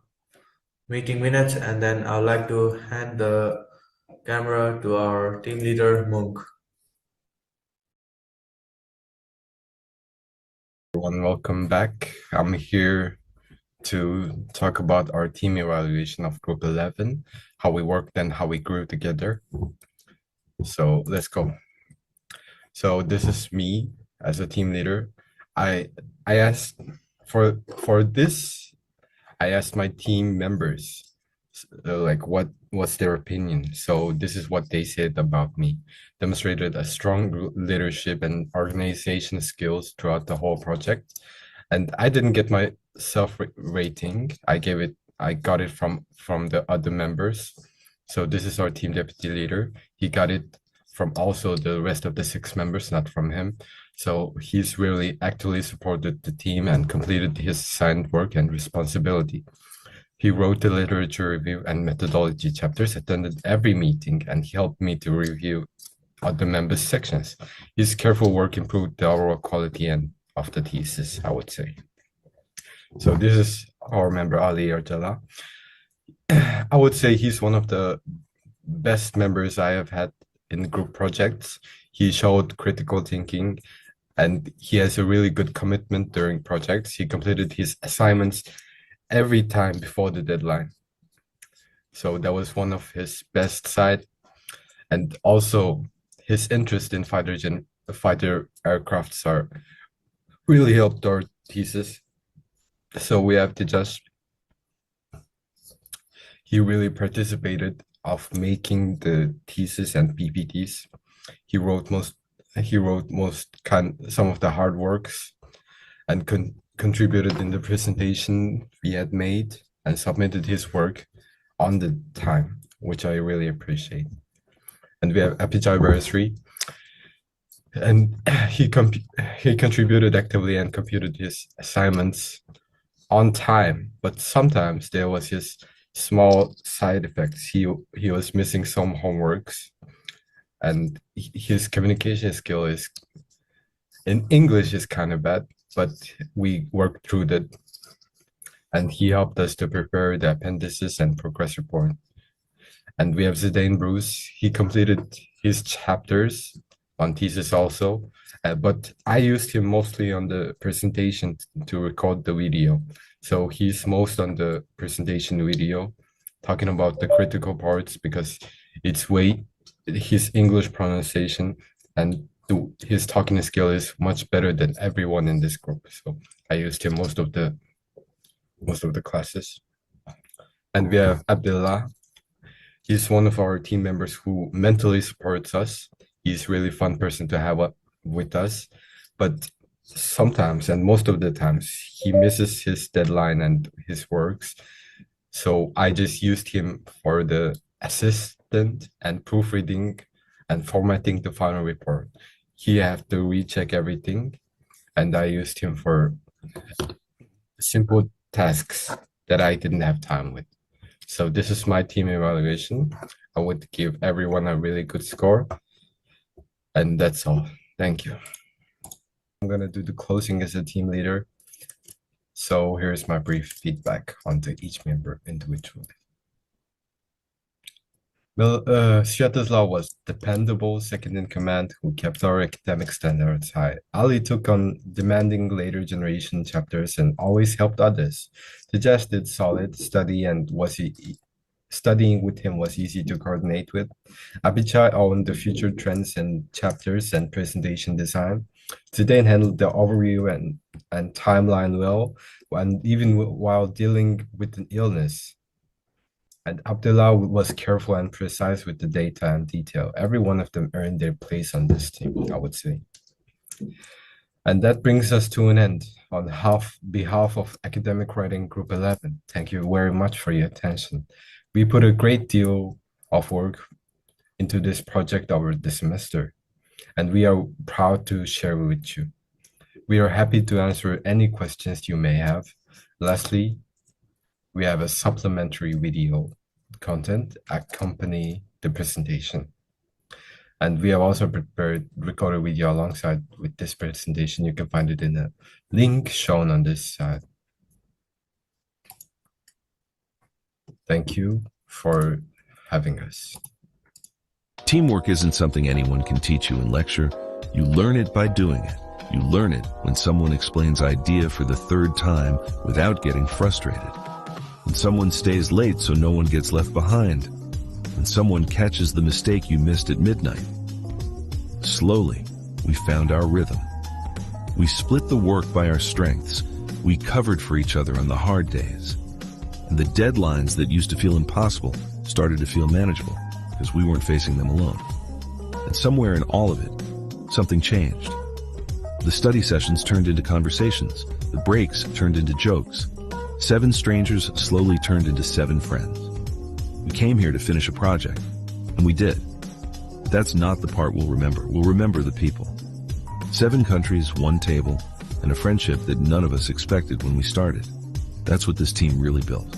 meeting minutes, and then I would like to hand the camera to our team leader, Monk. Everyone, welcome back. I'm here to talk about our team evaluation of Group 11, how we worked and how we grew together. So let's go. So this is me as a team leader. I asked for this, I asked my team members like what was their opinion. So this is what they said about me. Demonstrated a strong leadership and organization skills throughout the whole project. And I didn't get my rating. I got it from the other members. So this is our team deputy leader. He got it from also the rest of the 6 members, not from him. So he's really actively supported the team and completed his assigned work and responsibility. He wrote the literature review and methodology chapters, attended every meeting, and he helped me to review other members' sections. His careful work improved the overall quality of the thesis, I would say. So this is our member Ali Arjala. I would say he's one of the best members I have had in group projects. He showed critical thinking and he has a really good commitment during projects. He completed his assignments every time before the deadline. So that was one of his best side. And also his interest in fighter aircrafts are really helped our thesis. So we have to just, he really participated of making the thesis and PPTs. He wrote some of the hard works and contributed in the presentation we had made and submitted his work on the time, which I really appreciate. And we have Apijay Barasri, and he contributed actively and computed his assignments on time, but sometimes there was his small side effects. He was missing some homeworks, and his communication skill is in English is kind of bad, but we worked through that, and he helped us to prepare the appendices and progress report. And we have Zidane Bruce. He completed his chapters on thesis also, but I used him mostly on the presentation to record the video. So he's most on the presentation video, talking about the critical parts because it's his English pronunciation and his talking skill is much better than everyone in this group. So I used him most of the classes. And we have Abdullah. He's one of our team members who mentally supports us. He's really fun person to have with us, but sometimes and most of the times he misses his deadline and his works. So I just used him for the assistant and proofreading and formatting the final report. He had to recheck everything, and I used him for simple tasks that I didn't have time with. So this is my team evaluation. I would give everyone a really good score. And that's all. Thank you. I'm gonna do the closing as a team leader. So here's my brief feedback onto each member individually. Well, Sviatoslav was dependable, second in command, who kept our academic standards high. Ali took on demanding later generation chapters and always helped others. Tejas did solid study and studying with him was easy to coordinate with. Abhichai owned the future trends and chapters and presentation design. Zidane handled the overview and timeline well, and even while dealing with an illness. And Abdullah was careful and precise with the data and detail. Every one of them earned their place on this team, I would say. And that brings us to an end. On behalf of Academic Writing Group 11, thank you very much for your attention. We put a great deal of work into this project over the semester, and we are proud to share with you. We are happy to answer any questions you may have. Lastly, we have a supplementary video content accompany the presentation. And we have also prepared recorded video alongside with this presentation. You can find it in the link shown on this side. Thank you for having us. Teamwork isn't something anyone can teach you in lecture. You learn it by doing it. You learn it when someone explains idea for the third time without getting frustrated. When someone stays late so no one gets left behind. When someone catches the mistake you missed at midnight. Slowly, we found our rhythm. We split the work by our strengths. We covered for each other on the hard days. And the deadlines that used to feel impossible started to feel manageable because we weren't facing them alone. And somewhere in all of it, something changed. The study sessions turned into conversations. The breaks turned into jokes. 7 strangers slowly turned into 7 friends. We came here to finish a project, and we did. But that's not the part we'll remember. We'll remember the people. 7 countries, 1 table, and a friendship that none of us expected when we started. That's what this team really built.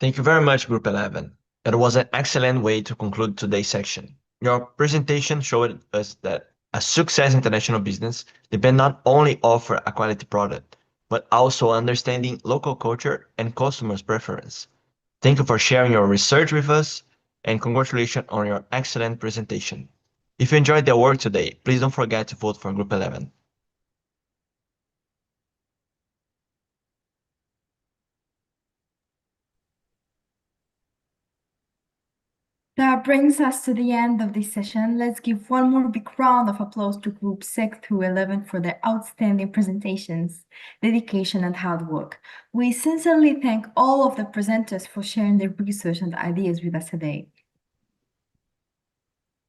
Thank you very much, Group 11. It was an excellent way to conclude today's section. Your presentation showed us that a success international business depends not only offer a quality product, but also understanding local culture and customers' preference. Thank you for sharing your research with us, and congratulations on your excellent presentation. If you enjoyed the work today, please don't forget to vote for Group 11. That brings us to the end of this session. Let's give one more big round of applause to Group 6 through 11 for their outstanding presentations, dedication, and hard work. We sincerely thank all of the presenters for sharing their research and ideas with us today.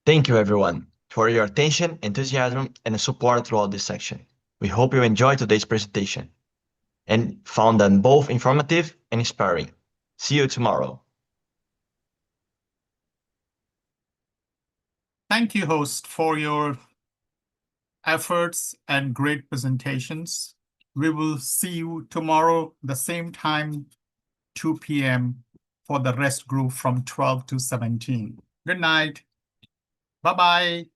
Thank you, everyone, for your attention, enthusiasm, and support throughout this section. We hope you enjoyed today's presentation and found them both informative and inspiring. See you tomorrow. Thank you, host, for your efforts and great presentations. We will see you tomorrow, the same time, 2 p.m. for the rest group from 12 to 17. Good night. Bye-bye.